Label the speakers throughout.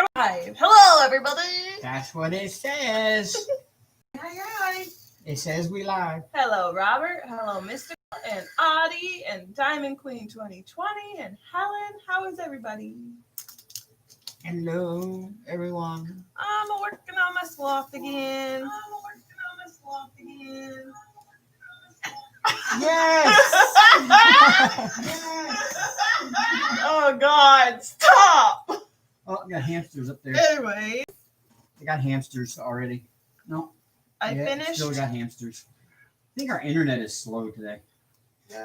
Speaker 1: we're live. Hello, everybody.
Speaker 2: That's what it says.
Speaker 1: Hi.
Speaker 2: It says we live.
Speaker 1: Hello, Robert. Hello, Mystical and Audie and Diamond Queen 2020 and Helen. How is everybody?
Speaker 2: Hello, everyone.
Speaker 1: I'm working on my sloth again.
Speaker 2: Yes.
Speaker 1: Oh, God. Stop.
Speaker 2: Oh, I got hamsters up there.
Speaker 1: Anyway,
Speaker 2: I got hamsters already. No.
Speaker 1: I finished.
Speaker 2: Still got hamsters. I think our internet is slow today.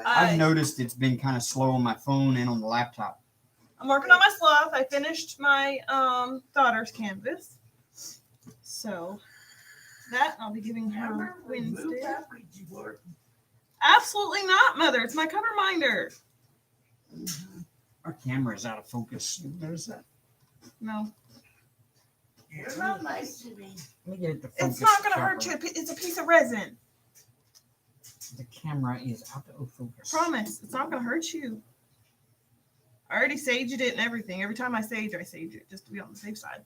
Speaker 1: I-
Speaker 2: I've noticed it's been kind of slow on my phone and on the laptop.
Speaker 1: I'm working on my sloth. I finished my daughter's canvas. So that I'll be giving her Wednesday. Absolutely not, Mother. It's my cover minder.
Speaker 2: Our camera is out of focus. You notice that?
Speaker 1: No.
Speaker 3: You're not nice to me.
Speaker 2: Let me get it to focus.
Speaker 1: It's not going to hurt you. It's a piece of resin.
Speaker 2: The camera is out of focus.
Speaker 1: Promise. It's not going to hurt you. I already saged it and everything. Every time I sage it just to be on the safe side.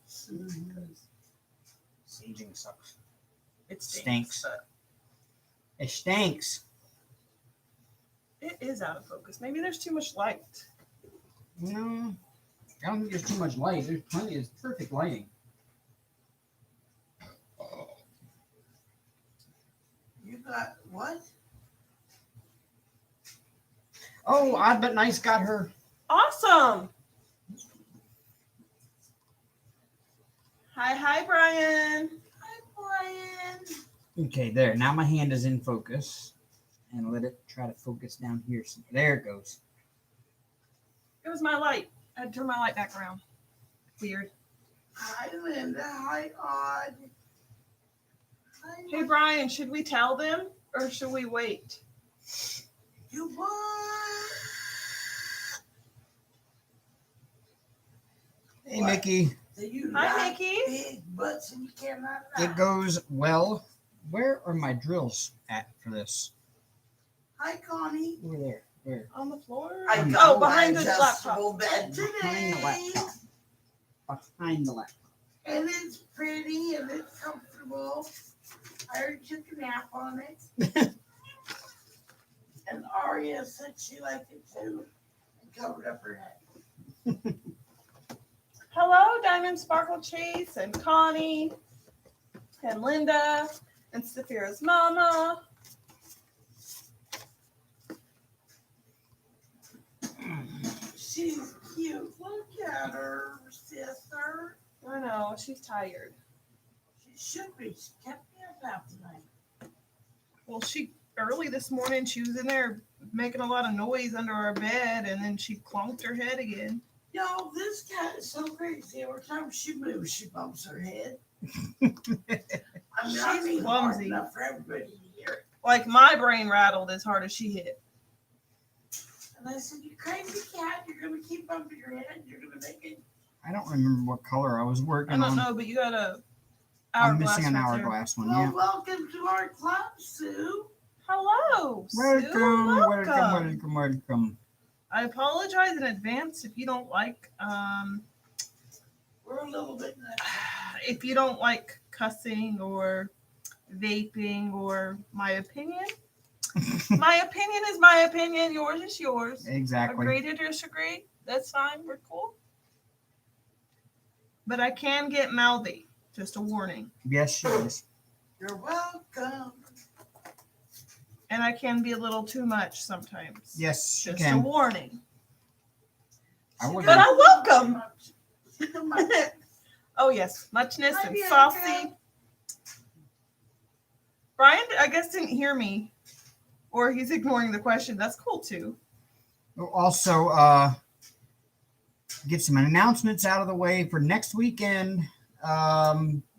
Speaker 2: Saging sucks.
Speaker 1: It
Speaker 2: Stinks.
Speaker 1: but
Speaker 2: It stinks.
Speaker 1: it is out of focus. Maybe there's too much light.
Speaker 2: No, I don't think there's too much light. There's plenty of perfect lighting.
Speaker 3: You got what?
Speaker 2: Oh, Odd But Nice got her.
Speaker 1: Awesome. Hi, Brian.
Speaker 3: Hi, Brian.
Speaker 2: Okay, there. Now my hand is in focus. And let it try to focus down here. There it goes.
Speaker 1: It was my light. I had to turn my light back around. Weird.
Speaker 3: Hi, Linda. Hi, Odd. Hi,
Speaker 1: Hey, Brian, should we tell them or should we wait?
Speaker 3: you what?
Speaker 2: Hey, Mickey.
Speaker 3: So you
Speaker 1: Hi,
Speaker 3: got
Speaker 1: Mickey.
Speaker 3: big butts and you cannot
Speaker 2: It goes well. Where are my drills at for this?
Speaker 3: Hi, Connie.
Speaker 2: Over there. Where?
Speaker 1: On the floor?
Speaker 3: I
Speaker 2: Oh,
Speaker 3: got
Speaker 1: behind
Speaker 3: my
Speaker 1: the
Speaker 3: adjustable
Speaker 1: laptop.
Speaker 3: bed
Speaker 2: Behind the
Speaker 3: today.
Speaker 2: laptop. Behind the laptop.
Speaker 3: And it's pretty and it's comfortable. I already took a nap on it. And Aria said she liked it too and covered up her head.
Speaker 1: Hello, Diamond Sparkle Chase and Connie and Linda and Saphira's mama.
Speaker 3: She's cute. Look at her, sister.
Speaker 1: I know, she's tired.
Speaker 3: She should be. She kept me up half the night.
Speaker 1: Well, early this morning, she was in there making a lot of noise under our bed and then she clunked her head again.
Speaker 3: Yo, this cat is so crazy. Every time she moves, she bumps her head. I'm not
Speaker 1: She's
Speaker 3: being hard
Speaker 1: clumsy.
Speaker 3: enough for everybody to hear it.
Speaker 1: Like my brain rattled as hard as she hit.
Speaker 3: And I said, you crazy cat, you're going to keep bumping your head. You're going to make it.
Speaker 2: I don't remember what color I was working
Speaker 1: I don't
Speaker 2: on.
Speaker 1: know, but you got a
Speaker 2: I'm
Speaker 1: hourglass
Speaker 2: missing an
Speaker 1: right there.
Speaker 2: hourglass one,
Speaker 3: Well,
Speaker 2: yeah.
Speaker 3: welcome to our club, Sue.
Speaker 1: Hello, Sue.
Speaker 2: Welcome.
Speaker 1: I apologize in advance if you don't like
Speaker 3: We're a little bit nuts.
Speaker 1: if you don't like cussing or vaping or my opinion. My opinion is my opinion. Yours is yours.
Speaker 2: Exactly.
Speaker 1: Agree to disagree. That's fine. We're cool. But I can get mouthy. Just a warning.
Speaker 2: Yes, she is.
Speaker 3: You're welcome.
Speaker 1: And I can be a little too much sometimes.
Speaker 2: Yes, she
Speaker 1: Just a
Speaker 2: can.
Speaker 1: warning.
Speaker 2: I would.
Speaker 1: But I welcome.
Speaker 3: Too much.
Speaker 1: Oh, yes. Muchness
Speaker 3: Hi,
Speaker 1: and
Speaker 3: Bianca.
Speaker 1: saucy. Brian, I guess, didn't hear me. Or he's ignoring the question. That's cool, too.
Speaker 2: Also, get some announcements out of the way for next weekend.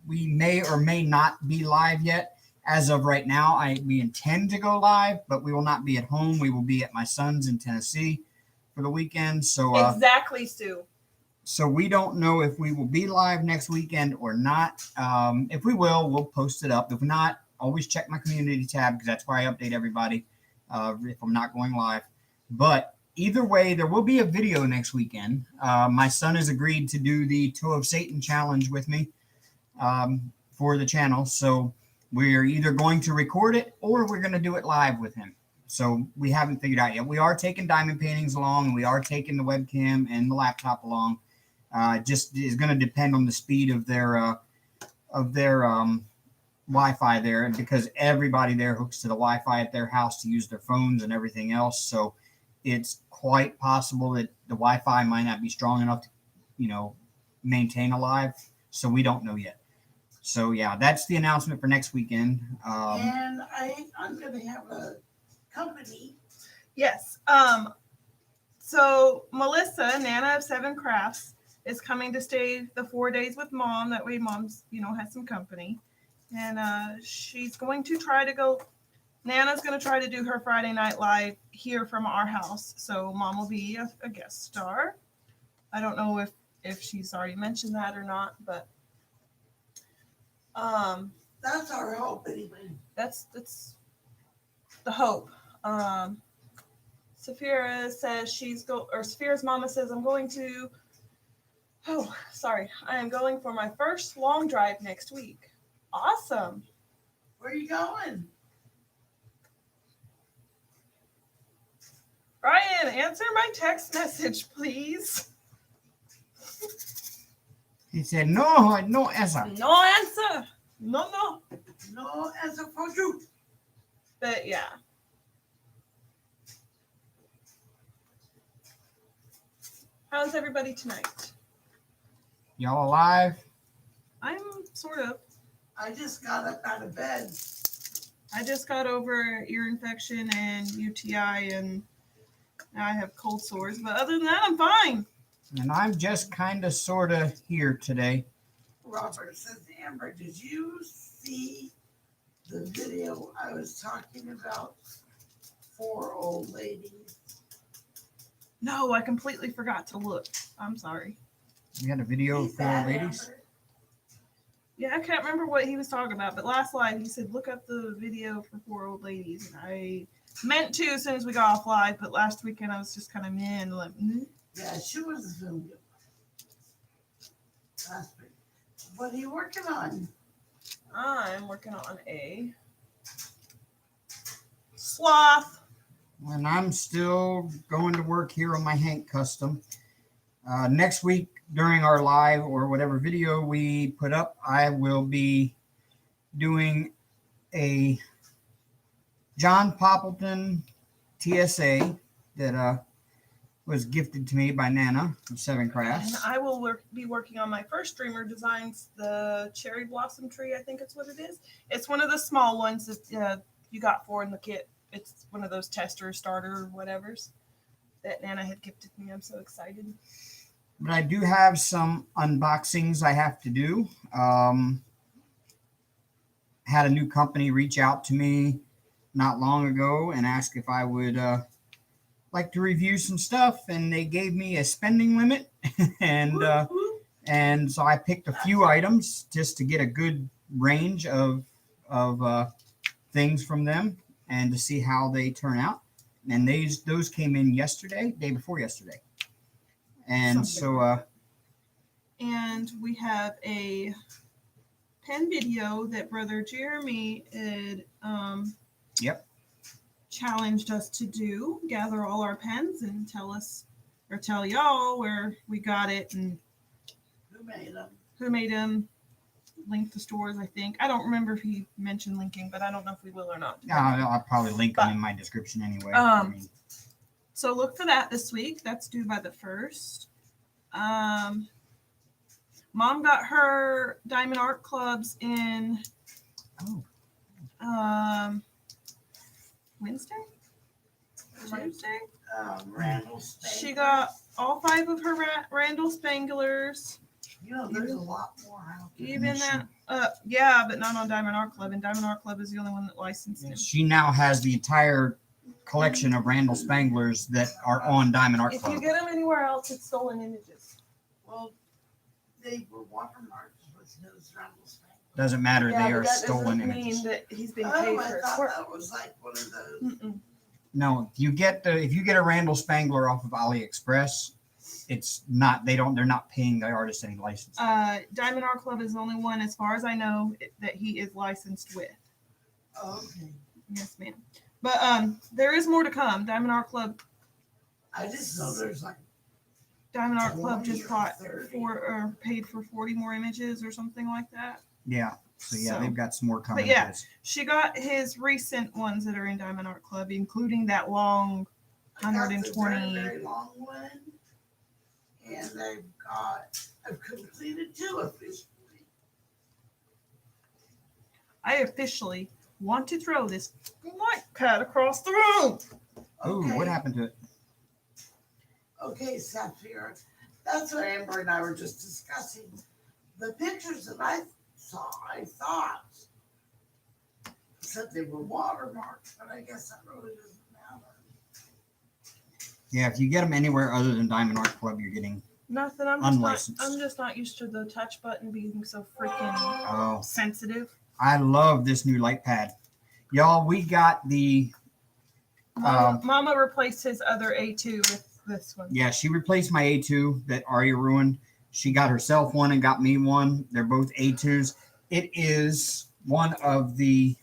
Speaker 2: We may or may not be live yet. As of right now, we intend to go live, but we will not be at home. We will be at my son's in Tennessee for the weekend. So,
Speaker 1: Exactly, Sue.
Speaker 2: so we don't know if we will be live next weekend or not. If we will, we'll post it up. If not, always check my community tab because that's where I update everybody if I'm not going live. But either way, there will be a video next weekend. My son has agreed to do the Toe of Satan challenge with me for the channel. So we're either going to record it or we're going to do it live with him. So we haven't figured out yet. We are taking diamond paintings along, and we are taking the webcam and the laptop along. Just is going to depend on the speed of their Wi-Fi there, because everybody there hooks to the Wi-Fi at their house to use their phones and everything else. So it's quite possible that the Wi-Fi might not be strong enough to, maintain a live. So we don't know yet. So yeah, that's the announcement for next weekend.
Speaker 3: And I'm going to have a company.
Speaker 1: Yes. So Melissa, Nana of Seven Crafts, is coming to stay the 4 days with Mom. That way Mom's, has some company. And she's going to try to go, Nana's going to try to do her Friday Night Live here from our house. So Mom will be a guest star. I don't know if she's already mentioned that or not, but
Speaker 3: That's our hope anyway.
Speaker 1: that's the hope. Saphira says Saphira's mama says, I am going for my first long drive next week. Awesome.
Speaker 3: Where are you going?
Speaker 1: Brian, answer my text message, please.
Speaker 2: He said, no answer.
Speaker 1: No answer. No.
Speaker 3: No answer for you.
Speaker 1: But yeah. How's everybody tonight?
Speaker 2: Y'all alive?
Speaker 1: I'm sort of.
Speaker 3: I just got up out of bed.
Speaker 1: I just got over ear infection and UTI, and now I have cold sores. But other than that, I'm fine.
Speaker 2: And I'm just kind of sort of here today.
Speaker 3: Robert says, Amber, did you see the video I was talking about? 4 old ladies.
Speaker 1: No, I completely forgot to look. I'm sorry.
Speaker 2: We had a video of 4 old ladies.
Speaker 3: Amber?
Speaker 1: Yeah, I can't remember what he was talking about, but last live he said, look up the video for 4 old ladies. And I meant to as soon as we got off live, but last weekend I was just kind of
Speaker 3: Yeah, she was filming it last week. What are you working on?
Speaker 1: I'm working on a sloth.
Speaker 2: And I'm still going to work here on my Hank custom. Next week during our live or whatever video we put up, I will be doing a John Poppleton TSA that was gifted to me by Nana of Seven Crafts.
Speaker 1: And I will be working on my first streamer designs, the cherry blossom tree, I think it's what it is. It's one of the small ones that you got in the kit. It's one of those tester, starter, whatever's that Nana had gifted me. I'm so excited.
Speaker 2: But I do have some unboxings I have to do. Had a new company reach out to me not long ago and ask if I would like to review some stuff, and they gave me a spending limit, and so I picked a few items just to get a good range of things from them and to see how they turn out. And those came in day before yesterday. And
Speaker 1: and we have a pen video that Brother Jeremy had challenged us to do, gather all our pens and tell y'all where we got it and who made them, link the stores. I think I don't remember if he mentioned linking, but I don't know if we will or not.
Speaker 2: I'll probably link them in my description anyway.
Speaker 1: So look for that this week. That's due by the 1st. Mom got her Diamond Art Clubs in Wednesday? Tuesday?
Speaker 3: Randall Spanglers.
Speaker 1: She got all 5 of her Randall Spanglers.
Speaker 3: There's a lot more out there.
Speaker 1: Even that, yeah, but not on Diamond Art Club. And Diamond Art Club is the only one that licensed him.
Speaker 2: She now has the entire collection of Randall Spanglers that are on Diamond Art Club.
Speaker 1: If you get them anywhere else, it's stolen images.
Speaker 3: Well, they were watermarked with those Randall Spanglers.
Speaker 2: Doesn't matter.
Speaker 1: Yeah,
Speaker 2: they are
Speaker 1: that
Speaker 2: stolen
Speaker 1: doesn't
Speaker 2: images.
Speaker 1: mean that he's being paid for
Speaker 3: I
Speaker 1: his
Speaker 3: thought
Speaker 1: work.
Speaker 3: that was like one of those.
Speaker 2: No, if you get a Randall Spangler off of AliExpress, it's not. They're not paying the artist any license.
Speaker 1: Diamond Art Club is the only one, as far as I know, that he is licensed with.
Speaker 3: Okay.
Speaker 1: Yes, ma'am. But there is more to come. Diamond Art Club.
Speaker 3: I just know there's like
Speaker 1: Diamond Art Club
Speaker 3: 20
Speaker 1: just
Speaker 3: or
Speaker 1: bought
Speaker 3: 30.
Speaker 1: or paid for 40 more images or something like that.
Speaker 2: Yeah. So yeah,
Speaker 1: So-
Speaker 2: they've got some more coming.
Speaker 1: But yeah.
Speaker 2: to us.
Speaker 1: She got his recent ones that are in Diamond Art Club, including that long
Speaker 3: I got the
Speaker 1: 120.
Speaker 3: very, very long one, and I've completed 2 officially.
Speaker 1: I officially want to throw this white pad across the room.
Speaker 2: Ooh,
Speaker 3: Okay.
Speaker 2: what happened to it?
Speaker 3: Okay, Sapphire. That's what Amber and I were just discussing. The pictures that I saw, I thought said they were watermarked, but I guess that really doesn't matter.
Speaker 2: Yeah, if you get them anywhere other than Diamond Art Club, you're getting
Speaker 1: Nothing.
Speaker 2: Unlicensed.
Speaker 1: I'm just not used to the touch button being so freaking
Speaker 2: oh.
Speaker 1: sensitive.
Speaker 2: I love this new light pad. Y'all, we got the
Speaker 1: Mama replaced his other A2 with this one.
Speaker 2: yeah, she replaced my A2 that Aria ruined. She got herself one and got me one. They're both A2s. It is one of the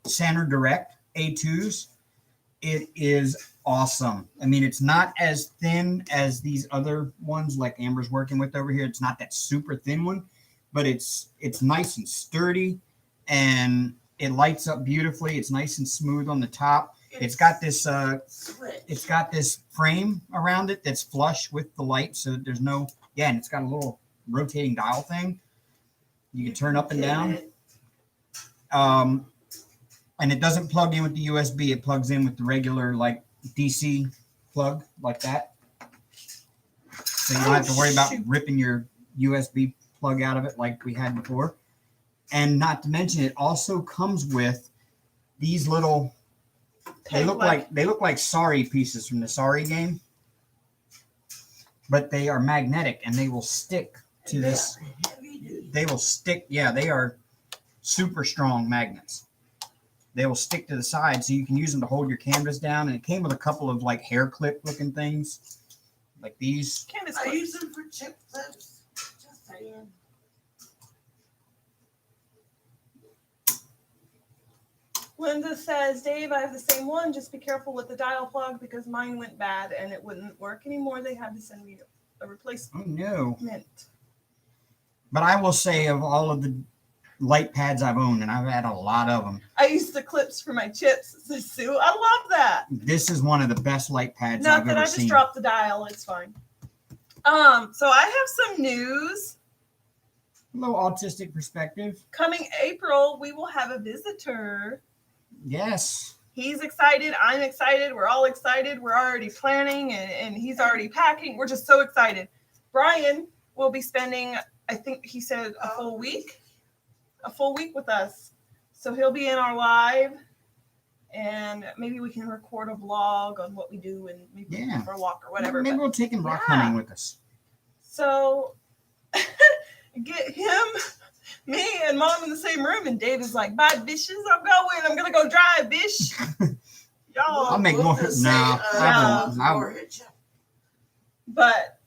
Speaker 2: Sander Direct A2s. It is awesome. I mean, it's not as thin as these other ones like Amber's working with over here. It's not that super thin one, but it's nice and sturdy, and it lights up beautifully. It's nice and smooth on the top. It's got this
Speaker 3: Switch.
Speaker 2: it's got this frame around it that's flush with the light, so there's no and it's got a little rotating dial thing you can turn up and down. And it doesn't plug in with the USB. It plugs in with the regular like DC plug like that. So you don't have to worry about ripping your USB plug out of it like we had before. And not to mention, it also comes with these little. They look like Sorry pieces from the Sorry game, but they are magnetic and they will stick to this.
Speaker 3: Heavy duty.
Speaker 2: They will stick. Yeah, they are super strong magnets. They will stick to the side, so you can use them to hold your canvas down. And it came with a couple of like hair clip looking things, like these.
Speaker 1: Canvas
Speaker 3: I
Speaker 1: clip.
Speaker 3: use them for chip clips. Just saying.
Speaker 1: Linda says, Dave, I have the same one. Just be careful with the dial plug because mine went bad and it wouldn't work anymore. They had to send me a replacement.
Speaker 2: Oh no!
Speaker 1: Mint.
Speaker 2: But I will say, of all of the light pads I've owned, and I've had a lot of them,
Speaker 1: I used the clips for my chips, Sue. I love that.
Speaker 2: this is one of the best light pads
Speaker 1: Not
Speaker 2: I've
Speaker 1: that
Speaker 2: ever
Speaker 1: I just
Speaker 2: seen.
Speaker 1: dropped the dial. It's fine. So I have some news.
Speaker 2: A little autistic perspective.
Speaker 1: Coming April, we will have a visitor.
Speaker 2: Yes.
Speaker 1: He's excited. I'm excited. We're all excited. We're already planning and he's already packing. We're just so excited. Brian will be spending, I think he said a full week with us. So he'll be in our live and maybe we can record a vlog on what we do and maybe
Speaker 2: Yeah.
Speaker 1: for a walk or whatever.
Speaker 2: Maybe
Speaker 1: But-
Speaker 2: we'll take him rock
Speaker 1: Yeah.
Speaker 2: hunting with us.
Speaker 1: So get him, me, and Mom in the same room, and Dave is like, "Bye, bitches. I'm going. I'm gonna go drive, bitch." Y'all,
Speaker 2: I'll make more.
Speaker 3: just
Speaker 2: No,
Speaker 3: say,
Speaker 2: I won't.
Speaker 3: more hit ya.
Speaker 1: but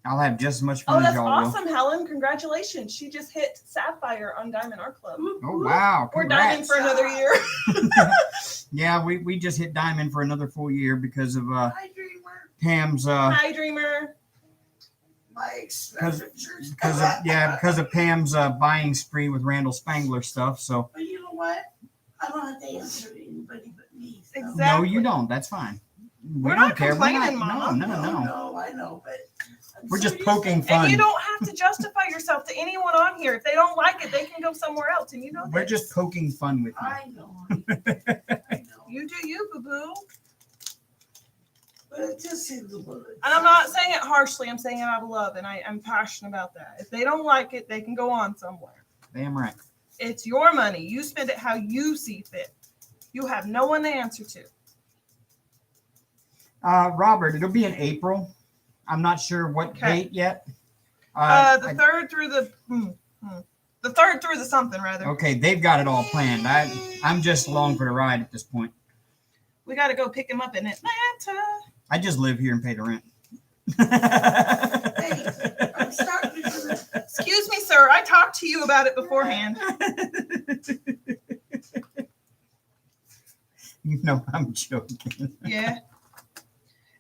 Speaker 2: I'll have just as much
Speaker 1: oh,
Speaker 2: fun as
Speaker 1: that's
Speaker 2: y'all
Speaker 1: awesome, Helen! Congratulations. She just hit Sapphire on Diamond Art Club.
Speaker 2: will. Oh wow!
Speaker 1: We're diamond
Speaker 2: Congrats.
Speaker 1: for another year.
Speaker 2: Yeah, we just hit diamond for another full year because of
Speaker 3: Hi, Dreamer.
Speaker 2: Pam's
Speaker 1: Hi, Dreamer.
Speaker 3: My expenditures.
Speaker 2: because of Pam's buying spree with Randall Spangler stuff. So
Speaker 3: But you know what? I don't have to answer to anybody but me. So.
Speaker 1: Exactly.
Speaker 2: no, you don't. That's fine. We
Speaker 1: We're
Speaker 2: don't
Speaker 1: not
Speaker 2: care.
Speaker 1: complaining,
Speaker 2: No,
Speaker 1: Mom.
Speaker 2: no.
Speaker 3: No, I know, but I'm
Speaker 2: We're
Speaker 3: so
Speaker 2: just
Speaker 3: used
Speaker 2: poking
Speaker 3: to-
Speaker 2: fun.
Speaker 1: And you don't have to justify yourself to anyone on here. If they don't like it, they can go somewhere else. And you know
Speaker 2: We're
Speaker 1: this.
Speaker 2: just poking fun with you.
Speaker 3: I know. I know.
Speaker 1: You do you, boo boo.
Speaker 3: But it just seems a little.
Speaker 1: And I'm not saying it harshly. I'm saying it out of love, and I'm passionate about that. If they don't like it, they can go on somewhere.
Speaker 2: Damn right.
Speaker 1: It's your money. You spend it how you see fit. You have no one to answer to.
Speaker 2: Robert, it'll be in April. I'm not sure what
Speaker 1: Okay.
Speaker 2: date yet.
Speaker 1: The third through the something rather.
Speaker 2: Okay, they've got it all planned. I'm just along for the ride at this point.
Speaker 1: We got to go pick him up in Atlanta.
Speaker 2: I just live here and pay the rent.
Speaker 3: Hey, I'm starting to
Speaker 1: Excuse me, sir. I talked to you about it beforehand.
Speaker 2: You know I'm joking.
Speaker 1: Yeah.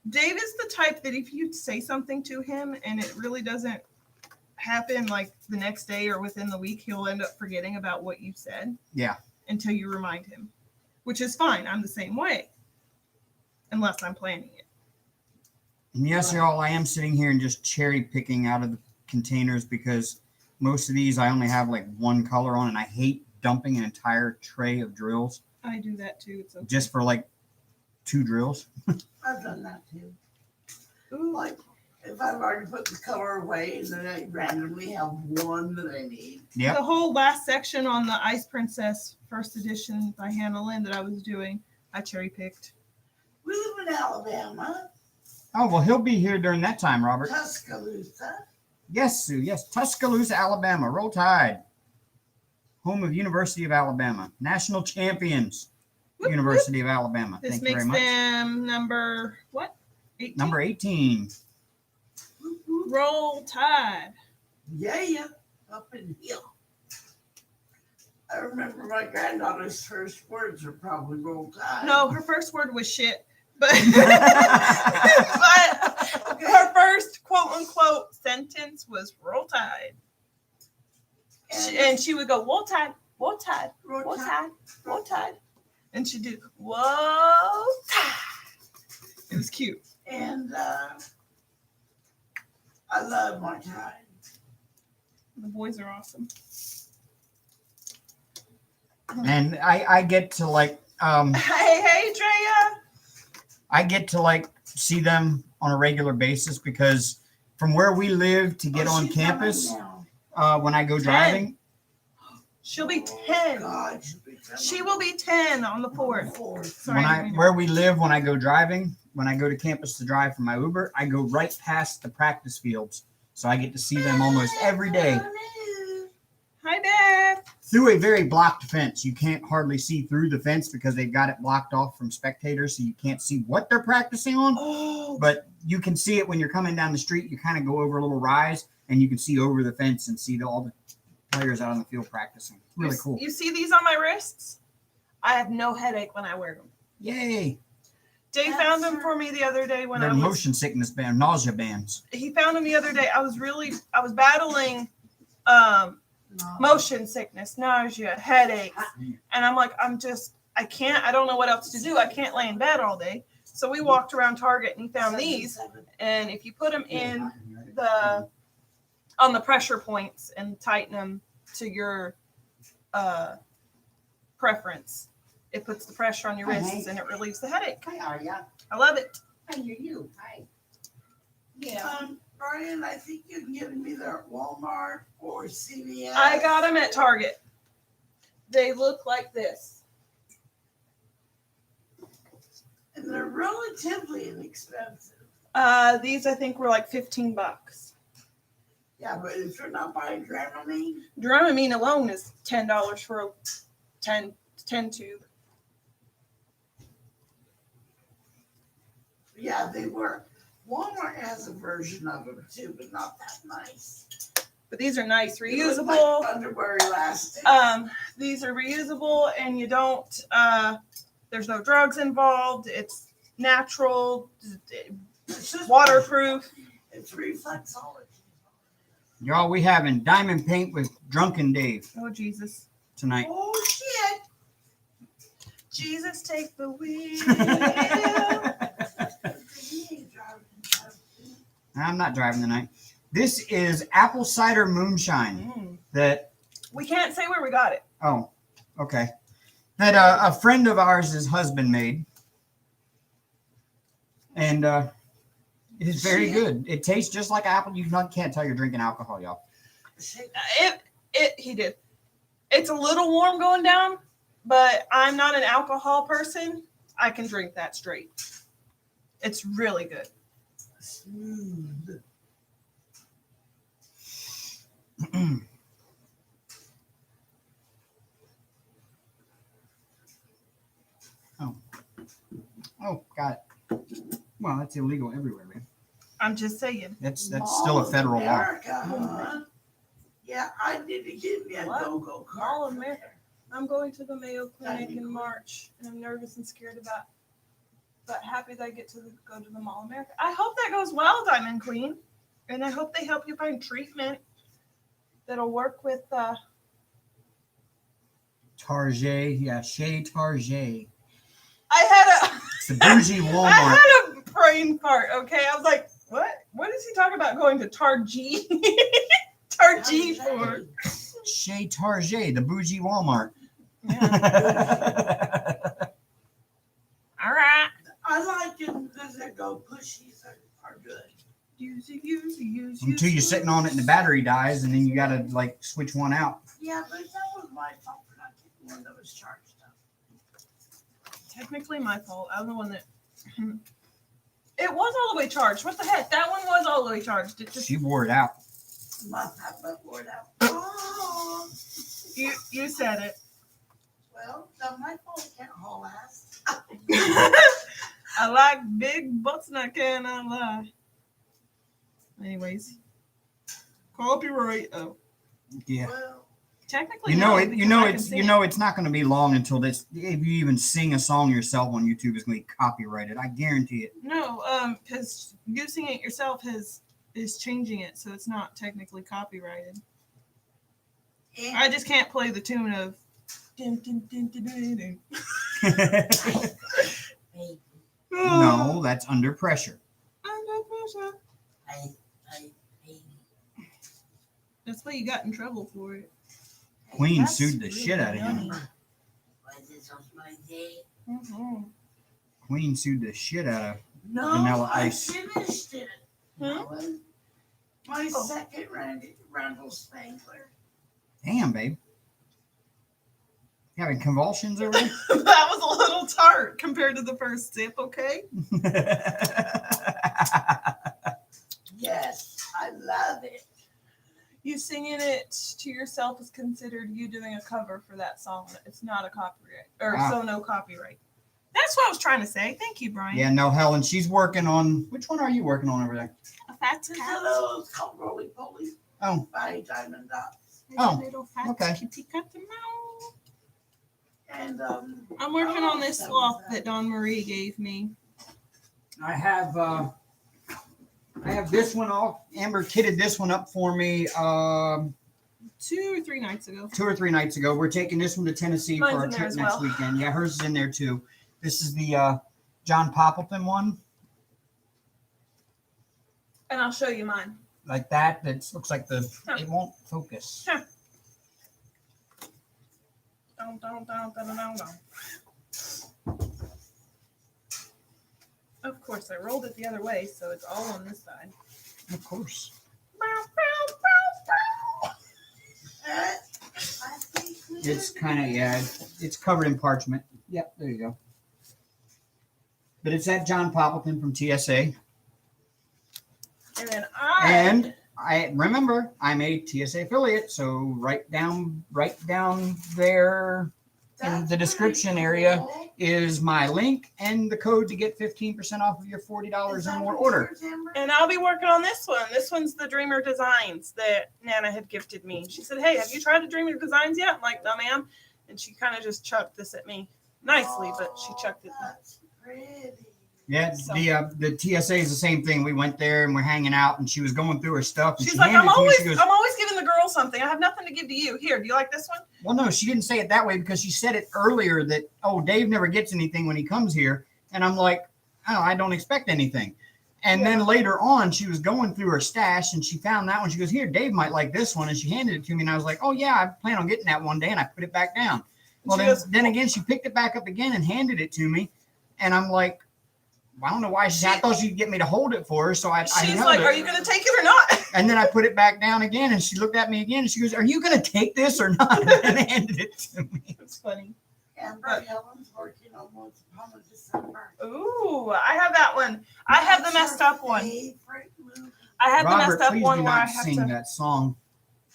Speaker 1: Dave is the type that if you say something to him and it really doesn't happen like the next day or within the week, he'll end up forgetting about what you said.
Speaker 2: Yeah.
Speaker 1: Until you remind him, which is fine. I'm the same way. Unless I'm planning it.
Speaker 2: And yes, y'all, I am sitting here and just cherry picking out of the containers because most of these I only have like one color on, and I hate dumping an entire tray of drills
Speaker 1: I do that too. It's okay.
Speaker 2: just for like 2 drills.
Speaker 3: I've done that too.
Speaker 1: Ooh.
Speaker 3: Like, if I've already put the color away and then I randomly have one that I need.
Speaker 2: Yep.
Speaker 1: The whole last section on the Ice Princess first edition by Hannah Lynn that I was doing, I cherry picked.
Speaker 3: We live in Alabama,
Speaker 2: Oh, well, he'll be here during that time, Robert.
Speaker 3: Tuscaloosa.
Speaker 2: Yes, Sue. Yes. Tuscaloosa, Alabama. Roll Tide. Home of University of Alabama. National champions.
Speaker 1: Whoop,
Speaker 2: University of Alabama.
Speaker 1: This
Speaker 2: Thank you
Speaker 1: makes
Speaker 2: very much.
Speaker 1: them number what? 18?
Speaker 2: Number 18.
Speaker 1: Roll Tide.
Speaker 3: Yeah, up in here. I remember my granddaughter's first words are probably roll tide.
Speaker 1: No, her first word was shit. But, but her first quote unquote sentence was roll tide. And she would go, roll tide, roll tide, roll tide, roll tide. And she'd do, whoa, tide. It was cute.
Speaker 3: And I love my tide.
Speaker 1: The boys are awesome.
Speaker 2: And I get to like
Speaker 1: Hey, Drea.
Speaker 2: I get to like see them on a regular basis because from where we live to get on
Speaker 3: She's
Speaker 2: campus,
Speaker 3: coming now.
Speaker 2: when I go driving,
Speaker 1: She'll be
Speaker 3: Oh,
Speaker 1: 10.
Speaker 3: God, she'll be coming.
Speaker 1: She will be 10 on the 4th. Sorry,
Speaker 2: when
Speaker 1: I
Speaker 2: I
Speaker 1: didn't mean to-
Speaker 2: where we live, when I go driving, when I go to campus to drive for my Uber, I go right past the practice fields, so I get to see them almost every day
Speaker 1: Hi, Beth.
Speaker 2: through a very blocked fence. You can't hardly see through the fence because they've got it blocked off from spectators, so you can't see what they're practicing on.
Speaker 1: Oh,
Speaker 2: But you can see it when you're coming down the street. You kind of go over a little rise, and you can see over the fence and see all the players out on the field practicing. Really cool.
Speaker 1: You see these on my wrists? I have no headache when I wear them.
Speaker 2: Yay!
Speaker 1: Dave found them for me the other day when
Speaker 2: They're
Speaker 1: I was.
Speaker 2: motion sickness band, nausea bands.
Speaker 1: He found them the other day. I was battling motion sickness, nausea, headache, and I'm like, I can't. I don't know what else to do. I can't lay in bed all day. So we walked around Target and he found these. And if you put them in on the pressure points and tighten them to your preference, it puts the pressure on your wrists and it relieves the headache.
Speaker 3: Hi, are ya?
Speaker 1: I love it.
Speaker 3: Hi, you. Hi.
Speaker 1: Yeah.
Speaker 3: Brian, I think you can get me there at Walmart or CVS.
Speaker 1: I got them at Target. They look like this.
Speaker 3: And they're relatively inexpensive.
Speaker 1: These I think were like $15.
Speaker 3: Yeah, but if you're not buying Dramamine,
Speaker 1: Dramamine alone is $10 for a 10 tube.
Speaker 3: yeah, they were. Walmart has a version of them too, but not that nice.
Speaker 1: But these are nice,
Speaker 3: They look
Speaker 1: reusable.
Speaker 3: like underwear elastic.
Speaker 1: These are reusable and you don't, there's no drugs involved. It's natural,
Speaker 3: It's just
Speaker 1: waterproof.
Speaker 3: It's reflexology.
Speaker 2: Y'all, we having diamond paint with Drunken Dave
Speaker 1: Oh, Jesus.
Speaker 2: tonight.
Speaker 3: Oh shit!
Speaker 1: Jesus, take the wheel.
Speaker 2: I'm not driving tonight. This is apple cider moonshine that,
Speaker 1: We can't say where we got it.
Speaker 2: oh, okay. That a friend of ours' husband made. And it is very good. It tastes just like apple. You can't tell you're drinking alcohol, y'all.
Speaker 1: He did. It's a little warm going down, but I'm not an alcohol person. I can drink that straight. It's really good.
Speaker 3: Smooth.
Speaker 2: Oh, got it. Well, that's illegal everywhere, man.
Speaker 1: I'm just saying.
Speaker 2: That's still
Speaker 3: Mall
Speaker 2: a
Speaker 3: of
Speaker 2: federal law.
Speaker 3: America, huh? Yeah, I need to get me a
Speaker 1: What?
Speaker 3: go-go cart.
Speaker 1: Mall of
Speaker 3: for
Speaker 1: America.
Speaker 3: there.
Speaker 1: I'm going to the Mayo Clinic
Speaker 3: That'd be
Speaker 1: in
Speaker 3: cool.
Speaker 1: March, and I'm nervous and scared about, but happy that I get to go to the Mall of America. I hope that goes well, Diamond Queen, and I hope they help you find treatment that'll work with.
Speaker 2: Target, yeah, Chez Target.
Speaker 1: I had
Speaker 2: It's the bougie
Speaker 1: I
Speaker 2: Walmart.
Speaker 1: had a brain fart. Okay, I was like, what? What is he talking about going to Target? Target for?
Speaker 2: Chez Target, the bougie Walmart.
Speaker 1: Yeah. All right.
Speaker 3: I like them because they go pushies are good.
Speaker 1: Use.
Speaker 2: Until you're sitting on it and the battery dies, and then you gotta like switch one out.
Speaker 3: Yeah, but that was my fault for not getting one that was charged up.
Speaker 1: Technically my fault. I'm the one that. It was all the way charged. What the heck? That one was all the way charged. It just
Speaker 2: She wore it out.
Speaker 3: Must have my board out. Oh,
Speaker 1: you said it.
Speaker 3: well, now my phone can't haul ass.
Speaker 1: I like big butts and I cannot lie. Anyways, copyright. Oh,
Speaker 2: Yeah.
Speaker 3: Well,
Speaker 1: technically,
Speaker 2: You know
Speaker 1: no,
Speaker 2: it. You
Speaker 1: because
Speaker 2: know
Speaker 1: I can
Speaker 2: it's.
Speaker 1: sing
Speaker 2: You know it's not going to be long until this. If you even sing a song yourself on YouTube, it's going to be copyrighted. I guarantee it.
Speaker 1: No, because using it yourself is changing it, so it's not technically copyrighted.
Speaker 3: yeah.
Speaker 1: I just can't play the tune of. Dun, dun, dun, dun, dun, dun.
Speaker 2: No, that's under pressure.
Speaker 1: Under pressure. That's why you got in trouble for it.
Speaker 2: Queen
Speaker 1: That's
Speaker 2: sued the
Speaker 1: really
Speaker 2: shit out of him.
Speaker 1: yummy. Mhm.
Speaker 2: Queen sued the shit out of.
Speaker 3: No,
Speaker 2: Vanilla
Speaker 3: I
Speaker 2: Ice.
Speaker 3: finished it.
Speaker 1: Hmm?
Speaker 3: My
Speaker 1: Oh.
Speaker 3: second Randall Spangler.
Speaker 2: Damn, babe. You having convulsions over there?
Speaker 1: That was a little tart compared to the first sip, okay?
Speaker 3: Yes, I love it.
Speaker 1: You singing it to yourself is considered you doing a cover for that song. It's not a copyright, or
Speaker 2: Ah.
Speaker 1: so no copyright. That's what I was trying to say. Thank you, Brian.
Speaker 2: Yeah, no, Helen. She's working on. Which one are you working on over there?
Speaker 1: A fat cat.
Speaker 3: Hello, it's called Roly Poly
Speaker 2: Oh,
Speaker 3: by Diamond Dots.
Speaker 2: Oh,
Speaker 1: Little fat
Speaker 2: okay.
Speaker 1: kitty cat meow.
Speaker 3: And
Speaker 1: I'm working on this
Speaker 3: that
Speaker 1: sloth
Speaker 3: was
Speaker 1: that Dawn Marie gave me.
Speaker 2: I have this one all. Amber kitted this one up for me
Speaker 1: 2 or 3 nights ago.
Speaker 2: 2 or 3 nights ago. We're taking this one to Tennessee
Speaker 1: Mine's
Speaker 2: for our
Speaker 1: in there
Speaker 2: trip
Speaker 1: as
Speaker 2: next
Speaker 1: well.
Speaker 2: weekend. Yeah, hers is in there too. This is the John Poppleton one,
Speaker 1: And I'll show you mine.
Speaker 2: like that. That looks like
Speaker 1: Huh.
Speaker 2: it won't focus.
Speaker 1: Dun, dun, dun, dun, dun, dun. Of course, I rolled it the other way, so it's all on this side.
Speaker 2: Of course.
Speaker 3: I think we
Speaker 2: It's
Speaker 3: did
Speaker 2: kind of it's covered in parchment. Yep, there you go. But it's that John Poppleton from TSA.
Speaker 1: And then
Speaker 2: And I remember I'm a TSA affiliate, so right down there in the description area is my link and the code to get 15% off of your $40 or more order.
Speaker 1: And I'll be working on this one. This one's the Dreamer Designs that Nana had gifted me. She said, "Hey, have you tried the Dreamer Designs yet?" I'm like, "No, ma'am." And she kind of just chucked this at me nicely, but she chucked it.
Speaker 3: That's pretty.
Speaker 2: Yeah,
Speaker 1: So-
Speaker 2: the TSA is the same thing. We went there and we're hanging out, and she was going through her stuff. And
Speaker 1: She's
Speaker 2: she
Speaker 1: like,
Speaker 2: handed
Speaker 1: I'm
Speaker 2: it to me.
Speaker 1: always
Speaker 2: She goes,
Speaker 1: giving the girl something. I have nothing to give to you. Here, do you like this one?
Speaker 2: well, no, she didn't say it that way because she said it earlier that, oh, Dave never gets anything when he comes here. And I'm like, oh, I don't expect anything. And then later on, she was going through her stash and she found that one. She goes, here, Dave might like this one. And she handed it to me. And I was like, oh, yeah, I plan on getting that one day. And I put it back down. Well,
Speaker 1: She
Speaker 2: then,
Speaker 1: goes,
Speaker 2: then again, she picked it back up again and handed it to me. And I'm like, well, I don't know why. I thought she'd get me to hold it for her. So I
Speaker 1: She's
Speaker 2: held
Speaker 1: like,
Speaker 2: it.
Speaker 1: "Are you going to take it or not?"
Speaker 2: And then I put it back down again. And she looked at me again. And she goes, are you going to take this or not? And handed it to me.
Speaker 1: It's funny.
Speaker 3: Amber Helen's working on Once Upon a December.
Speaker 1: Ooh, I have that one. I have the messed up one.
Speaker 3: Favorite movie.
Speaker 1: I have the
Speaker 2: Robert,
Speaker 1: messed up
Speaker 2: please
Speaker 1: one
Speaker 2: do
Speaker 1: where I
Speaker 2: not
Speaker 1: have
Speaker 2: sing
Speaker 1: to.
Speaker 2: that song.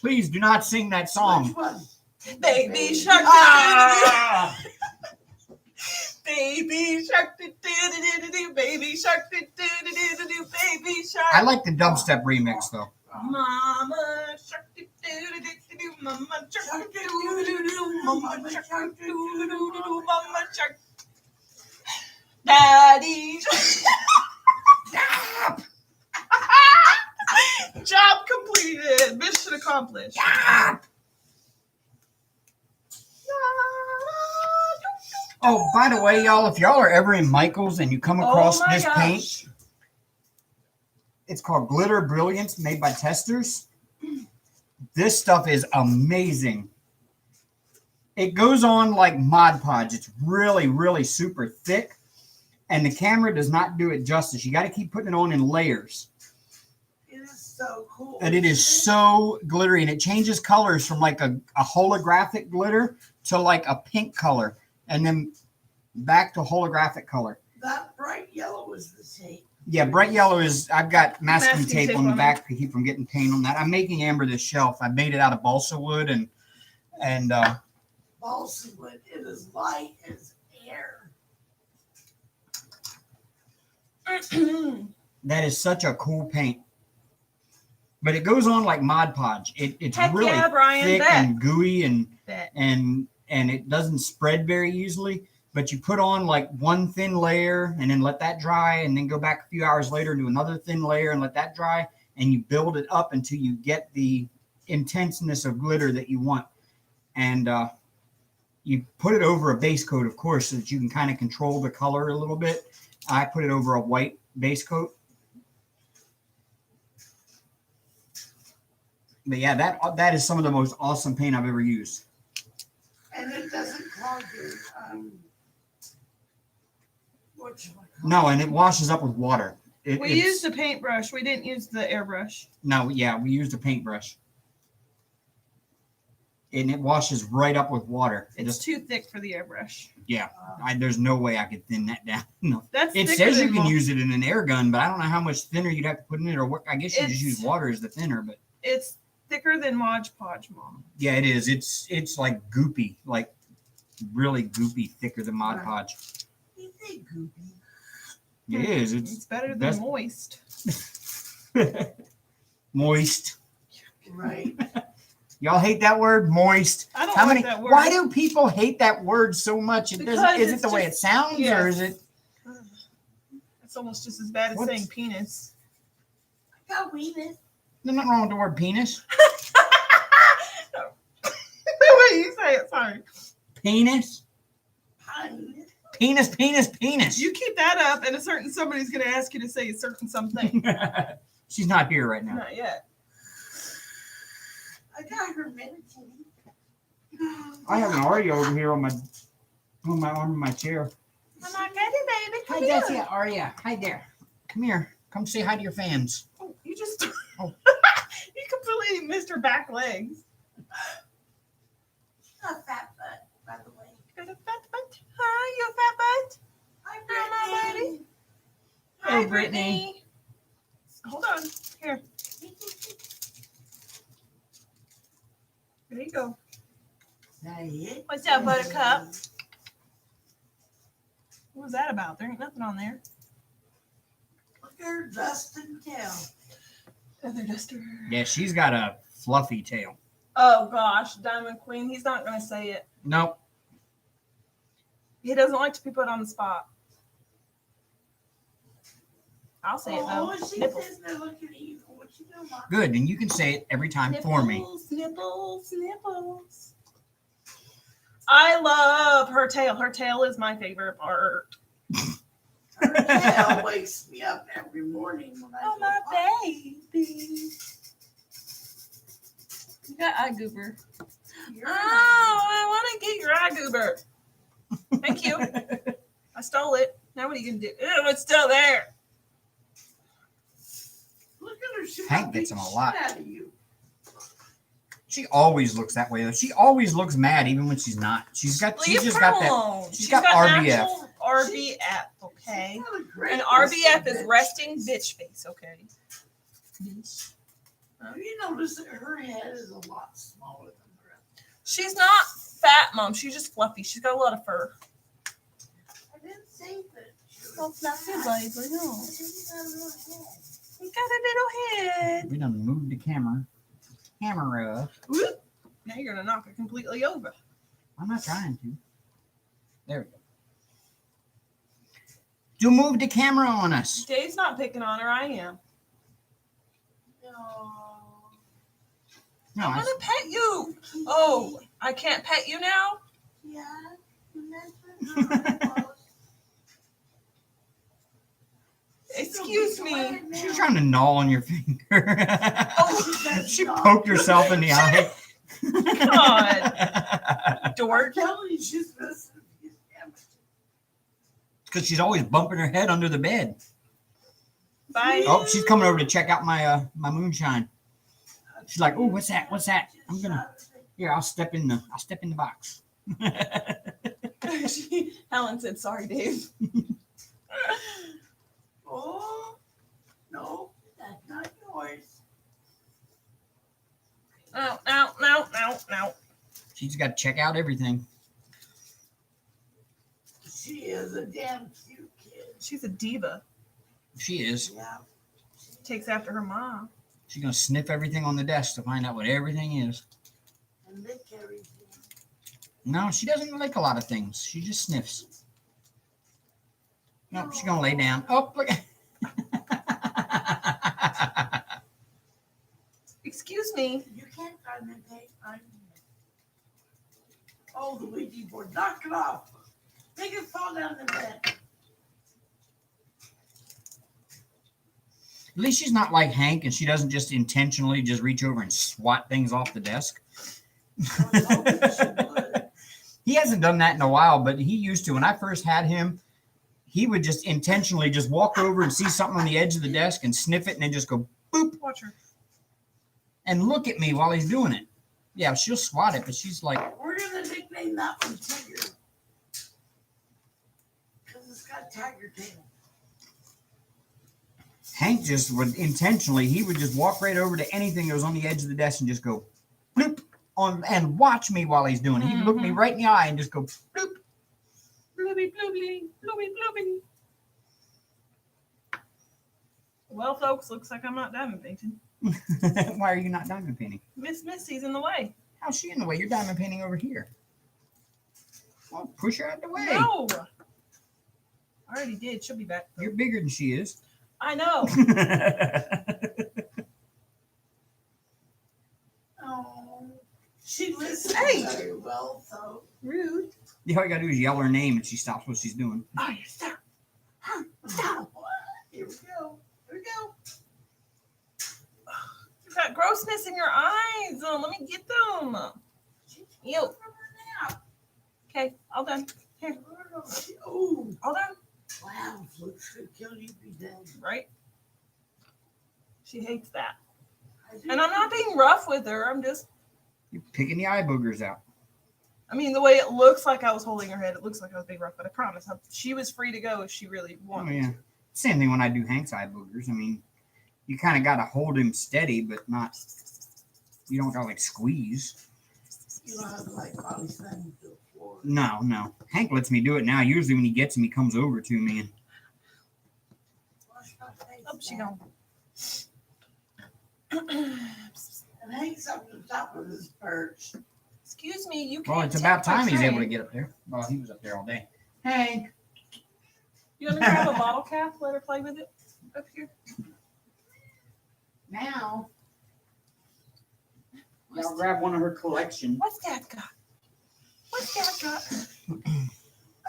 Speaker 2: Please do not sing that song.
Speaker 3: Which one?
Speaker 1: Baby shark.
Speaker 2: Ah!
Speaker 1: Baby shark, do do do do do, baby shark, do do do do do, baby shark.
Speaker 2: I like the dubstep remix though.
Speaker 1: Mama shark, do do do do do, mama shark, do do do do, mama shark, do do do do, mama shark. Daddy shark. Job completed. Mission accomplished.
Speaker 2: Oh, by the way, y'all, if y'all are ever in Michael's and you come across
Speaker 1: my
Speaker 2: this
Speaker 1: gosh.
Speaker 2: paint, it's called Glitter Brilliance, made by Testers. This stuff is amazing. It goes on like Mod Podge. It's really, really super thick, and the camera does not do it justice. You got to keep putting it on in layers.
Speaker 3: It is so cool.
Speaker 2: And it is so glittery, and it changes colors from like a holographic glitter to like a pink color, and then back to holographic color.
Speaker 3: That bright yellow is the tape.
Speaker 2: Yeah, bright yellow is, I've got masking
Speaker 1: Masking
Speaker 2: tape on the back to keep from getting paint on that. I'm making Amber this shelf. I made it out of balsa wood and
Speaker 3: Balsa wood, it is light as air.
Speaker 2: that is such a cool paint. But it goes on like Mod Podge. It's
Speaker 1: Heck
Speaker 2: really
Speaker 1: yeah, Brian,
Speaker 2: thick
Speaker 1: bet.
Speaker 2: and gooey and
Speaker 1: Bet.
Speaker 2: it doesn't spread very easily. But you put on like one thin layer and then let that dry, and then go back a few hours later and do another thin layer and let that dry, and you build it up until you get the intenseness of glitter that you want. And you put it over a base coat, of course, so that you can kind of control the color a little bit. I put it over a white base coat. But yeah, that is some of the most awesome paint I've ever used.
Speaker 3: And it doesn't clog your
Speaker 2: No, and it washes up with water.
Speaker 1: We used a paintbrush. We didn't use the airbrush.
Speaker 2: No, yeah, we used a paintbrush. And it washes right up with water.
Speaker 1: It's too thick for the airbrush.
Speaker 2: Yeah, there's no way I could thin that down. No.
Speaker 1: That's
Speaker 2: It
Speaker 1: thicker
Speaker 2: says you
Speaker 1: than
Speaker 2: can
Speaker 1: mo-
Speaker 2: use it in an air gun, but I don't know how much thinner you'd have to put in it, or what. I guess you just
Speaker 1: It's-
Speaker 2: use water as the thinner. But
Speaker 1: It's thicker than Mod Podge, Mom.
Speaker 2: yeah, it is. It's like goopy, like really goopy, thicker than Mod Podge.
Speaker 3: You think goopy?
Speaker 2: It is.
Speaker 1: It's better than
Speaker 2: best-
Speaker 1: moist.
Speaker 2: Moist.
Speaker 3: Right.
Speaker 2: Y'all hate that word, moist.
Speaker 1: I don't
Speaker 2: How
Speaker 1: like
Speaker 2: many?
Speaker 1: that word.
Speaker 2: Why do people hate that word so much? It
Speaker 1: Because
Speaker 2: doesn't. Is it
Speaker 1: it's
Speaker 2: the way it
Speaker 1: just-
Speaker 2: sounds,
Speaker 1: yes.
Speaker 2: or is it?
Speaker 1: It's almost just as bad as
Speaker 2: What's-
Speaker 1: saying penis.
Speaker 3: I got weenus.
Speaker 2: There's nothing wrong with the word penis.
Speaker 1: The way you say it, sorry.
Speaker 2: Penis.
Speaker 3: Pine.
Speaker 2: Penis. Penis. Penis.
Speaker 1: You keep that up, and somebody's going to ask you to say a certain something.
Speaker 2: She's not here right now.
Speaker 1: Not yet.
Speaker 3: I got her meditating.
Speaker 2: I have an Aria over here on my arm of my chair.
Speaker 1: I'm not ready, baby.
Speaker 2: Hi, that's it, Aria. Hi there. Come here. Come say hi to your fans.
Speaker 1: Oh, you just.
Speaker 2: Oh.
Speaker 1: You completely missed her back legs.
Speaker 3: A fat butt, by the way.
Speaker 1: Got a fat butt. Hi, you fat butt.
Speaker 3: Hi,
Speaker 1: Hi,
Speaker 3: Brittany.
Speaker 1: Hi,
Speaker 2: Hey, Brittany.
Speaker 1: Hold on. Here. There you go. What's up, Buttercup? What was that about? There ain't nothing on there.
Speaker 3: Look at her dust and tail.
Speaker 1: Feather duster.
Speaker 2: Yeah, she's got a fluffy tail.
Speaker 1: Oh gosh, Diamond Queen. He's not going to say it.
Speaker 2: Nope.
Speaker 1: He doesn't like to be put on the spot. I'll say it though.
Speaker 3: Oh, she
Speaker 1: Nipples.
Speaker 3: says they're looking at you. What you doing, Mom?
Speaker 2: Good, and you can say it every time for me.
Speaker 1: Nipples, nipples. I love her tail. Her tail is my favorite part.
Speaker 3: Her tail wakes me up every morning when I
Speaker 1: Oh,
Speaker 3: go
Speaker 1: my
Speaker 3: potty.
Speaker 1: baby. You got eye goober.
Speaker 3: You're
Speaker 1: Oh, I want to get your eye goober. Thank you. I stole it. Now what are you going to do? Ew, it's still there.
Speaker 3: Look at her. She
Speaker 2: Hank
Speaker 3: might
Speaker 2: gets
Speaker 3: beat
Speaker 2: them a
Speaker 3: the
Speaker 2: lot.
Speaker 3: shit out of you.
Speaker 2: She always looks that way though. She always looks mad even when she's not. She's
Speaker 1: Leave
Speaker 2: just
Speaker 1: her
Speaker 2: got that.
Speaker 1: alone.
Speaker 2: she's got RBF.
Speaker 1: natural RBF, okay?
Speaker 3: She's got a great
Speaker 1: And RBF
Speaker 3: resting
Speaker 1: is
Speaker 3: bitch.
Speaker 1: resting bitch face, okay? Bitch.
Speaker 3: You notice that her head is a lot smaller than the rest.
Speaker 1: She's not fat, Mom. She's just fluffy. She's got a lot of fur.
Speaker 3: I Save it.
Speaker 1: Oh, it's not too lively, no.
Speaker 3: She's got a little head.
Speaker 1: You got a little head.
Speaker 2: We done moved the camera.
Speaker 1: Whoop. Now you're gonna knock it completely over.
Speaker 2: I'm not trying to. There we go. You moved the camera on us.
Speaker 1: Dave's not picking on her. I am.
Speaker 3: No.
Speaker 2: No,
Speaker 1: I want to pet you. Oh, I can't pet you now?
Speaker 3: Yeah. That's what
Speaker 1: Excuse me.
Speaker 2: she was trying to gnaw on your finger.
Speaker 1: Oh,
Speaker 2: she poked herself in the eye.
Speaker 1: God. Dork.
Speaker 3: I'm telling you, she's missing these damage.
Speaker 2: Because she's always bumping her head under the bed.
Speaker 1: Bye.
Speaker 2: Oh, she's coming over to check out my my moonshine. She's like, "Oh, what's that? What's that?" I'm gonna here. I'll step in the box.
Speaker 1: Helen said, "Sorry, Dave."
Speaker 3: Oh, no, that's not yours.
Speaker 1: No, no, no, no, no.
Speaker 2: She's got to check out everything.
Speaker 3: She is a damn cute kid.
Speaker 1: She's a diva.
Speaker 2: She is.
Speaker 3: Yeah.
Speaker 1: Takes after her mom.
Speaker 2: She's gonna sniff everything on the desk to find out what everything is.
Speaker 3: And lick everything.
Speaker 2: No, she doesn't like a lot of things. She just sniffs. No, she's gonna lay down. Oh, look.
Speaker 1: Excuse me.
Speaker 3: You can't find the tape on you. Oh, the Ouija board. Knock it off. Make it fall down the bed.
Speaker 2: At least she's not like Hank, and she doesn't just intentionally just reach over and swat things off the desk.
Speaker 3: I was hoping she would.
Speaker 2: He hasn't done that in a while, but he used to. When I first had him, he would just intentionally just walk over and see something on the edge of the desk and sniff it and then just go boop
Speaker 1: Watch her.
Speaker 2: and look at me while he's doing it. Yeah, she'll swat it, but she's like,
Speaker 3: We're going to nickname that one Tiger. Because it's got tiger tail.
Speaker 2: Hank just would intentionally, he would just walk right over to anything that was on the edge of the desk and just go bloop on and watch me while he's doing it. He'd look me right in the eye and just go bloop.
Speaker 1: Blooby, blooby, blooby, blooby. Well, folks, looks like I'm not diamond painting.
Speaker 2: Why are you not diamond painting?
Speaker 1: Miss Missy's in the way.
Speaker 2: How's she in the way? You're diamond painting over here. Well, push her out the way.
Speaker 1: No. I already did. She'll be back.
Speaker 2: You're bigger than she is.
Speaker 1: I know.
Speaker 3: Oh, she listens
Speaker 1: Hey.
Speaker 3: very well, so.
Speaker 1: Rude.
Speaker 2: All you gotta do is yell her name and she stops what she's doing.
Speaker 1: Oh, you stop.
Speaker 3: Stop. Here we go. Here we go.
Speaker 1: You got grossness in your eyes. Oh, let me get them. Ew. Okay, all done. Here,
Speaker 3: Oh,
Speaker 1: all done.
Speaker 3: wow. Looks could kill you, be dead.
Speaker 1: Right? She hates that.
Speaker 3: I do.
Speaker 1: And I'm not being rough with her. I'm just,
Speaker 2: You're picking the eye boogers out.
Speaker 1: I mean, the way it looks like I was holding her head, it looks like I was being rough, but I promise she was free to go if she really
Speaker 2: Oh,
Speaker 1: wanted
Speaker 2: yeah.
Speaker 1: to.
Speaker 2: Same thing when I do Hank's eye boogers. I mean, you kind of got to hold him steady, but not, you don't got to like squeeze.
Speaker 3: You don't have to like body slam to the floor.
Speaker 2: No. Hank lets me do it now. Usually when he gets him, he comes over to me and
Speaker 3: Wash my face.
Speaker 1: Oh, she
Speaker 3: down.
Speaker 1: gone.
Speaker 3: And Hank's up to the top of his perch.
Speaker 1: Excuse me, you can't.
Speaker 2: well, it's
Speaker 1: take
Speaker 2: about
Speaker 1: my
Speaker 2: time he's
Speaker 1: tray.
Speaker 2: able to get up there. Well, he was up there all day. Hank.
Speaker 1: You want to grab a bottle cap? Let her play with it up here.
Speaker 2: Now. I'll grab one of her collection.
Speaker 1: What's Dad got? What's Dad got?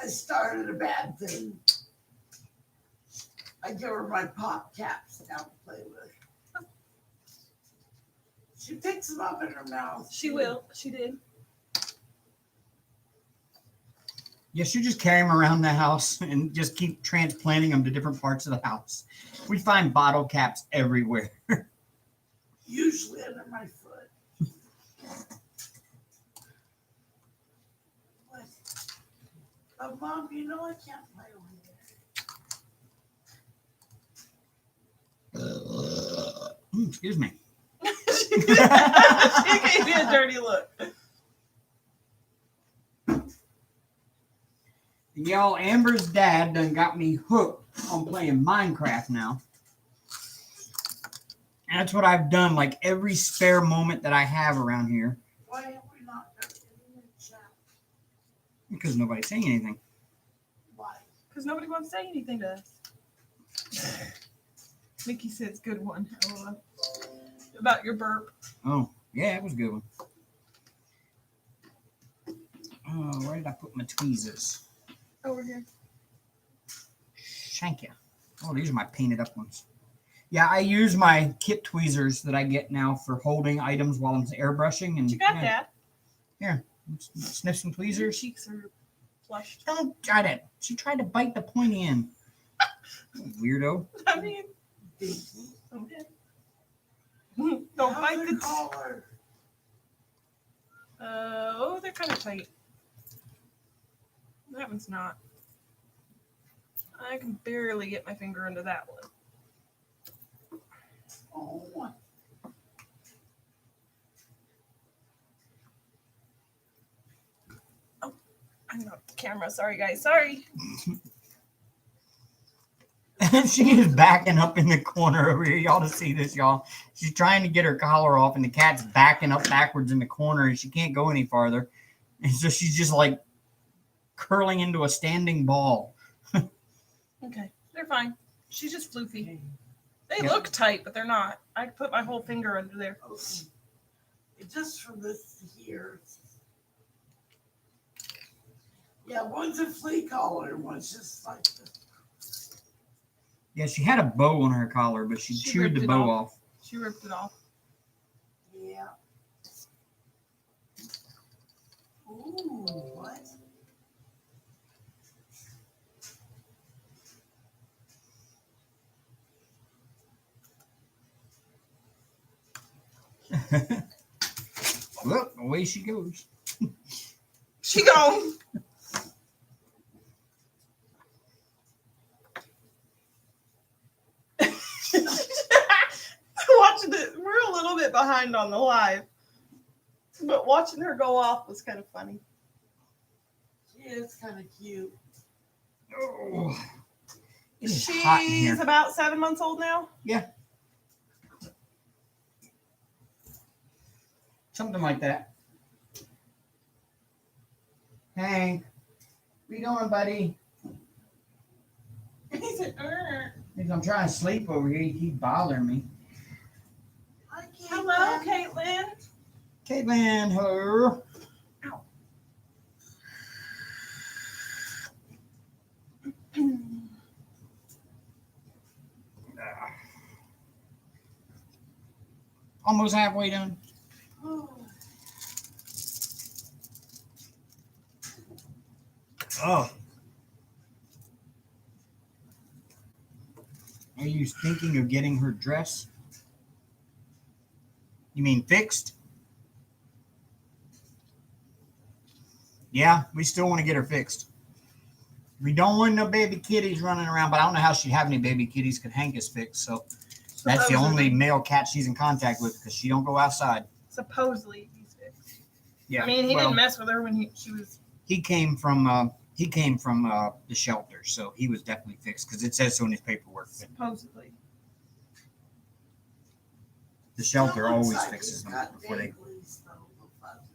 Speaker 3: I started a bad thing. I give her my pop caps now to play with. She picks them up in her mouth.
Speaker 1: She will. She did.
Speaker 2: Yes, you just carry them around the house and just keep transplanting them to different parts of the house. We find bottle caps everywhere.
Speaker 3: Usually under my foot. What? But Mom, you know I can't play over there.
Speaker 2: Excuse me.
Speaker 1: She gave me a dirty look.
Speaker 2: Y'all, Amber's dad done got me hooked on playing Minecraft now. And that's what I've done like every spare moment that I have around here.
Speaker 3: Why have we not done it in the chat?
Speaker 2: Because nobody's saying anything.
Speaker 3: Why?
Speaker 1: Because nobody wants to say anything to us. Mickey said it's a good one. LOL. About your burp.
Speaker 2: Oh, yeah, it was a good one. Oh, where did I put my tweezers?
Speaker 1: Over here.
Speaker 2: Thank you. Oh, these are my painted up ones. Yeah, I use my kit tweezers that I get now for holding items while I'm airbrushing. And
Speaker 1: You got
Speaker 2: yeah,
Speaker 1: that.
Speaker 2: Sniff some
Speaker 1: Your
Speaker 2: tweezers.
Speaker 1: cheeks are flushed.
Speaker 2: Don't try to. She tried to bite the pointy end. Weirdo.
Speaker 1: I mean, okay. Don't
Speaker 3: How's
Speaker 1: bite
Speaker 3: the
Speaker 1: the.
Speaker 3: collar?
Speaker 1: Oh, they're kind of tight. That one's not. I can barely get my finger into that one.
Speaker 3: Oh,
Speaker 1: I knocked the camera. Sorry, guys. Sorry.
Speaker 2: She is backing up in the corner over here. Y'all to see this, y'all. She's trying to get her collar off, and the cat's backing up backwards in the corner, and she can't go any farther. And so she's just like curling into a standing ball.
Speaker 1: Okay, they're fine. She's just floofy. They
Speaker 2: Yeah.
Speaker 1: look tight, but they're not. I could put my whole finger under there.
Speaker 3: okay. It's just from this here. Yeah, one's a flea collar, one's just like this.
Speaker 2: Yeah, she had a bow on her collar, but she chewed
Speaker 1: ripped
Speaker 2: the
Speaker 1: it
Speaker 2: bow
Speaker 1: off.
Speaker 2: off.
Speaker 1: She ripped it off.
Speaker 3: Yeah. Ooh, what?
Speaker 2: Well, away she goes.
Speaker 1: She gone. Watching it, we're a little bit behind on the live, but watching her go off was kind of funny.
Speaker 3: She is kind of cute.
Speaker 2: Oh, it is hot in
Speaker 1: She's
Speaker 2: here.
Speaker 1: about 7 months old now.
Speaker 2: Something like that. Hank, what you doing, buddy?
Speaker 1: He said,
Speaker 2: I'm trying to sleep over here. You keep bothering me.
Speaker 3: Hi, Caitlin.
Speaker 1: "Hello, Caitlin."
Speaker 2: Caitlin, hello. Almost halfway done.
Speaker 3: Oh,
Speaker 2: Oh. Are you thinking of getting her dress? You mean fixed? Yeah, we still want to get her fixed. We don't want no baby kitties running around, but I don't know how she'd have any baby kitties because Hank is fixed. So that's the only male cat she's in contact with because she don't go outside.
Speaker 1: Supposedly he's fixed.
Speaker 2: Yeah,
Speaker 1: I mean, he
Speaker 2: well,
Speaker 1: didn't mess with her when she was.
Speaker 2: He came from the shelter, so he was definitely fixed because it says so in his paperwork. But
Speaker 1: Supposedly.
Speaker 2: the shelter
Speaker 3: that looks
Speaker 2: always
Speaker 3: like
Speaker 2: fixes
Speaker 3: he's
Speaker 2: them
Speaker 3: got
Speaker 2: before they.
Speaker 3: danglies, though, the fuzzies.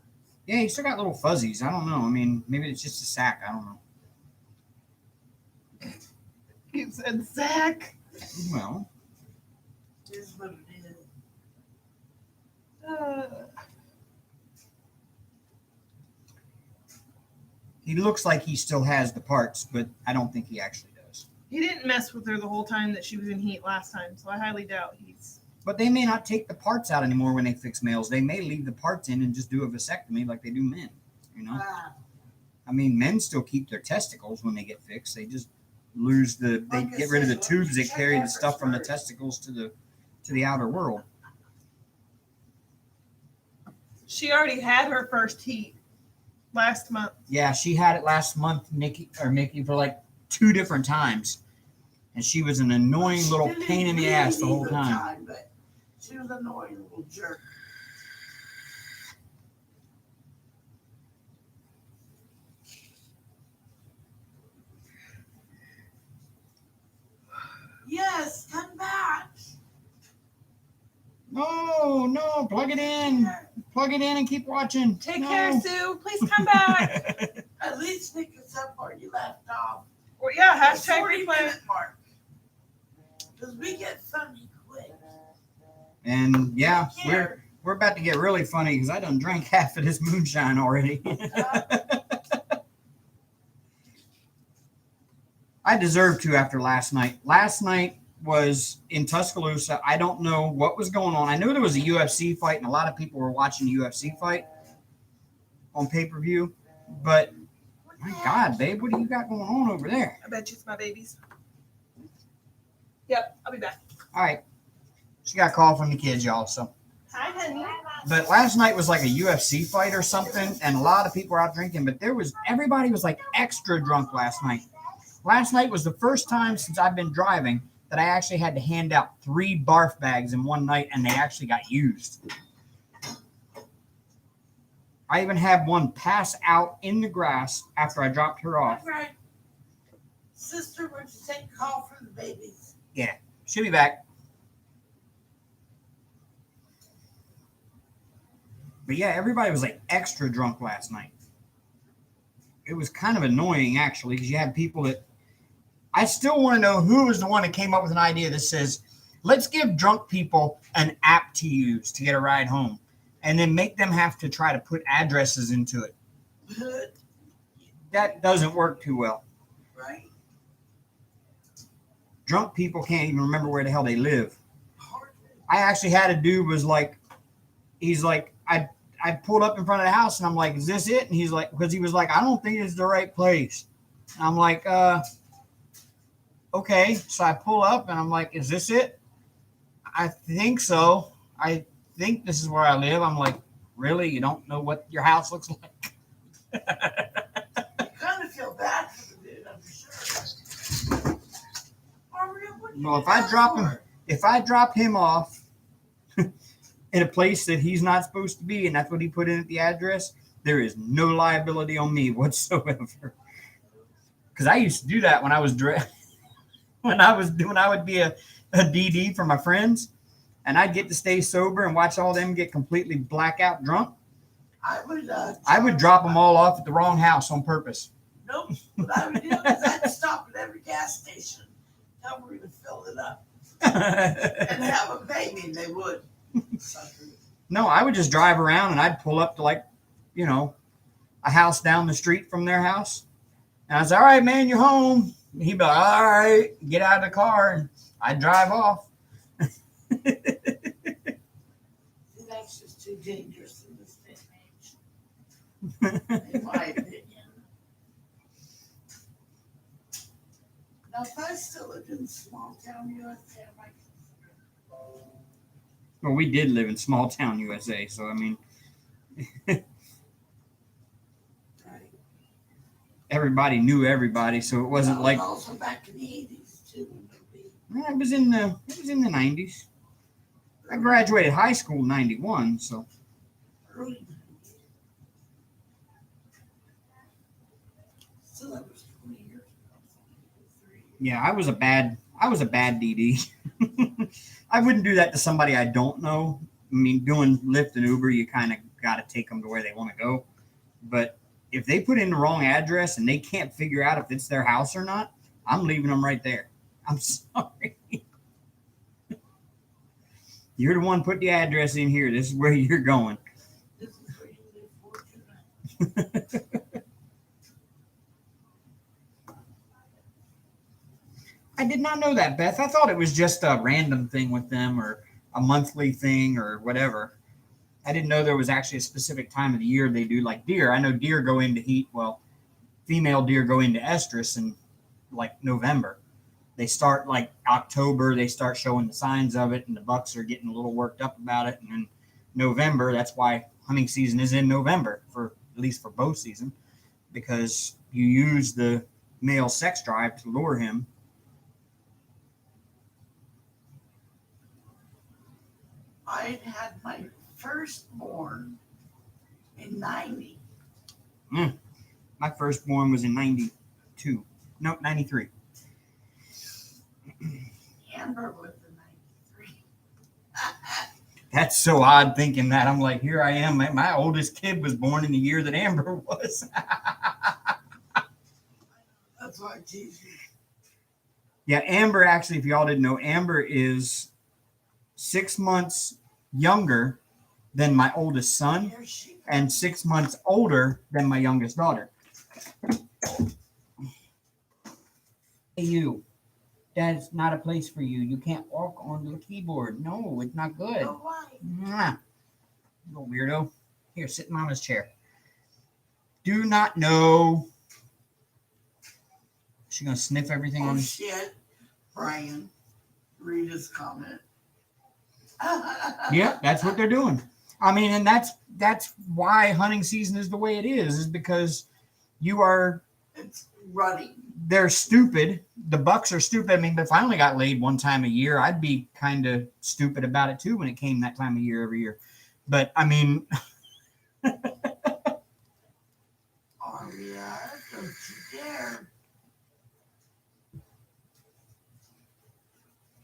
Speaker 2: Yeah, he's still got little fuzzies. I don't know. I mean, maybe it's just a sack. I don't know.
Speaker 1: He said, "Zach."
Speaker 2: Well,
Speaker 3: Is what it is.
Speaker 2: he looks like he still has the parts, but I don't think he actually does.
Speaker 1: He didn't mess with her the whole time that she was in heat last time, so I highly doubt he's.
Speaker 2: But they may not take the parts out anymore when they fix males. They may leave the parts in and just do a vasectomy like they do men. You know,
Speaker 3: Ah,
Speaker 2: I mean, men still keep their testicles when they get fixed. They just lose the. They get rid of the tubes that carry the stuff from the testicles to the outer world.
Speaker 1: She already had her first heat last month.
Speaker 2: Yeah, she had it last month, Mickey, for like 2 different times, and she was an annoying little
Speaker 3: she didn't
Speaker 2: pain in the
Speaker 3: bleed
Speaker 2: ass the whole
Speaker 3: either
Speaker 2: time.
Speaker 3: But she was an annoying little jerk.
Speaker 2: plug it in and keep watching.
Speaker 1: Take care, Sue. Please come back.
Speaker 3: At least pick us up where you left off.
Speaker 1: Or yeah,
Speaker 3: The
Speaker 1: hashtag
Speaker 3: 40
Speaker 1: replay.
Speaker 3: minute mark. Because we get funny quick.
Speaker 2: And yeah,
Speaker 3: Here.
Speaker 2: we're about to get really funny because I done drank half of this moonshine already. I deserve to after last night. Last night was in Tuscaloosa. I don't know what was going on. I knew there was a UFC fight and a lot of people were watching the UFC fight on pay-per-view. But my God, babe, what do you got going on over there?
Speaker 1: I bet you it's my babies. Yep, I'll be back.
Speaker 2: All right. She got a call from the kids, y'all. So,
Speaker 1: Hi, honey.
Speaker 2: but last night was like a UFC fight or something, and a lot of people were out drinking. But everybody was like extra drunk last night. Last night was the first time since I've been driving that I actually had to hand out 3 barf bags in one night, and they actually got used. I even had one pass out in the grass after I dropped her off.
Speaker 3: Right. Sister, would you take a call from the babies?
Speaker 2: She'll be back. But yeah, everybody was like extra drunk last night. It was kind of annoying actually because you had people that I still want to know who was the one that came up with an idea that says, let's give drunk people an app to use to get a ride home and then make them have to try to put addresses into it. That doesn't work too well.
Speaker 3: Right?
Speaker 2: Drunk people can't even remember where the hell they live.
Speaker 3: Hardly.
Speaker 2: I actually had a dude was like, he's like, I pulled up in front of the house and I'm like, is this it? And he's like, because he was like, I don't think it's the right place. And I'm like, okay. So I pull up and I'm like, is this it? I think so. I think this is where I live. I'm like, really? You don't know what your house looks like?
Speaker 3: You kind of feel bad for the dude, I'm sure.
Speaker 2: Well, if I drop him off in a place that he's not supposed to be, and that's what he put in at the address, there is no liability on me whatsoever. Because I used to do that when I was when I would be a DD for my friends, and I'd get to stay sober and watch all them get completely blackout drunk.
Speaker 3: I
Speaker 2: would drop them all off at the wrong house on purpose.
Speaker 3: Nope. What I would do is I'd stop at every gas station, tell them we're going to fill it up, and have a baby, and they would.
Speaker 2: No, I would just drive around and I'd pull up to like, a house down the street from their house. And I was, all right, man, you're home. And he'd be like, all right, get out of the car. And I'd drive off.
Speaker 3: That's just too dangerous in this day and age, in my opinion. Now, if I still lived in small town USA, I might consider.
Speaker 2: Well, we did live in small town USA. So, I mean,
Speaker 3: Right.
Speaker 2: everybody knew everybody. So it wasn't like,
Speaker 3: Also back in the 80s, too.
Speaker 2: it was in the 90s. I graduated high school in 91. So,
Speaker 3: Early 90s. So that was 20 years ago.
Speaker 2: yeah, I was a bad DD. I wouldn't do that to somebody I don't know. I mean, doing Lyft and Uber, you kind of got to take them to where they want to go. But if they put in the wrong address and they can't figure out if it's their house or not, I'm leaving them right there. I'm sorry. You're the one put the address in here. This is where you're going.
Speaker 3: This is where you live for tonight.
Speaker 2: I did not know that, Beth. I thought it was just a random thing with them or a monthly thing or whatever. I didn't know there was actually a specific time of the year they do like deer. I know deer go into heat. Well, female deer go into estrus in like November. They start like October. They start showing the signs of it, and the bucks are getting a little worked up about it. And then November, that's why hunting season is in November, for at least for bow season, because you use the male sex drive to lure him.
Speaker 3: I had my firstborn in 90.
Speaker 2: My firstborn was in 92. No, 93.
Speaker 3: Amber was in 93.
Speaker 2: That's so odd thinking that. I'm like, here I am. My oldest kid was born in the year that Amber was.
Speaker 3: That's why I tease you.
Speaker 2: Yeah, Amber, actually, if y'all didn't know, Amber is 6 months younger than my oldest son
Speaker 3: Here she
Speaker 2: and 6 months older than my youngest daughter. Hey, you. That's not a place for you. You can't walk on the keyboard. No, it's not good.
Speaker 3: goes. Why?
Speaker 2: Mwah. Little weirdo. Here, sit in Mama's chair. Do not know. She gonna sniff everything
Speaker 3: Oh
Speaker 2: on.
Speaker 3: shit, Brian. Read his comment.
Speaker 2: Yeah, that's what they're doing. I mean, and that's why hunting season is the way it is because you are.
Speaker 3: It's running.
Speaker 2: They're stupid. The bucks are stupid. I mean, if I only got laid one time a year, I'd be kind of stupid about it too when it came that time of year every year. But I mean,
Speaker 3: Oh yeah, don't you dare.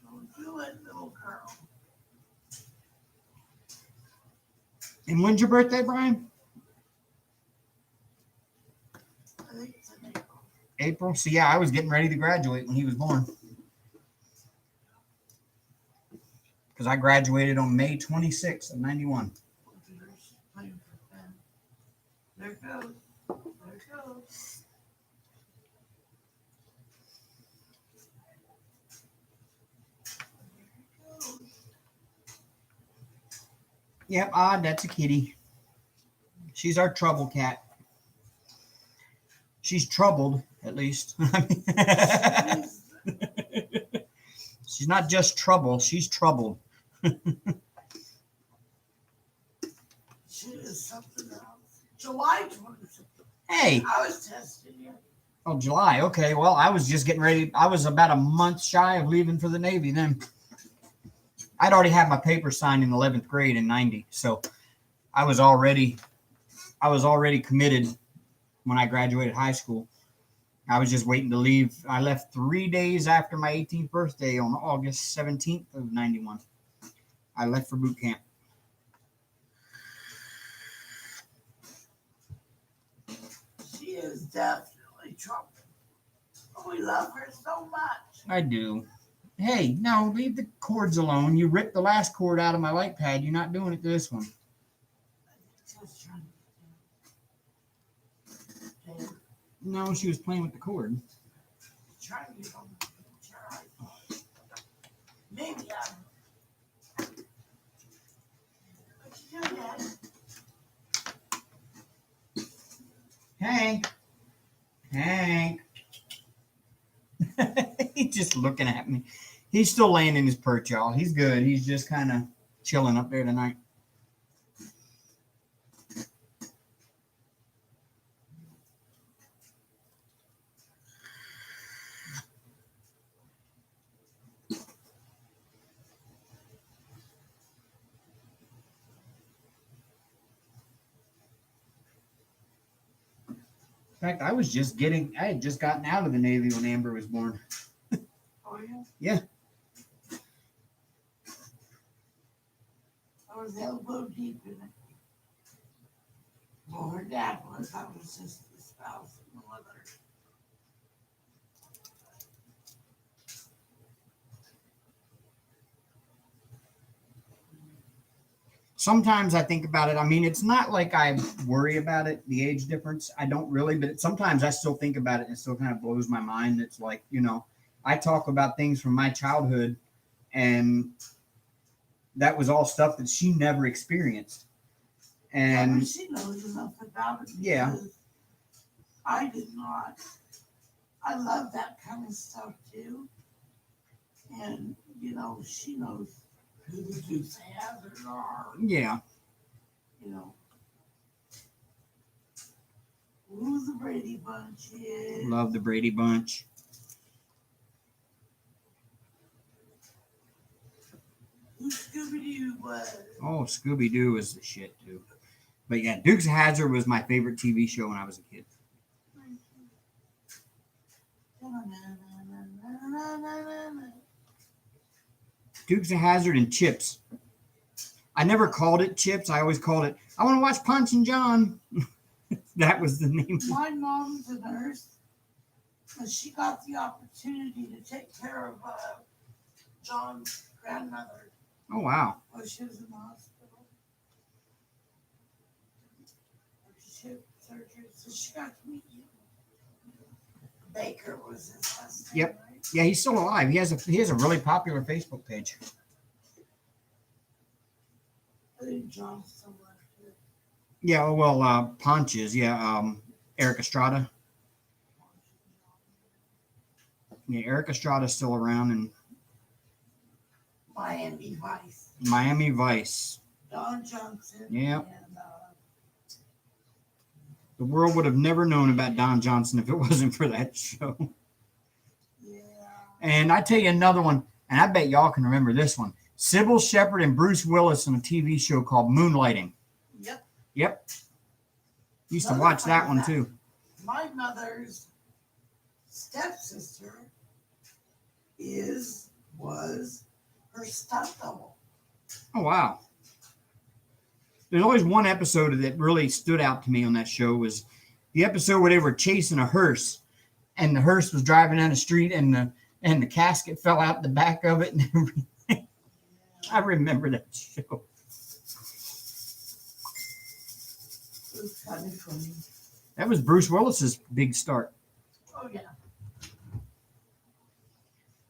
Speaker 3: Don't do it, little girl.
Speaker 2: and when's your birthday, Brian?
Speaker 3: I think it's in April.
Speaker 2: April. So yeah, I was getting ready to graduate when he was born. Because I graduated on May 26th of 91.
Speaker 3: There's playing for them. There it goes. There it goes. There it goes.
Speaker 2: Yep, odd. That's a kitty. She's our trouble cat. She's troubled, at least. She's not just trouble. She's troubled.
Speaker 3: She is something else. July 26th.
Speaker 2: Hey.
Speaker 3: I was testing you.
Speaker 2: Oh, July. Okay. Well, I was just getting ready. I was about a month shy of leaving for the Navy then. I'd already had my paper signed in 11th grade in 90. So I was already committed when I graduated high school. I was just waiting to leave. I left 3 days after my 18th birthday on August 17th of 91. I left for boot camp.
Speaker 3: She is definitely trouble. We love her so much.
Speaker 2: I do. Hey, no, leave the cords alone. You ripped the last cord out of my light pad. You're not doing it to this one.
Speaker 3: Just trying to get
Speaker 2: No, she was playing with the cord.
Speaker 3: trying to get on the picture. Maybe I'm. What you doing, Dad?
Speaker 2: Hank. Hank. He's just looking at me. He's still laying in his perch, y'all. He's good. He's just kind of chilling up there tonight. In fact, I had just gotten out of the Navy when Amber was born.
Speaker 3: Oh, yeah?
Speaker 2: Yeah.
Speaker 3: I was elbow deep in it. Well, her dad was. I was just the spouse and the mother.
Speaker 2: Sometimes I think about it. I mean, it's not like I worry about it, the age difference. I don't really, but sometimes I still think about it and it still kind of blows my mind. It's like, I talk about things from my childhood and that was all stuff that she never experienced. And
Speaker 3: she knows enough about it.
Speaker 2: Yeah.
Speaker 3: I did not. I love that kind of stuff too. And, she knows who the Dukes of Hazzard are.
Speaker 2: yeah,
Speaker 3: Who the Brady Bunch is.
Speaker 2: love the Brady Bunch.
Speaker 3: Who Scooby-Doo was.
Speaker 2: Oh, Scooby-Doo is the shit too. But yeah, Dukes of Hazzard was my favorite TV show when I was a kid. Dukes of Hazzard and Chips. I never called it Chips. I always called it, I want to watch Punch and John. That was the name.
Speaker 3: My mom's a nurse, and she got the opportunity to take care of John's grandmother
Speaker 2: Oh, wow.
Speaker 3: while she was in the hospital. She had surgery, so she got to meet you. Baker was his last name,
Speaker 2: Yep.
Speaker 3: right?
Speaker 2: Yeah, he's still alive. He has a really popular Facebook page.
Speaker 3: I think John's still left here.
Speaker 2: Yeah, well, Ponches, yeah, Eric Estrada. Yeah, Eric Estrada's still around in
Speaker 3: Miami Vice.
Speaker 2: Miami Vice.
Speaker 3: Don Johnson.
Speaker 2: Yep.
Speaker 3: And,
Speaker 2: The world would have never known about Don Johnson if it wasn't for that show.
Speaker 3: yeah.
Speaker 2: And I tell you another one, and I bet y'all can remember this one. Sybil Shepherd and Bruce Willis on a TV show called Moonlighting.
Speaker 3: Yep.
Speaker 2: Yep. Used to
Speaker 3: Another
Speaker 2: watch
Speaker 3: fun
Speaker 2: that one
Speaker 3: fact.
Speaker 2: too.
Speaker 3: My mother's stepsister was her stunt double.
Speaker 2: Oh, wow. There's always one episode that really stood out to me on that show was the episode where they were chasing a hearse and the hearse was driving down the street and the casket fell out the back of it and everything. I remember that show.
Speaker 3: It was kind of funny.
Speaker 2: That was Bruce Willis's big start.
Speaker 3: Oh yeah.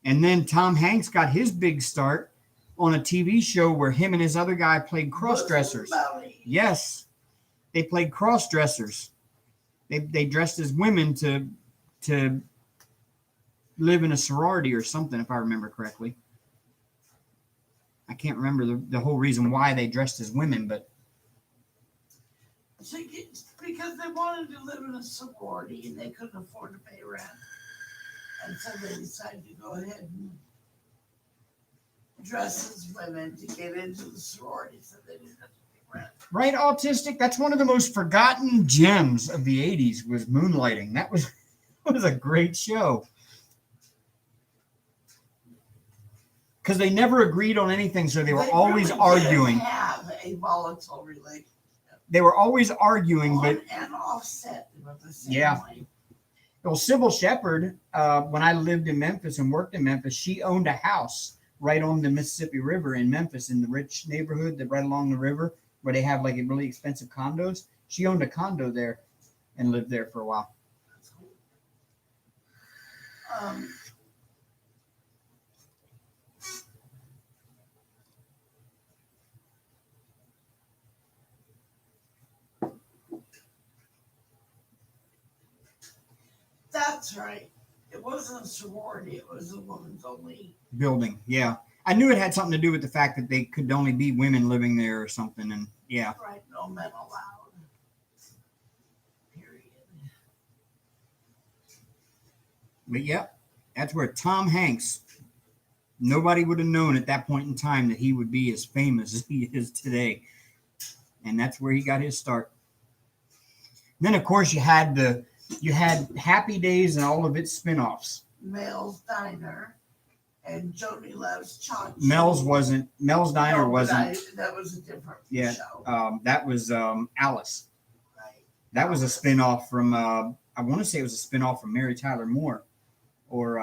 Speaker 2: And then Tom Hanks got his big start on a TV show where him and his other guy played cross-dressers.
Speaker 3: Belly.
Speaker 2: Yes. They played cross-dressers. They dressed as women to live in a sorority or something, if I remember correctly. I can't remember the whole reason why they dressed as women, but
Speaker 3: Because they wanted to live in a sorority and they couldn't afford to pay rent. And so they decided to go ahead and dress as women to get into the sorority so they didn't have to pay rent.
Speaker 2: right, Autistic, that's one of the most forgotten gems of the 80s was Moonlighting. That was a great show. Because they never agreed on anything, so they were always
Speaker 3: really
Speaker 2: arguing.
Speaker 3: didn't have a volatile relationship.
Speaker 2: They were always arguing,
Speaker 3: On
Speaker 2: but
Speaker 3: and offset they were the same
Speaker 2: Yeah.
Speaker 3: way.
Speaker 2: well, Sybil Shepherd, when I lived in Memphis and worked in Memphis, she owned a house right on the Mississippi River in Memphis, in the rich neighborhood that right along the river where they have like really expensive condos. She owned a condo there and lived there for a while.
Speaker 3: That's cool. That's right. It wasn't a sorority. It was a woman's only.
Speaker 2: Building, yeah. I knew it had something to do with the fact that they could only be women living there or something, and yeah.
Speaker 3: Right, no men allowed. Period.
Speaker 2: But yep, that's where Tom Hanks, nobody would have known at that point in time that he would be as famous as he is today. And that's where he got his start. Then of course you had Happy Days and all of its spin-offs.
Speaker 3: Mel's Diner and Joni Loves Chachi.
Speaker 2: Mel's Diner
Speaker 3: No, but
Speaker 2: wasn't.
Speaker 3: that was a different
Speaker 2: Yeah.
Speaker 3: show.
Speaker 2: That was Alice.
Speaker 3: Right.
Speaker 2: That was a spin-off from I want to say it was a spin-off from Mary Tyler Moore. Or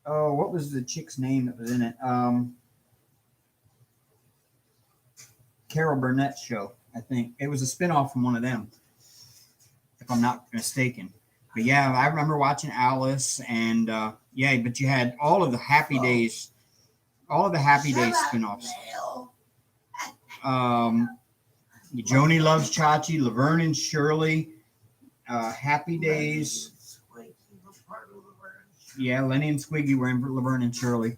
Speaker 2: what was the chick's name that was in it? Carol Burnett's show, I think. It was a spin-off from one of them, if I'm not mistaken. But yeah, I remember watching Alice and yeah, but you had all of the Happy Days spin-offs. Joni Loves Chachi, Laverne and Shirley, Happy Days. Yeah, Lenny and Squiggy were in Laverne and Shirley.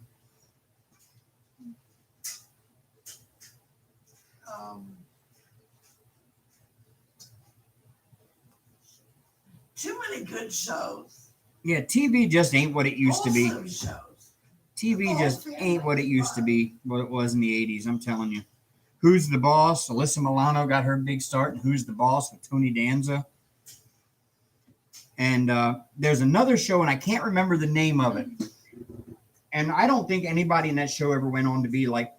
Speaker 3: Too many good shows.
Speaker 2: Yeah, TV just ain't what it used to be.
Speaker 3: Wholesome shows.
Speaker 2: TV just ain't what it used to be, what it was in the 80s, I'm telling you. Who's the Boss? Alyssa Milano got her big start in Who's the Boss with Tony Danza. And there's another show, and I can't remember the name of it. And I don't think anybody in that show ever went on to be like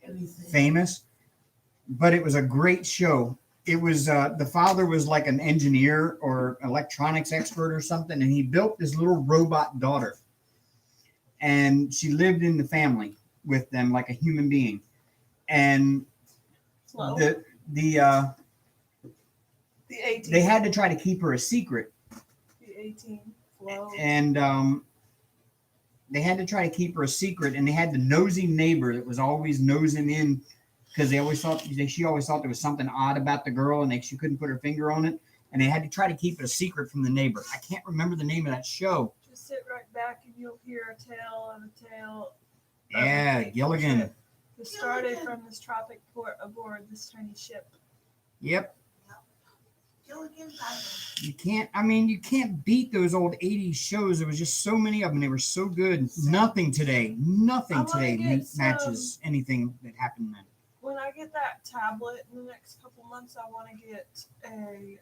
Speaker 3: Anything.
Speaker 2: famous, but it was a great show. It was the father was like an engineer or electronics expert or something, and he built this little robot daughter, and she lived in the family with them like a human being. And
Speaker 1: Slow.
Speaker 2: the
Speaker 1: The 18.
Speaker 2: they had to try to keep her a secret,
Speaker 1: The 18. Flow.
Speaker 2: and they had to try to keep her a secret, and they had the nosy neighbor that was always nosing in because she always thought there was something odd about the girl, and she couldn't put her finger on it, and they had to try to keep it a secret from the neighbor. I can't remember the name of that show.
Speaker 1: Just sit right back and you'll hear a tale of a tale.
Speaker 2: Yeah,
Speaker 1: of a
Speaker 2: Gilligan.
Speaker 1: ship that started from this tropic port aboard this tiny ship.
Speaker 2: Yep.
Speaker 3: Gilligan's
Speaker 2: You
Speaker 3: Island.
Speaker 2: can't beat those old 80s shows. There was just so many of them. They were so good. Nothing today
Speaker 1: get
Speaker 2: matches anything that happened then.
Speaker 1: When I get that tablet in the next couple months, I want to get a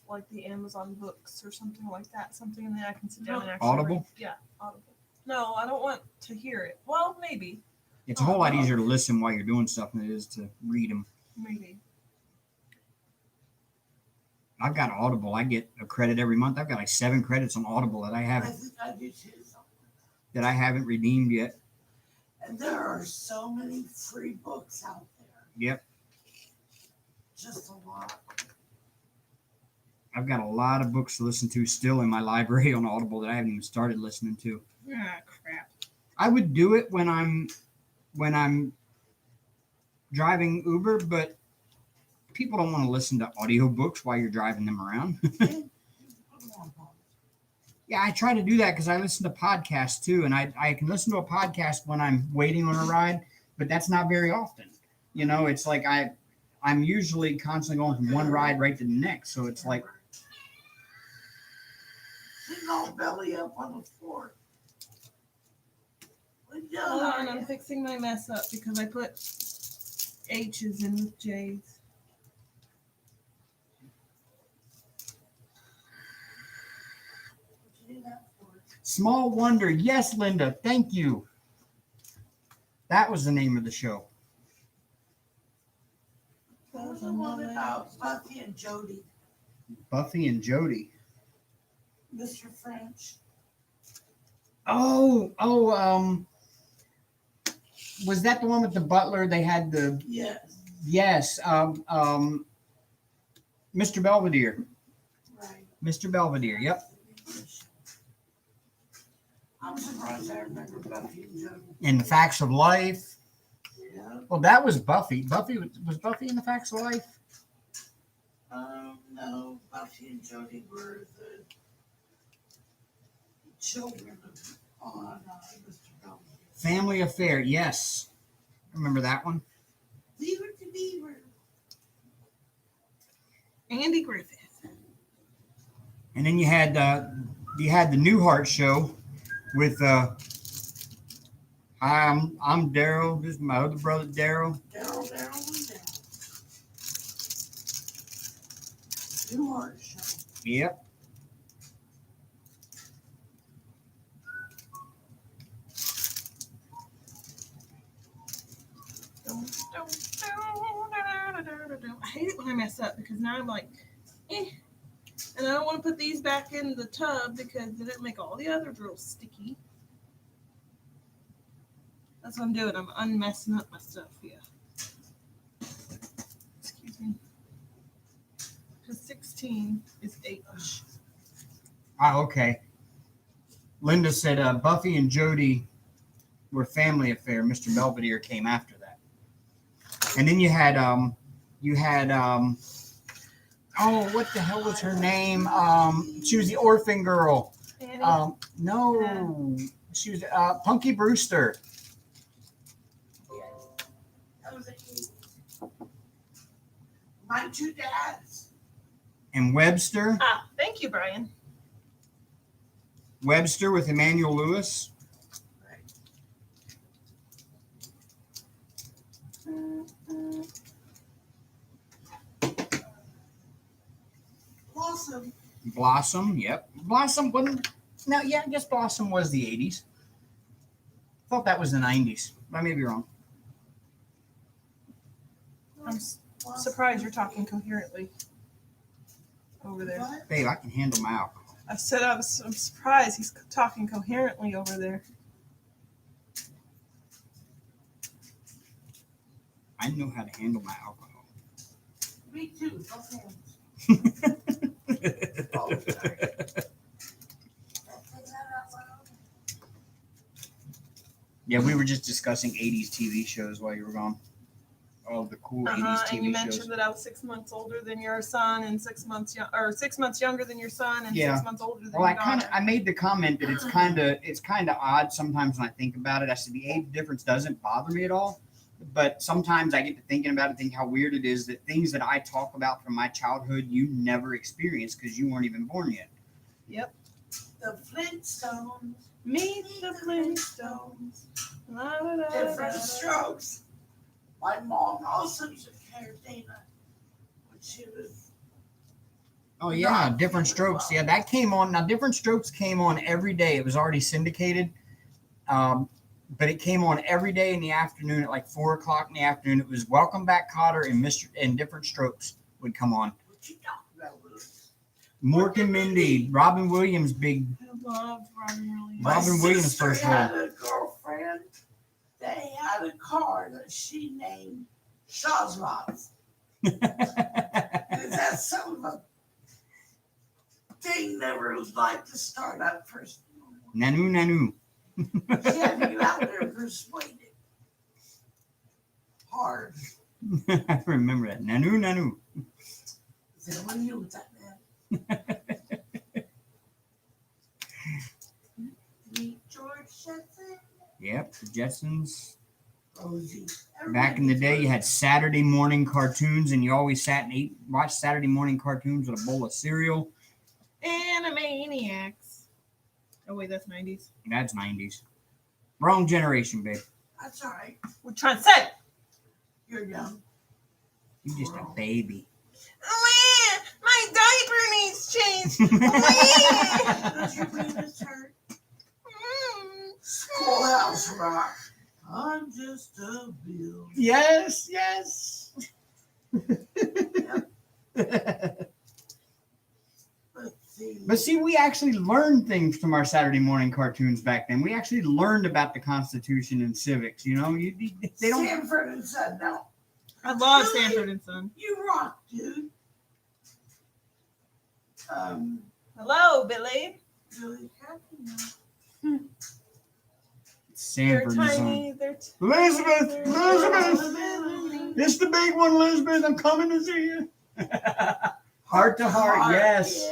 Speaker 1: like the Amazon books or something like that. Something that I can sit down and actually
Speaker 2: Audible?
Speaker 1: read. Yeah, Audible. No, I don't want to hear it. Well, maybe.
Speaker 2: It's a whole lot easier to listen while you're doing stuff than it is to read them.
Speaker 1: Maybe.
Speaker 2: I've got Audible. I get a credit every month. I've got like 7 credits on Audible that I
Speaker 3: I
Speaker 2: haven't
Speaker 3: think I do too.
Speaker 2: redeemed yet.
Speaker 3: And there are so many free books out there.
Speaker 2: Yep.
Speaker 3: Just a lot.
Speaker 2: I've got a lot of books to listen to still in my library on Audible that I haven't even started listening to.
Speaker 1: Ah, crap.
Speaker 2: I would do it when I'm driving Uber, but people don't want to listen to audiobooks while you're driving them around. Yeah, I try to do that because I listen to podcasts too, and I can listen to a podcast when I'm waiting on a ride, but that's not very often. You know, it's like I'm usually constantly going from one ride right to the next, so it's like
Speaker 3: Sitting all belly up on the floor.
Speaker 1: Hold on, I'm fixing my mess up because I put H's in with J's.
Speaker 2: Small Wonder. Yes, Linda, thank you. That was the name of the show.
Speaker 3: What was the one about Buffy and Jody?
Speaker 2: Buffy and Jody.
Speaker 3: Mr. French.
Speaker 2: Was that the one with the butler? They had the
Speaker 3: Yes.
Speaker 2: Mr. Belvedere.
Speaker 3: Right.
Speaker 2: Mr. Belvedere. Yep.
Speaker 3: I'm surprised I remember Buffy and Jody.
Speaker 2: And the Facts of Life.
Speaker 3: Yeah.
Speaker 2: Well, that was Buffy. Was Buffy in the Facts of Life?
Speaker 3: No, Buffy and Jody were the children on Mr. Belvedere.
Speaker 2: Family Affair. Yes, I remember that one.
Speaker 3: Leave it to Beaver.
Speaker 1: Andy Griffith.
Speaker 2: And then you had the Newhart show with hi, I'm Daryl. This is my other brother Daryl.
Speaker 3: Daryl. Newhart show.
Speaker 2: Yep.
Speaker 1: I hate it when I mess up because now I'm like, and I don't want to put these back in the tub because then it'll make all the other drills sticky. That's what I'm doing. I'm unmessing up my stuff here. Excuse me. Because 16 is H.
Speaker 2: Oh, okay. Linda said Buffy and Jody were Family Affair. Mr. Belvedere came after that. And then you had what the hell was her name? She was the orphan girl.
Speaker 1: Annie.
Speaker 2: No, she was Punky Brewster.
Speaker 3: That was a My Two Dads.
Speaker 2: And Webster.
Speaker 1: Thank you, Brian.
Speaker 2: Webster with Emmanuel Lewis.
Speaker 3: Blossom.
Speaker 2: Blossom, yep. Blossom wasn't No, yeah, I guess Blossom was the 80s. Thought that was the 90s. But I may be wrong.
Speaker 1: I'm surprised you're talking coherently over there.
Speaker 3: What?
Speaker 2: Babe, I can handle my alcohol.
Speaker 1: I said I'm surprised he's talking coherently over there.
Speaker 2: I know how to handle my alcohol.
Speaker 3: Me too. Both hands. Oh, sorry. Did I say that out loud?
Speaker 2: Yeah, we were just discussing 80s TV shows while you were gone. All the cool 80s
Speaker 1: And you
Speaker 2: TV
Speaker 1: mentioned
Speaker 2: shows.
Speaker 1: that I was 6 months older than your son, and 6 months or 6 months younger than your son, and
Speaker 2: Yeah.
Speaker 1: 6 months older than
Speaker 2: Well,
Speaker 1: your daughter.
Speaker 2: I made the comment that it's kind of odd sometimes when I think about it. I said the age difference doesn't bother me at all, but sometimes I get to thinking about it, think how weird it is that things that I talk about from my childhood you never experienced because you weren't even born yet.
Speaker 1: Yep.
Speaker 3: The Flintstones.
Speaker 1: Meet the Flintstones. La, da, da, da,
Speaker 3: Different
Speaker 1: da.
Speaker 3: strokes. My mom also took care of Dana when she was.
Speaker 2: Oh yeah, Different Strokes. Yeah, that came on. Now Different Strokes came on every day. It was already syndicated, but it came on every day in the afternoon at like 4 o'clock in the afternoon. It was Welcome Back, Cotter, and Different Strokes would come on.
Speaker 3: What you talking about, Louis?
Speaker 2: Mork and Mindy, Robin Williams, big
Speaker 1: I love Robin Williams.
Speaker 3: My
Speaker 2: Robin Williams'
Speaker 3: sister
Speaker 2: first
Speaker 3: had
Speaker 2: role.
Speaker 3: a girlfriend. They had a car that she named Shazraz. Is that some of a thing never like to start up first?
Speaker 2: Nanu Nanu.
Speaker 3: She had to get out there and persuade it. Hard.
Speaker 2: I remember that. Nanu Nanu.
Speaker 3: Is that when you was that man? Meet George Jetson.
Speaker 2: Yep, the Jetsons.
Speaker 3: Rosie.
Speaker 2: Back in the day, you had Saturday morning cartoons, and you always sat and watched Saturday morning cartoons with a bowl of cereal.
Speaker 1: Animaniacs. Oh wait, that's 90s.
Speaker 2: That's 90s. Wrong generation, babe.
Speaker 3: That's all right.
Speaker 1: We're trying to say.
Speaker 3: You're young.
Speaker 2: You just a baby.
Speaker 1: Oh, yeah, my diaper needs changed. Oh,
Speaker 3: Does your penis hurt?
Speaker 1: yeah.
Speaker 3: Schoolhouse Rock. I'm just a bill.
Speaker 2: Yes, yes.
Speaker 3: Let's see.
Speaker 2: But see, we actually learned things from our Saturday morning cartoons back then. We actually learned about the Constitution and civics. You know, they don't.
Speaker 3: Sanford and Son. No,
Speaker 1: I love Sanford and Son.
Speaker 3: you rock, dude.
Speaker 1: Hello, Billy.
Speaker 3: Really happy now.
Speaker 2: Sanford
Speaker 1: They're
Speaker 2: and Son.
Speaker 1: tiny.
Speaker 2: Elizabeth, Elizabeth, it's the big one, Elizabeth. I'm coming to see you. Heart to heart, yes.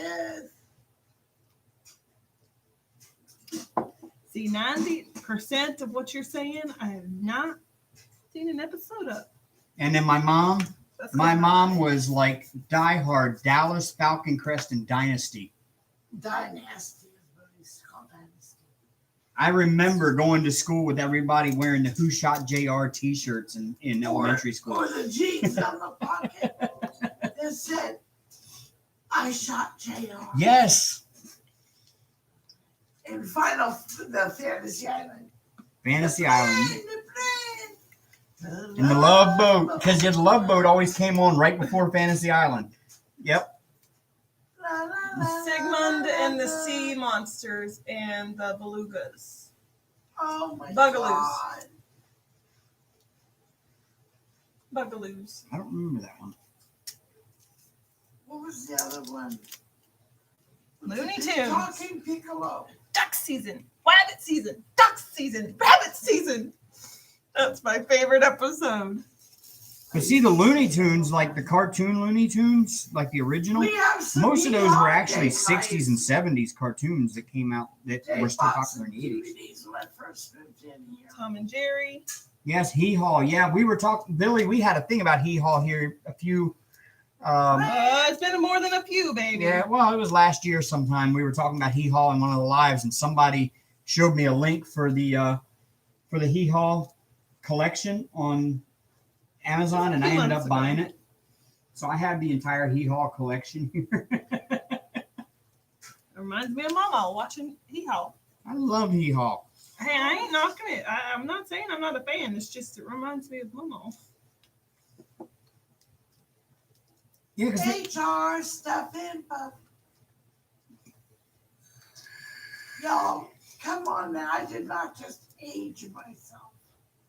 Speaker 1: See, 90% of what you're saying, I have not seen an episode of.
Speaker 2: And then my mom
Speaker 1: That's
Speaker 2: was like diehard Dallas, Falcon Crest, and Dynasty.
Speaker 3: Dynasty is what it's called. Dynasty.
Speaker 2: I remember going to school with everybody wearing the Who Shot JR t-shirts in elementary school.
Speaker 3: Or the jeans on the pocket that said, I shot JR.
Speaker 2: Yes.
Speaker 3: In the Fantasy Island.
Speaker 2: Fantasy Island.
Speaker 3: The
Speaker 2: And the Love Boat. Because the Love Boat always came on right before Fantasy Island. Yep.
Speaker 1: Sigmund and the Sea Monsters and the Belugas.
Speaker 3: Oh my
Speaker 1: Bugaloos.
Speaker 3: God.
Speaker 1: Bugaloos.
Speaker 2: I don't remember that one.
Speaker 3: What was the other one?
Speaker 1: Looney
Speaker 3: The
Speaker 1: Tunes.
Speaker 3: Talking Piccolo.
Speaker 1: Duck season. Rabbit season. Duck season. Rabbit season. That's my favorite episode.
Speaker 2: But see, the Looney Tunes, like the cartoon Looney Tunes, like the original,
Speaker 3: We have some
Speaker 2: most of those were actually
Speaker 3: Dave
Speaker 2: 60s and 70s cartoons that came out that
Speaker 3: Dave
Speaker 2: were still
Speaker 3: bought
Speaker 2: popular in
Speaker 3: some
Speaker 2: the 80s.
Speaker 3: DVDs when I first moved in here.
Speaker 1: Tom and Jerry.
Speaker 2: Yes, Hee Haw. Yeah, we were talking, Billy, we had a thing about Hee Haw here a few,
Speaker 1: It's been more than a few, baby.
Speaker 2: yeah, well, it was last year sometime. We were talking about Hee Haw in one of the lives, and somebody showed me a link for the Hee Haw collection on Amazon, and I ended up buying it. So I have the entire Hee Haw collection here.
Speaker 1: It reminds me of Mama watching Hee Haw.
Speaker 2: I love Hee Haw.
Speaker 1: Hey, I ain't knocking it. I'm not saying I'm not a fan. It's just it reminds me of Mama.
Speaker 2: Yeah, because
Speaker 3: HR stuff info. Y'all, come on now. I did not just age myself.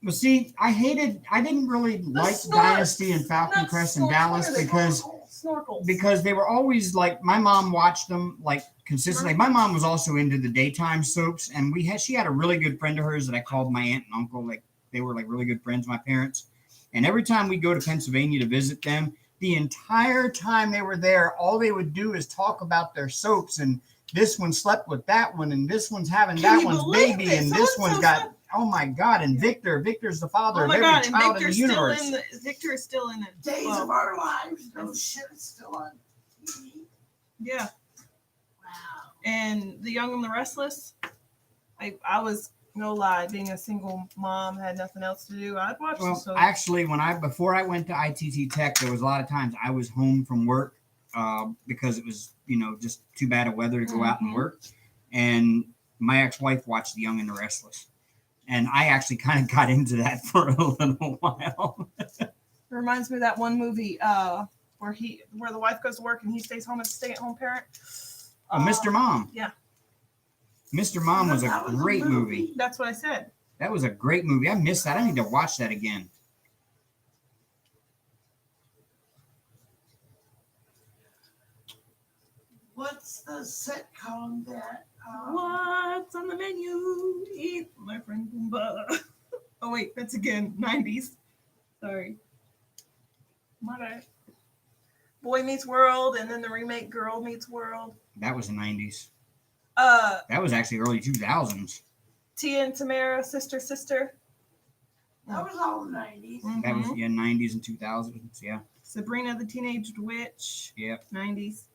Speaker 2: well, see, I didn't really like
Speaker 1: snorks.
Speaker 2: Dynasty and Falcon
Speaker 1: Not
Speaker 2: Crest and
Speaker 1: snorks,
Speaker 2: Dallas
Speaker 1: what are they
Speaker 2: because
Speaker 1: called? Snorkels.
Speaker 2: because they were always like my mom watched them like consistently. My mom was also into the daytime soaps, and she had a really good friend of hers that I called my aunt and uncle. Like they were like really good friends, my parents. And every time we go to Pennsylvania to visit them, the entire time they were there, all they would do is talk about their soaps, and this one slept with that one, and this one's having
Speaker 1: Can
Speaker 2: that
Speaker 1: you
Speaker 2: one's
Speaker 1: believe
Speaker 2: baby,
Speaker 1: it?
Speaker 2: and this
Speaker 1: So-and-so
Speaker 2: one's got
Speaker 1: slept-
Speaker 2: oh my god, and Victor's the father
Speaker 1: Oh
Speaker 2: of
Speaker 1: my
Speaker 2: every
Speaker 1: God! And
Speaker 2: child in the
Speaker 1: Victor's still
Speaker 2: universe.
Speaker 1: in the Victor is still in it.
Speaker 3: Days
Speaker 1: Well,
Speaker 3: of Our Lives. No shit, it's still on TV.
Speaker 1: yeah.
Speaker 3: Wow.
Speaker 1: And The Young and the Restless. I was no lie, being a single mom, had nothing else to do. I'd watch
Speaker 2: Well,
Speaker 1: the soap.
Speaker 2: actually, before I went to ITT Tech, there was a lot of times I was home from work because it was just too bad of weather to go out and
Speaker 1: Mhm.
Speaker 2: work, and my ex-wife watched The Young and the Restless, and I actually kind of got into that for a little while.
Speaker 1: It reminds me of that one movie where the wife goes to work and he stays home as a stay-at-home parent.
Speaker 2: Mr. Mom.
Speaker 1: Yeah.
Speaker 2: Mr. Mom was a
Speaker 3: That
Speaker 2: great movie.
Speaker 1: That's what I said.
Speaker 2: That was a great movie. I missed that. I need to watch that again.
Speaker 3: What's the sitcom that?
Speaker 1: What's on the menu? Eat my friend Boomba. Oh wait, that's again 90s. Sorry. My bad. Boy Meets World, and then the remake Girl Meets World.
Speaker 2: That was the 90s.
Speaker 1: Uh,
Speaker 2: That was actually early 2000s.
Speaker 1: Tia and Tamara, Sister.
Speaker 3: That was all the 90s.
Speaker 2: That was,
Speaker 1: Mhm.
Speaker 2: 90s and 2000s. Yeah.
Speaker 1: Sabrina the Teenage Witch.
Speaker 2: Yep.
Speaker 1: 90s.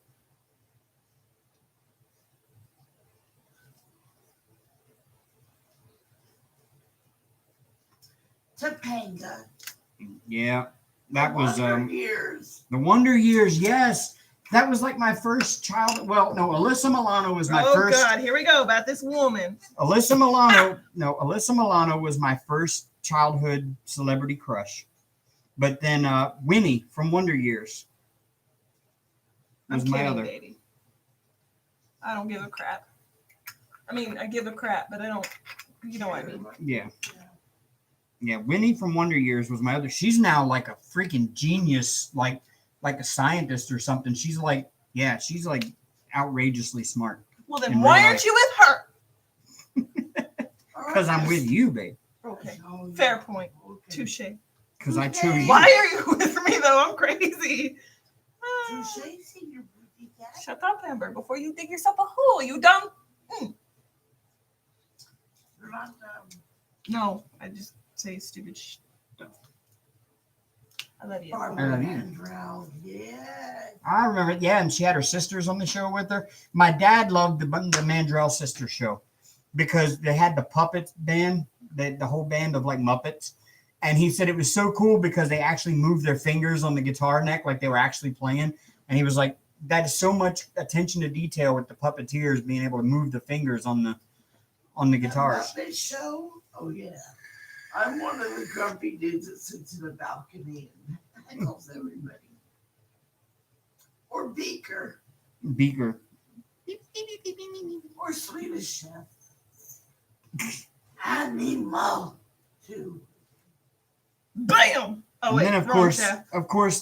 Speaker 3: Topanga.
Speaker 2: Yeah. That was
Speaker 3: Wonder Years.
Speaker 2: The Wonder Years. Yes. That was like my first child. Well, no, Alyssa Milano was my
Speaker 1: Oh
Speaker 2: first.
Speaker 1: God, here we go about this woman.
Speaker 2: Alyssa Milano was my first childhood celebrity crush. But then Winnie from Wonder Years was
Speaker 1: I'm
Speaker 2: my
Speaker 1: kidding,
Speaker 2: other.
Speaker 1: baby. I don't give a crap. I mean, I give a crap, but I don't. You know what I mean?
Speaker 2: Yeah. Yeah, Winnie from Wonder Years was my other. She's now like a freaking genius, like a scientist or something. She's like outrageously smart.
Speaker 1: Well, then
Speaker 2: In
Speaker 1: why
Speaker 2: real
Speaker 1: aren't you with her?
Speaker 2: Because I'm with you, babe.
Speaker 1: Okay,
Speaker 3: Oh, yeah.
Speaker 1: fair point.
Speaker 3: Okay.
Speaker 1: Touche.
Speaker 2: Because I chose you.
Speaker 1: Why are you with me though? I'm crazy.
Speaker 3: Touche, senior booty cat.
Speaker 1: Shut up, Amber, before you dig yourself a hole. You dumb.
Speaker 3: You're not dumb.
Speaker 1: No, I just say stupid stuff. I love you.
Speaker 3: Barbara
Speaker 2: love you.
Speaker 3: Mandrell. Yeah.
Speaker 2: I remember, yeah, and she had her sisters on the show with her. My dad loved the Mandrell Sisters show because they had the puppet band, the whole band of like Muppets. And he said it was so cool because they actually moved their fingers on the guitar neck like they were actually playing. And he was like, that is so much attention to detail with the puppeteers being able to move the fingers on the guitars.
Speaker 3: That Muppet show? Oh, yeah. I'm one of the grumpy dudes that sits in the balcony and heckles everybody. Or Beaker.
Speaker 2: Beaker.
Speaker 3: Or Swedish Chef. Animal, too.
Speaker 1: Bam. Oh
Speaker 2: And
Speaker 1: wait,
Speaker 2: then of
Speaker 1: wrong
Speaker 2: course,
Speaker 1: chef.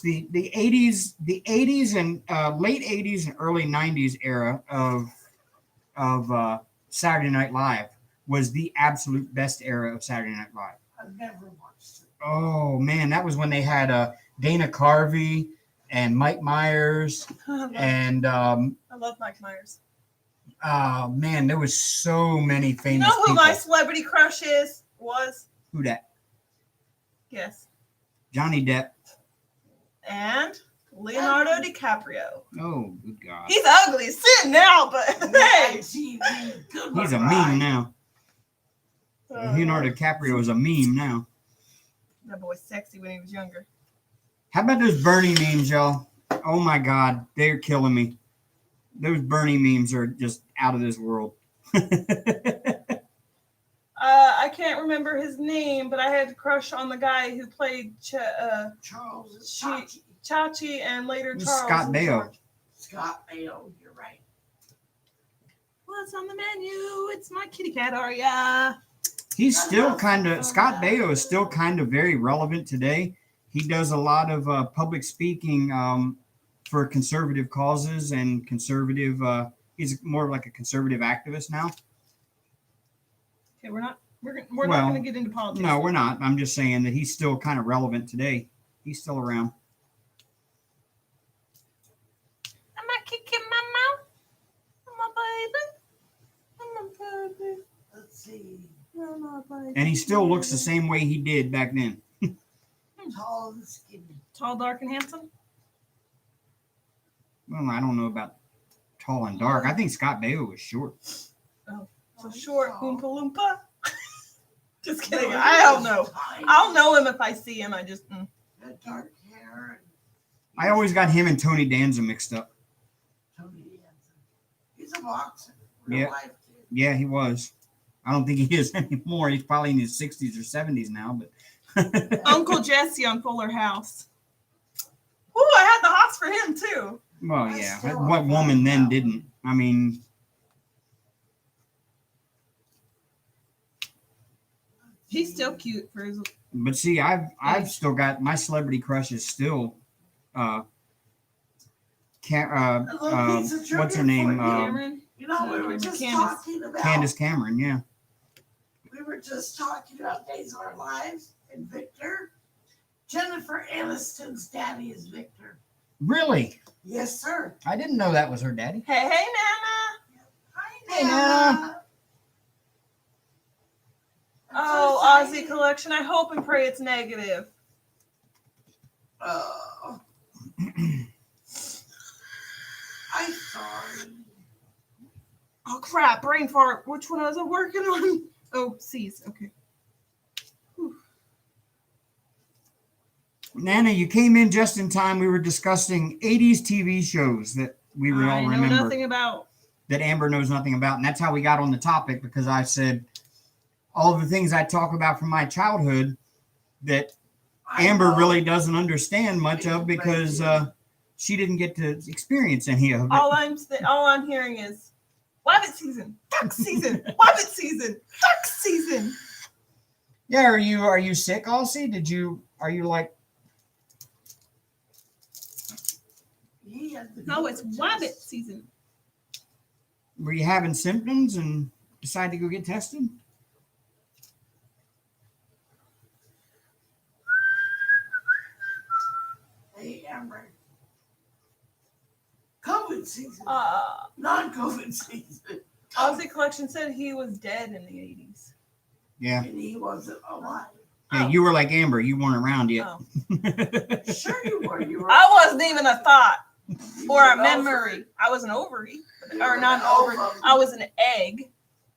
Speaker 2: the 80s and late 80s and early 90s era of Saturday Night Live was the absolute best era of Saturday Night Live.
Speaker 3: I've never watched it.
Speaker 2: Oh man, that was when they had Dana Carvey and Mike Myers and
Speaker 1: I love Mike Myers.
Speaker 2: man, there was so many
Speaker 1: You
Speaker 2: famous
Speaker 1: know who
Speaker 2: people.
Speaker 1: my celebrity crush was?
Speaker 2: Who that?
Speaker 1: Yes.
Speaker 2: Johnny Depp.
Speaker 1: And Leonardo DiCaprio.
Speaker 2: Oh, good God.
Speaker 1: He's ugly as sin now, but hey.
Speaker 3: TV, good
Speaker 2: He's a
Speaker 3: one,
Speaker 2: meme
Speaker 3: right?
Speaker 2: now. Leonardo DiCaprio is a meme now.
Speaker 1: That boy was sexy when he was younger.
Speaker 2: How about those Bernie memes, y'all? Oh my God, they're killing me. Those Bernie memes are just out of this world.
Speaker 1: I can't remember his name, but I had a crush on the guy who played
Speaker 3: Charles
Speaker 1: Chachi and later Charles.
Speaker 2: Scott
Speaker 1: in
Speaker 2: Baio.
Speaker 1: charge.
Speaker 3: Scott Baio, you're right.
Speaker 1: What's on the menu? It's my kitty cat, Aria.
Speaker 2: He's still kind of, Scott Baio is still kind of very relevant today. He does a lot of public speaking for conservative causes and conservative, he's more like a conservative activist now.
Speaker 1: Okay, we're not
Speaker 2: Well,
Speaker 1: going to get into politics.
Speaker 2: No, we're not. I'm just saying that he's still kind of relevant today. He's still around.
Speaker 1: I'm not kicking my mouth. I'm a baby.
Speaker 3: Let's see.
Speaker 1: I'm a baby.
Speaker 2: And he still looks the same way he did back then.
Speaker 3: Tall and skinny.
Speaker 1: Tall, dark, and handsome.
Speaker 2: Well, I don't know about tall and dark. I think Scott Baio was short.
Speaker 1: So short, Oompa Loompa. Just kidding. I don't know. I'll know him if I see him. I just.
Speaker 3: Got dark hair.
Speaker 2: I always got him and Tony Danza mixed up.
Speaker 3: Tony Danza. He's a boxer.
Speaker 2: Yeah.
Speaker 3: Life kid.
Speaker 2: Yeah, he was. I don't think he is anymore. He's probably in his 60s or 70s now. But
Speaker 1: Uncle Jesse on Fuller House. Ooh, I had the hots for him too.
Speaker 2: well, yeah. What woman then didn't? I mean,
Speaker 1: He's still cute for his.
Speaker 2: but see, I've still got my celebrity crush is still what's her name?
Speaker 1: Cameron.
Speaker 3: You know, we were just
Speaker 1: Candace.
Speaker 3: talking about.
Speaker 2: Candace Cameron, yeah.
Speaker 3: We were just talking about Days of Our Lives and Victor. Jennifer Aniston's daddy is Victor.
Speaker 2: Really?
Speaker 3: Yes, sir.
Speaker 2: I didn't know that was her daddy.
Speaker 1: Hey, Nana.
Speaker 3: Hi,
Speaker 2: Hey,
Speaker 3: Nana.
Speaker 1: Oh, Aussie collection. I hope and pray it's negative.
Speaker 3: Oh. I'm sorry.
Speaker 1: Oh crap! Brain fart. Which one was I working on? Oh, C's. Okay. Whew.
Speaker 2: Nana, you came in just in time. We were discussing 80s TV shows that we would all
Speaker 1: I know
Speaker 2: remember.
Speaker 1: nothing about.
Speaker 2: That Amber knows nothing about. And that's how we got on the topic, because I said all the things I talk about from my childhood that Amber really doesn't understand much of, because she didn't get to experience any of it.
Speaker 1: All I'm hearing is Wabbit season, duck season, Wabbit season, duck season.
Speaker 2: Yeah, are you sick, Aussie? Are you like?
Speaker 1: No, it's Wabbit season.
Speaker 2: Were you having symptoms and decided to go get tested?
Speaker 3: Hey, Amber. COVID season. Non-COVID season.
Speaker 1: Aussie collection said he was dead in the 80s.
Speaker 2: Yeah.
Speaker 3: And he wasn't alive.
Speaker 2: Yeah, you were like Amber. You weren't around yet.
Speaker 1: Oh.
Speaker 3: Sure you were. You were.
Speaker 1: I wasn't even a thought
Speaker 3: You
Speaker 1: or
Speaker 3: were
Speaker 1: a memory. I was an ovary, or not an ovary. I was an egg.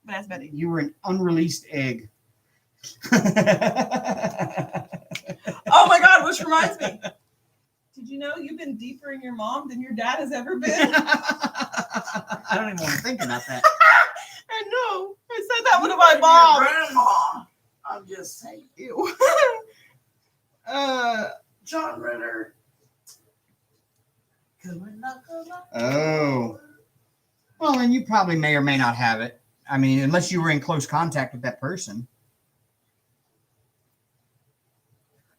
Speaker 1: But that's better.
Speaker 2: You were an unreleased egg.
Speaker 1: Oh my God! Which reminds me. Did you know you've been deeper in your mom than your dad has ever been?
Speaker 2: I don't even want to think about that.
Speaker 1: I know. I said that one to my mom.
Speaker 3: Grandma. I'm just saying.
Speaker 1: Ew.
Speaker 3: John Ritter.
Speaker 2: Oh. Well, then you probably may or may not have it. I mean, unless you were in close contact with that person.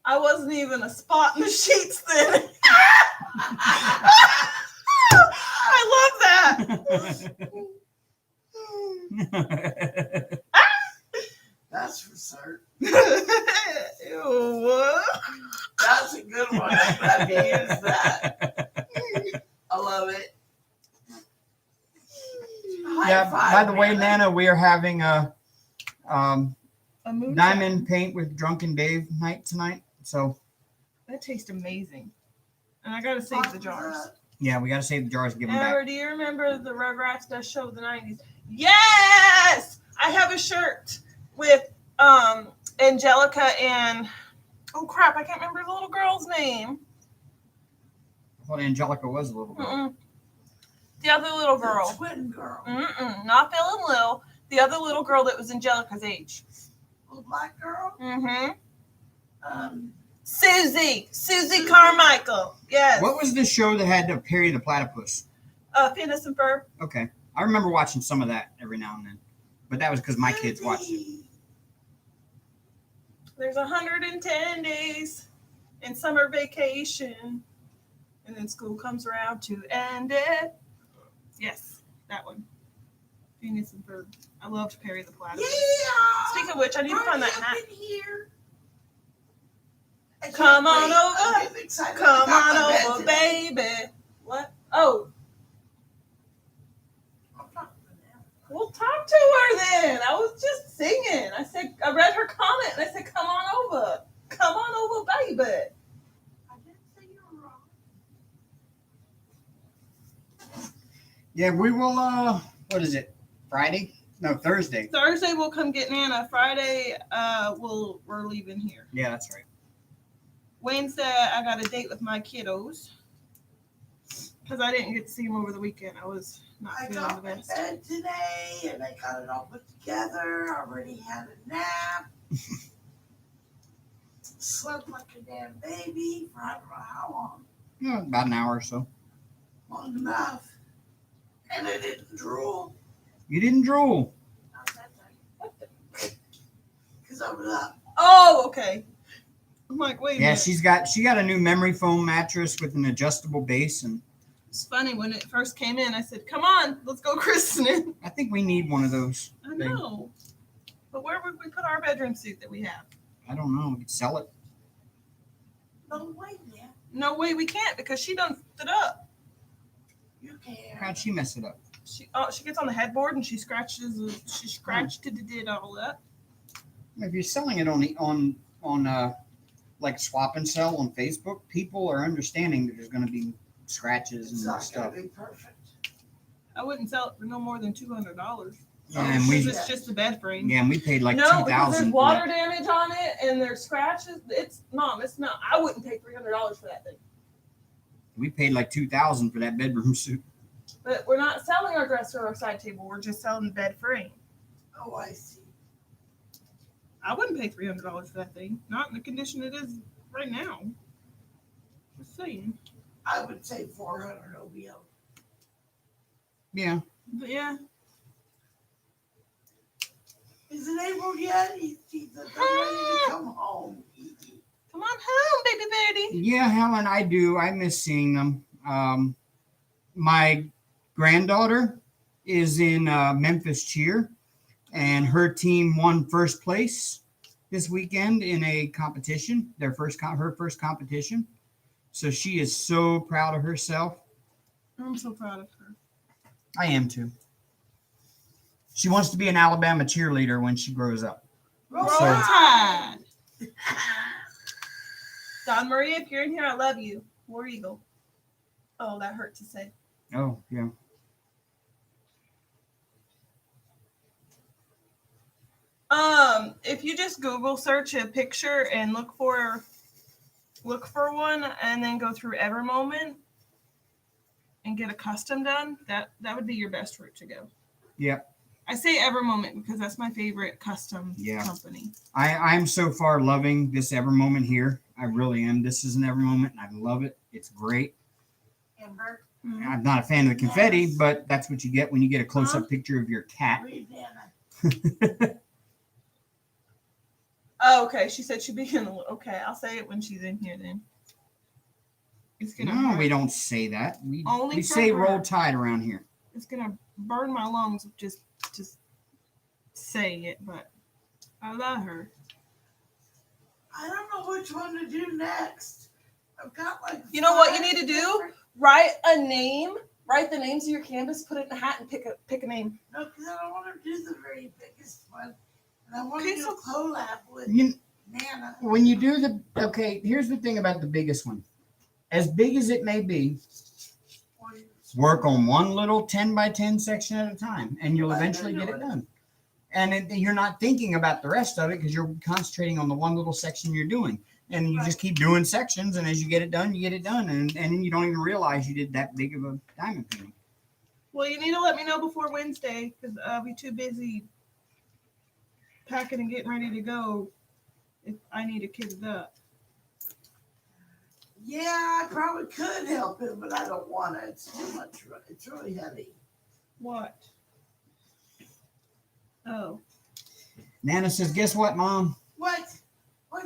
Speaker 1: I wasn't even a spot in the sheets then. I love that.
Speaker 3: That's for certain.
Speaker 1: Ew.
Speaker 3: That's a good one. I'm glad you used that. I love it.
Speaker 2: Yeah,
Speaker 3: High
Speaker 2: by
Speaker 3: five,
Speaker 2: the way,
Speaker 3: man.
Speaker 2: Nana, we are having a
Speaker 1: A moon
Speaker 2: diamond paint with Drunken Dave night tonight. So,
Speaker 1: That tastes amazing. And I gotta save the jars.
Speaker 2: yeah, we got to save the jars and give them
Speaker 1: Amber,
Speaker 2: back.
Speaker 1: do you remember the Rugrats Best Show of the 90s? Yes! I have a shirt with Angelica and oh crap, I can't remember the little girl's name.
Speaker 2: I thought Angelica was a little girl.
Speaker 1: The other little girl.
Speaker 3: The twin girl.
Speaker 1: Not feeling little. The other little girl that was Angelica's age.
Speaker 3: Little black girl.
Speaker 1: Susie Carmichael. Yes.
Speaker 2: What was the show that had Perry the Platypus?
Speaker 1: Phineas and Ferb.
Speaker 2: Okay. I remember watching some of that every now and then. But that was because my kids watched it.
Speaker 1: There's 110 days in summer vacation. And then school comes around to end it. Yes, that one. Phineas and Ferb. I loved Perry the Platypus.
Speaker 3: Yeah.
Speaker 1: Speaking of which, I need to find that
Speaker 3: Hurry
Speaker 1: hat.
Speaker 3: up in here. I can't
Speaker 1: Come on
Speaker 3: wait.
Speaker 1: over.
Speaker 3: I'm getting excited
Speaker 1: Come
Speaker 3: about my
Speaker 1: on
Speaker 3: bed
Speaker 1: over,
Speaker 3: today.
Speaker 1: baby. What? Oh,
Speaker 3: I'm talking now.
Speaker 1: we'll talk to her then. I was just singing. I read her comment and I said, come on over. Come on over, baby.
Speaker 3: I didn't say you were wrong.
Speaker 2: Yeah, we will, what is it? Friday? No, Thursday.
Speaker 1: Thursday we'll come get Nana. Friday, we're leaving here.
Speaker 2: Yeah, that's right.
Speaker 1: Wednesday, I got a date with my kiddos. Because I didn't get to see them over the weekend. I was not
Speaker 3: I
Speaker 1: feeling the
Speaker 3: got my
Speaker 1: best.
Speaker 3: bed today and I got it all put together. I already had a nap. Slept like a damn baby for I don't know how long.
Speaker 2: Yeah, about an hour or so.
Speaker 3: Long enough. And I didn't drool.
Speaker 2: You didn't drool.
Speaker 3: Not that time. Because I was up.
Speaker 1: Oh, okay. I'm like, wait a
Speaker 2: Yeah,
Speaker 1: minute.
Speaker 2: she got a new memory foam mattress with an adjustable base, and
Speaker 1: It's funny, when it first came in, I said, come on, let's go christening.
Speaker 2: I think we need one of those.
Speaker 1: I know. But where would we put our bedroom suit that we have?
Speaker 2: I don't know. We could sell it.
Speaker 3: No way, man.
Speaker 1: No way we can't because she done f***ed it up.
Speaker 3: You can.
Speaker 2: How'd she mess it up?
Speaker 1: She gets on the headboard and she scratched it, did all that.
Speaker 2: If you're selling it on like swap and sell on Facebook, people are understanding that there's going to be scratches
Speaker 3: It's
Speaker 2: and
Speaker 3: not
Speaker 2: stuff.
Speaker 3: going to be perfect.
Speaker 1: I wouldn't sell it for no more than $200.
Speaker 2: And
Speaker 1: Because
Speaker 2: we
Speaker 1: it's just a bed frame.
Speaker 2: yeah, and we paid like
Speaker 1: No, because there's
Speaker 2: $2,000.
Speaker 1: water damage on it and there's scratches. It's not. I wouldn't pay $300 for that thing.
Speaker 2: We paid like $2,000 for that bedroom suit.
Speaker 1: But we're not selling our dresser or side table. We're just selling the bed frame.
Speaker 3: Oh, I see.
Speaker 1: I wouldn't pay $300 for that thing. Not in the condition it is right now. Just saying.
Speaker 3: I would say 400 OBO.
Speaker 2: Yeah.
Speaker 1: But yeah.
Speaker 3: Is it April yet? He's ready to come home.
Speaker 1: Come on home, baby birdie.
Speaker 2: Yeah, Helen, I do. I miss seeing them. My granddaughter is in Memphis cheer, and her team won first place this weekend in a competition. Her first competition. So she is so proud of herself.
Speaker 1: I'm so proud of her.
Speaker 2: I am too. She wants to be an Alabama cheerleader when she grows up.
Speaker 1: Roll
Speaker 2: So-
Speaker 1: Tide. Don Marie, if you're in here, I love you. War Eagle. Oh, that hurt to say.
Speaker 2: Oh, yeah.
Speaker 1: If you just Google search a picture and look for one and then go through Ever Moment and get a custom done, that would be your best route to go.
Speaker 2: Yep.
Speaker 1: I say Ever Moment because that's my favorite custom company.
Speaker 2: I'm so far loving this Ever Moment here. I really am. This is an Ever Moment, and I love it. It's great.
Speaker 3: Amber,
Speaker 2: I'm not a fan of the confetti, but that's what you get when you get a close-up picture of your cat.
Speaker 3: read Nana.
Speaker 1: Oh, okay. She said she'd be in the. Okay, I'll say it when she's in here then. It's gonna.
Speaker 2: No,
Speaker 1: hurt.
Speaker 2: we don't say that.
Speaker 1: Only
Speaker 2: We
Speaker 1: for
Speaker 2: say
Speaker 1: her.
Speaker 2: roll tide around here.
Speaker 1: It's gonna burn my lungs just saying it, but I love her.
Speaker 3: I don't know which one to do next. I've got like.
Speaker 1: You know what you
Speaker 3: 5
Speaker 1: need to do?
Speaker 3: different-
Speaker 1: Write a name. Write the names of your canvas. Put it in a hat and pick a name.
Speaker 3: No, because I don't want to do the very biggest one. And I want
Speaker 1: Okay,
Speaker 3: to do
Speaker 1: so-
Speaker 3: a collab with Nana.
Speaker 2: When you do here's the thing about the biggest one. As big as it may be, work on one little 10 by 10 section at a time, and you'll eventually get it done. And you're not thinking about the rest of it because you're concentrating on the one little section you're doing. And you just keep doing sections, and as you get it done, you get it done. And then you don't even realize you did that big of a diamond painting.
Speaker 1: Well, you need to let me know before Wednesday because I'll be too busy packing and getting ready to go if I need to kit it up.
Speaker 3: Yeah, I probably could help him, but I don't want to. It's too much. It's really heavy.
Speaker 1: What? Oh.
Speaker 2: Nana says, guess what, Mom?
Speaker 3: What? What?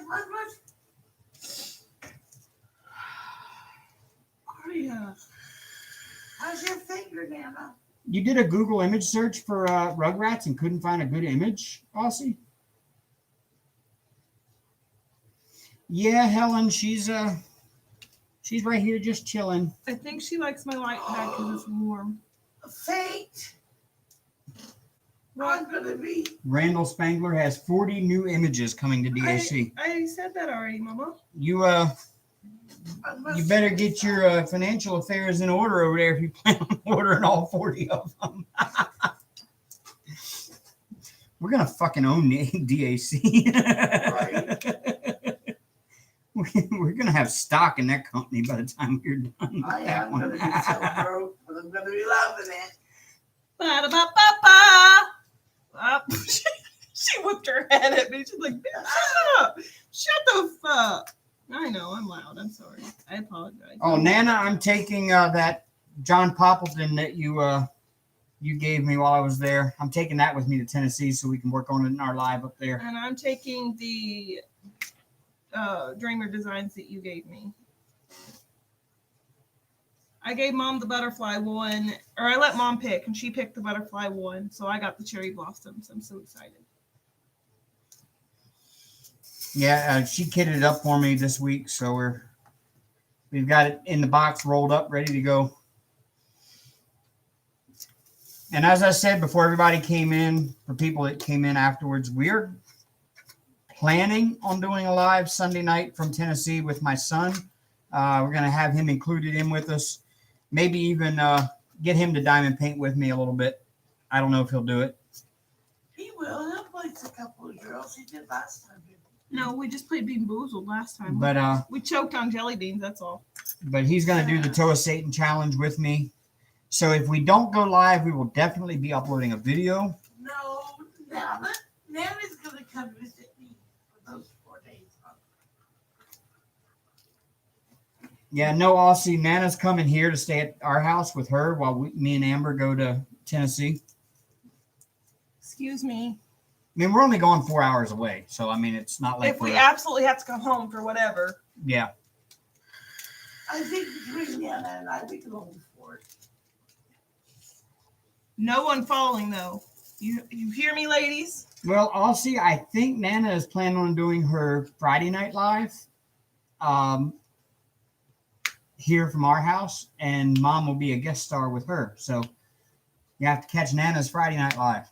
Speaker 1: Aria.
Speaker 3: How's your finger, Nana?
Speaker 2: You did a Google image search for Rugrats and couldn't find a good image, Aussie? Yeah, Helen, she's right here just chilling.
Speaker 1: I think she likes my light bag because it's warm.
Speaker 3: Fate.
Speaker 1: What?
Speaker 3: I'm gonna be.
Speaker 2: Randall Spangler has 40 new images coming to DAC.
Speaker 1: I said that already, Mama.
Speaker 2: You better get your financial affairs in order over there if you plan on ordering all 40 of them. We're gonna fucking own DAC.
Speaker 3: Right.
Speaker 2: We're gonna have stock in that company by the time we're done.
Speaker 3: I
Speaker 2: With that
Speaker 3: am
Speaker 2: one.
Speaker 3: gonna be so broke, but I'm gonna be loving it.
Speaker 1: Ba-da-ba-ba-ba. She whipped her head at me. She's like, "Bitch, shut up. Shut the fuck." I know, I'm loud. I'm sorry. I apologize.
Speaker 2: Oh, Nana, I'm taking that John Poppleton that you gave me while I was there. I'm taking that with me to Tennessee so we can work on it in our live up there.
Speaker 1: And I'm taking the Dreamer designs that you gave me. I gave Mom the butterfly one, or I let Mom pick, and she picked the butterfly one. So I got the cherry blossoms. I'm so excited.
Speaker 2: Yeah, she kitted it up for me this week, so we've got it in the box, rolled up, ready to go. And as I said before everybody came in, for people that came in afterwards, we're planning on doing a live Sunday night from Tennessee with my son. We're going to have him included in with us. Maybe even get him to diamond paint with me a little bit. I don't know if he'll do it.
Speaker 3: He will. He'll place a couple of drills. He did last time.
Speaker 1: No, we just played Bean Boozled last time.
Speaker 2: But
Speaker 1: we choked on jelly beans, that's all.
Speaker 2: But he's going to do the Toe of Satan challenge with me. So if we don't go live, we will definitely be uploading a video.
Speaker 3: No, Nana's going to come visit me for those 4 days.
Speaker 2: Yeah, no, Aussie. Nana's coming here to stay at our house with her while me and Amber go to Tennessee.
Speaker 1: Excuse me.
Speaker 2: I mean, we're only going 4 hours away. So, I mean, it's not like
Speaker 1: if we absolutely have to come home for whatever.
Speaker 2: Yeah.
Speaker 3: I think between Nana and I, we can hold for it.
Speaker 1: No one falling, though. You hear me, ladies?
Speaker 2: Well, Aussie, I think Nana is planning on doing her Friday night live here from our house, and Mom will be a guest star with her. So you have to catch Nana's Friday night live.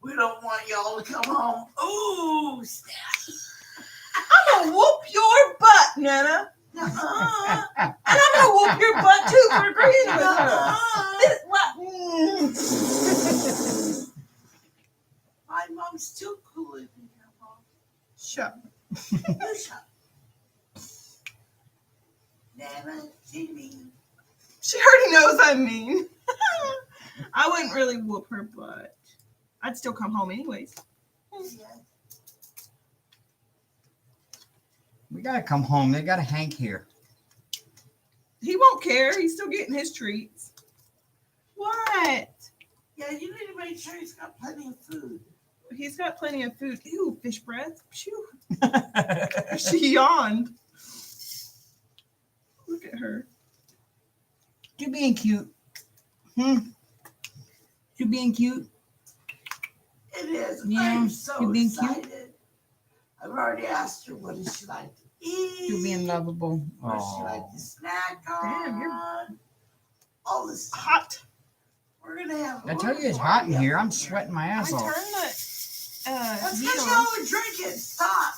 Speaker 3: We don't want y'all to come home. Ooh, snap.
Speaker 1: I'm going to whoop your butt, Nana.
Speaker 3: Uh-uh.
Speaker 1: And I'm going to whoop your butt, too, for agreeing with her.
Speaker 3: My mom's still cooler than your mom.
Speaker 1: Shut up.
Speaker 3: You shut. Nana, she mean.
Speaker 1: She already knows I'm mean. I wouldn't really whoop her butt. I'd still come home anyways.
Speaker 3: Yeah.
Speaker 2: We got to come home. They got a Hank here.
Speaker 1: He won't care. He's still getting his treats. What?
Speaker 3: Yeah, you need to make sure he's got plenty of food.
Speaker 1: He's got plenty of food. Ew, fish breath. Phew. She yawned. Look at her.
Speaker 2: You being cute. You being cute.
Speaker 3: It is.
Speaker 2: Yeah,
Speaker 3: I'm so
Speaker 2: you being
Speaker 3: excited.
Speaker 2: cute?
Speaker 3: I've already asked her what does she like to eat.
Speaker 2: You being lovable.
Speaker 3: What does she like to snack on?
Speaker 1: Damn, you're
Speaker 3: all this stuff.
Speaker 1: hot.
Speaker 3: We're gonna have.
Speaker 2: I tell you, it's hot in here. I'm sweating my ass
Speaker 1: I
Speaker 2: off.
Speaker 1: turned the
Speaker 3: That's
Speaker 1: heat
Speaker 3: because
Speaker 1: on.
Speaker 3: y'all were drinking. Stop.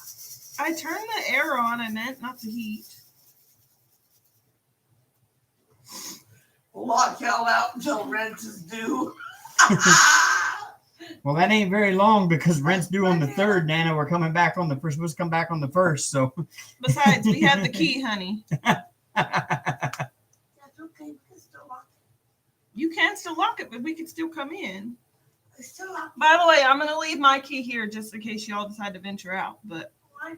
Speaker 1: I turned the air on. I meant not the heat.
Speaker 3: Lock y'all out until rent is due.
Speaker 2: Well, that ain't very long because rent's due on the 3rd, Nana. We're coming back on the 1st. We're supposed to come back on the 1st, so.
Speaker 1: Besides, we have the key, honey.
Speaker 3: That's okay. We can still lock
Speaker 1: You can still lock it, but we can still come in.
Speaker 3: I still have
Speaker 1: By the way, I'm gonna leave my key here just in case y'all decide to venture out. But
Speaker 3: my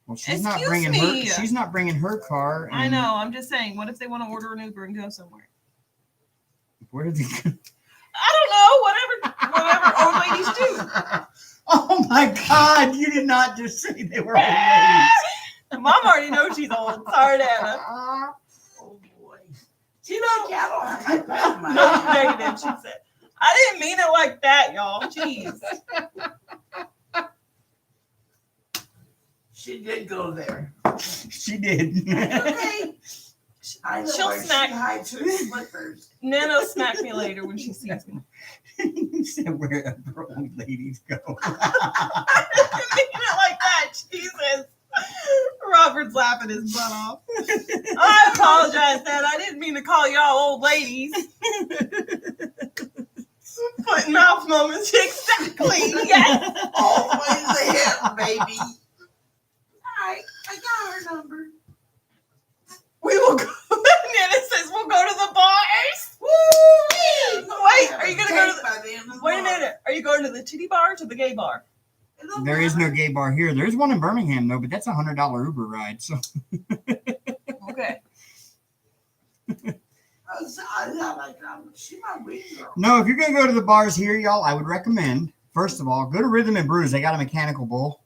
Speaker 2: Well, she's not
Speaker 1: Excuse
Speaker 2: bringing
Speaker 1: me.
Speaker 2: her. She's not bringing her car.
Speaker 1: I
Speaker 2: and
Speaker 1: know. I'm just saying. What if they want to order an Uber and go somewhere?
Speaker 2: Where did they go?
Speaker 1: I don't know. Whatever old ladies do.
Speaker 2: Oh my God! You did not just say they were old ladies.
Speaker 1: Mom already knows she's old. Sorry, Nana.
Speaker 3: oh boy. She don't get on my back, my
Speaker 1: No,
Speaker 3: man.
Speaker 1: negative. She said. I didn't mean it like that, y'all. Jeez.
Speaker 3: She did go there.
Speaker 2: She did.
Speaker 3: Okay. I know
Speaker 1: She'll
Speaker 3: where
Speaker 1: smack-
Speaker 3: she hides her slippers.
Speaker 1: Nana will smack me later when she sees me.
Speaker 2: You said where old ladies go.
Speaker 1: I didn't mean it like that. Jesus. Robert's laughing his butt off. I apologize, Dad. I didn't mean to call y'all old ladies. Foot mouth moments. Exactly. Yes.
Speaker 3: Always a hit, baby. I got her number.
Speaker 1: We will go. Nana says we'll go to the bars. Woo! Wait, are you going to go to the... Wait a minute. Are you going to the titty bar or to the gay bar?
Speaker 2: There is no gay bar here. There's one in Birmingham though, but that's $100 Uber ride. So
Speaker 1: Okay.
Speaker 3: She my wing girl.
Speaker 2: no, if you're gonna go to the bars here, y'all, I would recommend first of all go to Rhythm and Brews. They got a mechanical bull.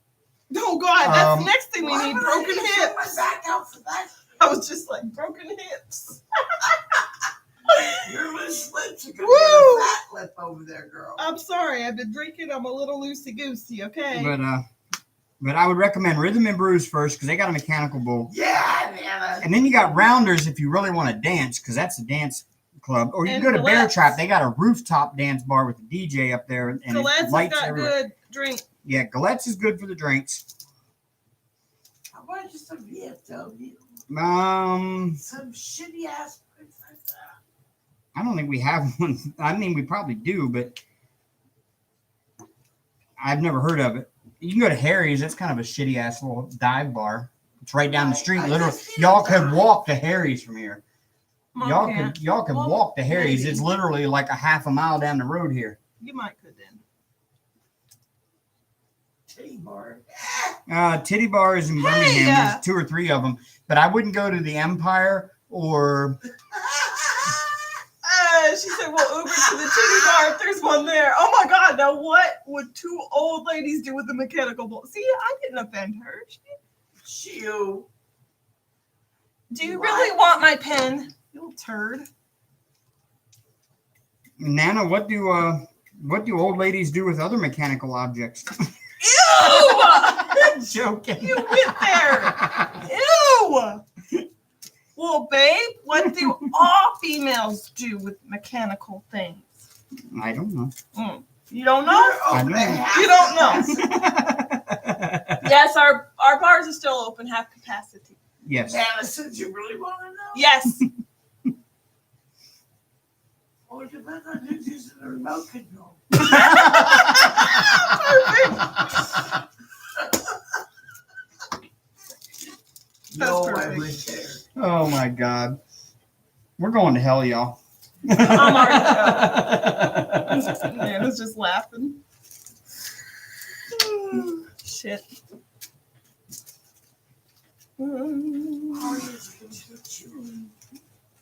Speaker 1: Oh, God. That's the
Speaker 2: Um,
Speaker 1: next thing we
Speaker 3: Why
Speaker 1: need.
Speaker 3: would I
Speaker 1: Broken
Speaker 3: need to put
Speaker 1: hips.
Speaker 3: my back out for that.
Speaker 1: I was just like, broken hips.
Speaker 3: Your loose lips are gonna
Speaker 1: Woo!
Speaker 3: get a fat lip over there, girl.
Speaker 1: I'm sorry. I've been drinking. I'm a little loosey-goosey, okay?
Speaker 2: But I would recommend Rhythm and Brews first because they got a mechanical bull.
Speaker 3: Yeah, Nana.
Speaker 2: And then you got Rounders if you really want to dance because that's a dance club. Or you can
Speaker 1: And
Speaker 2: go to Bear
Speaker 1: Colette's.
Speaker 2: Trap. They got a rooftop dance bar with a DJ up there and
Speaker 1: Colette's has
Speaker 2: lights
Speaker 1: got
Speaker 2: everywhere.
Speaker 1: good drink.
Speaker 2: Yeah, Galette's is good for the drinks.
Speaker 3: How about just a VFW? Some shitty ass place like that.
Speaker 2: I don't think we have one. I mean, we probably do, but I've never heard of it. You can go to Harry's. That's kind of a shitty ass little dive bar. It's right down the street.
Speaker 3: I
Speaker 2: Literally,
Speaker 3: just seen
Speaker 2: y'all
Speaker 3: a
Speaker 2: could
Speaker 3: dive.
Speaker 2: walk to Harry's from here.
Speaker 1: Mom can't.
Speaker 2: Y'all could
Speaker 3: Well,
Speaker 2: walk to Harry's.
Speaker 3: maybe.
Speaker 2: It's literally like a half a mile down the road here.
Speaker 1: You might could then.
Speaker 3: Titty bar.
Speaker 2: Titty bars in Birmingham.
Speaker 1: Hey,
Speaker 2: There's 2 or 3 of them, but I wouldn't go to the Empire or.
Speaker 1: She said, we'll Uber to the titty bar if there's one there. Oh my God. Now, what would 2 old ladies do with the mechanical bull? See, I didn't offend her.
Speaker 3: Chew.
Speaker 1: Do you really want my pen? You little turd.
Speaker 2: Nana, what do old ladies do with other mechanical objects?
Speaker 1: Ew!
Speaker 2: Joking.
Speaker 1: You went there. Ew! Well, babe, what do all females do with mechanical things?
Speaker 2: I don't know.
Speaker 1: You don't know?
Speaker 2: I know.
Speaker 1: You don't know. Yes, our bars are still open, half capacity.
Speaker 2: Yes.
Speaker 3: Nana said you really want to know?
Speaker 1: Yes.
Speaker 3: Well, it depends on who's using the remote control. No, I
Speaker 1: perfect.
Speaker 3: was there.
Speaker 2: Oh my God. We're going to hell, y'all.
Speaker 1: I'm already Man was just laughing. Shit.
Speaker 3: Arya's gonna hit you.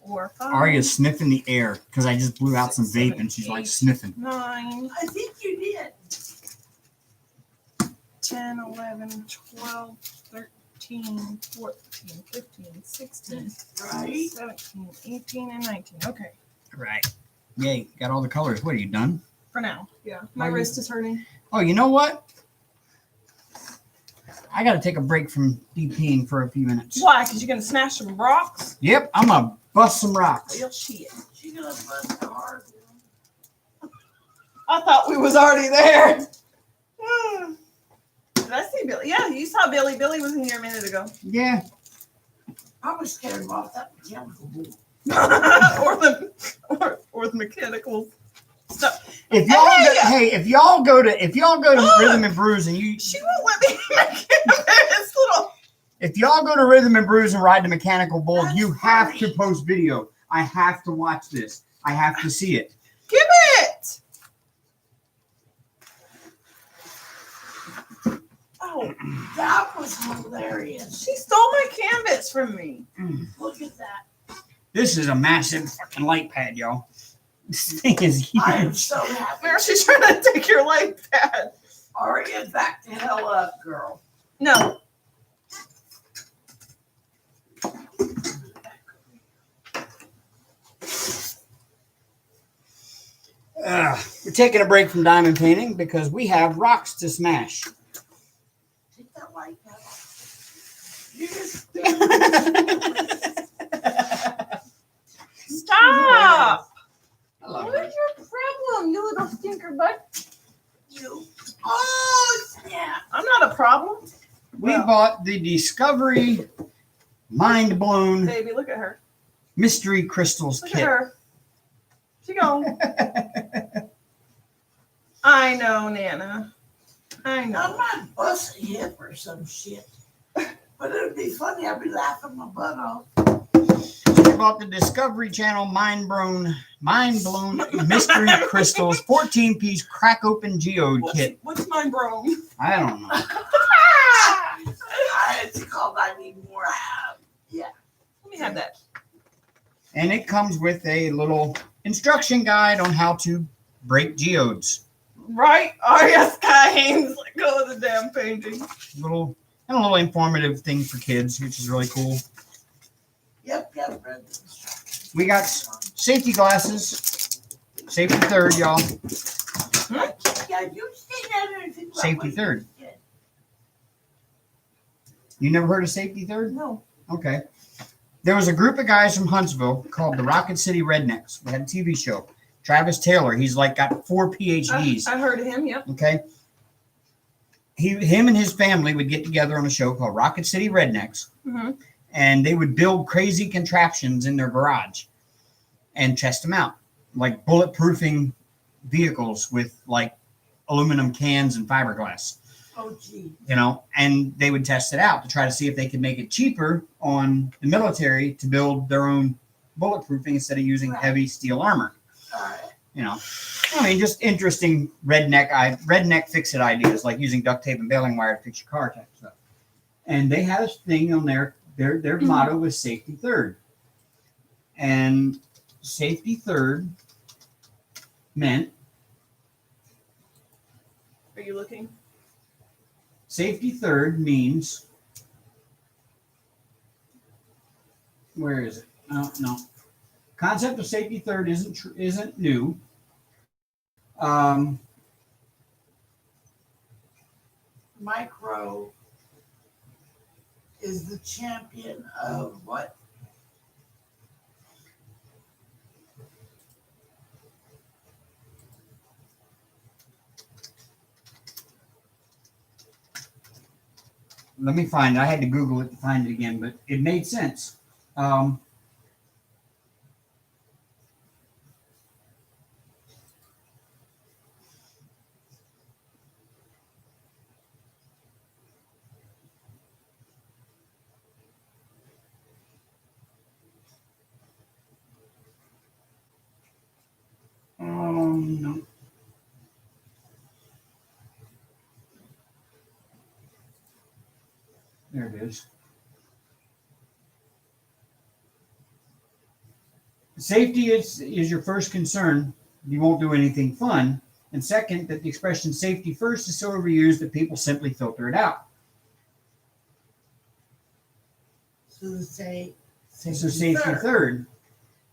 Speaker 1: 4, 5.
Speaker 2: Arya's sniffing the air because I just blew out some vape and she's like sniffing.
Speaker 1: 9,
Speaker 3: I think you did.
Speaker 1: 10, 11, 12, 13, 14, 15, 16,
Speaker 3: Right.
Speaker 1: 17, 18, and 19. Okay.
Speaker 2: Right. Yay. Got all the colors. What, are you done?
Speaker 1: For now. Yeah. My
Speaker 2: Why-
Speaker 1: wrist is hurting.
Speaker 2: Oh, you know what? I got to take a break from DPing for a few minutes.
Speaker 1: Why? Because you're going to smash some rocks?
Speaker 2: Yep. I'm going to bust some rocks.
Speaker 1: Real shit.
Speaker 3: She gonna bust the hard one.
Speaker 1: I thought we was already there. Did I see Billy? Yeah, you saw Billy. Billy was in here a minute ago.
Speaker 2: Yeah.
Speaker 3: I was scared him off that mechanical bull.
Speaker 1: or the mechanical stuff.
Speaker 2: If y'all
Speaker 1: Hey!
Speaker 2: if y'all go to Rhythm and Brews and you
Speaker 1: She won't let me make this little.
Speaker 2: if y'all go to Rhythm and Brews and ride the mechanical bull,
Speaker 3: That's
Speaker 2: you have
Speaker 3: funny.
Speaker 2: to post video. I have to watch this. I have to see it.
Speaker 1: Give it. Oh,
Speaker 3: That was hilarious.
Speaker 1: she stole my canvas from me.
Speaker 3: Look at that.
Speaker 2: This is a massive fucking light pad, y'all. This thing is
Speaker 3: I am
Speaker 2: huge.
Speaker 3: so happy.
Speaker 1: Where she's trying to take your light pad.
Speaker 3: Aria, back the hell up, girl.
Speaker 1: No.
Speaker 2: We're taking a break from diamond painting because we have rocks to smash.
Speaker 3: Take that light pad off. You just
Speaker 1: Stop.
Speaker 2: I love
Speaker 1: What
Speaker 2: it.
Speaker 1: is your problem, you little stinker butt?
Speaker 3: you. Oh, snap.
Speaker 1: I'm not a problem.
Speaker 2: We bought the Discovery Mind Blown
Speaker 1: Baby, look at her.
Speaker 2: Mystery Crystals
Speaker 1: Look
Speaker 2: kit.
Speaker 1: at her. She gone. I know, Nana. I
Speaker 3: I'm
Speaker 1: know.
Speaker 3: not busting hip or some shit. But it'd be funny. I'd be laughing my butt off.
Speaker 2: We bought the Discovery Channel Mind Blown Mystery Crystals 14-piece crack open geode kit.
Speaker 1: What's my bro?
Speaker 2: I don't know.
Speaker 3: It's called I Need More. Yeah.
Speaker 1: Let me have that.
Speaker 2: And it comes with a little instruction guide on how to break geodes.
Speaker 1: Right? Aria Skynes. Let go of the damn painting.
Speaker 2: A little informative thing for kids, which is really cool.
Speaker 3: Yep.
Speaker 2: We got safety glasses. Safety third, y'all.
Speaker 3: Yeah, you say that or anything about
Speaker 2: Safety
Speaker 3: what you
Speaker 2: third.
Speaker 3: did.
Speaker 2: You never heard of safety third?
Speaker 1: No.
Speaker 2: Okay. There was a group of guys from Huntsville called the Rocket City Rednecks. We had a TV show. Travis Taylor, he's like got 4 PhDs.
Speaker 1: I heard of him, yep.
Speaker 2: Okay. Him and his family would get together on a show called Rocket City Rednecks,
Speaker 1: Mm-hmm.
Speaker 2: and they would build crazy contraptions in their garage and test them out, like bulletproofing vehicles with like aluminum cans and fiberglass.
Speaker 3: Oh, gee.
Speaker 2: You know, and they would test it out to try to see if they could make it cheaper on the military to build their own bulletproofing instead of using
Speaker 3: Right.
Speaker 2: heavy steel armor.
Speaker 3: All right.
Speaker 2: You know, I mean, just interesting redneck fix-it ideas, like using duct tape and baling wire to fix your car type stuff. And they had a thing on their motto was safety third, and safety third meant
Speaker 1: Are you looking?
Speaker 2: safety third means, where is it? No. Concept of safety third isn't new.
Speaker 3: Micro is the champion of what?
Speaker 2: Let me find it. I had to Google it to find it again, but it made sense. No. There it is. Safety is your first concern. You won't do anything fun. And second, that the expression safety first is so overused that people simply filter it out.
Speaker 3: So to say,
Speaker 2: So safety third.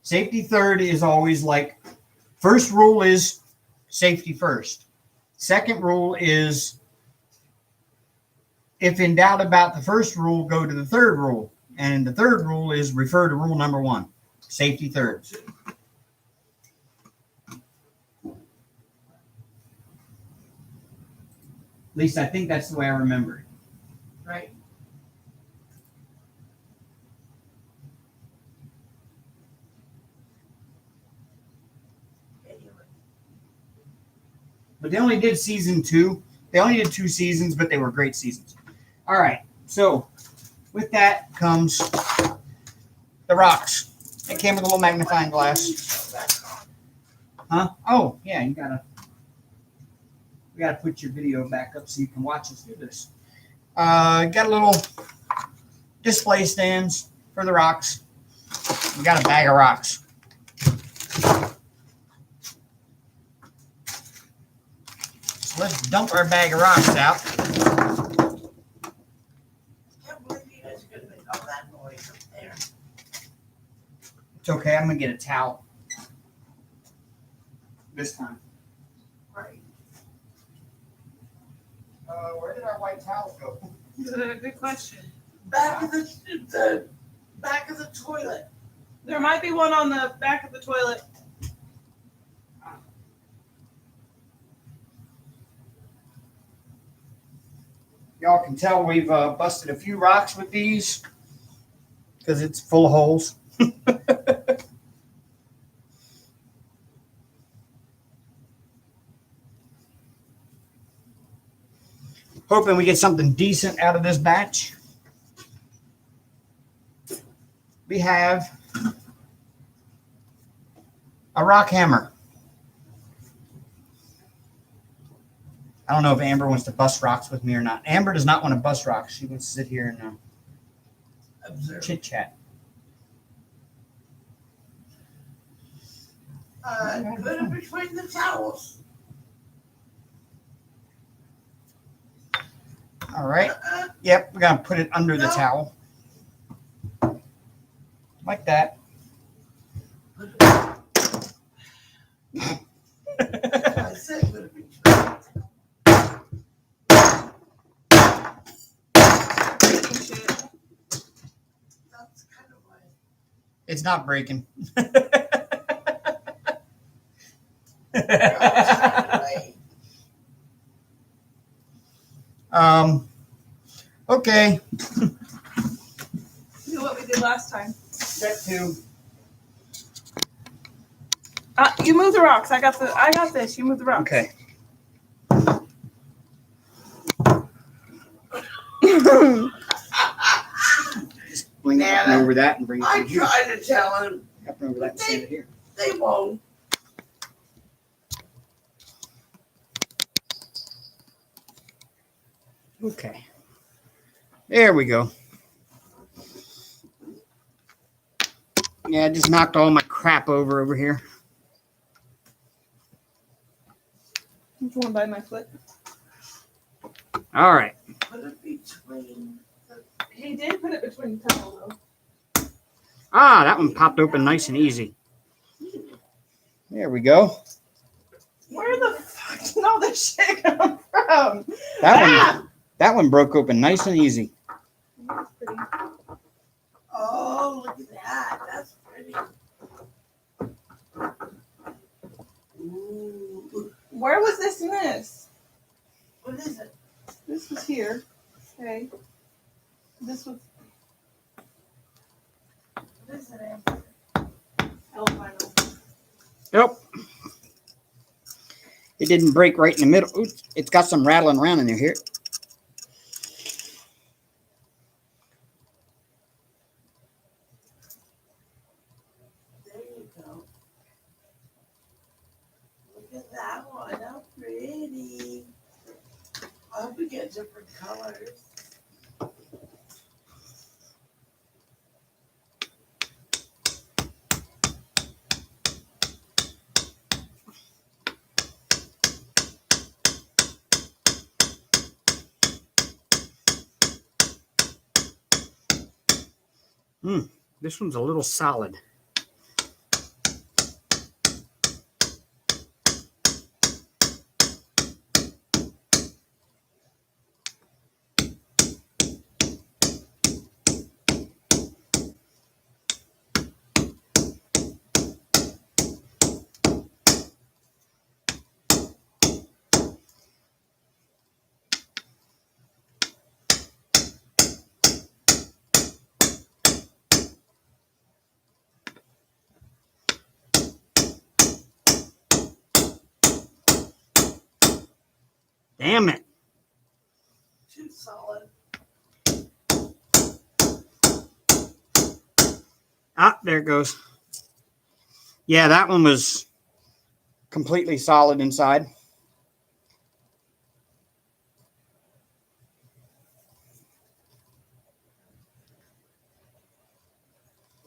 Speaker 2: Safety third is always like, first rule is safety first. Second rule is, if in doubt about the first rule, go to the third rule. And the third rule is refer to rule number 1, safety third. At least I think that's the way I remember it.
Speaker 3: Right.
Speaker 2: But they only did season 2. They only did 2 seasons, but they were great seasons. All right. So with that comes the rocks. It came with a little magnifying glass. Huh? Oh, yeah, we gotta put your video back up so you can watch us do this. Got a little display stands for the rocks. We got a bag of rocks. So let's dump our bag of rocks out.
Speaker 3: Can't believe you guys are gonna make all that noise up there.
Speaker 2: It's okay, I'm gonna get a towel. This time.
Speaker 3: Right.
Speaker 2: Where did our white towels go?
Speaker 1: Good question.
Speaker 3: Back of the back of the toilet.
Speaker 1: There might be one on the back of the toilet.
Speaker 2: Y'all can tell we've busted a few rocks with these because it's full of holes. Hoping we get something decent out of this batch. We have a rock hammer. I don't know if Amber wants to bust rocks with me or not. Amber does not want to bust rocks. She wants to sit here and
Speaker 3: Observe.
Speaker 2: chit chat.
Speaker 3: Put it between the towels.
Speaker 2: All right. Yep, we're gonna put it under the
Speaker 3: No.
Speaker 2: towel. Like that.
Speaker 3: I said put it between the towels. That's kind of like.
Speaker 2: It's not breaking. Okay.
Speaker 1: Do what we did last time.
Speaker 2: Step 2.
Speaker 1: You move the rocks. I got this. You move the rocks.
Speaker 2: Okay. Just bring it up and over that and bring it
Speaker 3: I
Speaker 2: over here.
Speaker 3: tried to tell him.
Speaker 2: Up and over that and stand it here.
Speaker 3: They won't.
Speaker 2: Okay. There we go. Yeah, I just knocked all my crap over here.
Speaker 1: There's one by my foot.
Speaker 2: All right.
Speaker 3: Put it between the.
Speaker 1: He did put it between the towel though.
Speaker 2: Ah, that one popped open nice and easy. There we go.
Speaker 1: Where the fuck did all this shit come from?
Speaker 2: That one broke open nice and easy.
Speaker 1: That's pretty.
Speaker 3: Oh, look at that. That's pretty. Ooh.
Speaker 1: Where was this in this?
Speaker 3: What is it?
Speaker 1: This was here. Okay. This was
Speaker 3: What is it, Amber?
Speaker 1: albino.
Speaker 2: Nope. It didn't break right in the middle. Oops, it's got some rattling around in there here.
Speaker 3: There you go. Look at that one. How pretty. I hope we get different colors.
Speaker 2: This one's a little solid. Damn it.
Speaker 3: Too solid.
Speaker 2: Ah, there it goes. Yeah, that one was completely solid inside.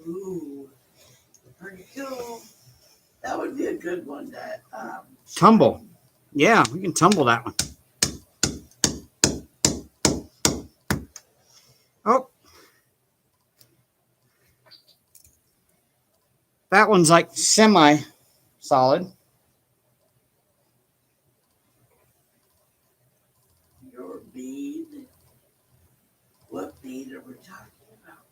Speaker 3: Ooh, pretty cool. That would be a good one to
Speaker 2: Tumble. Yeah, we can tumble that one. Oh. That one's like semi-solid.
Speaker 3: Your bead. What bead are we talking about?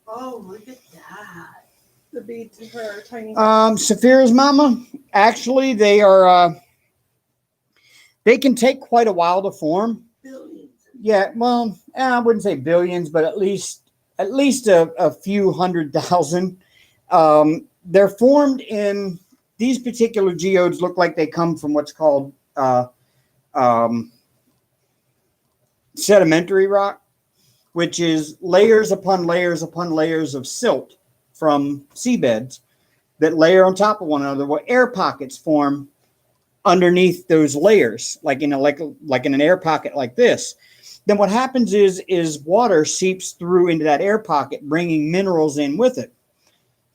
Speaker 3: Oh, look at that.
Speaker 1: The beads of her tiny.
Speaker 2: Saphira's mama. Actually, they are. They can take quite a while to form.
Speaker 3: Billions.
Speaker 2: Yeah, well, I wouldn't say billions, but at least a few 100,000. They're formed in these particular geodes. Look like they come from what's called sedimentary rock, which is layers upon layers upon layers of silt from seabeds that layer on top of one another. Where air pockets form underneath those layers, like in an air pocket like this. Then what happens is water seeps through into that air pocket, bringing minerals in with it.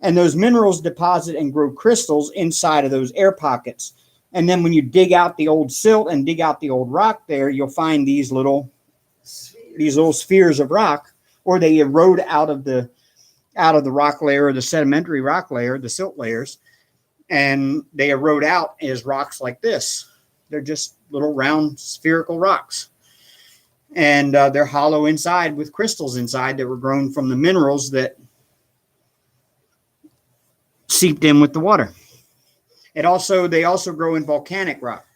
Speaker 2: And those minerals deposit and grow crystals inside of those air pockets. And then when you dig out the old silt and dig out the old rock there, you'll find these little spheres of rock, or they erode out of the rock layer, or the sedimentary rock layer, the silt layers, and they erode out as rocks like this. They're just little round spherical rocks. And they're hollow inside with crystals inside that were grown from the minerals that seeped in with the water. They also grow in volcanic rock,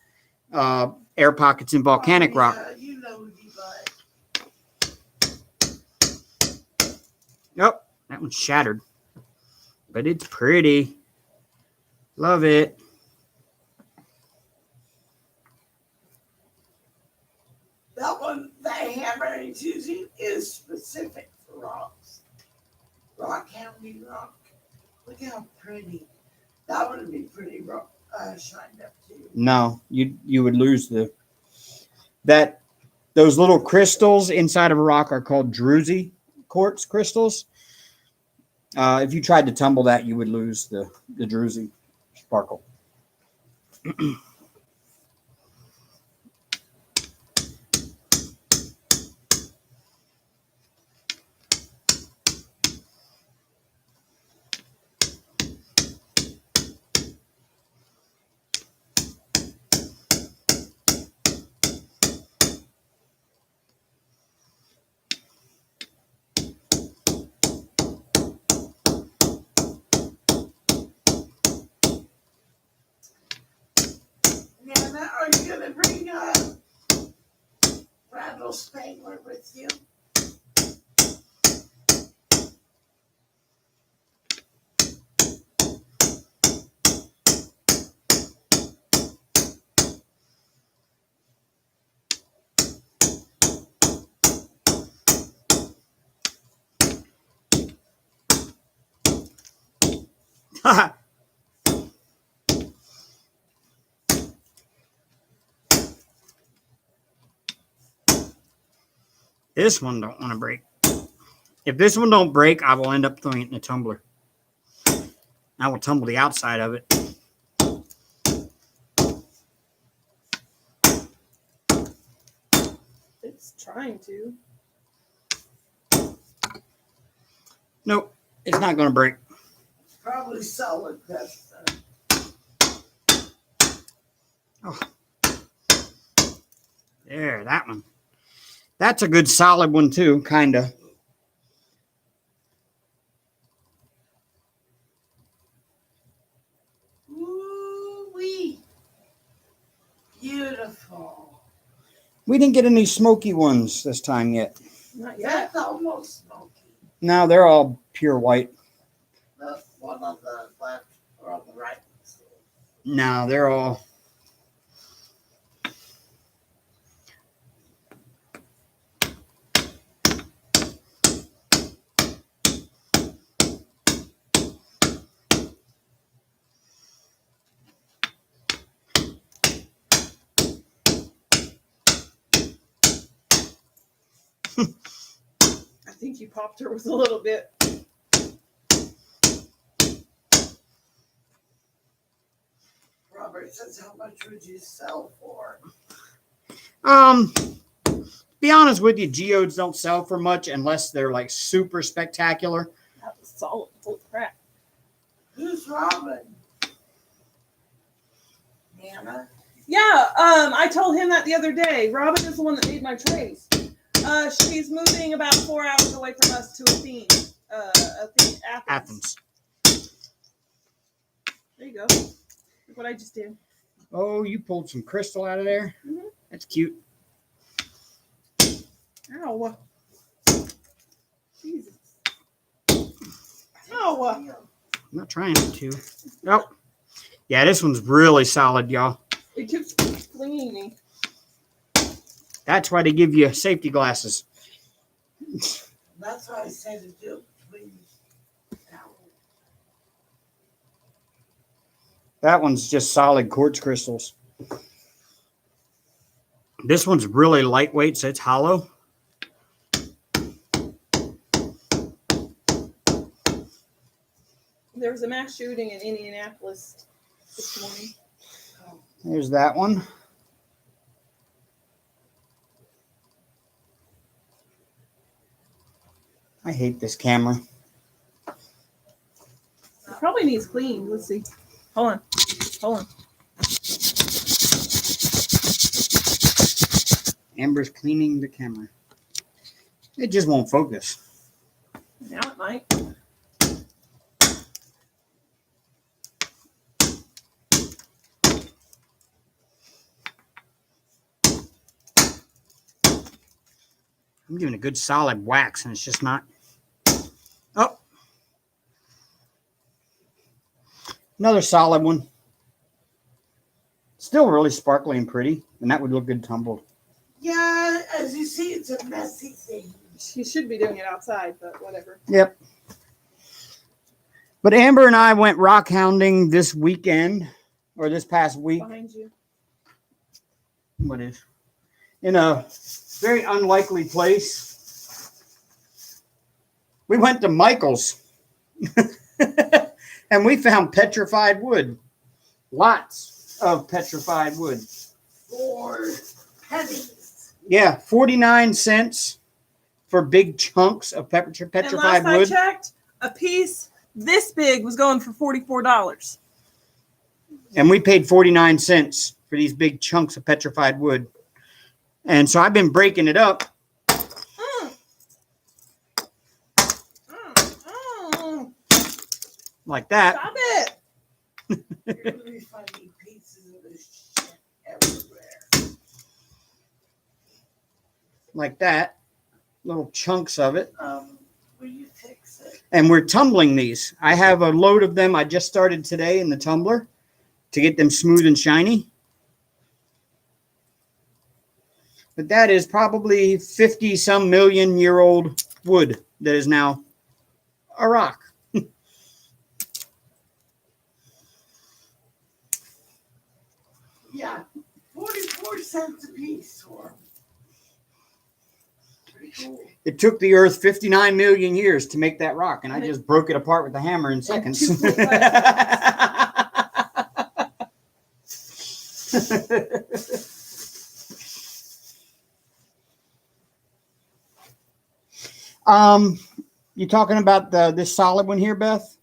Speaker 2: air pockets in volcanic rock.
Speaker 3: You know,
Speaker 2: Yep, that one's shattered, but it's pretty. Love it.
Speaker 3: that one, that hammer he's using is specific for rocks. Rock hammering rock. Look how pretty. That would be pretty rock, shined up too.
Speaker 2: No, you would lose those little crystals inside of a rock are called druzy quartz crystals. If you tried to tumble that, you would lose the druzy sparkle.
Speaker 3: Nana, are you gonna bring Randall Spangler with you?
Speaker 2: This one don't want to break. If this one don't break, I will end up throwing it in the tumbler. I will tumble the outside of it.
Speaker 1: It's trying to.
Speaker 2: Nope, it's not going to break.
Speaker 3: Probably solid dust.
Speaker 2: Oh. There, that one. That's a good solid one too, kind of.
Speaker 3: Ooh-wee. Beautiful.
Speaker 2: We didn't get any smoky ones this time yet.
Speaker 1: Not yet.
Speaker 3: That's almost smoky.
Speaker 2: No, they're all pure white.
Speaker 3: The one on the left or on the right.
Speaker 2: No, they're all.
Speaker 1: I think you popped her with a little bit.
Speaker 3: Robert says, how much would you sell for?
Speaker 2: Be honest with you, geodes don't sell for much unless they're like super spectacular.
Speaker 1: That was solid. Holy crap.
Speaker 3: Who's Robin? Nana?
Speaker 1: Yeah, I told him that the other day. Robin is the one that made my trays. She's moving about 4 hours away from us to Athens. Athens. There you go. Look what I just did.
Speaker 2: Oh, you pulled some crystal out of there.
Speaker 1: Mhm.
Speaker 2: That's cute.
Speaker 1: Ow. Jesus. Ow.
Speaker 2: I'm not trying to. Oh, yeah, this one's really solid, y'all.
Speaker 1: It keeps flinging me.
Speaker 2: That's why they give you safety glasses.
Speaker 3: That's why I said to do it, please.
Speaker 2: That one's just solid quartz crystals. This one's really lightweight, so it's hollow.
Speaker 1: There was a mass shooting in Indianapolis this morning.
Speaker 2: There's that one. I hate this camera.
Speaker 1: It probably needs cleaned. Let's see. Hold on. Hold on.
Speaker 2: Amber's cleaning the camera. It just won't focus.
Speaker 1: Now it might.
Speaker 2: I'm giving a good solid wax and it's just not. Oh. Another solid one. Still really sparkly and pretty. And that would look good tumbled.
Speaker 3: Yeah, as you see, it's a messy thing.
Speaker 1: She should be doing it outside, but whatever.
Speaker 2: Yep. But Amber and I went rock hounding this weekend. Or this past week.
Speaker 1: Behind you.
Speaker 2: What is? In a very unlikely place. We went to Michael's and we found petrified wood. Lots of petrified wood.
Speaker 3: For pennies.
Speaker 2: Yeah, 49 cents for big chunks of petrified
Speaker 1: And last
Speaker 2: wood.
Speaker 1: I checked, a piece this big was going for $44.
Speaker 2: And we paid 49 cents for these big chunks of petrified wood. And so I've been breaking it up. Like that.
Speaker 1: Stop it.
Speaker 3: You're going to be finding pieces of this shit everywhere.
Speaker 2: Like that. Little chunks of it.
Speaker 3: Will you fix it?
Speaker 2: And we're tumbling these. I have a load of them I just started today in the tumbler to get them smooth and shiny. But that is probably 50-some million year old wood that is now a rock.
Speaker 3: Yeah, 44 cents a piece for them. Pretty cool.
Speaker 2: It took the earth 59 million years to make that rock, and I just broke it apart with a hammer in seconds. You talking about this solid one here, Beth,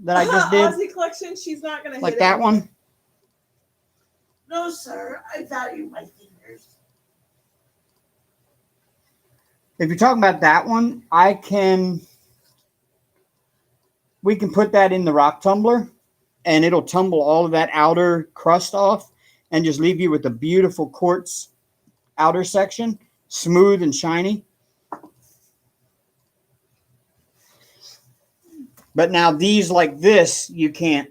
Speaker 2: that I just did?
Speaker 1: Aussie collection, she's not going to
Speaker 2: Like
Speaker 1: hit
Speaker 2: that
Speaker 1: it.
Speaker 2: one?
Speaker 3: No, sir. I value my fingers.
Speaker 2: If you're talking about that one, we can put that in the rock tumbler and it'll tumble all of that outer crust off and just leave you with a beautiful quartz outer section, smooth and shiny. But now these like this, you can't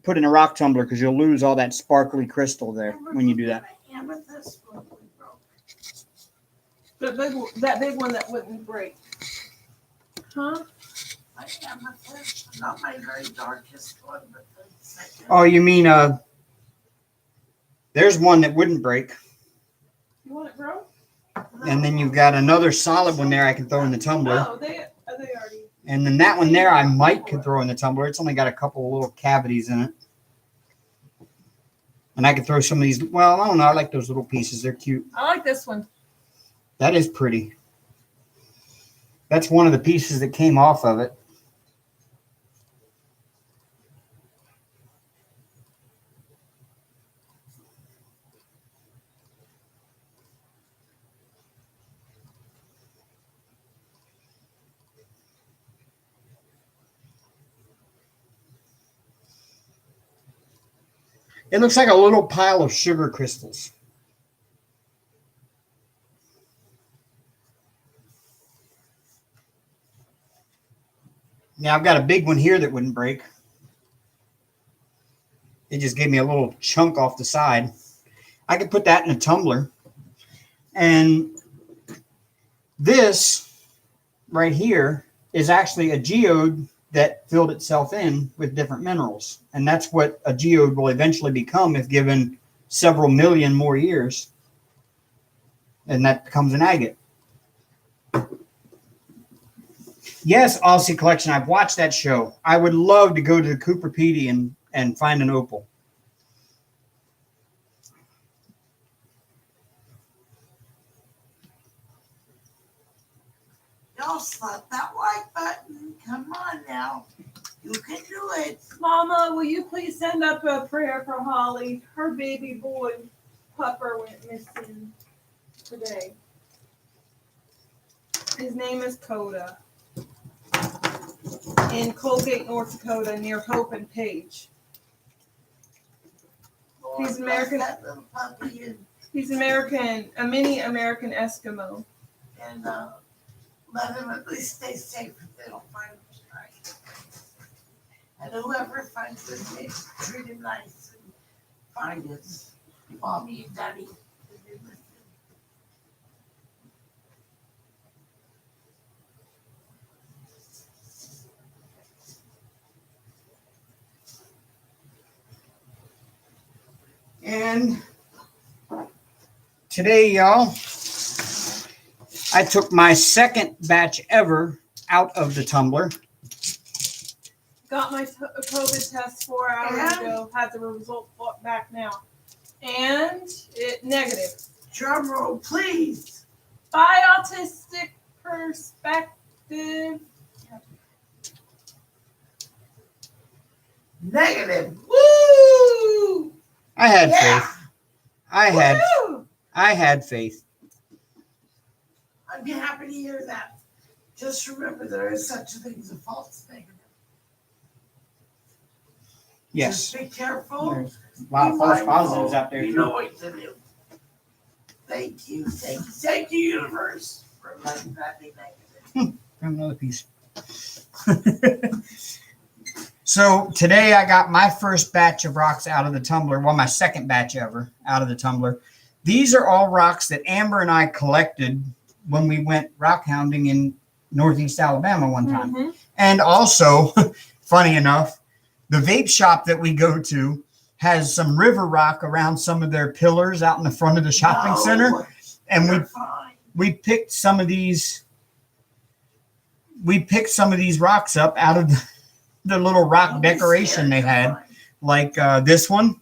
Speaker 2: put in a rock tumbler because you'll lose all that sparkly crystal there when you do that.
Speaker 3: Amethyst one we broke.
Speaker 1: That big one that wouldn't break. Huh?
Speaker 3: My amethyst, not my very darkest one, but the second.
Speaker 2: Oh, you mean there's one that wouldn't break.
Speaker 1: You want it, bro?
Speaker 2: And then you've got another solid one there I can throw in the tumbler.
Speaker 1: Oh, they already.
Speaker 2: And then that one there I might could throw in the tumbler. It's only got a couple of little cavities in it. And I could throw some of these. Well, I don't know. I like those little pieces. They're cute.
Speaker 1: I like this one.
Speaker 2: That is pretty. That's one of the pieces that came off of it. It looks like a little pile of sugar crystals. Now I've got a big one here that wouldn't break. It just gave me a little chunk off the side. I could put that in a tumbler. And this right here is actually a geode that filled itself in with different minerals. And that's what a geode will eventually become if given several million more years. And that becomes an agate. Yes, Aussie Collection. I've watched that show. I would love to go to the Cooper Pedy and find an opal.
Speaker 3: Y'all slap that like button. Come on now. You can do it.
Speaker 1: Mama, will you please send up a prayer for Holly? Her baby boy, Pupper, went missing today. His name is Coda. In Colgate, North Dakota, near Hope and Page.
Speaker 3: Lord,
Speaker 1: He's American.
Speaker 3: bless that little puppy
Speaker 1: He's American, a mini American Eskimo.
Speaker 3: and let him at least stay safe if they don't find him tonight. And whoever finds him, treat him nice and find his mommy and daddy.
Speaker 2: And today, y'all, I took my second batch ever out of the tumbler.
Speaker 1: Got my COVID test 4 hours ago. Had the result back now. And it negative.
Speaker 3: Drum roll, please.
Speaker 1: By autistic perspective.
Speaker 3: Negative. Woo!
Speaker 2: I had
Speaker 3: Yeah.
Speaker 2: faith. I had faith.
Speaker 3: I'd be happy to hear that. Just remember there is such a thing as a false negative.
Speaker 2: Yes.
Speaker 3: Just be careful.
Speaker 2: There's a lot of false positives out there,
Speaker 3: You
Speaker 2: too.
Speaker 3: know what to do. Thank you. Thank you, universe, for letting that be negative.
Speaker 2: Another piece. So today I got my first batch of rocks out of the tumbler. Well, my second batch ever out of the tumbler. These are all rocks that Amber and I collected when we went rock hounding in Northeast Alabama one time.
Speaker 1: Mm-hmm.
Speaker 2: And also, funny enough, the vape shop that we go to has some river rock around some of their pillars out in the front of the shopping
Speaker 3: No,
Speaker 2: center. And
Speaker 3: you're fine.
Speaker 2: we picked some of these. We picked some of these rocks up out of the little rock
Speaker 3: Don't be
Speaker 2: decoration
Speaker 3: scared,
Speaker 2: they
Speaker 3: you're
Speaker 2: had,
Speaker 3: fine.
Speaker 2: like this one.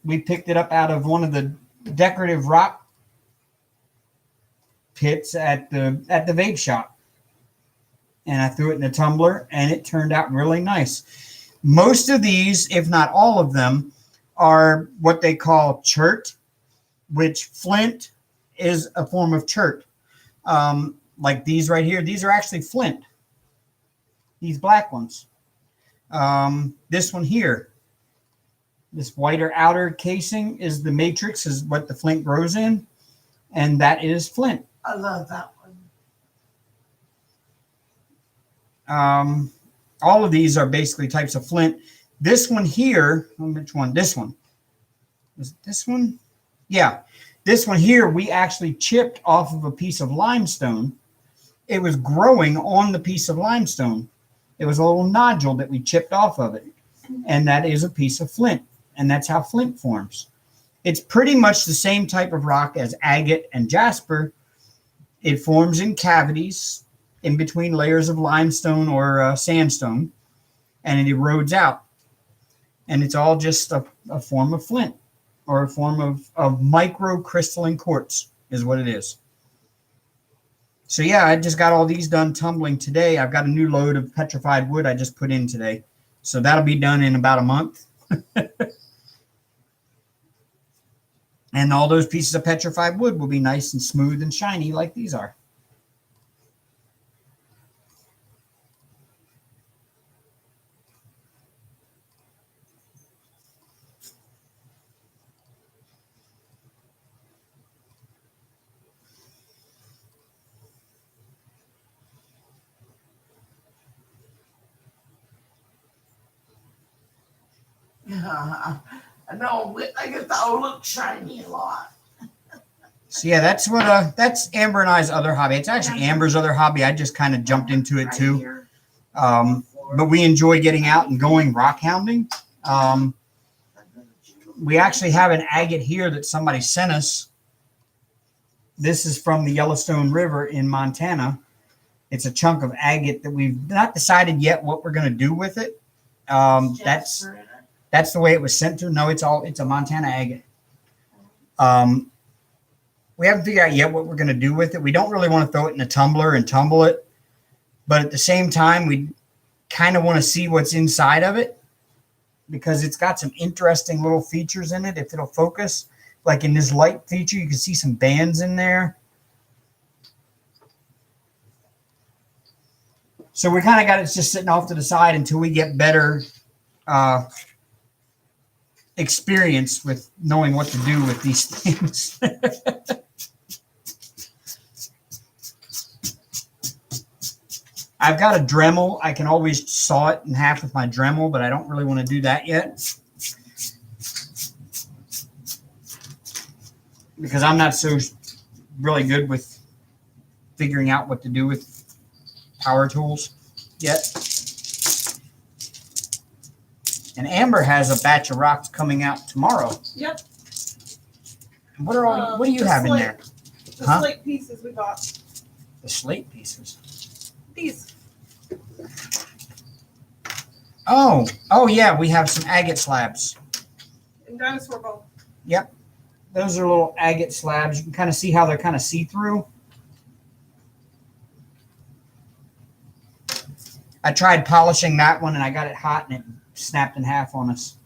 Speaker 2: We picked it up out of one of the decorative rock pits at the vape shop, and I threw it in a tumbler, and it turned out really nice. Most of these, if not all of them, are what they call chert, which flint is a form of chert. Like these right here, these are actually flint. These black ones. This one here, this whiter outer casing is the matrix, is what the flint grows in, and that is flint.
Speaker 3: I love that
Speaker 2: one. All of these are basically types of flint. This one here, which one? This one. Was it this one? Yeah. This one here, we actually chipped off of a piece of limestone. It was growing on the piece of limestone. It was a little nodule that we chipped off of it. And that is a piece of flint. And that's how flint forms. It's pretty much the same type of rock as agate and jasper. It forms in cavities in between layers of limestone or sandstone, and it erodes out. And it's all just a form of flint, or a form of microcrystalline quartz is what it is. So yeah, I just got all these done tumbling today. I've got a new load of petrified wood I just put in today. So that'll be done in about a month. And all those pieces of petrified wood will be nice and smooth and shiny like these are.
Speaker 3: I know, I guess that'll look shiny a lot.
Speaker 2: So yeah, that's Amber and I's other hobby. It's actually Amber's other hobby. I just kind of jumped into it too. But we enjoy getting out and going rock hounding. We actually have an agate here that somebody sent us. This is from the Yellowstone River in Montana. It's a chunk of agate that we've not decided yet what we're going to do with it. That's the way it was sent to. No, it's a Montana agate. We haven't figured out yet what we're going to do with it. We don't really want to throw it in a tumbler and tumble it, but at the same time, we kind of want to see what's inside of it, because it's got some interesting little features in it. If it'll focus, like in this light feature, you can see some bands in there. So we kind of got it just sitting off to the side until we get better experience with knowing what to do with these things. I've got a Dremel. I can always saw it in half with my Dremel, but I don't really want to do that yet, because I'm not so really good with figuring out what to do with power tools yet. And Amber has a batch of rocks coming out tomorrow.
Speaker 1: Yep.
Speaker 2: What do you have in there?
Speaker 1: The
Speaker 2: Huh?
Speaker 1: slate pieces we got.
Speaker 2: The slate pieces.
Speaker 1: These.
Speaker 2: Oh yeah, we have some agate slabs.
Speaker 1: And dinosaur bone.
Speaker 2: Yep. Those are little agate slabs. You can kind of see how they're kind of see-through. I tried polishing that one and I got it hot and it snapped in half on us.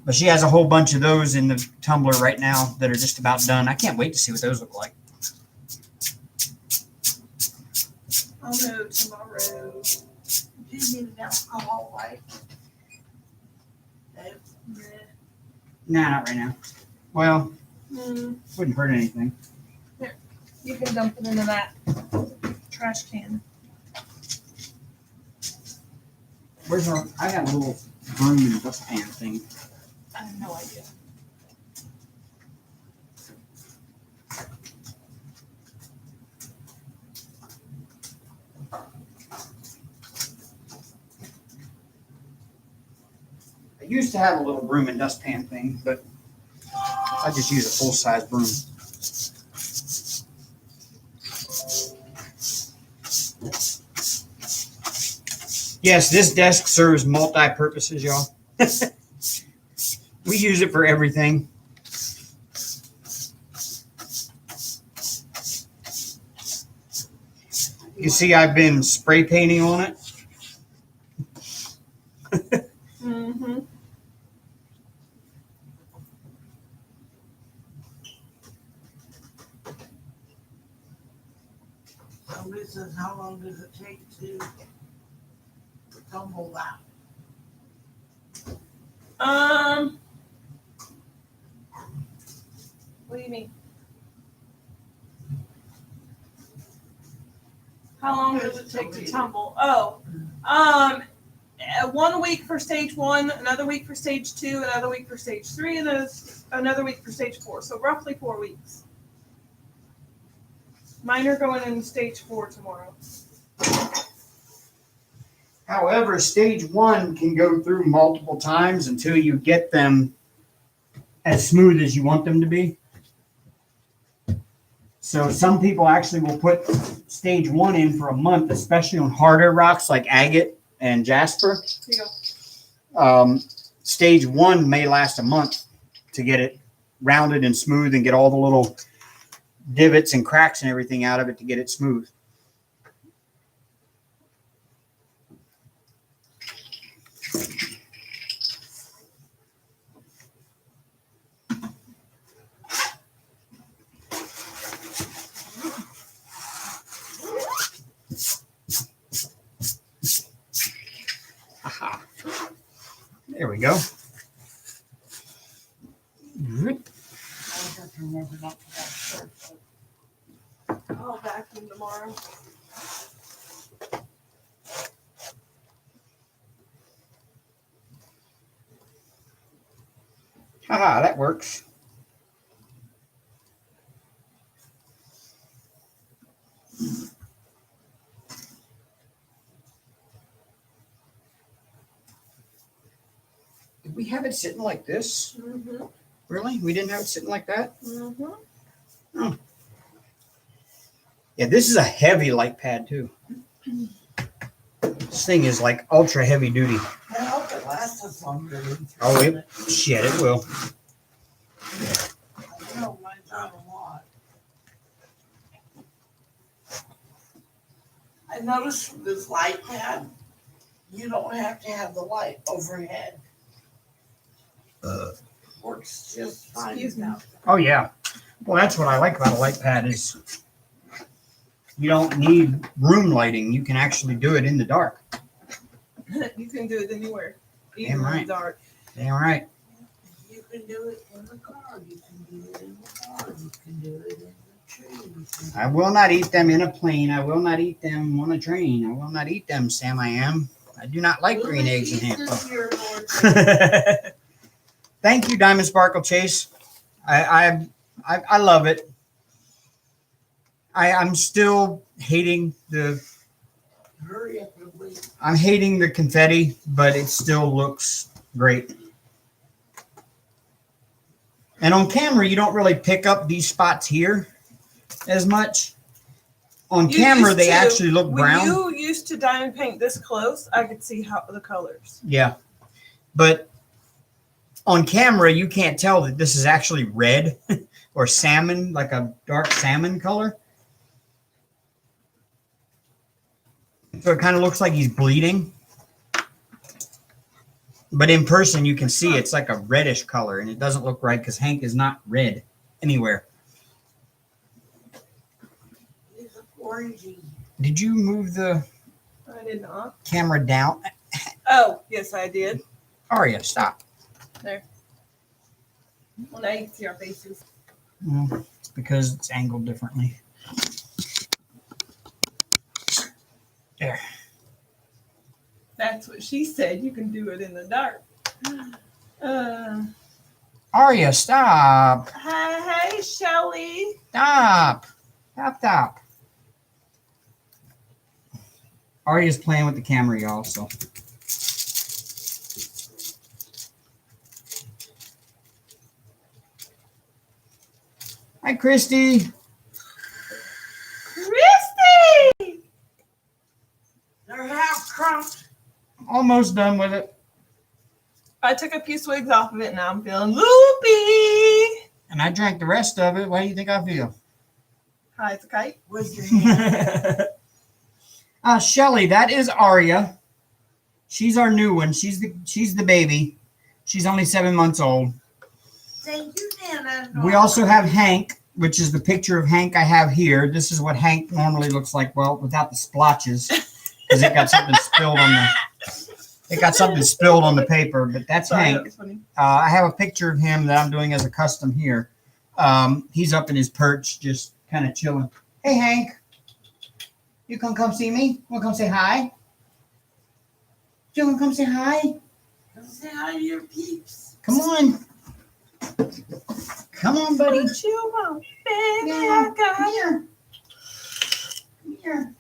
Speaker 2: But she has a whole bunch of those in the tumbler right now that are just about done. I can't wait to see what those look like.
Speaker 1: I'll know tomorrow.
Speaker 3: Do you need an alcohol wipe?
Speaker 2: Nah, not right now. Well, wouldn't hurt anything.
Speaker 1: You can dump it into that trash can.
Speaker 2: Where's our? I got a little broom and dustpan thing.
Speaker 1: I have no idea.
Speaker 2: I used to have a little broom and dustpan thing, but I just use a full-size broom. Yes, this desk serves multi-purposes, y'all. We use it for everything. You see, I've been spray painting on it.
Speaker 1: Mm-hmm.
Speaker 3: Somebody says, how long does it take to tumble that?
Speaker 1: What do you mean? How long does it take to tumble? Oh, 1 week for stage 1, another week for stage 2, another week for stage 3, and another week for stage 4. So roughly 4 weeks. Mine are going in stage 4 tomorrow.
Speaker 2: However, stage 1 can go through multiple times until you get them as smooth as you want them to be. So some people actually will put stage 1 in for a month, especially on harder rocks like agate and jasper. Stage 1 may last a month to get it rounded and smooth and get all the little divots and cracks and everything out of it to get it smooth. Aha. There we go.
Speaker 3: have to remember not to wash shirts.
Speaker 1: I'll vacuum tomorrow.
Speaker 2: Haha, that works. Did we have it sitting like this?
Speaker 1: Mm-hmm.
Speaker 2: Really? We didn't have it sitting like that?
Speaker 1: Mm-hmm.
Speaker 2: Oh. Yeah, this is a heavy light pad too. This thing is like ultra heavy duty.
Speaker 3: I hope it lasts us longer than 3
Speaker 2: Oh,
Speaker 3: minutes.
Speaker 2: Shit, it will.
Speaker 3: I know mine's out a lot. I noticed with this light pad, you don't have to have the light overhead. Works just fine.
Speaker 1: Excuse me.
Speaker 2: Oh yeah. Well, that's what I like about a light pad is you don't need room lighting. You can actually do it in the dark.
Speaker 1: You can do it anywhere.
Speaker 2: Damn
Speaker 1: Even in
Speaker 2: right.
Speaker 1: the dark.
Speaker 2: Damn right.
Speaker 3: You can do it in the car, you can do it in the car, you can do it in the trees.
Speaker 2: I will not eat them in a plane. I will not eat them on a train. I will not eat them, Sam. I am. I do not like green eggs and ham. Thank you, Diamond Sparkle Chase. I love it. I'm still hating the
Speaker 3: Hurry up and wait.
Speaker 2: I'm hating the confetti, but it still looks great. And on camera, you don't really pick up these spots here as much. On camera, they actually look brown.
Speaker 1: When you used to diamond paint this close, I could see how the colors.
Speaker 2: Yeah. But on camera, you can't tell that this is actually red or salmon, like a dark salmon color. So it kind of looks like he's bleeding. But in person, you can see it's like a reddish color, and it doesn't look right because Hank is not red anywhere.
Speaker 3: It's orangey.
Speaker 2: Did you move the
Speaker 1: I did not.
Speaker 2: camera down?
Speaker 1: Oh, yes, I did.
Speaker 2: Aria, stop.
Speaker 1: There. Well, now you can see our faces.
Speaker 2: Well, it's because it's angled differently. There.
Speaker 1: That's what she said. You can do it in the dark.
Speaker 2: Aria, stop.
Speaker 1: Hey, Shelly.
Speaker 2: Stop. Stop. Aria's playing with the camera, y'all, so. Hi, Christy.
Speaker 1: Christy!
Speaker 3: They're half crumped.
Speaker 2: Almost done with it.
Speaker 1: I took a few swigs off of it. Now I'm feeling loopy.
Speaker 2: And I drank the rest of it. What do you think I feel?
Speaker 1: Hi, it's a kite.
Speaker 3: With your hand.
Speaker 2: Shelly, that is Aria. She's our new one. She's the baby. She's only 7 months old.
Speaker 3: Thank you, Nana.
Speaker 2: We also have Hank, which is the picture of Hank I have here. This is what Hank normally looks like, well, without the splotches, because it got something spilled on the paper, but that's
Speaker 1: Sorry,
Speaker 2: Hank.
Speaker 1: that was funny.
Speaker 2: I have a picture of him that I'm doing as a custom here. He's up in his perch, just kind of chilling. Hey, Hank. You gonna come see me? Want to come say hi? You want to come say hi?
Speaker 3: Say hi to your peeps.
Speaker 2: Come on. Come on, buddy.
Speaker 1: What you want, baby?
Speaker 2: Yeah,
Speaker 1: I got
Speaker 2: come
Speaker 1: you.
Speaker 2: here. Come here.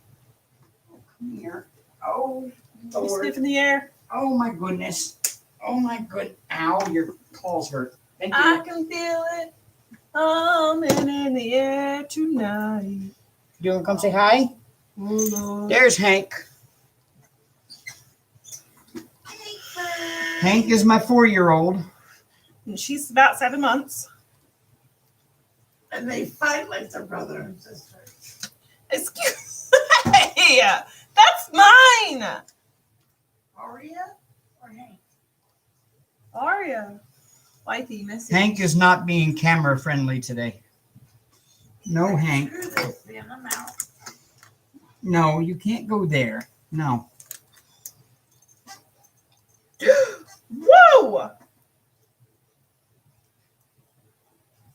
Speaker 2: Oh, come here. Oh,
Speaker 1: You
Speaker 3: Lord.
Speaker 1: sniffing the air?
Speaker 2: Oh my goodness. Oh my good. Ow, your claws hurt. Thank you.
Speaker 1: I can feel it. In the air tonight.
Speaker 2: You want to come say hi?
Speaker 1: Oh, Lord.
Speaker 2: There's Hank. Hank is my 4-year-old.
Speaker 1: And she's about 7 months.
Speaker 3: And they fight like their brother and sister.
Speaker 1: Excuse me. That's mine.
Speaker 3: Aria or Hank?
Speaker 1: Aria. Wifey, missy.
Speaker 2: Hank is not being camera friendly today. No, Hank.
Speaker 3: Screw this, man. I'm out.
Speaker 2: No, you can't go there. No.
Speaker 1: Whoa!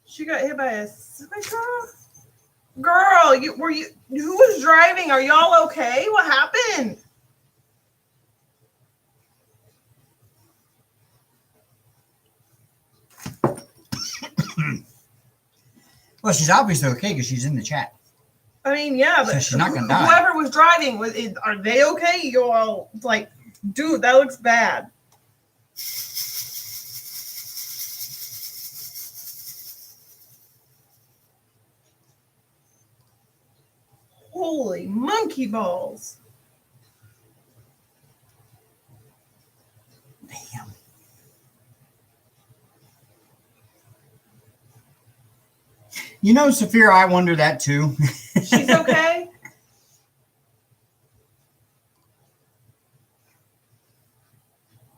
Speaker 1: She got hit by a semi-truck. Girl, who was driving? Are y'all okay? What happened?
Speaker 2: Well, she's obviously okay because she's in the chat.
Speaker 1: I mean, yeah,
Speaker 2: So
Speaker 1: but
Speaker 2: she's not gonna die.
Speaker 1: whoever was driving, are they okay? You all like, dude, that looks bad. Holy monkey balls!
Speaker 2: Damn. You know, Saphira, I wonder that too.
Speaker 1: She's okay.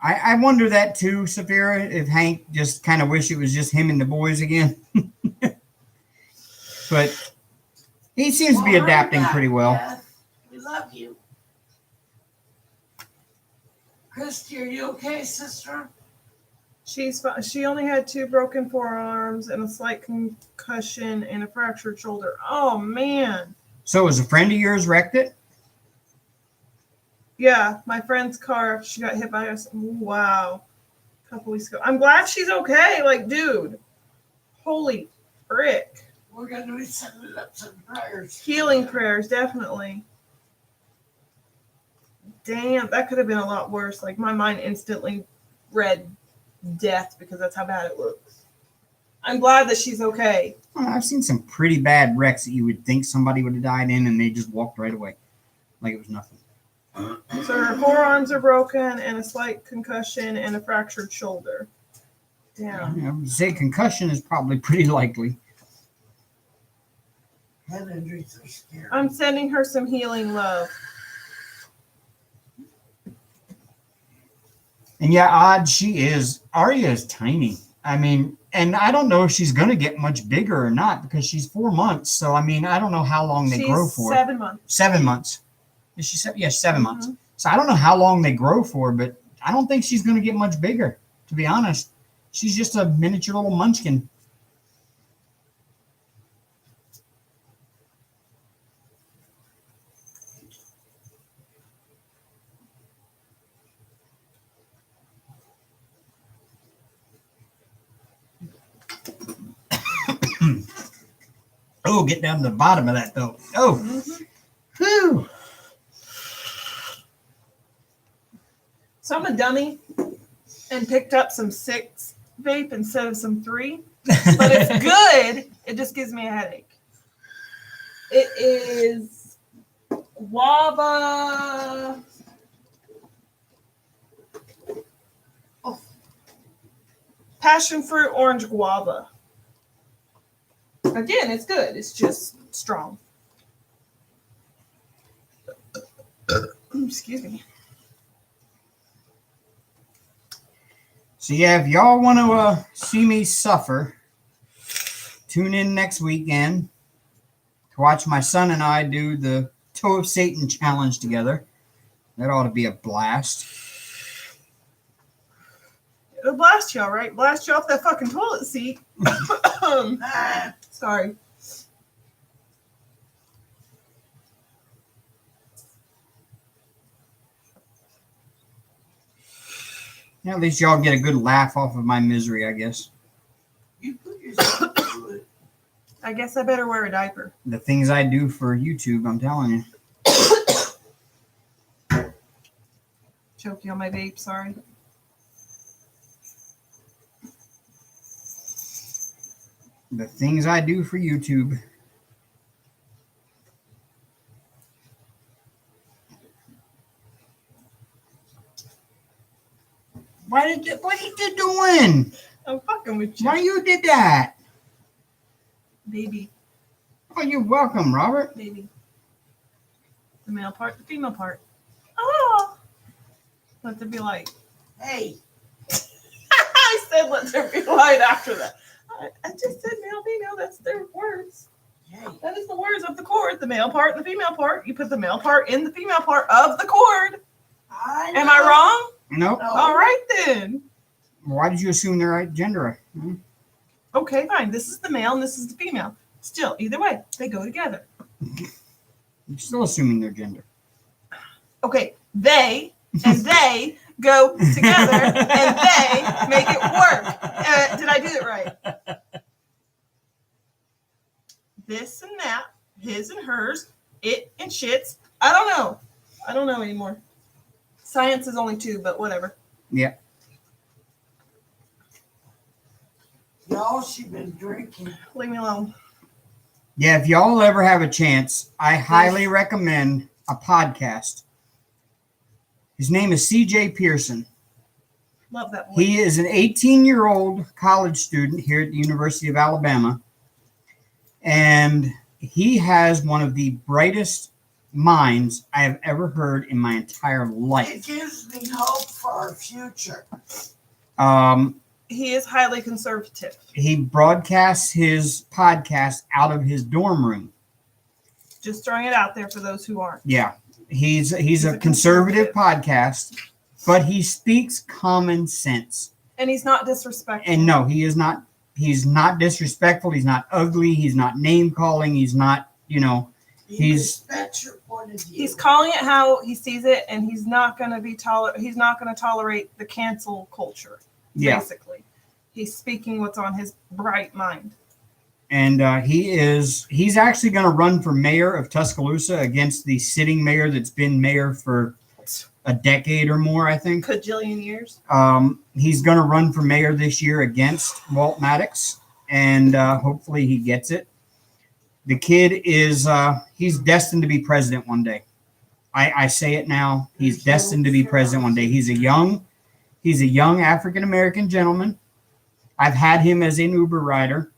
Speaker 2: I wonder that too, Saphira, if Hank just kind of wish it was just him and the boys again. But he seems to be
Speaker 3: Well,
Speaker 2: adapting
Speaker 3: hurry back,
Speaker 2: pretty well.
Speaker 3: Beth. We love you. Christy, are you okay, sister?
Speaker 1: She only had 2 broken forearms and a slight concussion and a fractured shoulder. Oh man.
Speaker 2: So was a friend of yours wrecked it?
Speaker 1: Yeah, my friend's car. She got hit by us. Wow. A couple weeks ago. I'm glad she's okay. Like, dude. Holy frick.
Speaker 3: We're going to be sending up some prayers.
Speaker 1: Healing prayers, definitely. Damn, that could have been a lot worse. Like, my mind instantly read death because that's how bad it looks. I'm glad that she's okay.
Speaker 2: Well, I've seen some pretty bad wrecks that you would think somebody would have died in, and they just walked right away like it was nothing.
Speaker 1: So her forearms are broken and a slight concussion and a fractured shoulder. Damn.
Speaker 2: I would say concussion is probably pretty likely.
Speaker 3: Head injuries are scary.
Speaker 1: I'm sending her some healing love.
Speaker 2: And yeah, odd she is. Arya is tiny. I mean, and I don't know if she's going to get much bigger or not because she's 4 months. So, I mean, I don't know how long they grow for.
Speaker 1: 7 months.
Speaker 2: 7 months. Is she 7? Yeah, 7 months.
Speaker 1: Mhm.
Speaker 2: So I don't know how long they grow for, but I don't think she's going to get much bigger, to be honest. She's just a miniature little munchkin. Oh, get down to the bottom of that, though. Oh, whew.
Speaker 1: So I'm a dummy and picked up some 6 vape instead of some 3. But it's good. It just gives me a headache. It is guava. Oh. Passion fruit orange guava. Again, it's good. It's just strong. Excuse me.
Speaker 2: So yeah, if y'all want to see me suffer, tune in next weekend to watch my son and I do the Toe of Satan challenge together. That ought to be a blast.
Speaker 1: It'll blast you, all right? Blast you off that fucking toilet seat. Sorry.
Speaker 2: Yeah, at least y'all get a good laugh off of my misery, I guess.
Speaker 3: You put yourself through it.
Speaker 1: I guess I better wear a diaper.
Speaker 2: The things I do for YouTube, I'm telling you.
Speaker 1: choking on my vape. Sorry.
Speaker 2: The things I do for YouTube. What are you doing?
Speaker 1: I'm fucking with you.
Speaker 2: Why you did that?
Speaker 1: Baby.
Speaker 2: Oh, you're welcome, Robert.
Speaker 1: Baby. The male part, the female part. Oh. Let there be light.
Speaker 3: Hey,
Speaker 1: I said let there be light after that. I just said male, female. That's their words.
Speaker 3: hey.
Speaker 1: That is the words of the chord. The male part and the female part. You put the male part in the female part of the chord. Am I wrong?
Speaker 2: Nope.
Speaker 3: No.
Speaker 1: All right then.
Speaker 2: Why did you assume the right gender? Hmm?
Speaker 1: Okay, fine. This is the male and this is the female. Still, either way, they go together.
Speaker 2: You're still assuming their gender.
Speaker 1: Okay, they and they go together and they make it work. Did I do it right? This and that, his and hers, it and shits. I don't know. I don't know anymore. Science is only 2, but whatever.
Speaker 2: Yeah.
Speaker 3: Y'all, she been drinking.
Speaker 1: Leave me alone.
Speaker 2: Yeah, if y'all ever have a chance, I highly recommend a podcast. His name is CJ Pearson.
Speaker 1: Love that one.
Speaker 2: He is an 18-year-old college student here at the University of Alabama. And he has one of the brightest minds I have ever heard in my entire
Speaker 3: It
Speaker 2: life.
Speaker 3: gives me hope for our future.
Speaker 1: He is highly conservative.
Speaker 2: He broadcasts his podcast out of his dorm room.
Speaker 1: Just throwing it out there for those who aren't.
Speaker 2: Yeah, he's a conservative podcast, but he speaks common sense.
Speaker 1: And he's not disrespectful.
Speaker 2: And no, he is not. He's not disrespectful. He's not ugly. He's not name calling. He's not,
Speaker 3: He
Speaker 2: He's-
Speaker 3: respects your point of view.
Speaker 1: He's calling it how he sees it, and he's not going to be he's not going to tolerate the cancel culture.
Speaker 2: yeah.
Speaker 1: Basically, he's speaking what's on his bright mind.
Speaker 2: And he's actually going to run for mayor of Tuscaloosa against the sitting mayor that's been mayor for a decade or more, I think.
Speaker 1: Cajillion years.
Speaker 2: He's going to run for mayor this year against Walt Maddox, and hopefully he gets it. The kid is he's destined to be president one day. I say it now. He's destined to be president one day. He's a young African-American gentleman. I've had him as an Uber rider,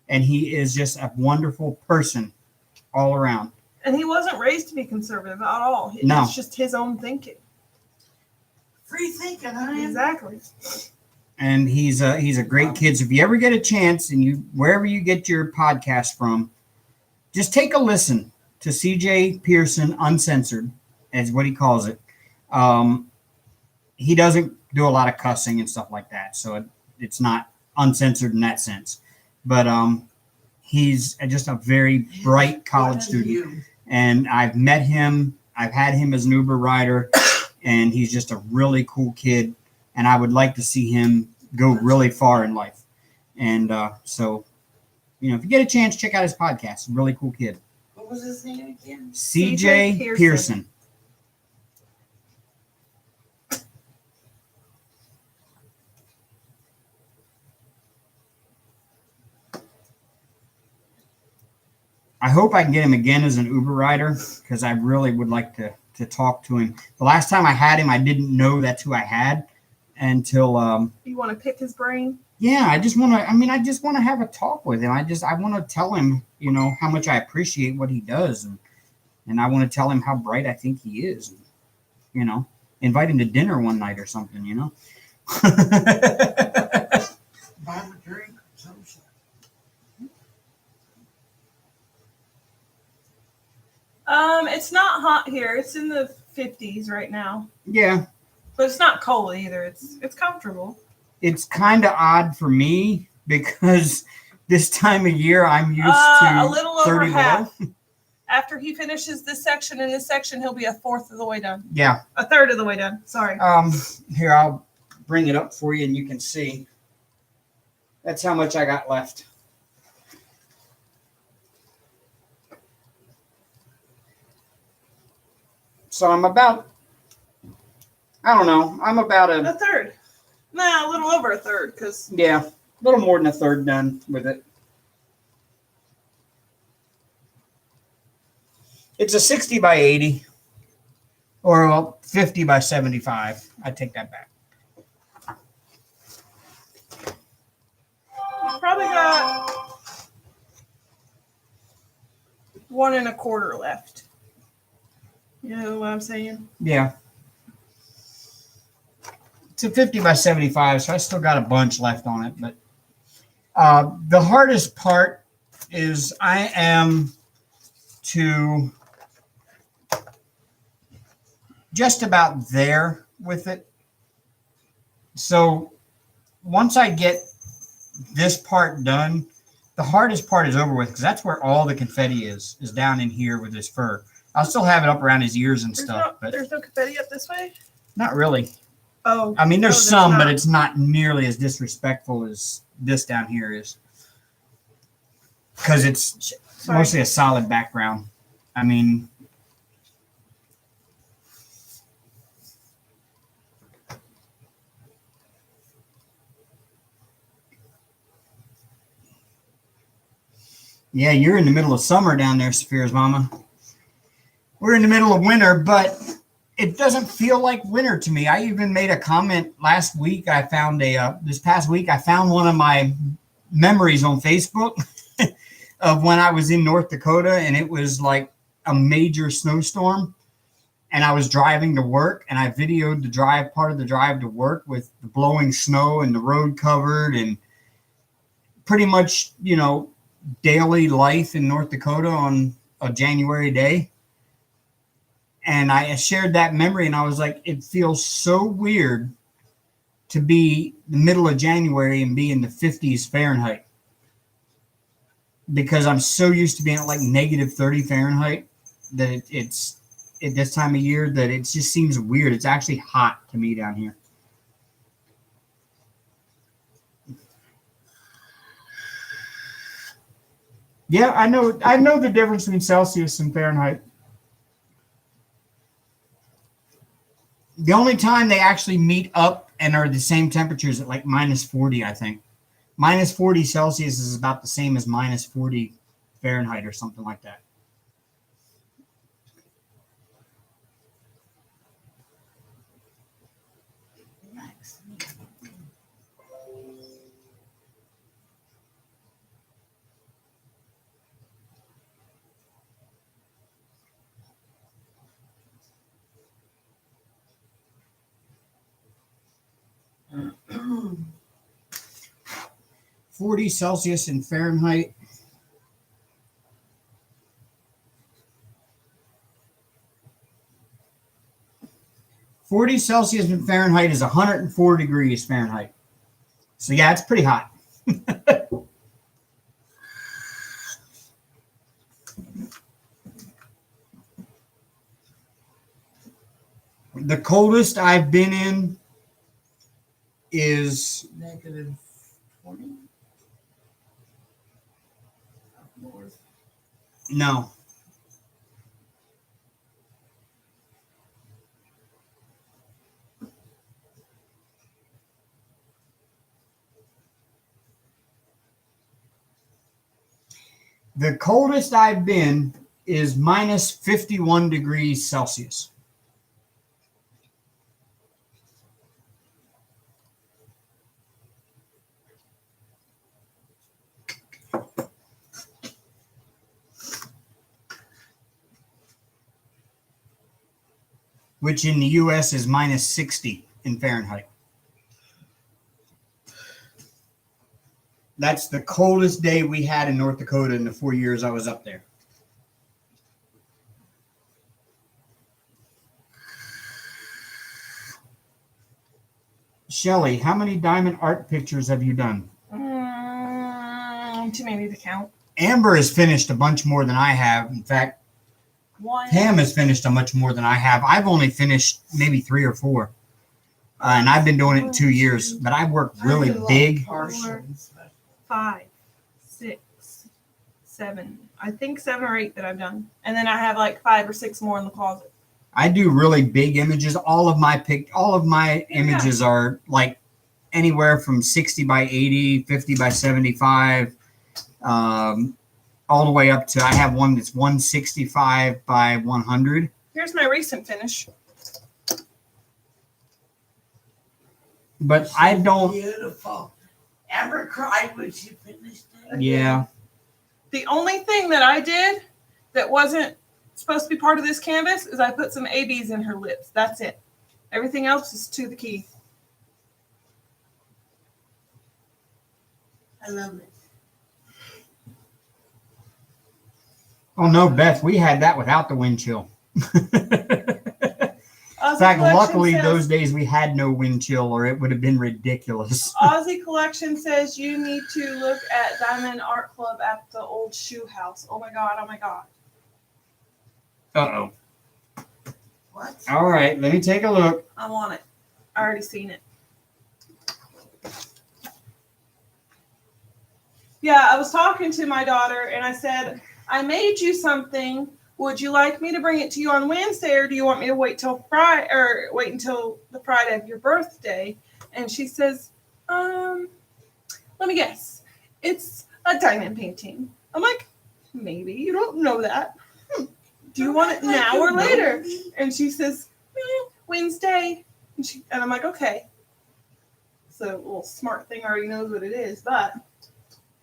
Speaker 2: and he is just a wonderful person all around.
Speaker 1: And he wasn't raised to be conservative at all.
Speaker 2: No.
Speaker 1: It's just his own thinking.
Speaker 3: Free thinking, honey.
Speaker 1: Exactly.
Speaker 2: And he's a great kid. So if you ever get a chance, and wherever you get your podcast from, just take a listen to CJ Pearson Uncensored, as what he calls it. He doesn't do a lot of cussing and stuff like that, so it's not uncensored in that sense. But he's just a very bright college student, and I've met him. I've had him as an Uber rider, and he's just a really cool kid. And I would like to see him go really far in life. And so, if you get a chance, check out his podcast. Really cool kid.
Speaker 3: What was his name again?
Speaker 2: CJ Pearson. I hope I can get him again as an Uber rider, because I really would like to talk to him. The last time I had him, I didn't know that's who I had until
Speaker 1: You want to pick his brain?
Speaker 2: yeah, I just want to have a talk with him. I want to tell him, how much I appreciate what he does, and I want to tell him how bright I think he is. Invite him to dinner one night or something,
Speaker 3: Buy him a drink or some shit.
Speaker 1: It's not hot here. It's in the 50s right now.
Speaker 2: Yeah,
Speaker 1: But it's not cold either. It's comfortable.
Speaker 2: it's kind of odd for me because this time of year I'm used
Speaker 1: A
Speaker 2: to
Speaker 1: little over
Speaker 2: 30 below.
Speaker 1: half. After he finishes this section and this section, he'll be a fourth of the way done.
Speaker 2: Yeah.
Speaker 1: A third of the way done. Sorry.
Speaker 2: Here, I'll bring it up for you and you can see. That's how much I got left. So I'm about I don't know. I'm about
Speaker 1: A third. Nah, a little over a third, because
Speaker 2: a little more than a third done with it. It's a 60 by 80 or well, 50 by 75. I take that back.
Speaker 1: probably got 1 1/4 left. You know what I'm saying?
Speaker 2: Yeah. It's a 50 by 75, so I still got a bunch left on it. But the hardest part is I am to just about there with it. So once I get this part done, the hardest part is over with because that's where all the confetti is down in here with his fur. I'll still have it up around his ears and stuff, but
Speaker 1: there's no confetti up this way?
Speaker 2: not really.
Speaker 1: Oh.
Speaker 2: I mean, there's
Speaker 1: there's
Speaker 2: some,
Speaker 1: not.
Speaker 2: but it's not nearly as disrespectful as this down here is. Because it's
Speaker 1: Sorry.
Speaker 2: mostly a solid background. I mean, yeah, you're in the middle of summer down there, Saphira's mama. We're in the middle of winter, but it doesn't feel like winter to me. I even made a comment last week. I found this past week, I found one of my memories on Facebook of when I was in North Dakota and it was like a major snowstorm and I was driving to work and I videoed the drive, part of the drive to work with the blowing snow and the road covered and pretty much, you know, daily life in North Dakota on a January day. And I shared that memory and I was like, it feels so weird to be the middle of January and be in the 50s Fahrenheit. Because I'm so used to being at like -30 Fahrenheit that it's at this time of year that it just seems weird. It's actually hot to me down here. Yeah, I know the difference between Celsius and Fahrenheit. The only time they actually meet up and are the same temperatures at like -40, I think. -40 Celsius is about the same as -40 Fahrenheit or something like that.
Speaker 3: Mm.
Speaker 2: 40 Celsius and Fahrenheit. .40 Celsius in Fahrenheit is 104 degrees Fahrenheit. So yeah, it's pretty hot. The coldest I've been in is
Speaker 3: -20. Up north.
Speaker 2: no. The coldest I've been is -51 degrees Celsius. Which in the US is -60 in Fahrenheit. That's the coldest day we had in North Dakota in the 4 years I was up there. Shelly, how many diamond art pictures have you done?
Speaker 1: Too many to count.
Speaker 2: Amber has finished a bunch more than I have. In fact,
Speaker 1: One.
Speaker 2: Pam has finished a much more than I have. I've only finished maybe 3 or 4. And I've been doing it in 2 years, but I work really
Speaker 3: I did a lot of
Speaker 2: big.
Speaker 3: partials, but
Speaker 1: 5, 6, 7. I think 7 or 8 that I've done, and then I have like 5 or 6 more in the closet.
Speaker 2: I do really big images. All of my images are like anywhere from 60 by 80, 50 by 75, all the way up to, I have one that's 165 by 100.
Speaker 1: Here's my recent finish.
Speaker 2: But I don't,
Speaker 3: Beautiful. Amber cried when she finished it.
Speaker 2: yeah.
Speaker 1: The only thing that I did that wasn't supposed to be part of this canvas is I put some ABs in her lips. That's it. Everything else is to the key.
Speaker 3: I love it.
Speaker 2: Oh no, Beth, we had that without the wind chill. In
Speaker 1: Aussie
Speaker 2: fact,
Speaker 1: Collection
Speaker 2: luckily
Speaker 1: says,
Speaker 2: those days we had no wind chill or it would have been ridiculous.
Speaker 1: Aussie Collection says you need to look at Diamond Art Club at the old shoe house. Oh my God, oh my God.
Speaker 2: Uh-oh.
Speaker 3: What?
Speaker 2: All right, let me take a look.
Speaker 1: I want it. I already seen it. Yeah, I was talking to my daughter and I said, I made you something. Would you like me to bring it to you on Wednesday, or do you want me to wait till Friday, or wait until the Friday of your birthday? And she says, let me guess. It's a diamond painting. I'm like, maybe. You don't know that. Do you want it now or later? And she says, Wednesday. And I'm like, okay. So a little smart thing already knows what it is, but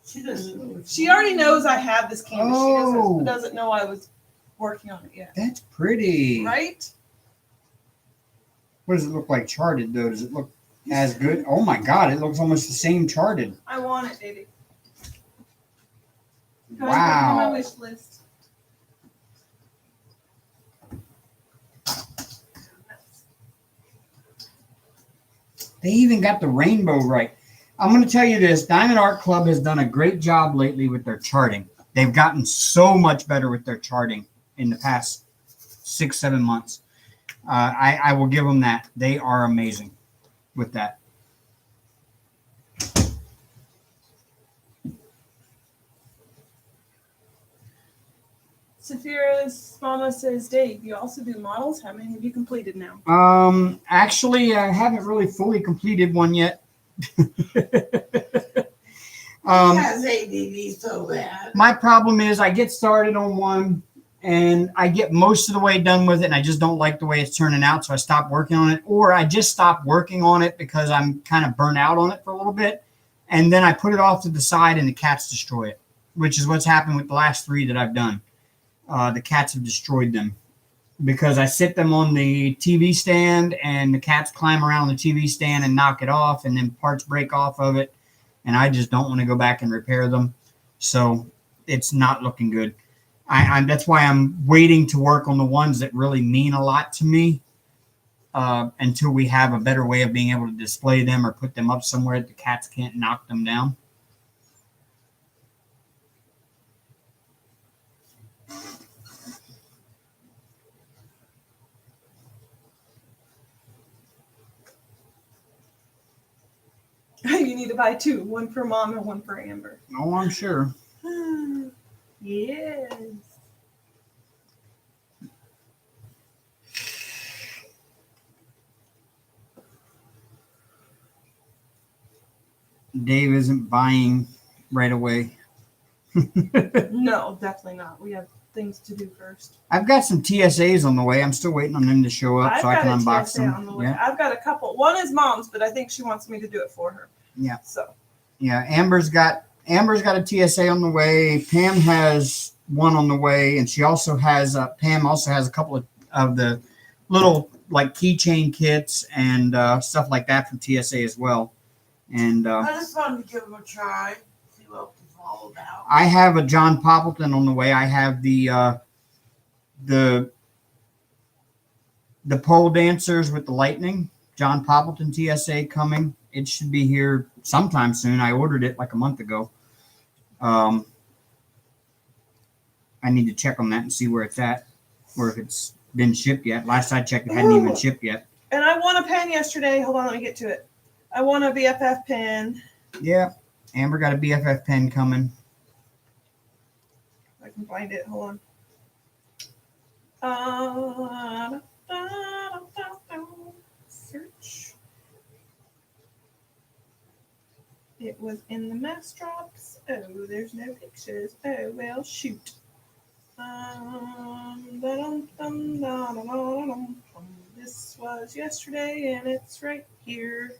Speaker 3: She doesn't know.
Speaker 1: she already knows I have this canvas.
Speaker 2: Oh.
Speaker 1: She doesn't know I was working on it yet.
Speaker 2: That's pretty.
Speaker 1: Right?
Speaker 2: What does it look like charted though? Does it look as good? Oh my God, it looks almost the same charted.
Speaker 1: I want it, baby. Go ahead and put it on my
Speaker 2: Wow.
Speaker 1: wish list.
Speaker 2: They even got the rainbow right. I'm going to tell you this. Diamond Art Club has done a great job lately with their charting. They've gotten so much better with their charting in the past 6-7 months. I will give them that. They are amazing with that.
Speaker 1: Saphira's mama says, Dave, you also do models? How many have you completed now?
Speaker 2: Actually, I haven't really fully completed one yet.
Speaker 3: He has ADD so bad.
Speaker 2: My problem is I get started on one and I get most of the way done with it and I just don't like the way it's turning out, so I stop working on it, or I just stop working on it because I'm kind of burnt out on it for a little bit, and then I put it off to the side and the cats destroy it, which is what's happened with the last 3 that I've done. The cats have destroyed them because I sit them on the TV stand and the cats climb around the TV stand and knock it off, and then parts break off of it, and I just don't want to go back and repair them. So it's not looking good. That's why I'm waiting to work on the ones that really mean a lot to me until we have a better way of being able to display them or put them up somewhere that the cats can't knock them down.
Speaker 1: You need to buy 2, one for mom and one for Amber.
Speaker 2: Oh, I'm sure.
Speaker 1: Yes.
Speaker 2: Dave isn't buying right away.
Speaker 1: No, definitely not. We have things to do first.
Speaker 2: I've got some TSAs on the way. I'm still waiting on them to show up
Speaker 1: I've
Speaker 2: so I
Speaker 1: got
Speaker 2: can
Speaker 1: a
Speaker 2: unbox
Speaker 1: TSA
Speaker 2: them.
Speaker 1: on the way.
Speaker 2: Yeah.
Speaker 1: I've got a couple. One is mom's, but I think she wants me to do it for her.
Speaker 2: Yeah.
Speaker 1: So
Speaker 2: Yeah, Amber's got a TSA on the way. Pam has one on the way, and she also has Pam also has a couple of the little like keychain kits and stuff like that from TSA as well. And
Speaker 3: I just wanted to give him a try, see what it's all about.
Speaker 2: I have a John Poppleton on the way. I have the pole dancers with the lightning, John Poppleton TSA coming. It should be here sometime soon. I ordered it like a month ago. I need to check on that and see where it's at, or if it's been shipped yet. Last I checked, it hadn't even shipped yet.
Speaker 1: And I won a pen yesterday. Hold on, let me get to it. I won a BFF pen.
Speaker 2: Yeah, Amber got a BFF pen coming.
Speaker 1: I can find it. Hold on. search. It was in the mass drops. Oh, there's no pictures. Oh, well, shoot. This was yesterday, and it's right here.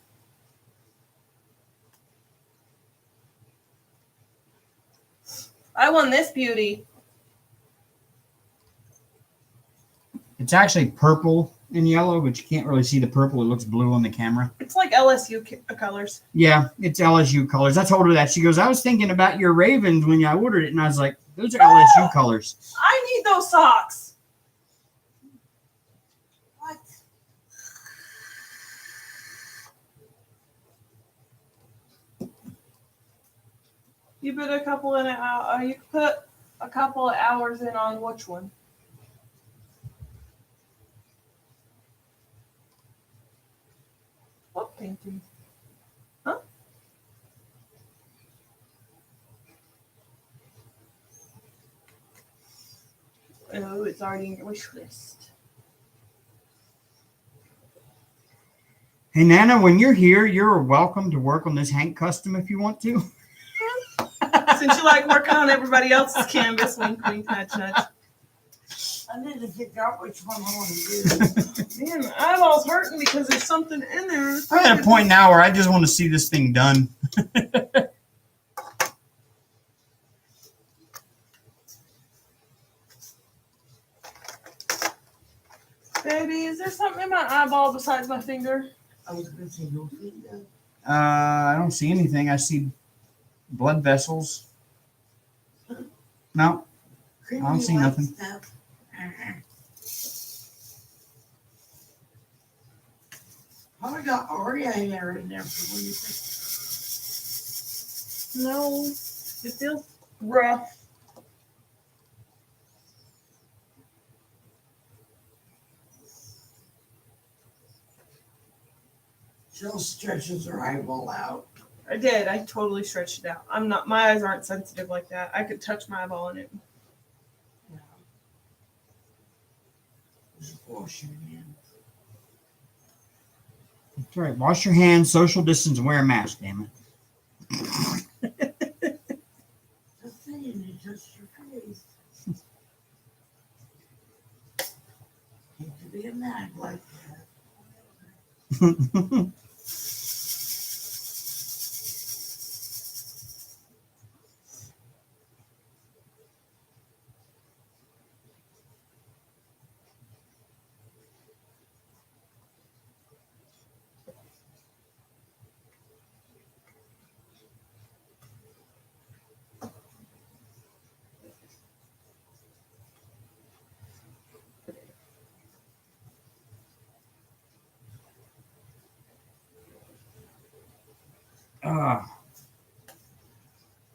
Speaker 1: I won this beauty.
Speaker 2: It's actually purple and yellow, but you can't really see the purple. It looks blue on the camera.
Speaker 1: It's like LSU colors.
Speaker 2: Yeah, it's LSU colors. I told her that. She goes, I was thinking about your Ravens when I ordered it. And I was like, those are LSU colors.
Speaker 1: I need those socks.
Speaker 3: What?
Speaker 1: You put a couple in you put a couple of hours in on which one? What painting? Huh? Oh, it's already in your wish list.
Speaker 2: Hey, Nana, when you're here, you're welcome to work on this Hank custom if you want to.
Speaker 1: Since you like working on everybody else's canvas, wink, wink, nudge, nudge.
Speaker 3: I need to figure out which one I want to do.
Speaker 1: Man, my eyeball's hurting because there's something in there.
Speaker 2: I'm at a point now where I just want to see this thing done.
Speaker 1: Baby, is there something in my eyeball besides my finger?
Speaker 3: I was going to say your finger.
Speaker 2: I don't see anything. I see blood vessels. No,
Speaker 3: Creamy
Speaker 2: I don't see
Speaker 3: white
Speaker 2: nothing.
Speaker 3: Stuff. Probably got Oreo hair in there for when you think.
Speaker 1: No, it feels rough.
Speaker 3: Jill stretches her eyeball out.
Speaker 1: I did. I totally stretched it out. I'm not. My eyes aren't sensitive like that. I could touch my eyeball and it.
Speaker 3: Yeah. Just wash your hands.
Speaker 2: That's right. Wash your hands, social distance, and wear a mask, damn it.
Speaker 3: Just saying, you touched your face. Hate to be a nag like that.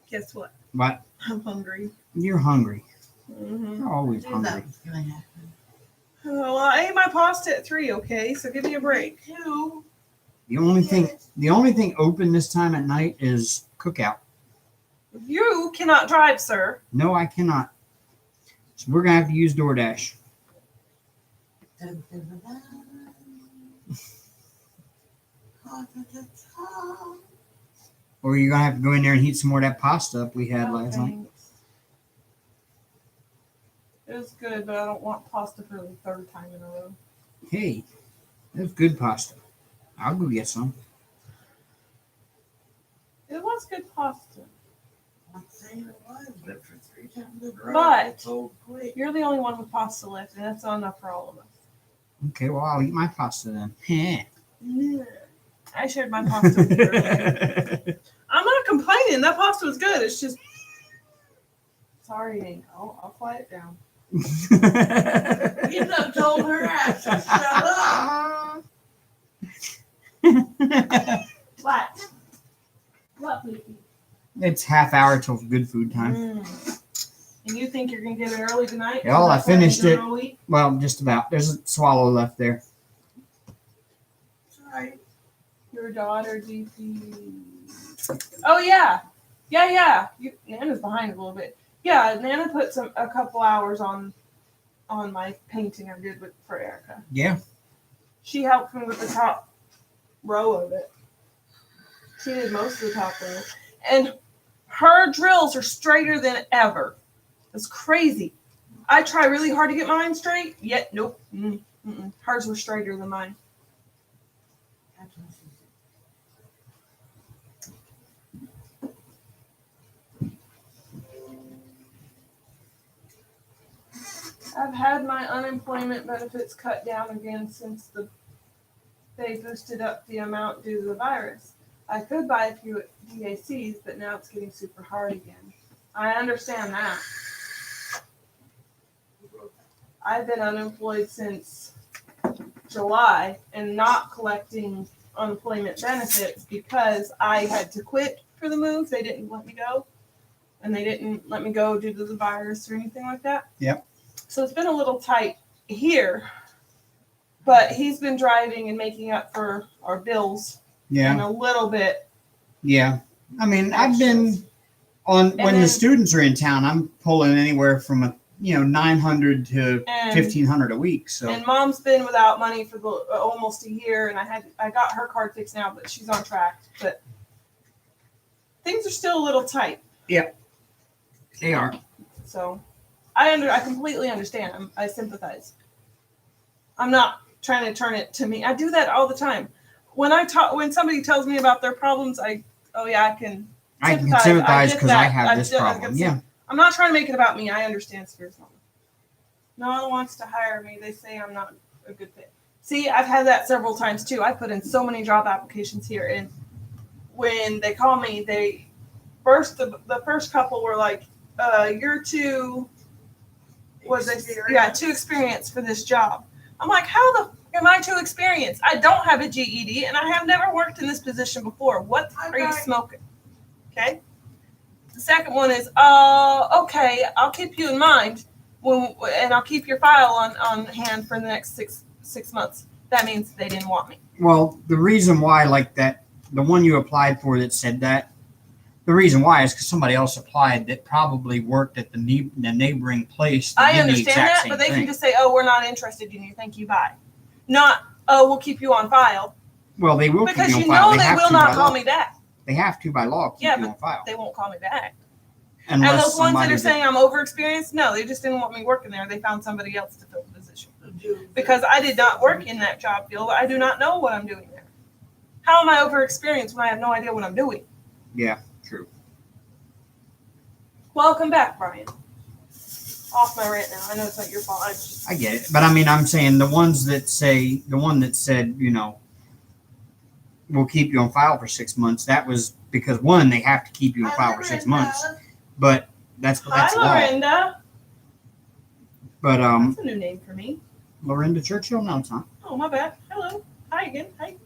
Speaker 1: Guess what?
Speaker 2: What?
Speaker 1: I'm hungry.
Speaker 2: You're hungry.
Speaker 1: Mm-hmm.
Speaker 2: You're always
Speaker 3: I knew that
Speaker 2: hungry.
Speaker 3: was gonna happen.
Speaker 1: Well, I ate my pasta at 3. Okay, so give me a break.
Speaker 3: Two.
Speaker 2: The only thing open this time at night is cookout.
Speaker 1: You cannot drive, sir.
Speaker 2: No, I cannot. So we're gonna have to use DoorDash.
Speaker 3: Dun, dun, dun, dun.
Speaker 2: Or you're gonna have to go in there and heat some more of that pasta up we had last night.
Speaker 1: Thanks. It was good, but I don't want pasta for the 3rd time in a row.
Speaker 2: Hey, that's good pasta. I'll go get some.
Speaker 1: It was good pasta.
Speaker 3: I'm saying it was, but for 3 times in a row,
Speaker 1: But-
Speaker 3: it's so quick.
Speaker 1: You're the only one with pasta left, and that's not enough for all of us.
Speaker 2: Okay, well I'll eat my pasta then.
Speaker 1: I shared my pasta with you earlier. I'm not complaining. That pasta was good. It's just. Sorry, Hank. I'll quiet down.
Speaker 3: You done told her ass to shut up.
Speaker 1: What? What, baby?
Speaker 2: It's half hour till good food time.
Speaker 1: And you think you're going to get it early tonight?
Speaker 2: Yeah, well, I finished it.
Speaker 1: All week?
Speaker 2: Well, just about. There's a swallow left there.
Speaker 3: Sorry.
Speaker 1: Your daughter, DP. Oh, yeah. Yeah. Nana's behind a little bit. Yeah, Nana put a couple hours on my painting I did for Erica.
Speaker 2: Yeah.
Speaker 1: She helped me with the top row of it. She did most of the top row. And her drills are straighter than ever. It's crazy. I try really hard to get mine straight, yet nope. Hers were straighter than mine. I've had my unemployment benefits cut down again since they boosted up the amount due to the virus. I could buy a few DACs, but now it's getting super hard again. I understand that. I've been unemployed since July and not collecting unemployment benefits because I had to quit for the move. They didn't let me go. And they didn't let me go due to the virus or anything like that.
Speaker 2: Yep.
Speaker 1: So it's been a little tight here. But he's been driving and making up for our bills.
Speaker 2: Yeah.
Speaker 1: And a little bit.
Speaker 2: Yeah. I mean, I've been when the students are in town, I'm pulling anywhere from $900 to $1,500 a week. So. And
Speaker 1: Mom's been without money for almost a year, and I got her card fixed now, but she's on track. But things are still a little tight.
Speaker 2: Yep. They are.
Speaker 1: So, I completely understand. I sympathize. I'm not trying to turn it to me. I do that all the time. When somebody tells me about their problems, I can
Speaker 2: sympathize because I have this problem. Yeah.
Speaker 1: I'm not trying to make it about me. I understand Spears Mama. No one wants to hire me. They say I'm not a good fit. See, I've had that several times too. I put in so many job applications here, and when they call me, the first couple were like, "You're too experienced for this job." I'm like, "How the am I too experienced? I don't have a GED, and I have never worked in this position before. What are you smoking?" Okay. The second one is, okay, I'll keep you in mind and I'll keep your file on hand for the next six months. That means they didn't want me.
Speaker 2: Well, the reason why, like that, the one you applied for that said that, the reason why is because somebody else applied that probably worked at the neighboring place.
Speaker 1: I understand that, but they can just say, "Oh, we're not interested in you. Thank you, bye." Not, "Oh, we'll keep you on file."
Speaker 2: Well, they will
Speaker 1: because
Speaker 2: keep you on file.
Speaker 1: Because they will not call me back.
Speaker 2: They have to by law keep you on file.
Speaker 1: They won't call me back.
Speaker 2: Unless
Speaker 1: and those ones that are saying I'm overexperienced, no, they just didn't want me working there. They found somebody else to fill the position. Because I did not work in that job field. I do not know what I'm doing there. How am I overexperienced when I have no idea what I'm doing?
Speaker 2: Yeah, true.
Speaker 1: Welcome back, Brian. Off my rant now. I know it's not your fault.
Speaker 2: I get it. But I mean, I'm saying the one that said, we'll keep you on file for 6 months. That was because one, they have to keep you on file for 6 months. But that's
Speaker 1: Hi,
Speaker 2: law.
Speaker 1: Lorinda.
Speaker 2: But
Speaker 1: that's a new name for me.
Speaker 2: Lorinda Churchill? No, it's not.
Speaker 1: Oh, my bad. Hello. Hi again. Hi.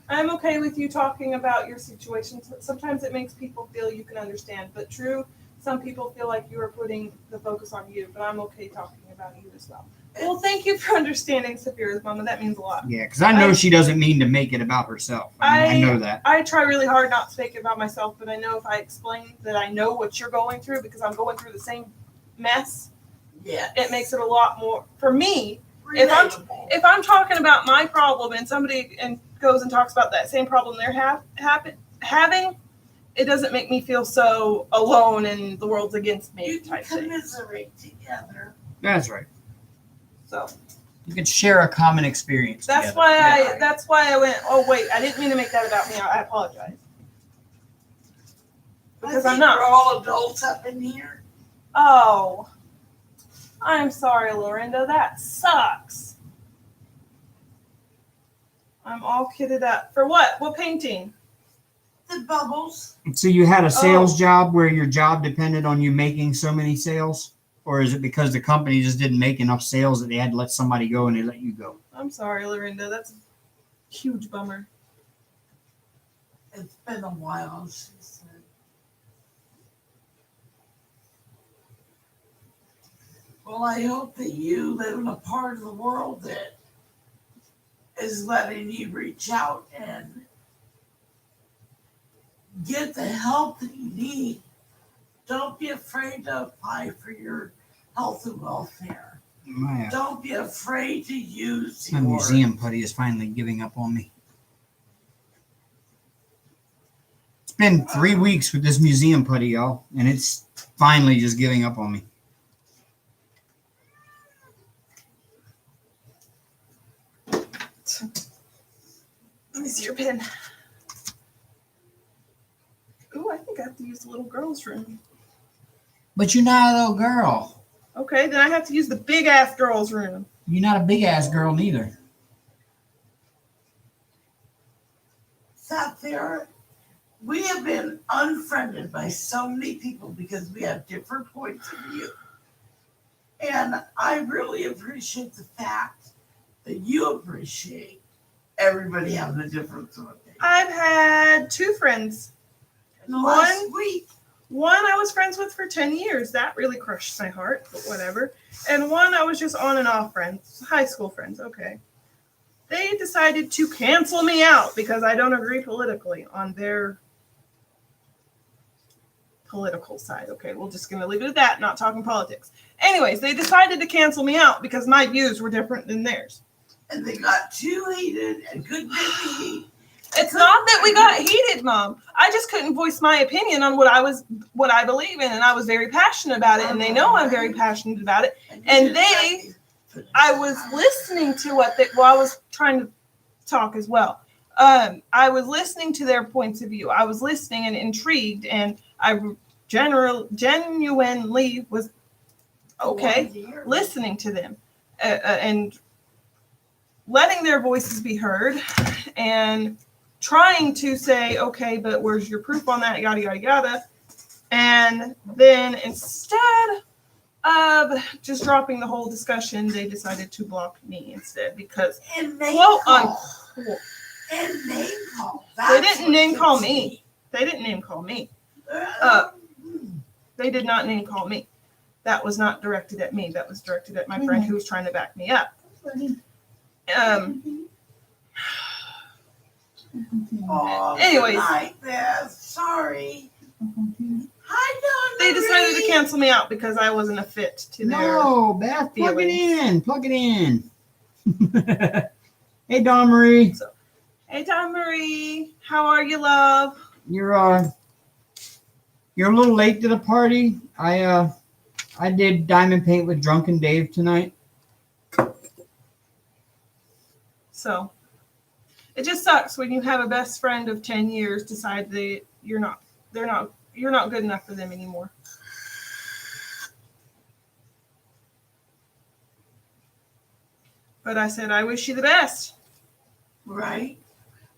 Speaker 1: I'm okay with you talking about your situation. Sometimes it makes people feel you can understand. But true, some people feel like you are putting the focus on you. But I'm okay talking about you as well. Well, thank you for understanding Saphira's Mama. That means a lot.
Speaker 2: Yeah, because I know she doesn't mean to make it about herself. I know that.
Speaker 1: I try really hard not to make it about myself, but I know if I explain that I know what you're going through because I'm going through the same mess, it makes it a lot more, for me, if I'm talking about my problem and somebody goes and talks about that same problem they're having, it doesn't make me feel so alone and the world's against me.
Speaker 3: You can commiserate together.
Speaker 2: That's right.
Speaker 1: So
Speaker 2: you can share a common experience.
Speaker 1: That's
Speaker 2: together.
Speaker 1: why that's why I went, "Oh wait, I didn't mean to make that about me. I apologize." Because I'm not.
Speaker 3: We're all adults up in here.
Speaker 1: Oh, I'm sorry, Lorinda. That sucks. I'm all kitted up. For what? What painting?
Speaker 3: The bubbles.
Speaker 2: So you had a sales job where your job depended on you making so many sales? Or is it because the company just didn't make enough sales that they had to let somebody go and they let you go?
Speaker 1: I'm sorry, Lorinda. That's a huge bummer.
Speaker 3: It's been a while, she said. Well, I hope that you live in a part of the world that is letting you reach out and get the help that you need. Don't be afraid to apply for your health and welfare.
Speaker 2: My,
Speaker 3: Don't be afraid to use
Speaker 2: my
Speaker 3: your
Speaker 2: museum putty is finally giving up on me. It's been 3 weeks with this museum putty, y'all, and it's finally just giving up on me.
Speaker 1: Let me see your pen. Ooh, I think I have to use the little girl's room.
Speaker 2: But you're not a little girl.
Speaker 1: Okay, then I have to use the big ass girl's room.
Speaker 2: You're not a big ass girl neither.
Speaker 3: Sapphire. We have been unfriended by so many people because we have different points of view. And I really appreciate the fact that you appreciate everybody having a different sort of thing.
Speaker 1: I've had 2 friends.
Speaker 3: Last week.
Speaker 1: One I was friends with for 10 years. That really crushed my heart, but whatever. And one I was just on and off friends, high school friends. Okay. They decided to cancel me out because I don't agree politically on their political side. Okay, we're just going to leave it at that, not talking politics. Anyways, they decided to cancel me out because my views were different than theirs.
Speaker 3: And they got too heated and couldn't get the heat.
Speaker 1: It's not that we got heated, Mom. I just couldn't voice my opinion on what I believe in, and I was very passionate about it, and they know I'm very passionate about it. And I was listening to I was trying to talk as well. I was listening to their points of view. I was listening and intrigued, and I genuinely was okay listening to them and letting their voices be heard and trying to say, okay, but where's your proof on that? Yada, yada, yada. And then instead of just dropping the whole discussion, they decided to block me instead because, quote unquote,
Speaker 3: and name call.
Speaker 1: They didn't name call me. They didn't name call me. They did not name call me. That was not directed at me. That was directed at my friend who was trying to back me up. Anyways,
Speaker 3: sorry. Hi, Don.
Speaker 1: they decided to cancel me out because I wasn't a fit to their.
Speaker 2: No, Beth, plug it
Speaker 1: feelings.
Speaker 2: in. Plug it in. Hey, Dawn Marie.
Speaker 1: Hey, Don Marie, how are you, love?
Speaker 2: You're a little late to the party. I did diamond paint with Drunken Dave tonight.
Speaker 1: So it just sucks when you have a best friend of 10 years decide that you're not good enough for them anymore. But I said, I wish you the best.
Speaker 3: Right.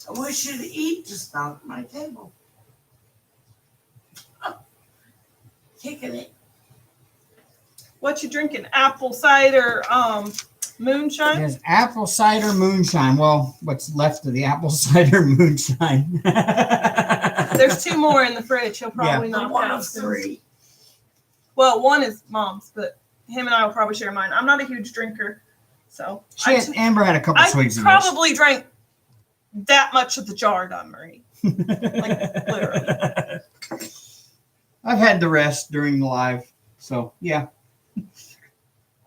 Speaker 3: I wish you to eat just not at my table. Kicking it.
Speaker 1: What you drinking? Apple cider, moonshine?
Speaker 2: There's apple cider moonshine. Well, what's left of the apple cider moonshine.
Speaker 1: There's 2 more in the fridge. He'll probably
Speaker 3: The
Speaker 1: not
Speaker 3: one
Speaker 1: have
Speaker 3: of
Speaker 1: some.
Speaker 3: 3.
Speaker 1: Well, one is Mom's, but him and I will probably share mine. I'm not a huge drinker, so
Speaker 2: Amber had a couple
Speaker 1: I
Speaker 2: swigs of
Speaker 1: probably drank that much of the jar, Don Marie. Like, literally.
Speaker 2: I've had the rest during the live, so yeah,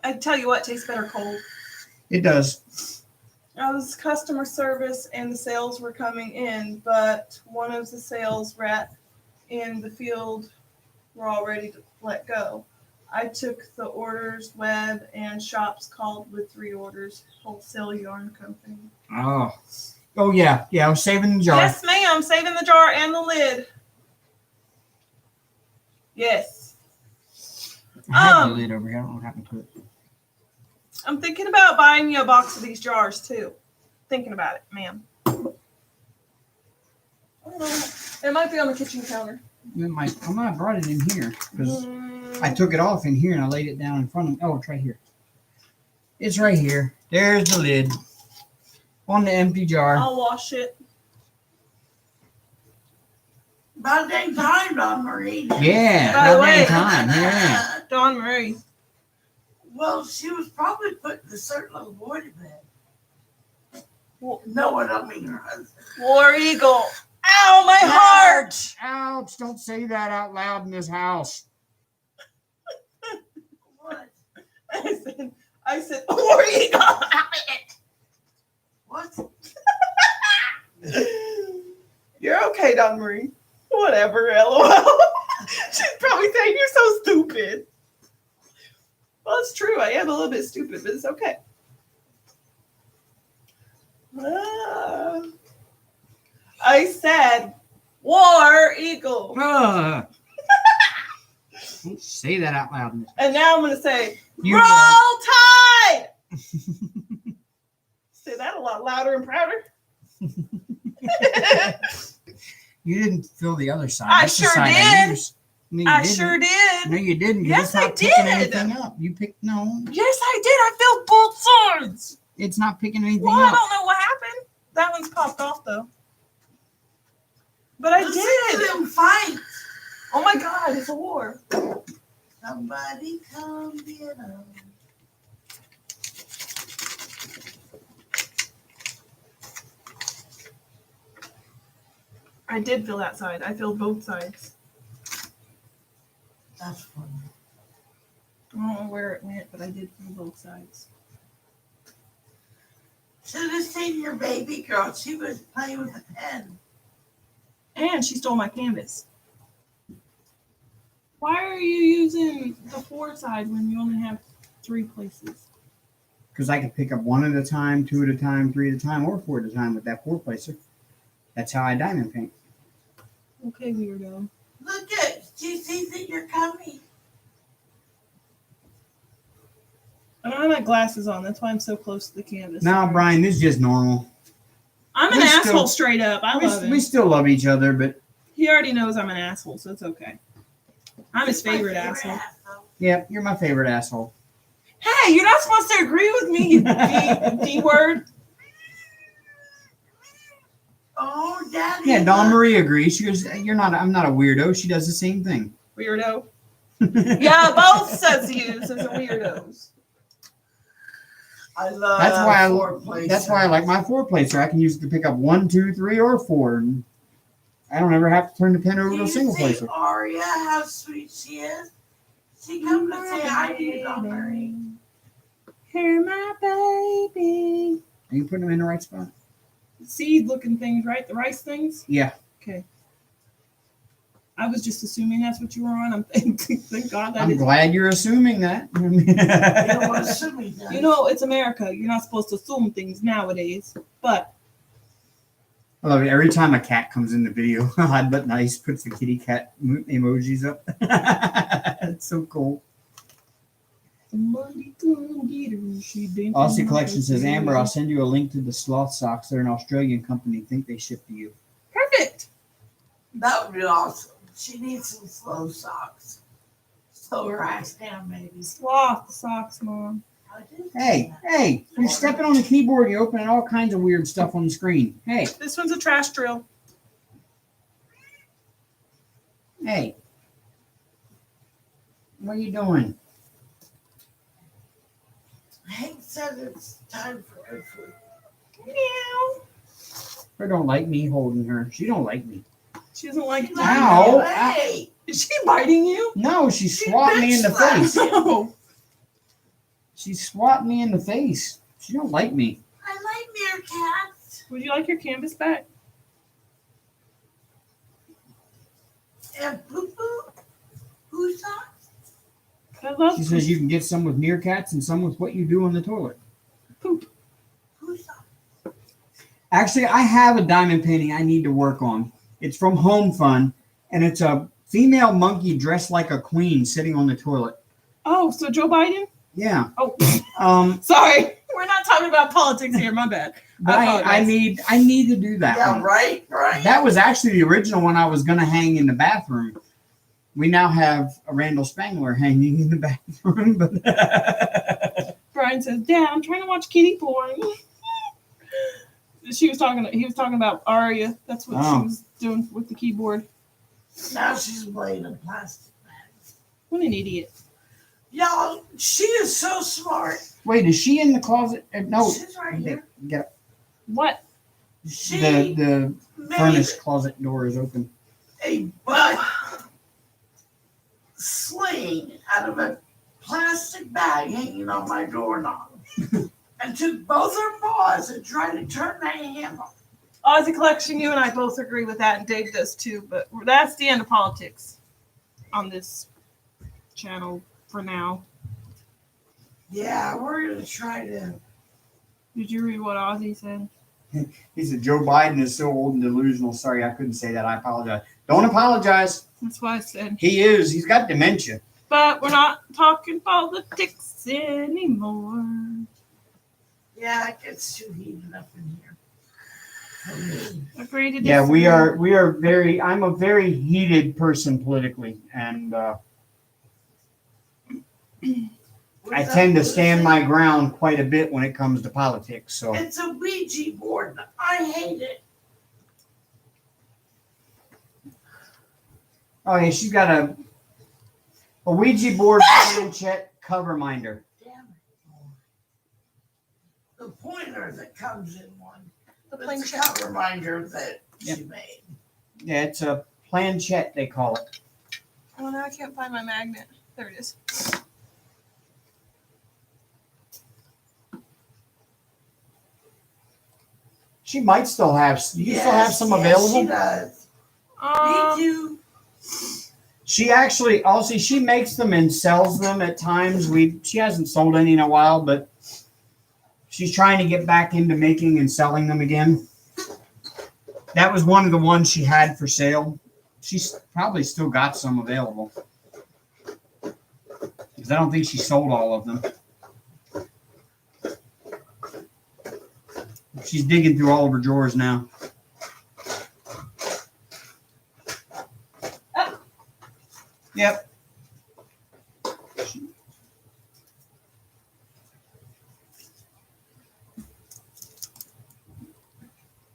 Speaker 1: I tell you what, tastes better cold.
Speaker 2: it does.
Speaker 1: I was customer service and the sales were coming in, but one of the sales rep in the field were all ready to let go. I took the orders, web, and shops called with reorders, wholesale yarn company.
Speaker 2: Oh yeah. I was saving the jar.
Speaker 1: Yes, ma'am. Saving the jar and the lid. Yes.
Speaker 2: I had the lid over here. I don't know what happened to it.
Speaker 1: I'm thinking about buying you a box of these jars too. Thinking about it, ma'am. I don't know. It might be on the kitchen counter.
Speaker 2: I might have brought it in here because I took it off in here and I laid it down in front of me. Oh, it's right here. It's right here. There's the lid on the empty jar.
Speaker 1: I'll wash it.
Speaker 3: About dang time, Don Marie.
Speaker 2: Yeah,
Speaker 1: By the
Speaker 2: about
Speaker 1: way-
Speaker 2: that time. Yeah.
Speaker 1: Dawn Marie.
Speaker 3: Well, she was probably putting a certain little boy to bed.
Speaker 1: Well-
Speaker 3: No, I don't mean her husband.
Speaker 1: War Eagle. Ow, my heart!
Speaker 2: Ouch! Don't say that out loud in this house.
Speaker 3: What?
Speaker 1: I I said, War Eagle.
Speaker 3: What?
Speaker 1: You're okay, Don Marie. Whatever, LOL. She's probably saying you're so stupid. Well, it's true. I am a little bit stupid, but it's okay. I said, War Eagle.
Speaker 2: Don't say that out loud.
Speaker 1: And now I'm going to say,
Speaker 2: You
Speaker 1: Roll Tide. Say that a lot louder and prouder.
Speaker 2: You didn't fill the other side.
Speaker 1: I
Speaker 2: That's the
Speaker 1: sure
Speaker 2: side
Speaker 1: did.
Speaker 2: used. No, you
Speaker 1: I
Speaker 2: didn't.
Speaker 1: sure did.
Speaker 2: No, you didn't. You're
Speaker 1: Yes,
Speaker 2: just not
Speaker 1: I
Speaker 2: picking
Speaker 1: did.
Speaker 2: anything up. You picked no.
Speaker 1: Yes, I did. I filled both sides.
Speaker 2: It's not picking anything
Speaker 1: Well, I
Speaker 2: up.
Speaker 1: don't know what happened. That one's popped off though. But I
Speaker 3: Listen to
Speaker 1: did.
Speaker 3: them fight.
Speaker 1: Oh my God, it's a war.
Speaker 3: Somebody come get them.
Speaker 1: I did fill that side. I filled both sides.
Speaker 3: That's funny.
Speaker 1: I don't know where it went, but I did fill both sides.
Speaker 3: Should have seen your baby girl. She was playing with a pen.
Speaker 1: And she stole my canvas. Why are you using the 4 side when you only have 3 places?
Speaker 2: Because I could pick up 1 at a time, 2 at a time, 3 at a time, or 4 at a time with that 4-placer. That's how I diamond paint.
Speaker 1: Okay, weirdo.
Speaker 3: Look at, she sees that you're coming.
Speaker 1: I don't have my glasses on. That's why I'm so close to the canvas.
Speaker 2: Now, Brian, this is just normal.
Speaker 1: I'm an
Speaker 2: we
Speaker 1: asshole
Speaker 2: still-
Speaker 1: straight up. I love him.
Speaker 2: We still love each other, but
Speaker 1: He already knows I'm an asshole, so it's okay. I'm his
Speaker 3: My
Speaker 1: favorite asshole.
Speaker 2: yeah, you're my favorite asshole.
Speaker 1: Hey, you're not supposed to agree with me, you D word.
Speaker 3: Oh, Daddy.
Speaker 2: Yeah, Dawn Marie agrees. She goes, "You're not. I'm not a weirdo." She does the same thing.
Speaker 1: Weirdo. Yeah, both sets of you says are weirdos.
Speaker 3: I love
Speaker 2: That's why I.
Speaker 3: 4-placer.
Speaker 2: That's why I like my 4-placer. I can use it to pick up 1, 2, 3, or 4. And I don't ever have to turn the pen over
Speaker 3: Do
Speaker 2: to a
Speaker 3: you
Speaker 2: single
Speaker 3: see
Speaker 2: placer.
Speaker 3: Aria, how sweet she is? She comes to say hi to you, Dawn Marie.
Speaker 1: Here, my baby.
Speaker 2: Are you putting them in the right spot?
Speaker 1: Seed looking things, right? The rice things?
Speaker 2: Yeah.
Speaker 1: Okay. I was just assuming that's what you were on. I'm thinking, thank God that
Speaker 2: I'm
Speaker 1: is.
Speaker 2: glad you're assuming that.
Speaker 3: You don't want to sue me, then.
Speaker 1: You know, it's America. You're not supposed to assume things nowadays. But
Speaker 2: I love it. Every time a cat comes in the video, Odd But Nice puts the kitty cat emojis up. It's so cool.
Speaker 1: somebody come get her. She dancing
Speaker 2: Aussie
Speaker 1: like
Speaker 2: Collection
Speaker 1: a
Speaker 2: says, Amber,
Speaker 1: baby.
Speaker 2: I'll send you a link to the sloth socks. They're an Australian company. Think they ship to you.
Speaker 1: Perfect.
Speaker 3: That would be awesome. She needs some slow socks. Slow her ass down, maybe.
Speaker 1: Sloth socks, Mom.
Speaker 3: I do
Speaker 2: Hey,
Speaker 3: that.
Speaker 2: hey, you're stepping on the keyboard. You're opening all kinds of weird stuff on the screen. Hey,
Speaker 1: This one's a trash drill.
Speaker 2: hey. What are you doing?
Speaker 3: Hank said it's time for good food.
Speaker 1: Meow.
Speaker 2: Her don't like me holding her. She don't like me.
Speaker 1: She doesn't like
Speaker 3: She
Speaker 1: me.
Speaker 3: likes
Speaker 2: Ow.
Speaker 3: you. Hey,
Speaker 1: Is she biting you?
Speaker 2: No, she swatted me in the
Speaker 3: bitch slapped
Speaker 2: face.
Speaker 3: you.
Speaker 1: No.
Speaker 2: She swatted me in the face. She don't like me.
Speaker 3: I like meerkats.
Speaker 1: Would you like your canvas back?
Speaker 3: And poo-poo. Who socks?
Speaker 1: I love
Speaker 2: She says you can get some with meerkats and some with what you do on the toilet.
Speaker 1: poop.
Speaker 3: Who socks?
Speaker 2: Actually, I have a diamond painting I need to work on. It's from Home Fun, and it's a female monkey dressed like a queen sitting on the toilet.
Speaker 1: Oh, so Joe Biden?
Speaker 2: Yeah.
Speaker 1: Oh, sorry. We're not talking about politics here. My bad.
Speaker 2: But
Speaker 1: I
Speaker 2: I
Speaker 1: apologize.
Speaker 2: need to do that
Speaker 3: Yeah,
Speaker 2: one.
Speaker 3: right.
Speaker 2: That was actually the original one I was going to hang in the bathroom. We now have a Randall Spangler hanging in the bathroom. But
Speaker 1: Brian says, Dad, I'm trying to watch kitty porn. He was talking about Aria. That's what
Speaker 2: Oh.
Speaker 1: she was doing with the keyboard.
Speaker 3: Now she's playing in plastic bags.
Speaker 1: What an idiot.
Speaker 3: Y'all, she is so smart.
Speaker 2: wait, is she in the closet? No.
Speaker 3: She's right here.
Speaker 2: Get
Speaker 1: What?
Speaker 3: She
Speaker 2: the
Speaker 3: made
Speaker 2: furnace closet door is open.
Speaker 3: a butt sling out of a plastic bag hanging on my doorknob and took both her paws and tried to turn that handle.
Speaker 1: Aussie Collection, you and I both agree with that, and Dave does too. But that's the end of politics on this channel for now.
Speaker 3: Yeah, we're going to try to.
Speaker 1: Did you read what Ozzy said?
Speaker 2: He said Joe Biden is so old and delusional. Sorry, I couldn't say that. I apologize. Don't apologize.
Speaker 1: That's why I said.
Speaker 2: He is. He's got dementia.
Speaker 1: But we're not talking politics anymore.
Speaker 3: Yeah, it gets too heated up in here. For me.
Speaker 1: Agree to disagree.
Speaker 2: Yeah, we are very. I'm a very heated person politically, and I tend to stand my ground quite a bit when it comes to politics. So
Speaker 3: It's a Ouija board. I hate it.
Speaker 2: oh yeah, she's got a Ouija board planchette cover minder.
Speaker 3: Damn it. The pointer that comes in one.
Speaker 1: The
Speaker 3: It's a
Speaker 1: planchette.
Speaker 3: cover reminder that
Speaker 2: Yep.
Speaker 3: she made.
Speaker 2: Yeah, it's a planchette they call it.
Speaker 1: Oh, now I can't find my magnet. There it is.
Speaker 2: She might still have. You still have some
Speaker 3: Yes,
Speaker 2: available.
Speaker 3: she does. Me too.
Speaker 2: She actually also she makes them and sells them at times. She hasn't sold any in a while, but she's trying to get back into making and selling them again. That was one of the ones she had for sale. She's probably still got some available. Because I don't think she sold all of them. She's digging through all of her drawers now. Yep.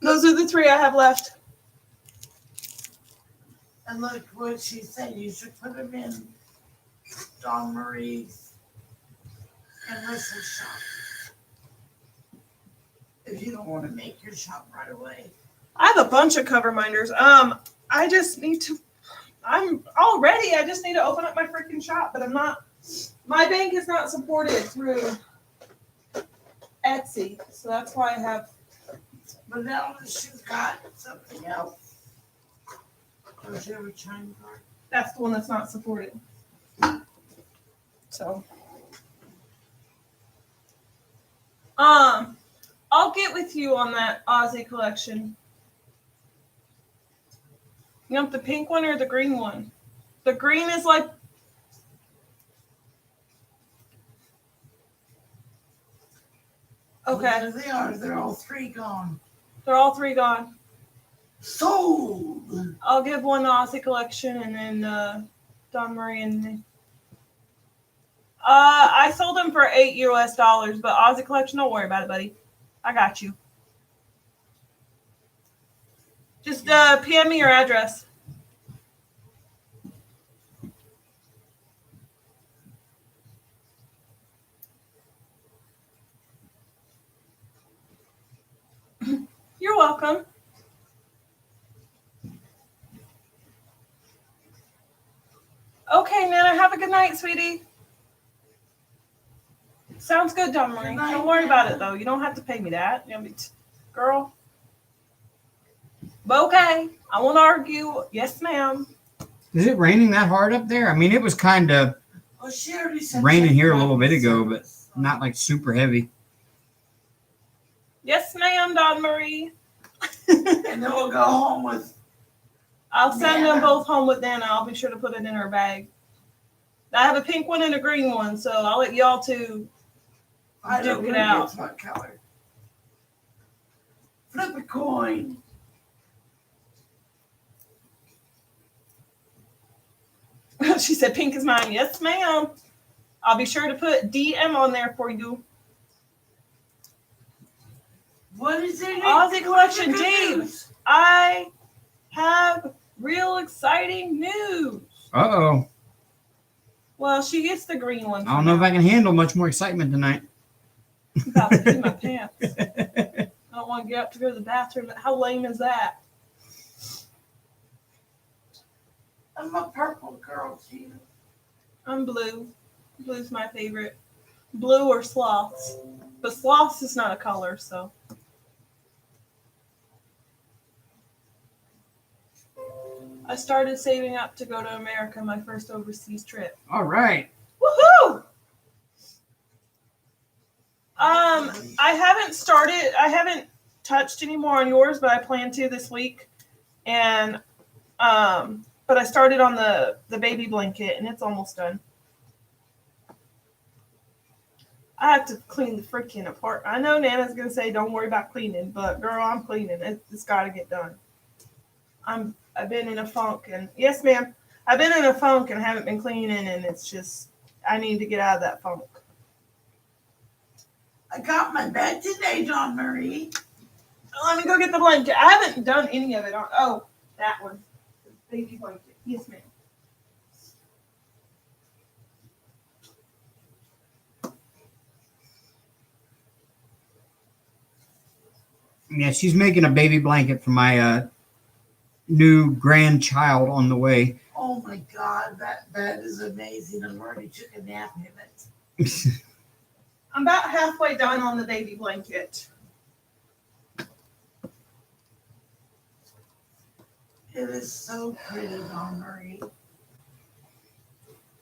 Speaker 1: Those are the three I have left.
Speaker 3: And look what she said. You should put them in Dawn Marie's and Rissa's shop. If you don't want to make your shop right away.
Speaker 1: I have a bunch of cover minders. I just need to. I'm all ready. I just need to open up my freaking shop, but I'm not. My bank is not supported through Etsy, so that's why I have.
Speaker 3: But now that she's got something else. Does she have a China card?
Speaker 1: That's the one that's not supported. So, I'll get with you on that Aussie Collection. You want the pink one or the green one? The green is like. Okay,
Speaker 3: There they are. They're all three gone.
Speaker 1: they're all three gone.
Speaker 3: Sold.
Speaker 1: I'll give one the Aussie Collection and then Don Marie and me. I sold them for $8 US, but Aussie Collection, don't worry about it, buddy. I got you. Just PM me your address. You're welcome. Okay, Nana, have a good night, sweetie. Sounds good, Don Marie.
Speaker 3: Good night,
Speaker 1: Don't worry about
Speaker 3: Nana.
Speaker 1: it, though. You don't have to pay me that. You know, girl. But okay, I won't argue. Yes, ma'am.
Speaker 2: Is it raining that hard up there? I mean, it was kind of
Speaker 3: Well, she already said
Speaker 2: raining
Speaker 3: check
Speaker 2: here a
Speaker 3: out
Speaker 2: little bit
Speaker 3: the
Speaker 2: ago, but
Speaker 3: service.
Speaker 2: not like super heavy.
Speaker 1: Yes, ma'am, Don Marie.
Speaker 3: And then we'll go home with.
Speaker 1: I'll send them
Speaker 3: Nana.
Speaker 1: both home with Nana. I'll be sure to put it in her bag. I have a pink one and a green one, so I'll let y'all two
Speaker 3: I don't
Speaker 1: duke it
Speaker 3: know
Speaker 1: out.
Speaker 3: guess what color. Flip a coin.
Speaker 1: She said pink is mine. Yes, ma'am. I'll be sure to put DM on there for you.
Speaker 3: What is it?
Speaker 1: Aussie Collection,
Speaker 3: Good
Speaker 1: Dave.
Speaker 3: news.
Speaker 1: I have real exciting news.
Speaker 2: Uh-oh.
Speaker 1: Well, she gets the green one.
Speaker 2: I don't know if I can handle much more excitement tonight.
Speaker 1: I'm about to pee my pants. I don't want to get up to go to the bathroom. How lame is that?
Speaker 3: I'm a purple girl too.
Speaker 1: I'm blue. Blue's my favorite. Blue or sloths. But sloths is not a color, so. I started saving up to go to America, my first overseas trip.
Speaker 2: All right.
Speaker 1: Woohoo! I haven't touched any more on yours, but I plan to this week. And but I started on the baby blanket and it's almost done. I have to clean the freaking apartment. I know Nana's gonna say don't worry about cleaning, but girl, I'm cleaning. It's gotta get done. I've been in a funk, and yes, ma'am, I've been in a funk and haven't been cleaning, and it's just I need to get out of that funk.
Speaker 3: I got my bed today, Dawn Marie.
Speaker 1: Let me go get the blanket. I haven't done any of it on. Oh, that one, the baby blanket. Yes, ma'am.
Speaker 2: Yeah, she's making a baby blanket for my new grandchild on the way.
Speaker 3: Oh my God, that bed is amazing. I already took a nap in it.
Speaker 1: I'm about halfway done on the baby blanket.
Speaker 3: It is so pretty, Dawn Marie.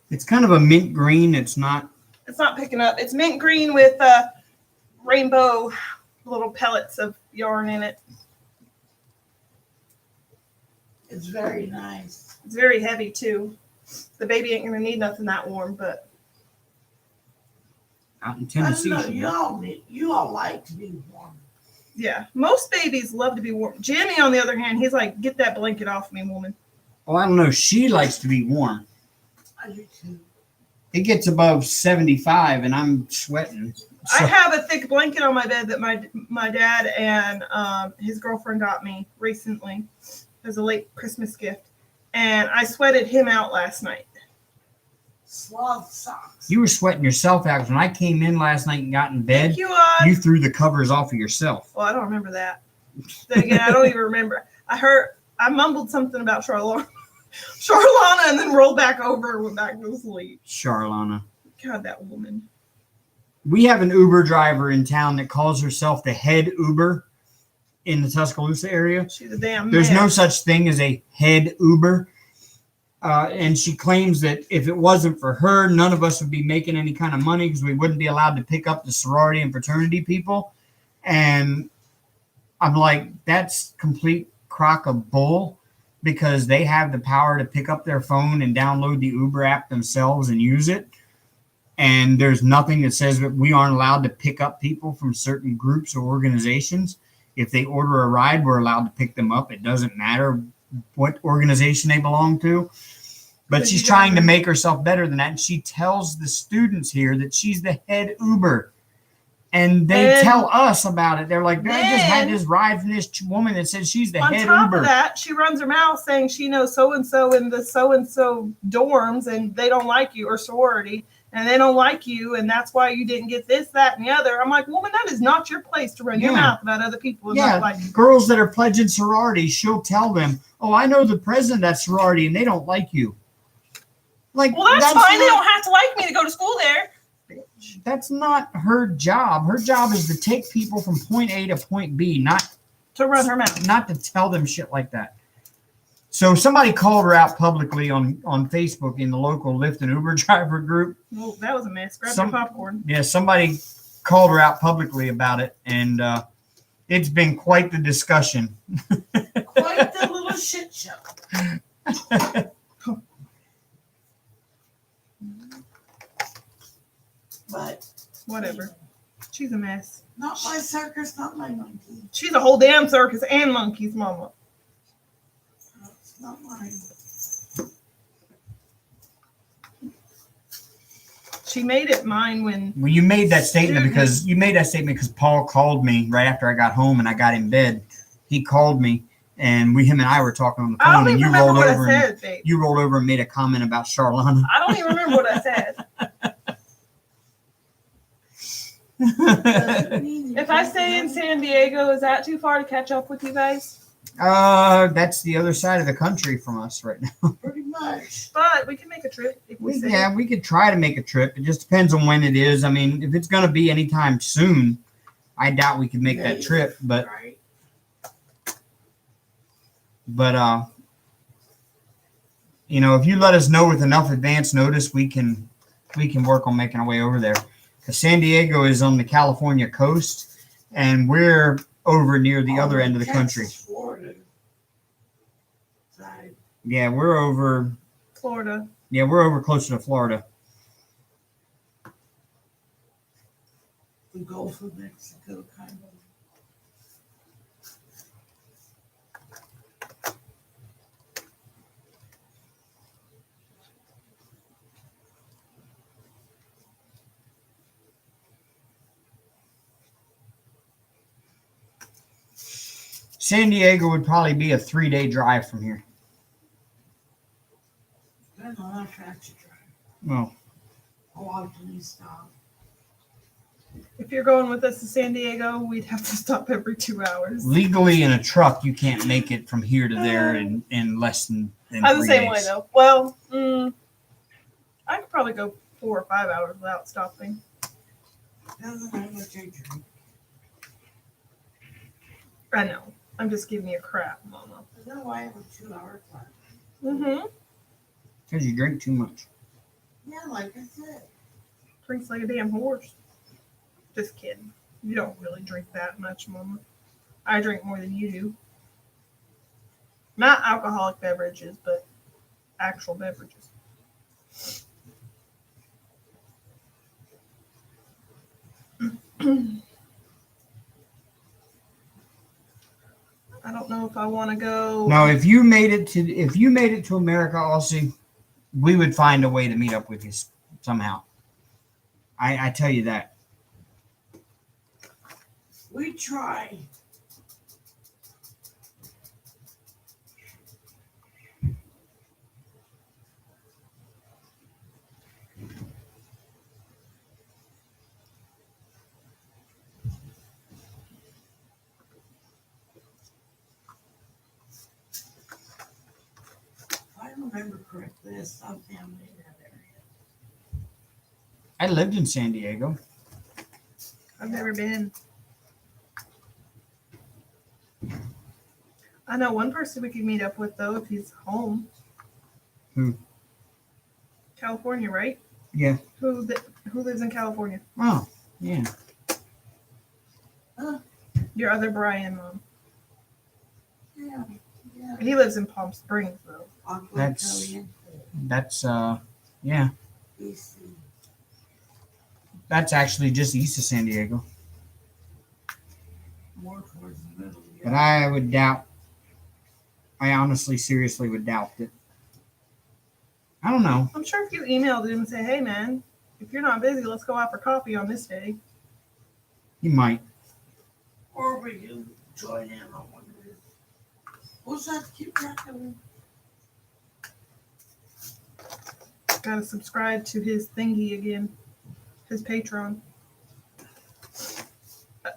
Speaker 2: It's kind of a mint green. It's not
Speaker 1: picking up. It's mint green with rainbow little pellets of yarn in it.
Speaker 3: It's very nice.
Speaker 1: It's very heavy too. The baby ain't gonna need nothing that warm, but
Speaker 2: out in
Speaker 3: I don't
Speaker 2: Tennessee.
Speaker 3: know, you all like to be warm.
Speaker 1: yeah, most babies love to be warm. Jimmy, on the other hand, he's like, get that blanket off me, woman.
Speaker 2: Oh, I don't know. She likes to be warm.
Speaker 3: I do too.
Speaker 2: It gets above 75 and I'm sweating.
Speaker 1: I
Speaker 2: So-
Speaker 1: have a thick blanket on my bed that my dad and his girlfriend got me recently as a late Christmas gift, and I sweated him out last night.
Speaker 3: Sloth socks.
Speaker 2: You were sweating yourself out 'cause when I came in last night and got in bed,
Speaker 1: Thank you,
Speaker 2: you threw the covers off of yourself.
Speaker 1: well, I don't remember that. Then again, I don't even remember. I mumbled something about Charlotte, and then rolled back over and went back to sleep.
Speaker 2: Charlana.
Speaker 1: God, that woman.
Speaker 2: We have an Uber driver in town that calls herself the head Uber in the Tuscaloosa area.
Speaker 1: She's a damn
Speaker 2: There's no
Speaker 1: mess.
Speaker 2: such thing as a head Uber. And she claims that if it wasn't for her, none of us would be making any kind of money because we wouldn't be allowed to pick up the sorority and fraternity people. And I'm like, that's complete crock of bull because they have the power to pick up their phone and download the Uber app themselves and use it. And there's nothing that says that we aren't allowed to pick up people from certain groups or organizations. If they order a ride, we're allowed to pick them up. It doesn't matter what organization they belong to. But she's trying to make herself better than that. And she tells the students here that she's the head Uber. And they tell us about it. They're like, I just had this ride from this woman that says she's the head
Speaker 1: On top
Speaker 2: Uber.
Speaker 1: of that, she runs her mouth saying she knows so-and-so in the so-and-so dorms and they don't like you, or sorority, and they don't like you, and that's why you didn't get this, that, and the other. I'm like, woman, that is not your place to run your mouth about other people. And not like you.
Speaker 2: Girls that are pledging sorority, she'll tell them, oh, I know the president of that sorority, and they don't like you. Like,
Speaker 1: Well, that's fine. They don't have to like me to go to school there.
Speaker 2: That's not her job. Her job is to take people from point A to point B, not
Speaker 1: To run her mouth.
Speaker 2: not to tell them shit like that. So somebody called her out publicly on Facebook in the local Lyft and Uber driver group.
Speaker 1: Well, that was a mess. Grab your popcorn.
Speaker 2: Yeah, somebody called her out publicly about it, and it's been quite the discussion.
Speaker 3: Quite the little shit show. But
Speaker 1: Whatever. She's a mess.
Speaker 3: not my circus, not my monkey.
Speaker 1: She's a whole damn circus and monkeys, mama.
Speaker 3: It's not mine.
Speaker 1: She made it mine when
Speaker 2: Well, you made that statement because Paul called me right after I got home and I got in bed. He called me and him and I were talking on the
Speaker 1: I
Speaker 2: phone,
Speaker 1: don't
Speaker 2: and
Speaker 1: even
Speaker 2: you
Speaker 1: remember
Speaker 2: rolled
Speaker 1: what
Speaker 2: over
Speaker 1: I said, babe.
Speaker 2: you rolled over and made a comment about Charlana.
Speaker 1: I don't even remember what I said. If I stay in San Diego, is that too far to catch up with you guys?
Speaker 2: That's the other side of the country from us right now.
Speaker 3: Pretty much.
Speaker 1: But we can make a trip if we say.
Speaker 2: Yeah, we could try to make a trip. It just depends on when it is. I mean, if it's going to be anytime soon, I doubt we could make that trip. But
Speaker 3: Right.
Speaker 2: you know, if you let us know with enough advance notice, we can work on making our way over there. Because San Diego is on the California coast, and we're over near the other end of the country.
Speaker 3: Texas, Florida side.
Speaker 2: Yeah, we're over.
Speaker 1: Florida.
Speaker 2: Yeah, we're over closer to Florida.
Speaker 3: The Gulf of Mexico, kind of.
Speaker 2: San Diego would probably be a 3-day drive from here.
Speaker 3: Depends on how fast you drive.
Speaker 2: Well,
Speaker 3: How often you stop.
Speaker 1: If you're going with us to San Diego, we'd have to stop every 2 hours.
Speaker 2: legally in a truck, you can't make it from here to there in less than
Speaker 1: I'm the
Speaker 2: 3
Speaker 1: same way
Speaker 2: days.
Speaker 1: though. Well, I could probably go 4 or 5 hours without stopping.
Speaker 3: Depends on how much I drink.
Speaker 1: I know. I'm just giving you crap, Mama.
Speaker 3: I know I have a 2-hour clock.
Speaker 1: Mm-hmm.
Speaker 2: Because you drink too much.
Speaker 3: Yeah, like I said.
Speaker 1: Drinks like a damn horse. Just kidding. You don't really drink that much, Mama. I drink more than you do. Not alcoholic beverages, but actual beverages. I don't know if I want to go.
Speaker 2: No, if you made it to America, Aussie, we would find a way to meet up with you somehow. I tell you that.
Speaker 3: We try. If I remember correctly, there's some family in that area.
Speaker 2: I lived in San Diego.
Speaker 1: I've never been. I know one person we could meet up with though if he's home.
Speaker 2: Who?
Speaker 1: California, right?
Speaker 2: Yeah.
Speaker 1: Who lives in California?
Speaker 2: Oh, yeah.
Speaker 1: Your other Brian, Mom.
Speaker 3: Yeah. Yeah.
Speaker 1: He lives in Palm Springs though.
Speaker 2: That's-
Speaker 3: Italian,
Speaker 2: That's yeah.
Speaker 3: BC.
Speaker 2: That's actually just east of San Diego.
Speaker 3: More towards the middle. Yeah.
Speaker 2: But I would doubt. I honestly, seriously would doubt that. I don't know.
Speaker 1: I'm sure if you emailed him and say, "Hey, man, if you're not busy, let's go out for coffee on this day."
Speaker 2: He might.
Speaker 3: Or we can join in on one of his. What's that? Keep track of him.
Speaker 1: Gotta subscribe to his thingy again, his Patreon.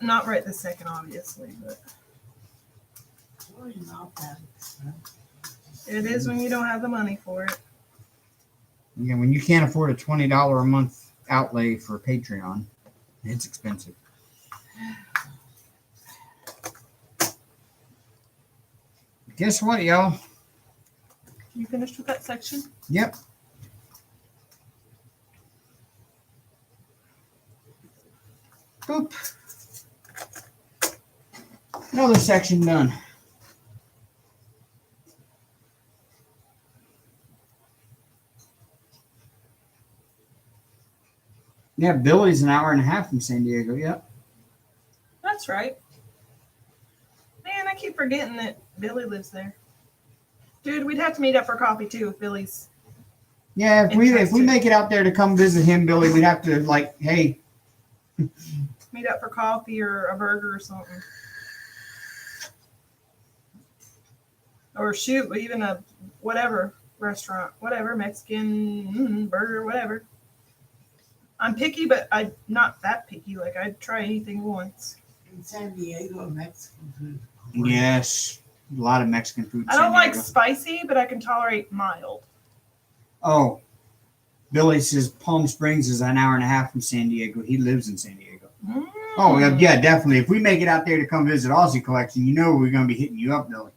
Speaker 1: Not right this second, obviously, but
Speaker 3: It's really not that expensive.
Speaker 1: it is when you don't have the money for it.
Speaker 2: Yeah, when you can't afford a $20 a month outlay for Patreon, it's expensive. Guess what, y'all?
Speaker 1: You finished with that section?
Speaker 2: Yep. Boop. Another section done. Yeah, Billy's an hour and a half from San Diego. Yep.
Speaker 1: That's right. Man, I keep forgetting that Billy lives there. Dude, we'd have to meet up for coffee too if Billy's.
Speaker 2: Yeah, if we
Speaker 1: Interesting.
Speaker 2: make it out there to come visit him, Billy, we'd have to like, hey,
Speaker 1: Meet up for coffee or a burger or something. Or shoot, even a whatever restaurant, whatever, Mexican burger, whatever. I'm picky, but I'm not that picky. Like, I'd try anything once.
Speaker 3: In San Diego, Mexican food.
Speaker 2: yes, a lot of Mexican food. in
Speaker 1: I don't
Speaker 2: San
Speaker 1: like
Speaker 2: Diego.
Speaker 1: spicy, but I can tolerate mild.
Speaker 2: Oh, Billy says Palm Springs is an hour and a half from San Diego. He lives in San Diego.
Speaker 1: Mm.
Speaker 2: Oh, yeah, definitely. If we make it out there to come visit Aussie Collection, you know we're going to be hitting you up, Billy.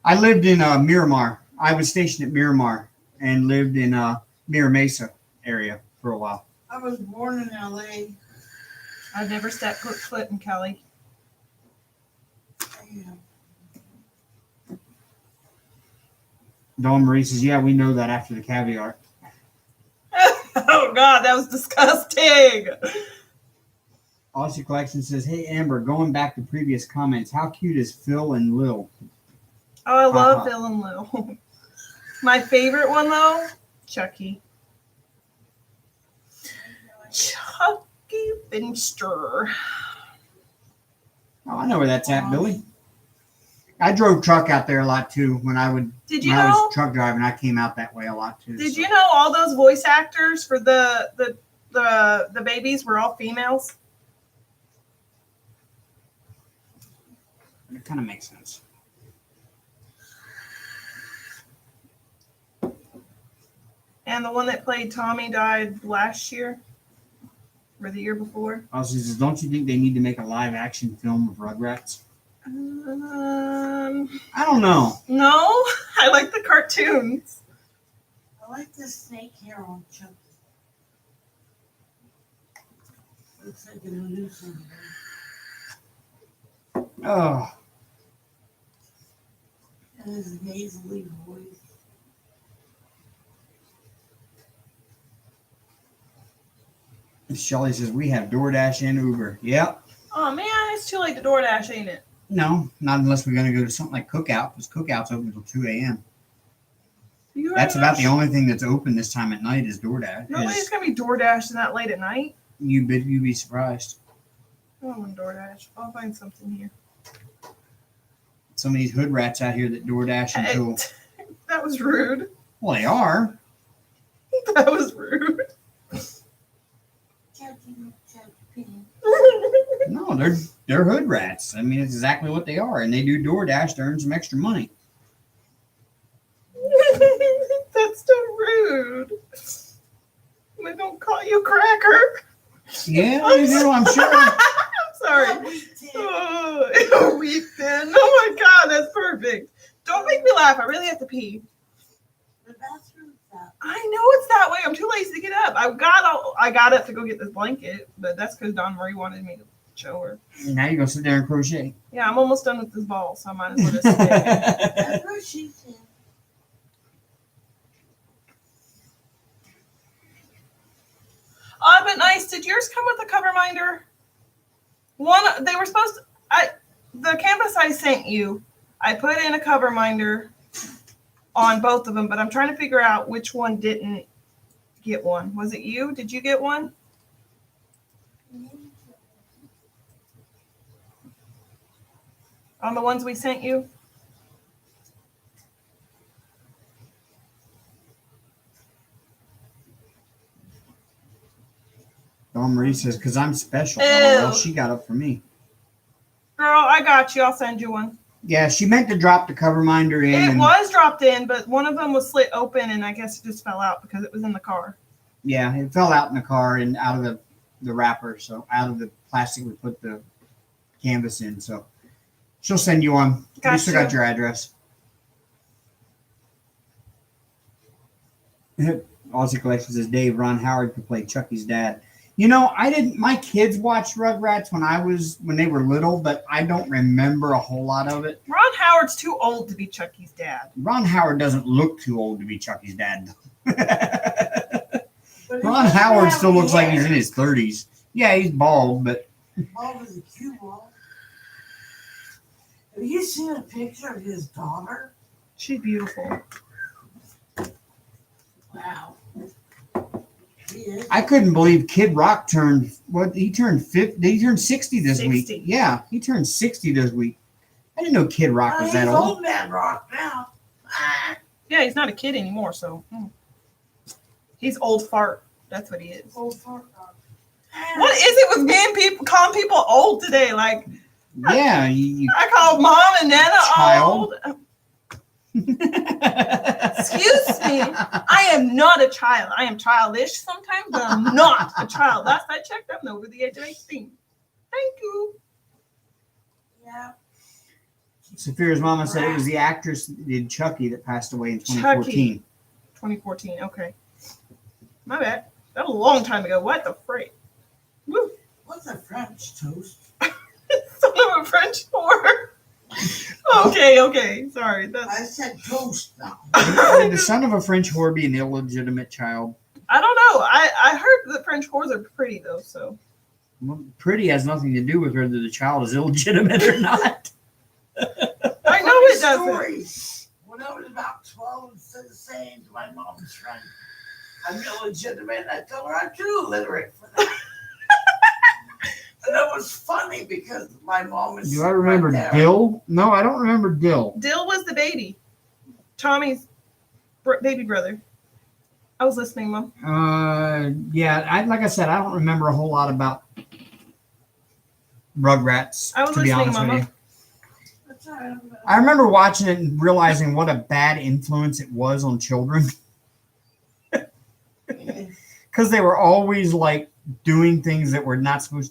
Speaker 2: I lived in Miramar. I was stationed at Miramar and lived in Mira Mesa area for a while.
Speaker 3: I was born in LA.
Speaker 1: I've never stepped foot in Cali.
Speaker 3: Yeah.
Speaker 2: Dawn Marie says, yeah, we know that after the caviar.
Speaker 1: Oh God, that was disgusting.
Speaker 2: Aussie Collection says, hey, Amber, going back to previous comments, how cute is Phil and Lil?
Speaker 1: Oh, I love
Speaker 2: Uh-huh.
Speaker 1: Phil and Lil. My favorite one though, Chucky. Chucky Finster.
Speaker 2: Oh, I know where that's at, Billy. I drove truck out there a lot too when I would.
Speaker 1: Did you
Speaker 2: when I
Speaker 1: know?
Speaker 2: was truck driving, I came out that way a lot too.
Speaker 1: Did
Speaker 2: so.
Speaker 1: you know all those voice actors for the babies were all females?
Speaker 2: It kind of makes sense.
Speaker 1: And the one that played Tommy died last year, or the year before.
Speaker 2: Aussie says, don't you think they need to make a live action film of Rugrats? I don't know.
Speaker 1: No, I like the cartoons.
Speaker 3: I like the snake hair on Chucky. Looks like a new something.
Speaker 2: Oh,
Speaker 3: And his nasally voice.
Speaker 2: Shelly says, we have DoorDash and Uber. Yep.
Speaker 1: Oh man, it's too late to DoorDash, ain't it?
Speaker 2: No, not unless we're going to go to something like Cookout, because Cookout's open until 2 a.m.
Speaker 1: You
Speaker 2: That's
Speaker 1: already
Speaker 2: about the
Speaker 1: know
Speaker 2: only thing that's open this time at night is DoorDash.
Speaker 1: Nobody's gonna be DoorDashing that late at night.
Speaker 2: You'd be surprised.
Speaker 1: I don't want DoorDash. I'll find something here.
Speaker 2: Some of these hood rats out here that DoorDash until.
Speaker 1: That was rude.
Speaker 2: Well, they are.
Speaker 1: That was rude.
Speaker 2: No, they're hood rats. I mean, it's exactly what they are, and they do DoorDash to earn some extra money.
Speaker 1: That's so rude. They don't call you cracker.
Speaker 2: Yeah, they do. I'm sure.
Speaker 1: I'm sorry. Oh, weep then. Oh my God, that's perfect. Don't make me laugh. I really have to pee.
Speaker 3: The bathroom's out.
Speaker 1: I know it's that way. I'm too lazy to get up. I got up to go get this blanket, but that's because Dawn Marie wanted me to show her.
Speaker 2: Now you're gonna sit there and crochet.
Speaker 1: Yeah, I'm almost done with this ball, so I might as well just sit there.
Speaker 3: That's what she said.
Speaker 1: But nice. Did yours come with a cover minder? They were supposed to. The canvas I sent you, I put in a cover minder on both of them, but I'm trying to figure out which one didn't get one. Was it you? Did you get one? On the ones we sent you?
Speaker 2: Dawn Marie says, because I'm special.
Speaker 1: Ew.
Speaker 2: Oh, well, she got up for me.
Speaker 1: Girl, I got you. I'll send you one.
Speaker 2: Yeah, she meant to drop the cover minder in.
Speaker 1: It
Speaker 2: and,
Speaker 1: was dropped in, but one of them was slit open, and I guess it just fell out because it was in the car.
Speaker 2: Yeah, it fell out in the car and out of the wrapper. So out of the plastic we put the canvas in. So she'll send you one. We still got your address. Aussie Collection says, Dave, Ron Howard could play Chucky's dad. You know, my kids watched Rugrats when they were little, but I don't remember a whole lot of it.
Speaker 1: Ron Howard's too old to be Chucky's dad.
Speaker 2: Ron Howard doesn't look too old to be Chucky's dad. Ron Howard still looks like he's in his 30s. Yeah, he's bald, but
Speaker 3: Bald as a cue ball. Have you seen a picture of his daughter?
Speaker 1: She's beautiful.
Speaker 3: Wow. He is.
Speaker 2: I couldn't believe Kid Rock turned 50. He turned 60 this
Speaker 1: 60.
Speaker 2: week. Yeah, he turned 60 this week. I didn't know Kid Rock was that
Speaker 3: He's
Speaker 2: old.
Speaker 3: old man rock now.
Speaker 1: Yeah, he's not a kid anymore, so. He's old fart. That's what he is.
Speaker 3: Old fart rock.
Speaker 1: What is it with me and people calling people old today? Like,
Speaker 2: Yeah, you
Speaker 1: I call Mom and Nana
Speaker 2: Child.
Speaker 1: old. Excuse me. I am not a child. I am childish sometimes, but I'm not a child. Last I checked, I'm over the age of 18. Thank you.
Speaker 3: Yeah.
Speaker 2: Saphira's mama said it was the actress that did Chucky that passed away in 2014.
Speaker 1: 2014. Okay. My bad. That was a long time ago. What the frick? Woo.
Speaker 3: What's a French toast?
Speaker 1: Son of a French whore. Okay. Sorry.
Speaker 3: I said toast now.
Speaker 2: Would the son of a French whore be an illegitimate child?
Speaker 1: I don't know. I heard that French whores are pretty though. So
Speaker 2: Well, pretty has nothing to do with whether the child is illegitimate or not.
Speaker 1: I know it doesn't.
Speaker 3: Stories. When I was about 12, instead of saying to my mom's friend, I'm illegitimate, I told her I'm too illiterate for that. And it was funny because my mom was.
Speaker 2: Do I remember
Speaker 3: right there.
Speaker 2: Dill? No, I don't remember Dill.
Speaker 1: Dill was the baby. Tommy's baby brother. I was listening, Mom.
Speaker 2: Yeah, like I said, I don't remember a whole lot about Rugrats,
Speaker 1: I was
Speaker 2: to be
Speaker 1: listening,
Speaker 2: honest with
Speaker 1: Mama.
Speaker 2: you.
Speaker 3: That's all right.
Speaker 2: I remember watching it and realizing what a bad influence it was on children. Because they were always like doing things that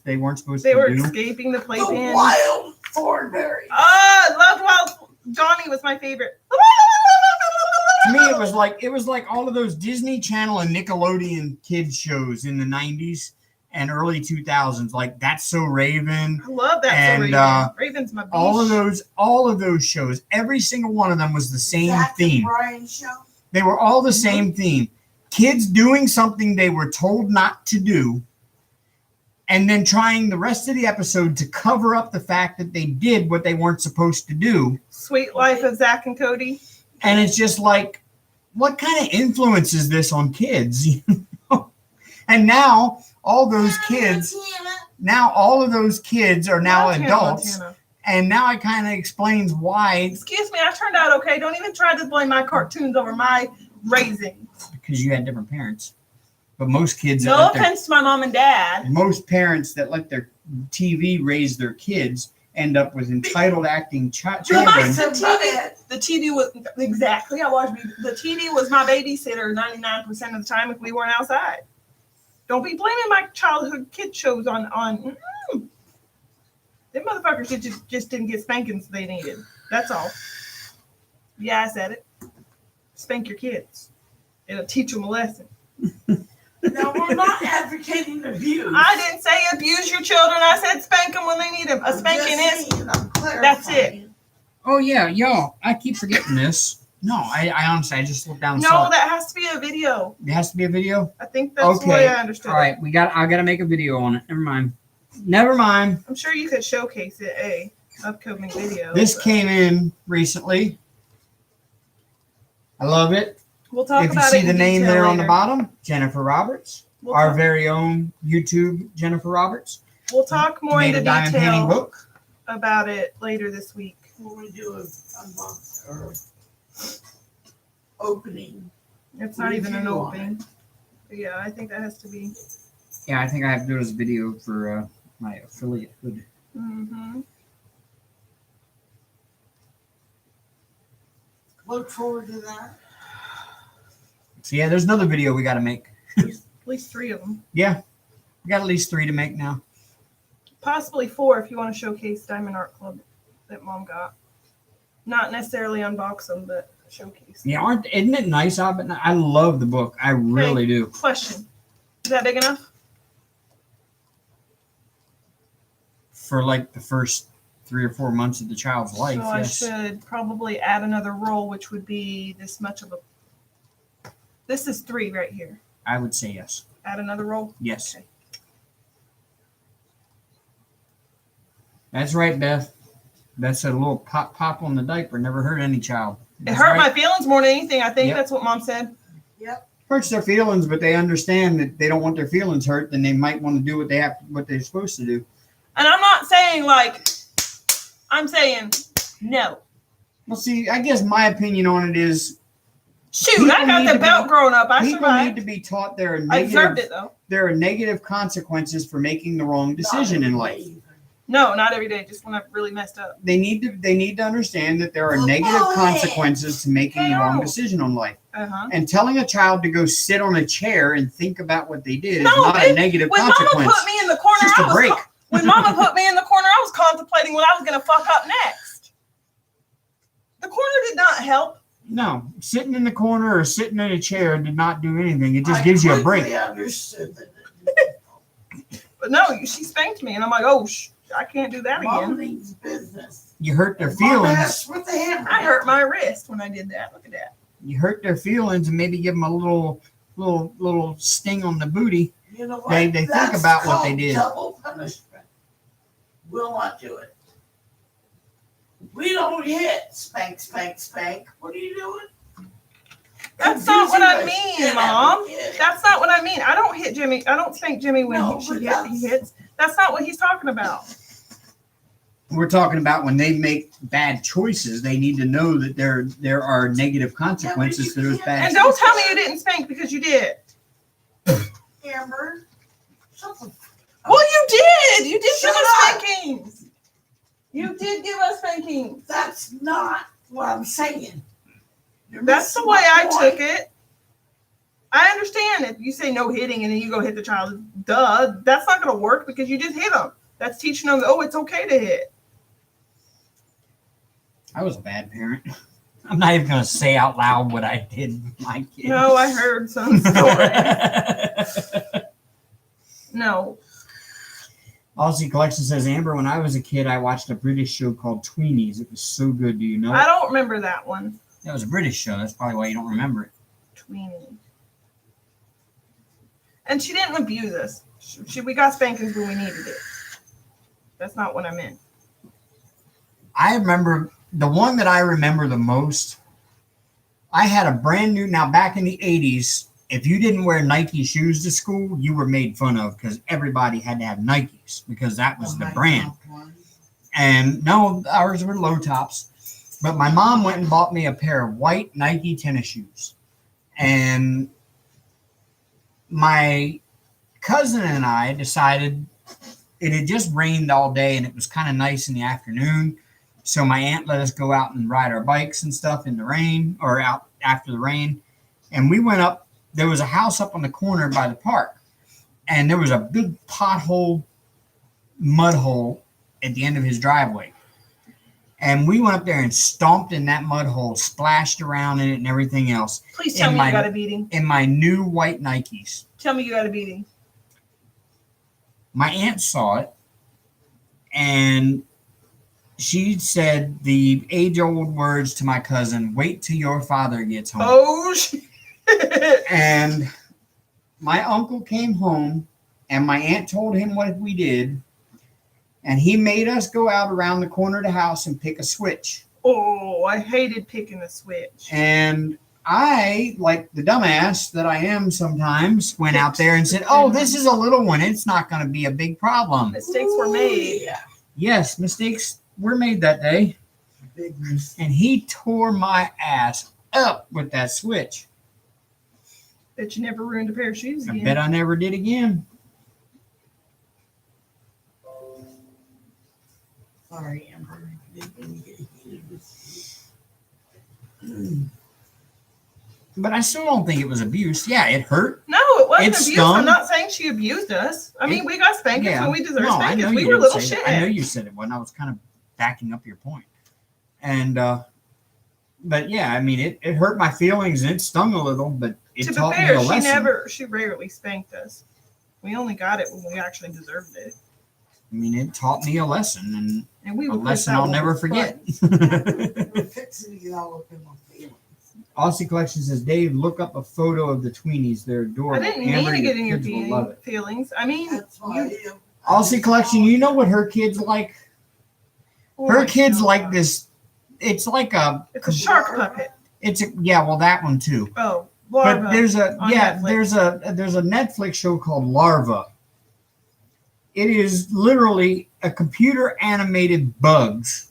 Speaker 2: they weren't supposed
Speaker 1: They
Speaker 2: to
Speaker 1: were
Speaker 2: do.
Speaker 1: escaping the
Speaker 3: The
Speaker 1: playpen.
Speaker 3: wild thornberry.
Speaker 1: I loved Wild. Donnie was my favorite.
Speaker 2: To me, it was like all of those Disney Channel and Nickelodeon kids shows in the 90s and early 2000s, like That's So Raven.
Speaker 1: I love that.
Speaker 2: And,
Speaker 1: so Raven. Raven's my beast.
Speaker 2: All of those shows, every single one of them was the same
Speaker 3: Zach and
Speaker 2: theme.
Speaker 3: Brian show.
Speaker 2: They were all the same theme. Kids doing something they were told not to do, and then trying the rest of the episode to cover up the fact that they did what they weren't supposed to do.
Speaker 1: Sweet Life of Zach and Cody.
Speaker 2: And it's just like, what kind of influence is this on kids? You know? And now all those kids, all of those kids are now
Speaker 1: Montana,
Speaker 2: adults.
Speaker 1: Montana.
Speaker 2: And now it kind of explains why.
Speaker 1: Excuse me, I turned out okay. Don't even try to blame my cartoons over my raising.
Speaker 2: Because you had different parents. But most kids,
Speaker 1: No offense to my mom and dad.
Speaker 2: most parents that let their TV raise their kids end up with entitled acting children.
Speaker 1: The TV was exactly. The TV was my babysitter 99% of the time if we weren't outside. Don't be blaming my childhood kid shows on. Them motherfuckers just didn't get spankings they needed. That's all. Yeah, I said it. Spank your kids. It'll teach them a lesson.
Speaker 3: No, we're not advocating abuse.
Speaker 1: I didn't say abuse your children. I said spank them when they need them. A spanking is. That's it.
Speaker 2: Oh yeah, y'all. I keep forgetting this. No, I honestly, I just looked down and
Speaker 1: No,
Speaker 2: saw it.
Speaker 1: that has to be a video.
Speaker 2: It has to be a video?
Speaker 1: I think that's the way I understood
Speaker 2: All right, I gotta make a video on it. Never mind.
Speaker 1: it. I'm sure you could showcase it, upcoming video.
Speaker 2: This
Speaker 1: but
Speaker 2: came in recently. I love it.
Speaker 1: We'll talk
Speaker 2: If you
Speaker 1: about
Speaker 2: see
Speaker 1: it
Speaker 2: the
Speaker 1: in
Speaker 2: name
Speaker 1: detail
Speaker 2: there on the
Speaker 1: later.
Speaker 2: bottom, Jennifer Roberts,
Speaker 1: We'll
Speaker 2: our
Speaker 1: talk-
Speaker 2: very own YouTube Jennifer Roberts.
Speaker 1: We'll talk more
Speaker 2: Made
Speaker 1: into
Speaker 2: a diamond painting
Speaker 1: detail
Speaker 2: book.
Speaker 1: about it later this week.
Speaker 3: When we do a month or opening.
Speaker 1: It's not even an
Speaker 3: Review on
Speaker 1: opening. But yeah, I think that has to be.
Speaker 2: Yeah, I think I have to do this video for my affiliate hood.
Speaker 1: Mm-hmm.
Speaker 3: Look forward to that.
Speaker 2: So yeah, there's another video we got to make.
Speaker 1: At least 3 of them.
Speaker 2: Yeah, we got at least 3 to make now.
Speaker 1: Possibly 4 if you want to showcase Diamond Art Club that Mom got. Not necessarily unbox them, but showcase.
Speaker 2: Yeah, isn't it nice? I love the book. I really do.
Speaker 1: Question. Is that big enough?
Speaker 2: For like the first 3 or 4 months of the child's life,
Speaker 1: So
Speaker 2: yes.
Speaker 1: I should probably add another roll, which would be this much of a. This is 3 right here.
Speaker 2: I would say yes.
Speaker 1: Add another roll.
Speaker 2: Yes.
Speaker 1: Okay.
Speaker 2: That's right, Beth. That's a little pop on the diaper. Never hurt any child.
Speaker 1: It
Speaker 2: That's
Speaker 1: hurt
Speaker 2: right.
Speaker 1: my feelings more than anything. I think
Speaker 2: Yep.
Speaker 1: that's what Mom said.
Speaker 3: Yep.
Speaker 2: Hurts their feelings, but they understand that they don't want their feelings hurt. Then they might want to do what they're supposed to do.
Speaker 1: And I'm not saying I'm saying no.
Speaker 2: Well, see, I guess my opinion on it is
Speaker 1: Shoot,
Speaker 2: People
Speaker 1: I got
Speaker 2: need
Speaker 1: the
Speaker 2: to
Speaker 1: belt growing up. I
Speaker 2: people need
Speaker 1: survived.
Speaker 2: to be taught there are
Speaker 1: I deserved
Speaker 2: negative
Speaker 1: it though.
Speaker 2: there are negative consequences for making the wrong decision in life.
Speaker 1: No, not every day. Just when I've really messed up.
Speaker 2: They need to understand that there are negative consequences to making the wrong decision on life. And telling a child to go sit on a chair and think about what they did is not a negative consequence.
Speaker 1: When Mama put me in the corner,
Speaker 2: It's just a break.
Speaker 1: When Mama put me in the corner, I was contemplating what I was going to fuck up next. The corner did not help.
Speaker 2: No, sitting in the corner or sitting in a chair did not do anything. It just gives you a break.
Speaker 3: I understood that.
Speaker 1: But no, she spanked me, and I'm like, oh, I can't do that
Speaker 3: Mom
Speaker 1: again.
Speaker 3: means business.
Speaker 2: You hurt their feelings.
Speaker 3: With the hammer.
Speaker 1: I hurt my wrist when I did that. Look at that.
Speaker 2: You hurt their feelings and maybe give them a little sting on the booty.
Speaker 3: You know what?
Speaker 2: They think about what they did.
Speaker 3: Double punishment. Will not do it. We don't hit spank, spank, spank. What are you doing?
Speaker 1: That's not what I mean, Mom. That's not what I mean. I don't hit Jimmy. I don't spank Jimmy when he hits. That's not what he's talking about.
Speaker 2: We're talking about when they make bad choices, they need to know that there are negative consequences to those bad choices.
Speaker 1: And don't tell me you didn't spank because you did.
Speaker 3: Amber.
Speaker 1: Well, you did. You did give us spankings. You did give us spankings.
Speaker 3: That's not what I'm saying.
Speaker 1: That's the way I took it. I understand if you say no hitting and then you go hit the child. Duh. That's not going to work because you just hit them. That's teaching them, oh, it's okay to hit.
Speaker 2: I was a bad parent. I'm not even going to say out loud what I did with my kids.
Speaker 1: No, I heard some story. No.
Speaker 2: Aussie Collection says, Amber, when I was a kid, I watched a British show called Tweenies. It was so good. Do you know it?
Speaker 1: I don't remember that one.
Speaker 2: That was a British show. That's probably why you don't remember it.
Speaker 1: Tweenie. And she didn't abuse us. We got spankings when we needed it. That's not what I meant.
Speaker 2: I remember the one that I remember the most. I had a brand new, now back in the 80s, if you didn't wear Nike shoes to school, you were made fun of because everybody had to have Nikes because that was the brand. And no, ours were low tops. But my mom went and bought me a pair of white Nike tennis shoes. And my cousin and I decided it had just rained all day and it was kind of nice in the afternoon. So my aunt let us go out and ride our bikes and stuff in the rain or out after the rain. And we went up. There was a house up on the corner by the park. And there was a big pothole, mud hole at the end of his driveway. And we went up there and stomped in that mud hole, splashed around in it and everything else.
Speaker 1: Please tell me you got a beating.
Speaker 2: In my new white Nikes.
Speaker 1: Tell me you got a beating.
Speaker 2: My aunt saw it. And she said the age-old words to my cousin, wait till your father gets home.
Speaker 1: Oh, shit.
Speaker 2: And my uncle came home, and my aunt told him what we did, and he made us go out around the corner of the house and pick a switch.
Speaker 1: Oh, I hated picking a switch.
Speaker 2: And I, like the dumbass that I am sometimes, went out there and said, oh, this is a little one. It's not going to be a big problem.
Speaker 1: Mistakes were made.
Speaker 3: Yeah.
Speaker 2: Yes, mistakes were made that day. And he tore my ass up with that switch.
Speaker 1: Bet you never ruined a pair of shoes again.
Speaker 2: I bet I never did again.
Speaker 3: Sorry, Amber.
Speaker 2: But I still don't think it was abuse. Yeah, it hurt.
Speaker 1: No, it wasn't
Speaker 2: It
Speaker 1: abuse.
Speaker 2: stung.
Speaker 1: I'm not saying she abused us. I mean, we got spankings when we deserved
Speaker 2: No, I know
Speaker 1: spankings. We
Speaker 2: you
Speaker 1: were
Speaker 2: didn't
Speaker 1: little
Speaker 2: say
Speaker 1: shit.
Speaker 2: that. I know you said it when I was kind of backing up your point. And, but yeah, I mean, it hurt my feelings and it stung a little, but it
Speaker 1: To be
Speaker 2: taught me
Speaker 1: fair,
Speaker 2: a lesson.
Speaker 1: she rarely spanked us. We only got it when we actually deserved it.
Speaker 2: I mean, it taught me a lesson
Speaker 1: And we
Speaker 2: and a
Speaker 1: would
Speaker 2: lesson I'll never forget.
Speaker 3: We're fixing to get all up in my feelings.
Speaker 2: Aussie Collection says, Dave, look up a photo of the tweenies. They're
Speaker 1: I
Speaker 2: adorable.
Speaker 1: didn't
Speaker 2: Amber,
Speaker 1: mean to get in your
Speaker 2: kids will love it.
Speaker 1: feelings. I mean,
Speaker 3: That's why
Speaker 2: Aussie Collection, you know what her kids like?
Speaker 1: oh
Speaker 2: Her
Speaker 1: my
Speaker 2: kids
Speaker 1: God.
Speaker 2: like this. It's like a.
Speaker 1: It's a shark puppet.
Speaker 2: Yeah, well, that one too.
Speaker 1: Oh,
Speaker 2: But
Speaker 1: larva.
Speaker 2: there's a
Speaker 1: on Netflix.
Speaker 2: there's a Netflix show called Larva. It is literally a computer animated bugs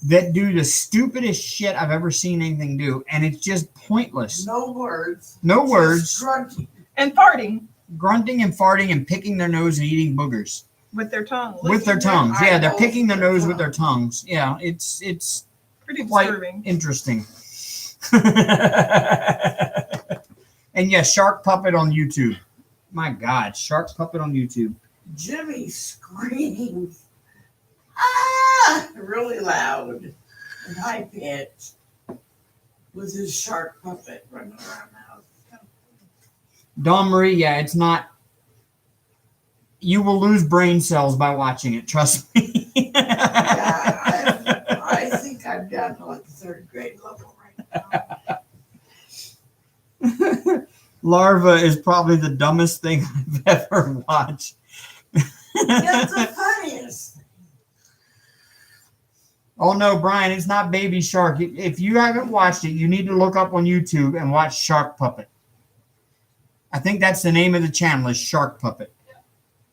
Speaker 2: that do the stupidest shit I've ever seen anything do, and it's just pointless.
Speaker 3: no words.
Speaker 2: No
Speaker 3: Just
Speaker 2: words,
Speaker 3: grunting.
Speaker 1: And farting.
Speaker 2: grunting and farting and picking their nose and eating boogers.
Speaker 1: with their tongue.
Speaker 2: with their
Speaker 1: licking
Speaker 2: tongues. Yeah, they're
Speaker 3: eyeballs
Speaker 2: picking their
Speaker 3: with their
Speaker 2: nose with their tongues. Yeah, it's
Speaker 1: Pretty
Speaker 2: quite
Speaker 1: disturbing.
Speaker 2: interesting. And yes, Shark Puppet on YouTube. My God, Shark Puppet on YouTube.
Speaker 3: Jimmy screams, ah, really loud and high pitched with his shark puppet running around the house.
Speaker 2: Dawn Marie, yeah, it's not. You will lose brain cells by watching it. Trust me.
Speaker 3: Yeah, I think I'm down to like the third grade level right now.
Speaker 2: Larva is probably the dumbest thing I've ever watched.
Speaker 3: That's the funniest.
Speaker 2: Oh no, Brian, it's not Baby Shark. If you haven't watched it, you need to look up on YouTube and watch Shark Puppet. I think that's the name of the channel, is Shark Puppet.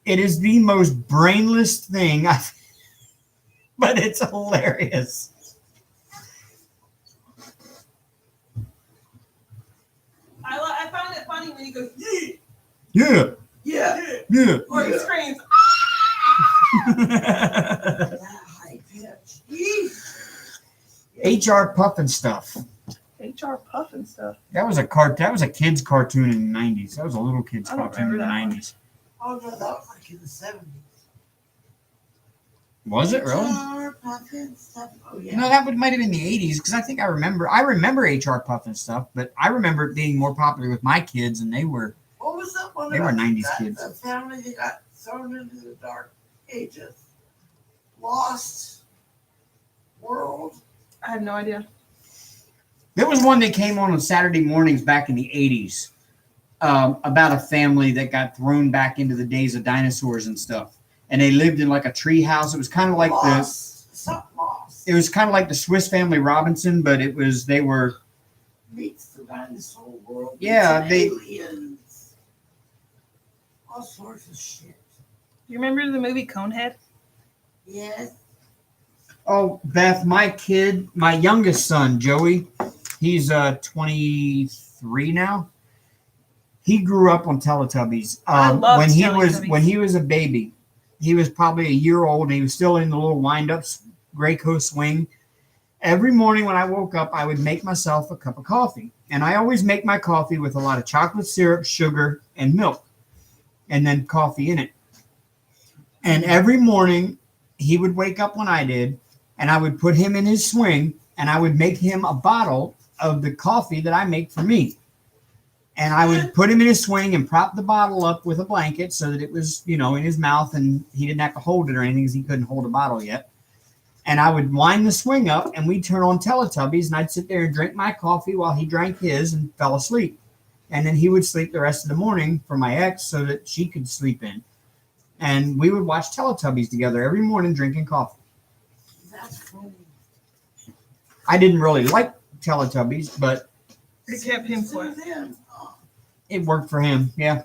Speaker 2: It is the most brainless thing but it's hilarious.
Speaker 1: I found it funny when he goes,
Speaker 2: Yeah,
Speaker 3: Yeah.
Speaker 2: yeah.
Speaker 1: or he
Speaker 3: Yeah.
Speaker 1: screams.
Speaker 3: That high pitch.
Speaker 2: HR Puffin stuff.
Speaker 1: HR Puff and stuff.
Speaker 2: That was a kid's cartoon in the 90s. That was a little kid's
Speaker 1: I don't
Speaker 2: cartoon in the
Speaker 1: remember that one.
Speaker 2: 90s.
Speaker 3: Oh no, that was like in the 70s.
Speaker 2: Was it really?
Speaker 3: HR Puffin stuff. Oh yeah.
Speaker 2: No, that might have been the 80s because I think I remember HR Puffin stuff, but I remember it being more popular with my kids, and they were.
Speaker 3: What was that one?
Speaker 2: They were
Speaker 3: about
Speaker 2: 90s
Speaker 3: that-
Speaker 2: kids.
Speaker 3: The family that got thrown into the dark ages. Lost World.
Speaker 1: I have no idea.
Speaker 2: There was one that came on Saturday mornings back in the 80s about a family that got thrown back into the days of dinosaurs and stuff. And they lived in like a tree house. It was kind of like
Speaker 3: Something lost.
Speaker 2: it was kind of like the Swiss Family Robinson, but they were
Speaker 3: Meets the dinosaur world.
Speaker 2: Yeah,
Speaker 3: meets
Speaker 2: they-
Speaker 3: aliens. All sorts of shit.
Speaker 1: You remember the movie Conehead?
Speaker 3: Yes.
Speaker 2: Oh, Beth, my youngest son, Joey, he's 23 now. He grew up on Teletubbies.
Speaker 1: I loved Teletubbies.
Speaker 2: When he was a baby. He was probably a year old, and he was still in the little wind-up Gray Coast swing. Every morning when I woke up, I would make myself a cup of coffee. And I always make my coffee with a lot of chocolate syrup, sugar, and milk, and then coffee in it. And every morning, he would wake up when I did, and I would put him in his swing, and I would make him a bottle of the coffee that I make for me. And I would put him in his swing and prop the bottle up with a blanket so that it was, in his mouth, and he didn't have to hold it or anything because he couldn't hold a bottle yet. And I would wind the swing up, and we'd turn on Teletubbies, and I'd sit there and drink my coffee while he drank his and fell asleep. And then he would sleep the rest of the morning for my ex so that she could sleep in. And we would watch Teletubbies together every morning drinking coffee.
Speaker 3: That's funny.
Speaker 2: I didn't really like Teletubbies, but
Speaker 1: It kept him
Speaker 3: So
Speaker 1: quiet.
Speaker 3: then, oh,
Speaker 2: it worked for him. Yeah.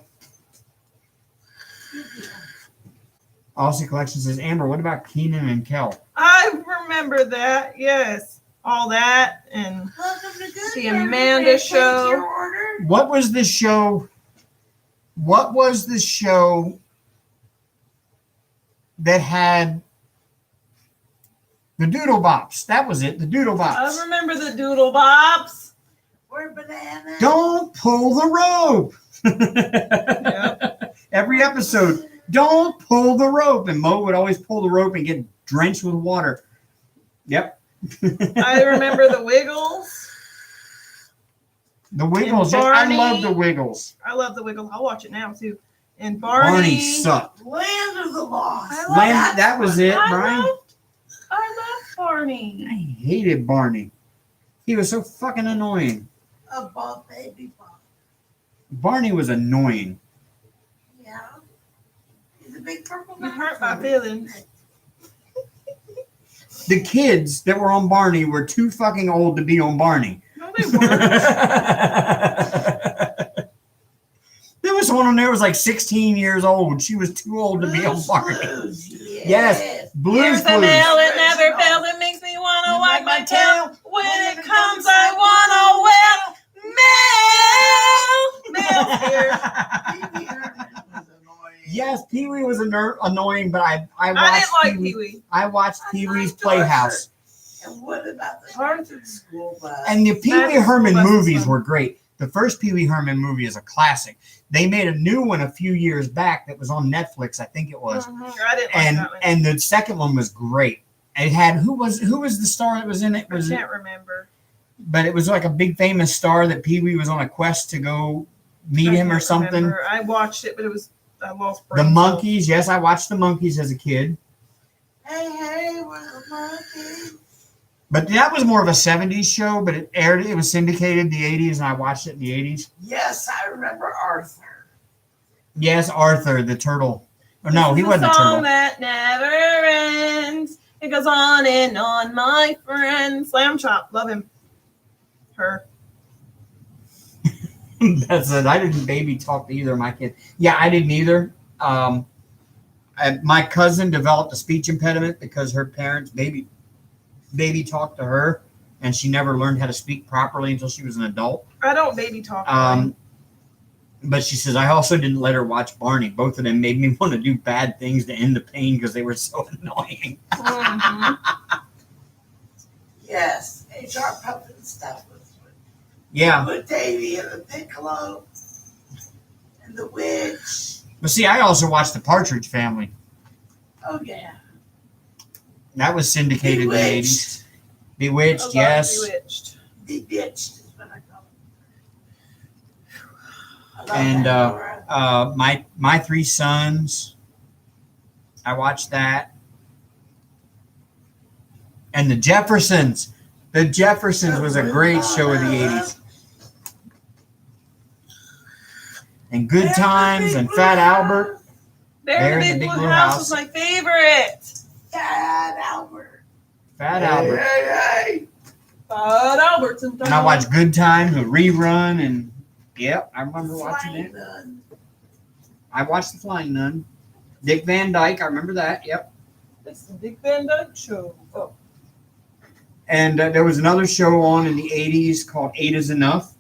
Speaker 2: Aussie Collection says, Amber, what about Keenan and Kel?
Speaker 1: I remember that. Yes. All that. And
Speaker 3: welcome to Good
Speaker 1: The
Speaker 3: Service.
Speaker 1: Amanda
Speaker 3: May I take
Speaker 1: Show.
Speaker 3: your order?
Speaker 2: What was the show that had the Doodle Bops? That was it, the Doodle
Speaker 1: I
Speaker 2: Bops.
Speaker 1: remember the Doodle Bops.
Speaker 3: Or banana.
Speaker 2: Don't pull the rope.
Speaker 1: Yep.
Speaker 2: Every episode, don't pull the rope. And Mo would always pull the rope and get drenched with water. Yep.
Speaker 1: I remember the Wiggles.
Speaker 2: The Wiggles. I
Speaker 1: Barney.
Speaker 2: love the Wiggles.
Speaker 1: I love the Wiggles. I'll watch it now too. And
Speaker 2: Barney
Speaker 1: Barney.
Speaker 2: sucked.
Speaker 3: Land of the Lost.
Speaker 1: I love
Speaker 2: That was it, Brian.
Speaker 1: I love Barney.
Speaker 2: I hated Barney. He was so fucking annoying.
Speaker 3: A Bob Baby Bob.
Speaker 2: Barney was annoying.
Speaker 3: Yeah. He's a big purple
Speaker 1: You hurt
Speaker 3: dinosaur.
Speaker 1: my feelings.
Speaker 2: The kids that were on Barney were too fucking old to be on Barney.
Speaker 1: No, they weren't.
Speaker 2: There was one on there was like 16 years old. She was too old to be on Barney.
Speaker 3: Blues,
Speaker 2: Yes. Blues
Speaker 1: Here's the
Speaker 2: Clues.
Speaker 1: nail, it never fails. It makes me want to wag my tail. When it comes, I want to wail. Mail. Mail here.
Speaker 3: Pee Wee Herman was annoying.
Speaker 2: Yes, Pee Wee was annoying, but I
Speaker 1: I
Speaker 2: watched
Speaker 1: didn't like
Speaker 2: Pee-wee.
Speaker 1: Pee Wee.
Speaker 2: I watched
Speaker 3: I
Speaker 2: Pee Wee's
Speaker 3: liked
Speaker 2: Playhouse.
Speaker 3: And what about the
Speaker 1: Arthur
Speaker 3: school bus?
Speaker 2: And the Pee
Speaker 1: Magic
Speaker 2: Wee Herman
Speaker 1: School Bus is
Speaker 2: movies
Speaker 1: fun.
Speaker 2: were great. The first Pee Wee Herman movie is a classic. They made a new one a few years back that was on Netflix, I think it was.
Speaker 1: Mhm, I didn't like
Speaker 2: And
Speaker 1: that one.
Speaker 2: and the second one was great. It had who was the star that was in it?
Speaker 1: I
Speaker 2: Was it?
Speaker 1: can't remember.
Speaker 2: But it was like a big famous star that Pee Wee was on a quest to go meet
Speaker 1: I
Speaker 2: him or
Speaker 1: can't
Speaker 2: something.
Speaker 1: remember. I watched it, but it was I lost
Speaker 2: The
Speaker 1: brain cells.
Speaker 2: Monkeys. Yes, I watched the Monkeys as a kid.
Speaker 3: Hey, we're the monkeys.
Speaker 2: But that was more of a 70s show, but it was syndicated in the 80s, and I watched it in the 80s.
Speaker 3: Yes, I remember Arthur.
Speaker 2: Yes, Arthur, the turtle. Oh, no, he
Speaker 1: This is
Speaker 2: wasn't a
Speaker 1: song
Speaker 2: turtle.
Speaker 1: that never ends. It goes on and on, my friend. Slam Chop, love him. Her.
Speaker 2: That's it. I didn't baby talk to either of my kids. Yeah, I didn't either. My cousin developed a speech impediment because her parents baby talked to her, and she never learned how to speak properly until she was an adult.
Speaker 1: I don't baby talk.
Speaker 2: But she says, I also didn't let her watch Barney. Both of them made me want to do bad things to end the pain because they were so annoying.
Speaker 1: Mhm.
Speaker 3: Yes, HR puppet stuff was
Speaker 2: Yeah.
Speaker 3: with Davy and the Piccolo and the witch.
Speaker 2: But see, I also watched The Partridge Family.
Speaker 3: Oh yeah.
Speaker 2: That was syndicated in the 80s. Bewitched,
Speaker 1: I love
Speaker 2: yes.
Speaker 1: Bewitched.
Speaker 3: Bewitched is what I call it. I love
Speaker 2: And
Speaker 3: that, Laura.
Speaker 2: my Three Sons. I watched that. And The Jeffersons. The Jeffersons was a great show of the 80s. And Good Times and Fat Albert.
Speaker 1: Bear in the Big Blue House was my favorite.
Speaker 3: Fat Albert.
Speaker 2: Fat
Speaker 3: Hey,
Speaker 2: Albert.
Speaker 3: hey,
Speaker 1: But Albert's and
Speaker 2: And I watched Good Times, a rerun, and yep, I remember
Speaker 3: hey.
Speaker 2: watching
Speaker 3: Flying
Speaker 2: it.
Speaker 3: Nun.
Speaker 2: I watched The Flying Nun. Dick Van Dyke, I remember that. Yep.
Speaker 1: It's the Big Van Dyke Show. Oh.
Speaker 2: And there was another show on in the 80s called Eight Is Enough.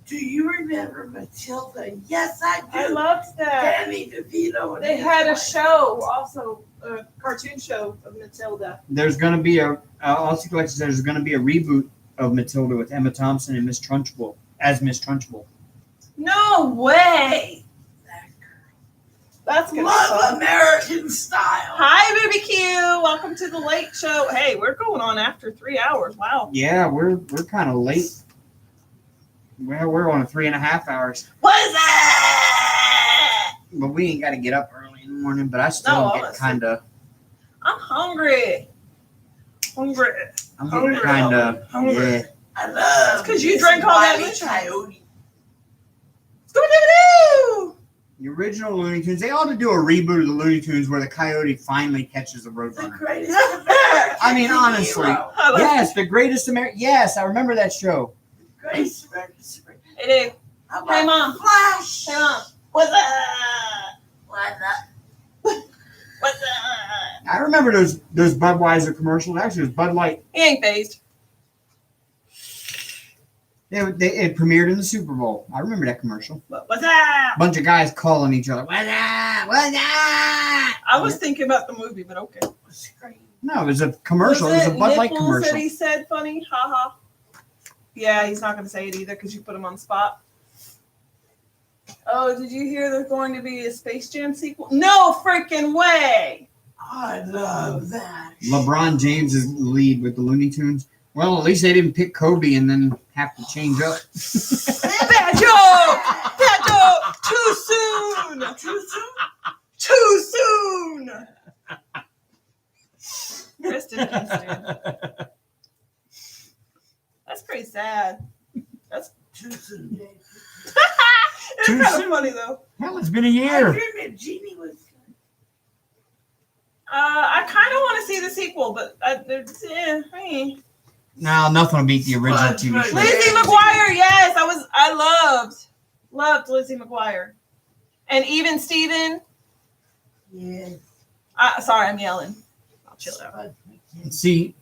Speaker 3: Do you remember Matilda? Yes, I do.
Speaker 1: I loved that.
Speaker 3: Danny DeVito. and
Speaker 1: They
Speaker 3: his
Speaker 1: had a
Speaker 3: wife.
Speaker 1: show, also a cartoon show of Matilda.
Speaker 2: There's going to be also Alexis, there's going to be a reboot of Matilda with Emma Thompson and Miss Trunchbull as Miss Trunchbull.
Speaker 1: No way.
Speaker 3: That girl.
Speaker 1: That's gonna be
Speaker 3: Love
Speaker 1: fun.
Speaker 3: American Style.
Speaker 1: Hi, Baby Q. Welcome to the late show. Hey, we're going on after 3 hours. Wow.
Speaker 2: Yeah, we're kind of late. Well, we're on 3.5 hours,
Speaker 1: What is that?
Speaker 2: but we ain't got to get up early in the morning. But I
Speaker 1: No,
Speaker 2: still
Speaker 1: I'm
Speaker 2: get kind of.
Speaker 1: I'm hungry. Hungry.
Speaker 2: I'm
Speaker 1: Hungry.
Speaker 2: getting kind of.
Speaker 1: Hungry.
Speaker 2: Yeah.
Speaker 3: I love.
Speaker 1: That's 'cause you
Speaker 3: Miss
Speaker 1: drank all that
Speaker 3: Wiley
Speaker 1: moonshine.
Speaker 3: Coyote.
Speaker 1: Scooby-Doo!
Speaker 2: The original Looney Tunes. They ought to do a reboot of the Looney Tunes where the coyote finally catches the
Speaker 3: The
Speaker 2: Roadrunner.
Speaker 3: greatest American
Speaker 2: I mean, honestly.
Speaker 3: hero.
Speaker 1: I love
Speaker 2: Yes, the greatest American. Yes, I remember that show.
Speaker 3: Greatest American superhero.
Speaker 1: Hey, Dave.
Speaker 3: How
Speaker 1: Hey,
Speaker 3: about
Speaker 1: Mom.
Speaker 3: Flash?
Speaker 1: Hey, Mom. What's up?
Speaker 3: Why not?
Speaker 1: What's up?
Speaker 2: I remember those Budweiser commercials. Actually, it was Bud Light.
Speaker 1: He ain't phased.
Speaker 2: It premiered in the Super Bowl. I remember that commercial.
Speaker 1: What's up?
Speaker 2: Bunch of guys calling each other. What's up? What's up?
Speaker 1: I was thinking about the movie, but okay.
Speaker 3: Scream.
Speaker 2: No, it was a commercial. It was a Bud Light
Speaker 1: nipples
Speaker 2: commercial.
Speaker 1: that he said funny? Ha ha. Yeah, he's not going to say it either because you put him on the spot. Oh, did you hear there's going to be a Space Jam sequel? No freaking way!
Speaker 3: I love that.
Speaker 2: LeBron James is the lead with the Looney Tunes. Well, at least they didn't pick Kobe and then have to change up.
Speaker 1: Bad joke! Bad joke! Too soon!
Speaker 3: Too soon?
Speaker 1: Too soon! Rest in peace, dude. That's pretty sad.
Speaker 3: Too soon, Dave.
Speaker 1: It's
Speaker 2: Too
Speaker 1: kind of
Speaker 2: soon.
Speaker 1: funny though.
Speaker 2: Hell, it's been a
Speaker 3: I
Speaker 2: year.
Speaker 3: dream if Jeannie was good.
Speaker 1: I kind of want to see the sequel, but
Speaker 2: No, nothing will beat the original
Speaker 3: Fudge,
Speaker 2: TV
Speaker 3: fudge.
Speaker 2: show.
Speaker 1: Lizzie McGuire, yes, I loved Lizzie McGuire, and even Steven.
Speaker 3: Yes.
Speaker 1: Sorry, I'm yelling. I'll chill out.
Speaker 2: See,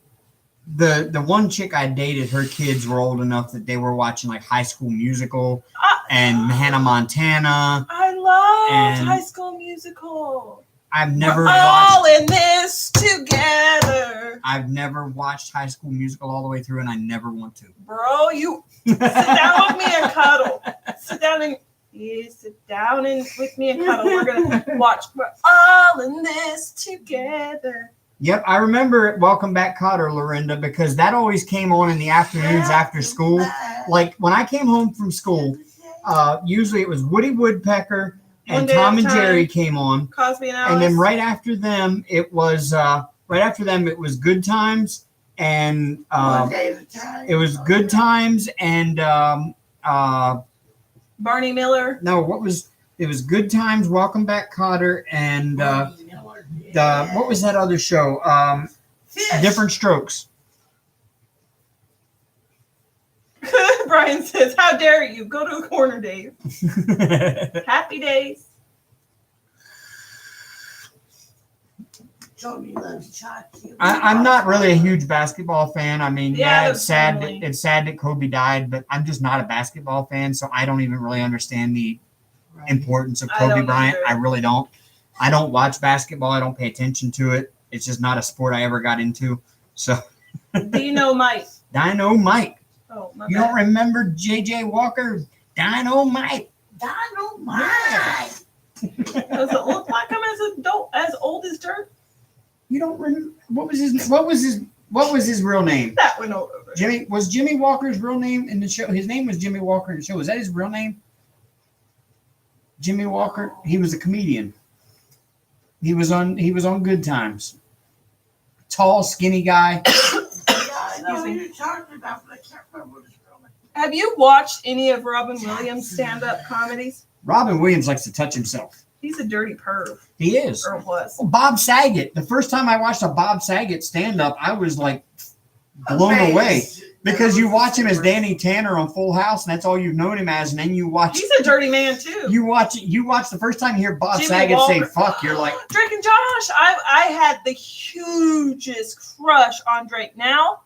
Speaker 2: the one chick I dated, her kids were old enough that they were watching like High School Musical and Hannah Montana.
Speaker 1: I love
Speaker 2: And-
Speaker 1: High School Musical. Musical.
Speaker 2: I've never
Speaker 1: We're all
Speaker 2: watched.
Speaker 1: in this together.
Speaker 2: I've never watched High School Musical all the way through, and I never want to.
Speaker 1: Bro, you sit down with me and cuddle. Sit down and with me and cuddle. We're gonna watch. We're all in this together.
Speaker 2: Yep, I remember it. Welcome Back, Kotter, Lorinda, because that always came on in the afternoons after school. Like when I came home from school, usually it was Woody Woodpecker
Speaker 1: One
Speaker 2: and
Speaker 1: Day at
Speaker 2: Tom
Speaker 1: a
Speaker 2: and
Speaker 1: Time,
Speaker 2: Jerry came on,
Speaker 1: Cosby and Alice.
Speaker 2: and then right after them it was Good Times, and
Speaker 3: One day at a time.
Speaker 2: it was Good Times and
Speaker 1: Barney Miller.
Speaker 2: no, it was Good Times, Welcome Back, Kotter, and what was that other show?
Speaker 3: Fish.
Speaker 2: Different Strokes.
Speaker 1: Brian says, "How dare you? Go to a corner, Dave." Happy days.
Speaker 3: Tony loves Chachi.
Speaker 2: I'm not really a huge basketball fan. I mean,
Speaker 1: Yeah,
Speaker 2: it's sad.
Speaker 1: family.
Speaker 2: It's sad that Kobe died, but I'm just not a basketball fan, so I don't even really understand the importance of
Speaker 1: I
Speaker 2: Kobe
Speaker 1: don't
Speaker 2: Bryant.
Speaker 1: either.
Speaker 2: I really don't. I don't watch basketball. I don't pay attention to it. It's just not a sport I ever got into. So,
Speaker 1: Dynamite.
Speaker 2: Dynamite.
Speaker 1: Oh, my
Speaker 2: You
Speaker 1: bad.
Speaker 2: don't remember J.J. Walker? Dynamite.
Speaker 3: Dynamite.
Speaker 1: Does it look like I'm as old as dirt?
Speaker 2: You don't remember what was his real name?
Speaker 1: That went over.
Speaker 2: Jimmy Walker's real name in the show? His name was Jimmy Walker in the show. Was that his real name? Jimmy Walker. He was a comedian. He was on Good Times. Tall, skinny guy.
Speaker 3: Yeah, I know who you're talking about, but I can't remember what his real name.
Speaker 1: Have you watched any of Robin Williams' stand-up comedies?
Speaker 2: Robin Williams likes to touch himself.
Speaker 1: He's a dirty perv,
Speaker 2: He is.
Speaker 1: or was.
Speaker 2: Bob Saget. The first time I watched a Bob Saget stand-up, I was like blown away. Because you watch him as Danny Tanner on Full House, and that's all you've known him as, and then you watch
Speaker 1: He's a dirty man too.
Speaker 2: you watch the first time you hear Bob
Speaker 1: Jimmy
Speaker 2: Saget say
Speaker 1: Walker.
Speaker 2: fuck, you're like,
Speaker 1: Drake and Josh. I had the hugest crush on Drake. Now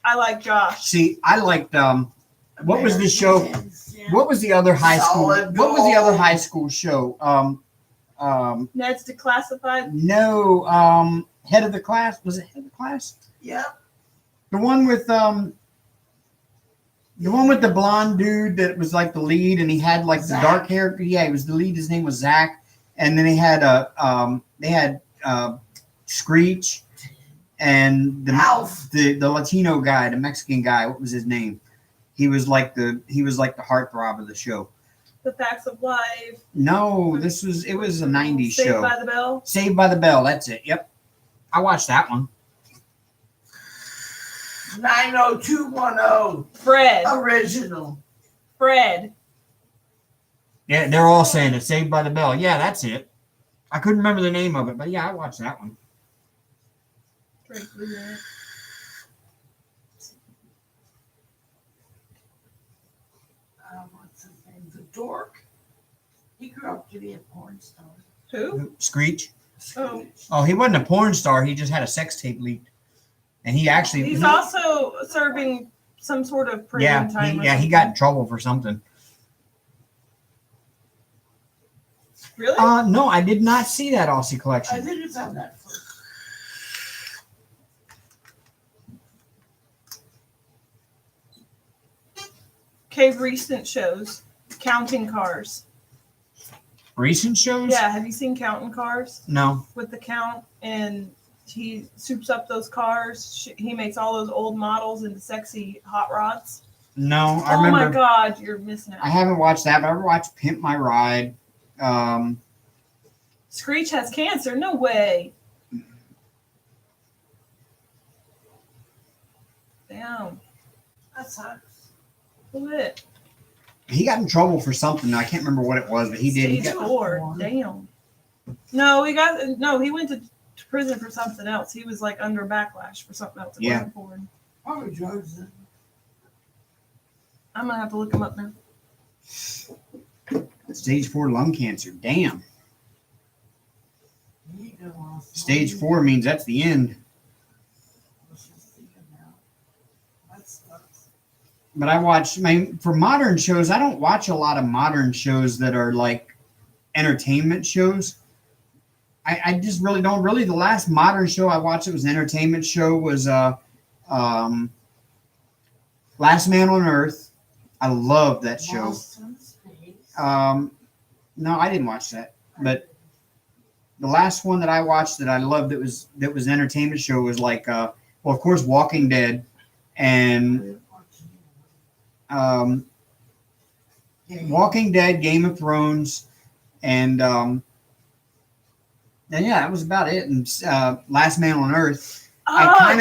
Speaker 1: I like Josh.
Speaker 2: see, I liked what was the show? What was the other high school?
Speaker 3: Solid
Speaker 2: What was the other
Speaker 3: Gold.
Speaker 2: high school show?
Speaker 1: Ned's Declassified.
Speaker 2: No, Head of the Class. Was it Head of the Class?
Speaker 3: Yep.
Speaker 2: The one with the blonde dude that was like the lead, and he had like the
Speaker 3: Zach.
Speaker 2: dark hair. Yeah, he was the lead. His name was Zach, and then they had Screech and
Speaker 3: Alf.
Speaker 2: the Latino guy, the Mexican guy. What was his name? He was like the heartthrob of the show.
Speaker 1: The Facts of Life.
Speaker 2: No, it was a '90s
Speaker 1: Saved
Speaker 2: show.
Speaker 1: by the Bell.
Speaker 2: Saved by the Bell. That's it. Yep, I watched that one.
Speaker 3: 90210
Speaker 1: Fred.
Speaker 3: original.
Speaker 1: Fred.
Speaker 2: Yeah, they're all saying it. Saved by the Bell. Yeah, that's it. I couldn't remember the name of it, but yeah, I watched that one.
Speaker 1: Drake was in it.
Speaker 3: What's his name? The dork. He grew up to be a porn star.
Speaker 1: Who?
Speaker 2: Screech.
Speaker 1: Oh.
Speaker 2: Oh, he wasn't a porn star. He just had a sex tape leaked, and he actually
Speaker 1: He's also serving some sort of prison time.
Speaker 2: he got in trouble for something.
Speaker 1: Really?
Speaker 2: No, I did not see that Aussie
Speaker 3: I
Speaker 2: collection.
Speaker 3: think it's on Netflix.
Speaker 1: Okay, recent shows. Counting Cars.
Speaker 2: Recent shows?
Speaker 1: Yeah, have you seen Counting Cars?
Speaker 2: No.
Speaker 1: With the count, and he soups up those cars. He makes all those old models into sexy hot rods.
Speaker 2: No, I
Speaker 1: Oh
Speaker 2: remember.
Speaker 1: my God, you're missing out.
Speaker 2: I haven't watched that, but I watched Pimp My Ride.
Speaker 1: Screech has cancer. No way. Damn.
Speaker 3: That sucks.
Speaker 1: Look at it.
Speaker 2: He got in trouble for something. I can't remember what it was, but he did. He
Speaker 1: Stage
Speaker 2: got,
Speaker 1: 4. Damn. No, he went to prison for something else. He was like under backlash for something else. It
Speaker 2: Yeah.
Speaker 1: wasn't for him.
Speaker 3: Probably drugs. Then.
Speaker 1: I'm gonna have to look him up now.
Speaker 2: Stage 4 lung cancer. Damn.
Speaker 3: There you go, Austin.
Speaker 2: Stage 4 means that's the end.
Speaker 3: Let's just think about it. That sucks.
Speaker 2: But I watch, for modern shows, I don't watch a lot of modern shows that are like entertainment shows. I just really don't. Really, the last modern show I watched that was an entertainment show was Last Man on Earth. I love that show.
Speaker 3: Lost in Space.
Speaker 2: No, I didn't watch that. But the last one that I watched that I loved that was an entertainment show was like well, of course, Walking Dead, and Walking Dead, Game of Thrones, and yeah, that was about it. And Last Man on Earth. I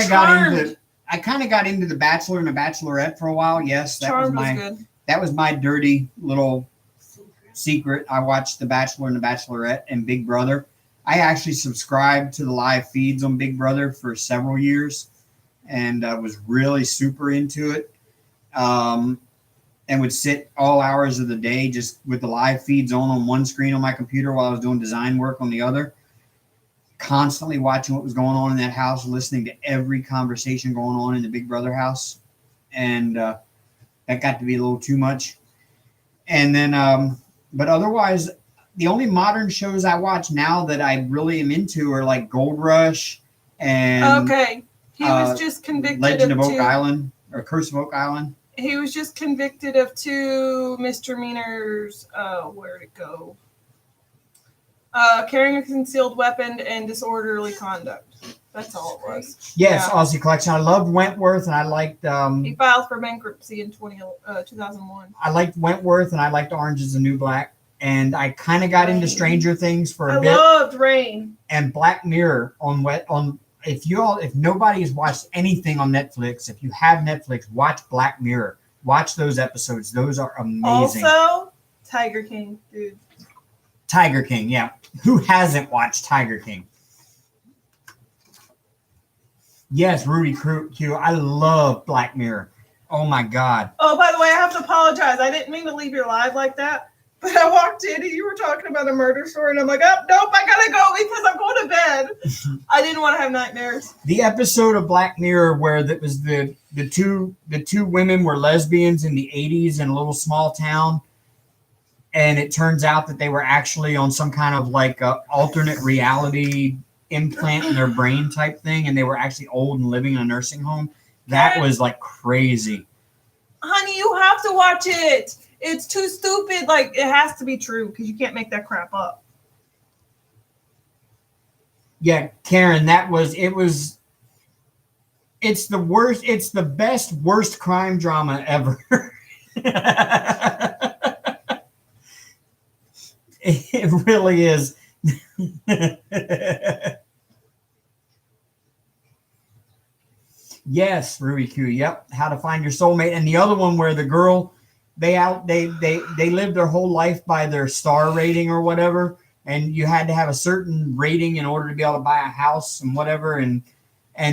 Speaker 2: kind of got into The Bachelor and The Bachelorette for a while. Yes,
Speaker 1: Charmed was good.
Speaker 2: that was my dirty little secret. I watched The Bachelor and The Bachelorette and Big Brother. I actually subscribed to the live feeds on Big Brother for several years, and was really super into it. And would sit all hours of the day just with the live feeds on one screen on my computer while I was doing design work on the other. Constantly watching what was going on in that house, listening to every conversation going on in the Big Brother house. And that got to be a little too much. And then, but otherwise, the only modern shows I watch now that I really am into are like Gold Rush and
Speaker 1: he was just convicted
Speaker 2: Legend of Oak
Speaker 1: 2
Speaker 2: Island or Curse of Oak Island.
Speaker 1: He was just convicted of 2 misdemeanors. Where'd it go? Carrying a concealed weapon and disorderly conduct. That's all it was.
Speaker 2: Yes,
Speaker 1: Yeah.
Speaker 2: Aussie Collection. I loved Wentworth, and I liked
Speaker 1: He filed for bankruptcy in 2001.
Speaker 2: I liked Wentworth, and I liked Orange Is the New Black. And I kind of got into Stranger Things for a
Speaker 1: I
Speaker 2: bit.
Speaker 1: loved Rain.
Speaker 2: And Black Mirror if nobody has watched anything on Netflix, if you have Netflix, watch Black Mirror. Watch those episodes. Those are amazing.
Speaker 1: Also, Tiger King, dude.
Speaker 2: Tiger King, yeah. Who hasn't watched Tiger King? Yes, Rudy Q. I love Black Mirror. Oh my God.
Speaker 1: Oh, by the way, I have to apologize. I didn't mean to leave your live like that. But I walked in and you were talking about a murder story, and I'm like, oh, nope, I gotta go because I'm going to bed. I didn't want to have nightmares.
Speaker 2: The episode of Black Mirror where that was the two women were lesbians in the 80s in a little small town, and it turns out that they were actually on some kind of like alternate reality implant in their brain type thing, and they were actually old and living in a nursing home. That was like crazy.
Speaker 1: Honey, you have to watch it. It's too stupid. Like, it has to be true because you can't make that crap up.
Speaker 2: Yeah, Karen, it's the worst, it's the best, worst crime drama ever. It really is. Yes, Ruby Q. Yep. How to Find Your Soulmate. And the other one where the girl, they lived their whole life by their star rating or whatever, and you had to have a certain rating in order to be able to buy a house and whatever, and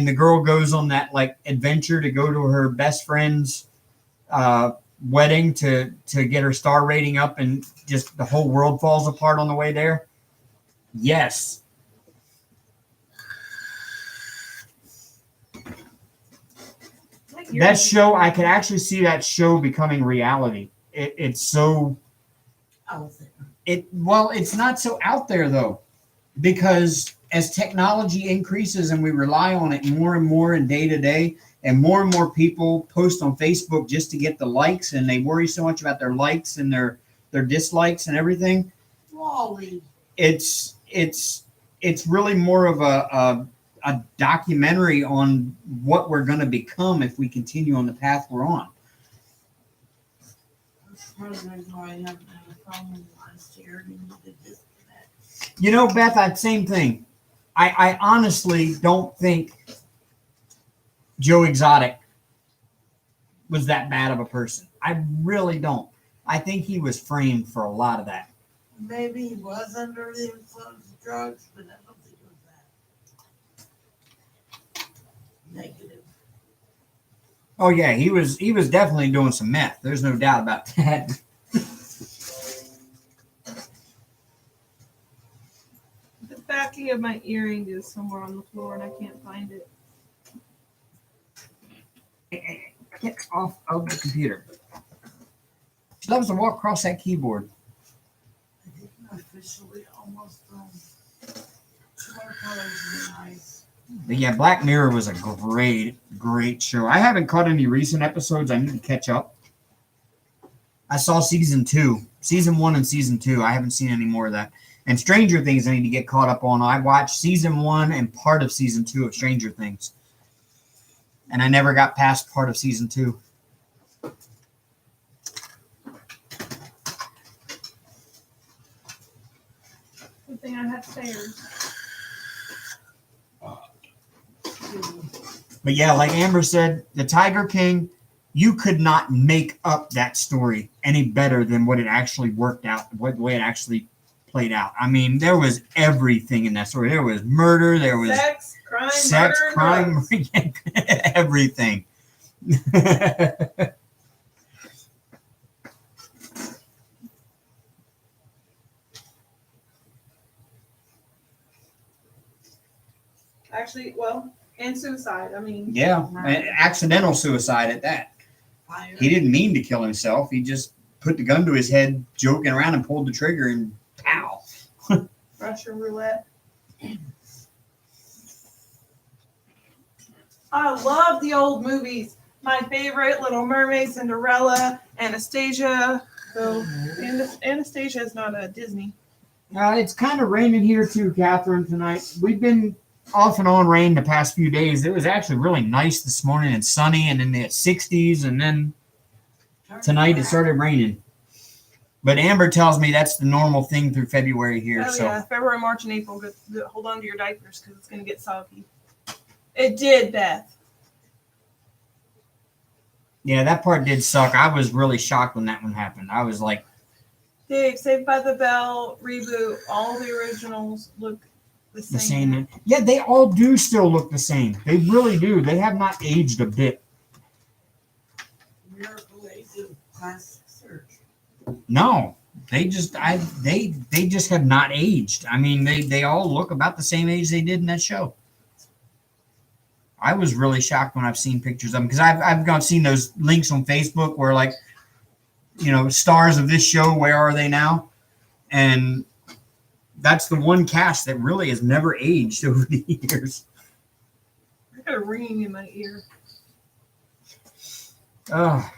Speaker 2: the girl goes on that like adventure to go to her best friend's wedding to get her star rating up, and just the whole world falls apart on the way there. Yes. That show, I can actually see that show becoming reality. It's so
Speaker 3: out there.
Speaker 2: It's not so out there though, because as technology increases and we rely on it more and more in day to day, and more people post on Facebook just to get the likes, and they worry so much about their likes and their dislikes and everything.
Speaker 3: Wally.
Speaker 2: It's really more of a documentary on what we're going to become if we continue on the path we're on.
Speaker 3: That's part of the reason why I haven't had a problem last year.
Speaker 2: You know, Beth, same thing. I honestly don't think Joe Exotic was that bad of a person. I really don't. I think he was framed for a lot of that.
Speaker 3: Maybe he was under the influence of drugs, but I don't think it was that negative.
Speaker 2: Oh yeah, he was definitely doing some meth. There's no doubt about that.
Speaker 1: The backing of my earring is somewhere on the floor and I can't find it.
Speaker 2: Get off of the computer. She loves to walk across that keyboard.
Speaker 3: I think my fish officially almost done. 2 more colors would be nice.
Speaker 2: But yeah, Black Mirror was a great show. I haven't caught any recent episodes. I need to catch up. I saw season 1 and season 2. I haven't seen any more of that. And Stranger Things I need to get caught up on. I watched season 1 and part of season 2 of Stranger Things. And I never got past part of season 2.
Speaker 1: Good thing I have stairs.
Speaker 2: But yeah, like Amber said, the Tiger King, you could not make up that story any better than what it actually worked out, the way it actually played out. I mean, there was everything in that story. There was murder, there was
Speaker 1: sex, crime,
Speaker 2: murder, everything.
Speaker 1: Actually, well, and suicide. I mean,
Speaker 2: Yeah, accidental suicide at that.
Speaker 3: Fire.
Speaker 2: He didn't mean to kill himself. He just put the gun to his head, joking around, and pulled the trigger, and pow.
Speaker 1: Russian roulette. I love the old movies. My favorite, Little Mermaid, Cinderella, Anastasia. Though Anastasia is not a Disney.
Speaker 2: It's kind of raining here too, Catherine, tonight. We've been off and on rain the past few days. It was actually really nice this morning and sunny and in the 60s, and then tonight it started raining. But Amber tells me that's the normal thing through February here.
Speaker 1: Oh,
Speaker 2: so
Speaker 1: yeah. February, March, and April. Hold on to your diapers because it's going to get soggy. It did, Beth.
Speaker 2: yeah, that part did suck. I was really shocked when that one happened. I was like,
Speaker 1: Dave, Saved by the Bell, reboot, all the originals look the same.
Speaker 2: the same. Yeah, they all do still look the same. They really do. They have not aged a bit.
Speaker 3: Miracle Age of Plastic Surgery.
Speaker 2: No, they just have not aged. I mean, they all look about the same age they did in that show. I was really shocked when I've seen pictures of them because I've seen those links on Facebook where, like, you know, stars of this show, where are they now? And that's the one cast that really has never aged over the years.
Speaker 1: I got a ringing in my ear.
Speaker 2: Oh,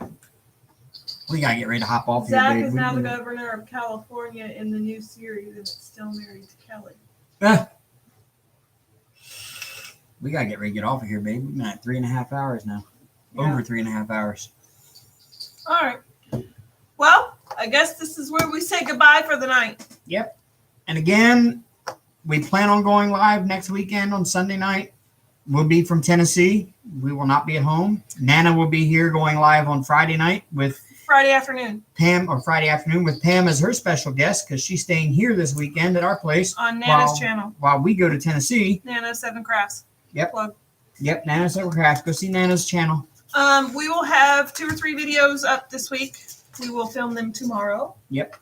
Speaker 2: we gotta get ready to hop off
Speaker 1: Zach
Speaker 2: here, babe.
Speaker 1: is now the governor of California in the new series, and it's still married to Kelly.
Speaker 2: We gotta get ready to get off of here, babe. We've been at 3.5 hours now.
Speaker 1: Yeah.
Speaker 2: Over 3.5 hours.
Speaker 1: All right. Well, I guess this is where we say goodbye for the night.
Speaker 2: Yep. And again, we plan on going live next weekend on Sunday night. We'll be from Tennessee. We will not be at home. Nana will be here going live on Friday night with
Speaker 1: Friday afternoon
Speaker 2: Pam, or Friday afternoon with Pam as her special guest because she's staying here this weekend at our place
Speaker 1: on Nana's channel.
Speaker 2: while we go to Tennessee.
Speaker 1: Nana 7 Crafts.
Speaker 2: Yep.
Speaker 1: Plug.
Speaker 2: Yep, Nana's Several Crafts. Go see Nana's channel.
Speaker 1: We will have 2 or 3 videos up this week. We will film them tomorrow.
Speaker 2: Yep.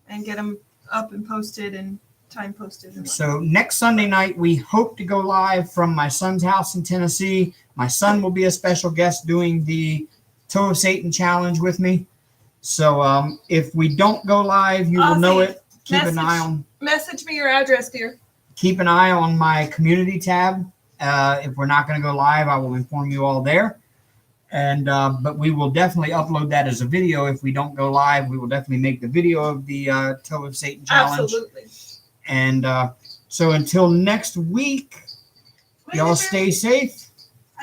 Speaker 1: And get them up and posted and time posted. And
Speaker 2: So next Sunday night, we hope to go live from my son's house in Tennessee. My son will be a special guest doing the Toe of Satan challenge with me. So if we don't go live, you will know it. Keep an eye on.
Speaker 1: Message me your address, dear.
Speaker 2: Keep an eye on my community tab. If we're not going to go live, I will inform you all there. And but we will definitely upload that as a video. If we don't go live, we will definitely make the video of the Toe of Satan challenge.
Speaker 1: Absolutely.
Speaker 2: And so until next week, y'all stay safe.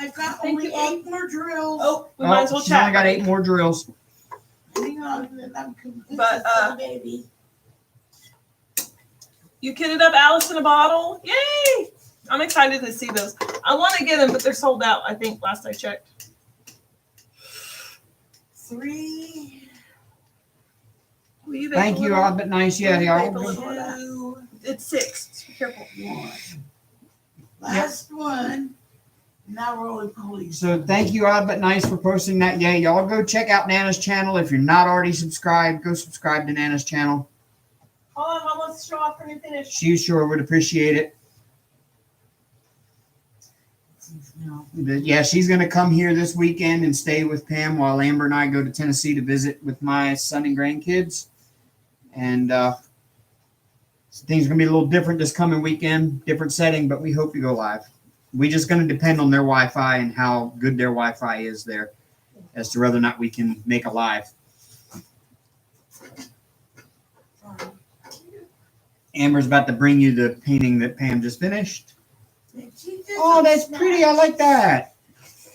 Speaker 3: I've got only 8 more drills.
Speaker 1: Oh, we might as well
Speaker 2: she's only
Speaker 1: chat.
Speaker 2: got 8 more drills.
Speaker 3: Hang on, and then I'm convinced
Speaker 1: But,
Speaker 3: it's a baby.
Speaker 1: You kitted up Alice in a bottle. Yay! I'm excited to see those. I want to get them, but they're sold out, I think, last I checked.
Speaker 3: 3.
Speaker 1: Will you
Speaker 2: Thank you, all but nice. Yeah, y'all.
Speaker 1: Two. It's 6. Be careful.
Speaker 3: 1. Last one. Now we're only police.
Speaker 2: So thank you, Odd But Nice, for posting that. Yeah, y'all go check out Nana's channel. If you're not already subscribed, go subscribe to Nana's channel.
Speaker 1: Hold on, Mom wants to show off when you're finished.
Speaker 2: She sure would appreciate it. But yeah, she's going to come here this weekend and stay with Pam while Amber and I go to Tennessee to visit with my son and grandkids. And So things are gonna be a little different this coming weekend, different setting, but we hope to go live. We're just gonna depend on their Wi-Fi and how good their Wi-Fi is there, as to whether or not we can make a live. Amber's about to bring you the painting that Pam just finished. Oh, that's pretty. I like that.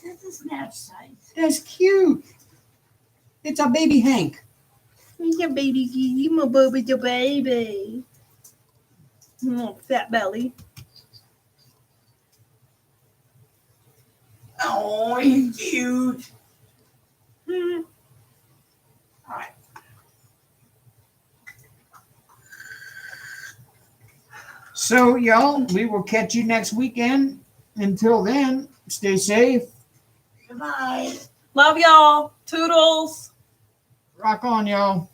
Speaker 3: This is snatch size.
Speaker 2: That's cute. It's a baby Hank.
Speaker 1: He's a baby. You my baby's a baby. Fat belly.
Speaker 3: Oh, he's cute.
Speaker 1: Hmm.
Speaker 3: All right.
Speaker 2: So, y'all, we will catch you next weekend. Until then, stay safe.
Speaker 3: Goodbye.
Speaker 1: Love y'all. Toodles.
Speaker 2: Rock on, y'all.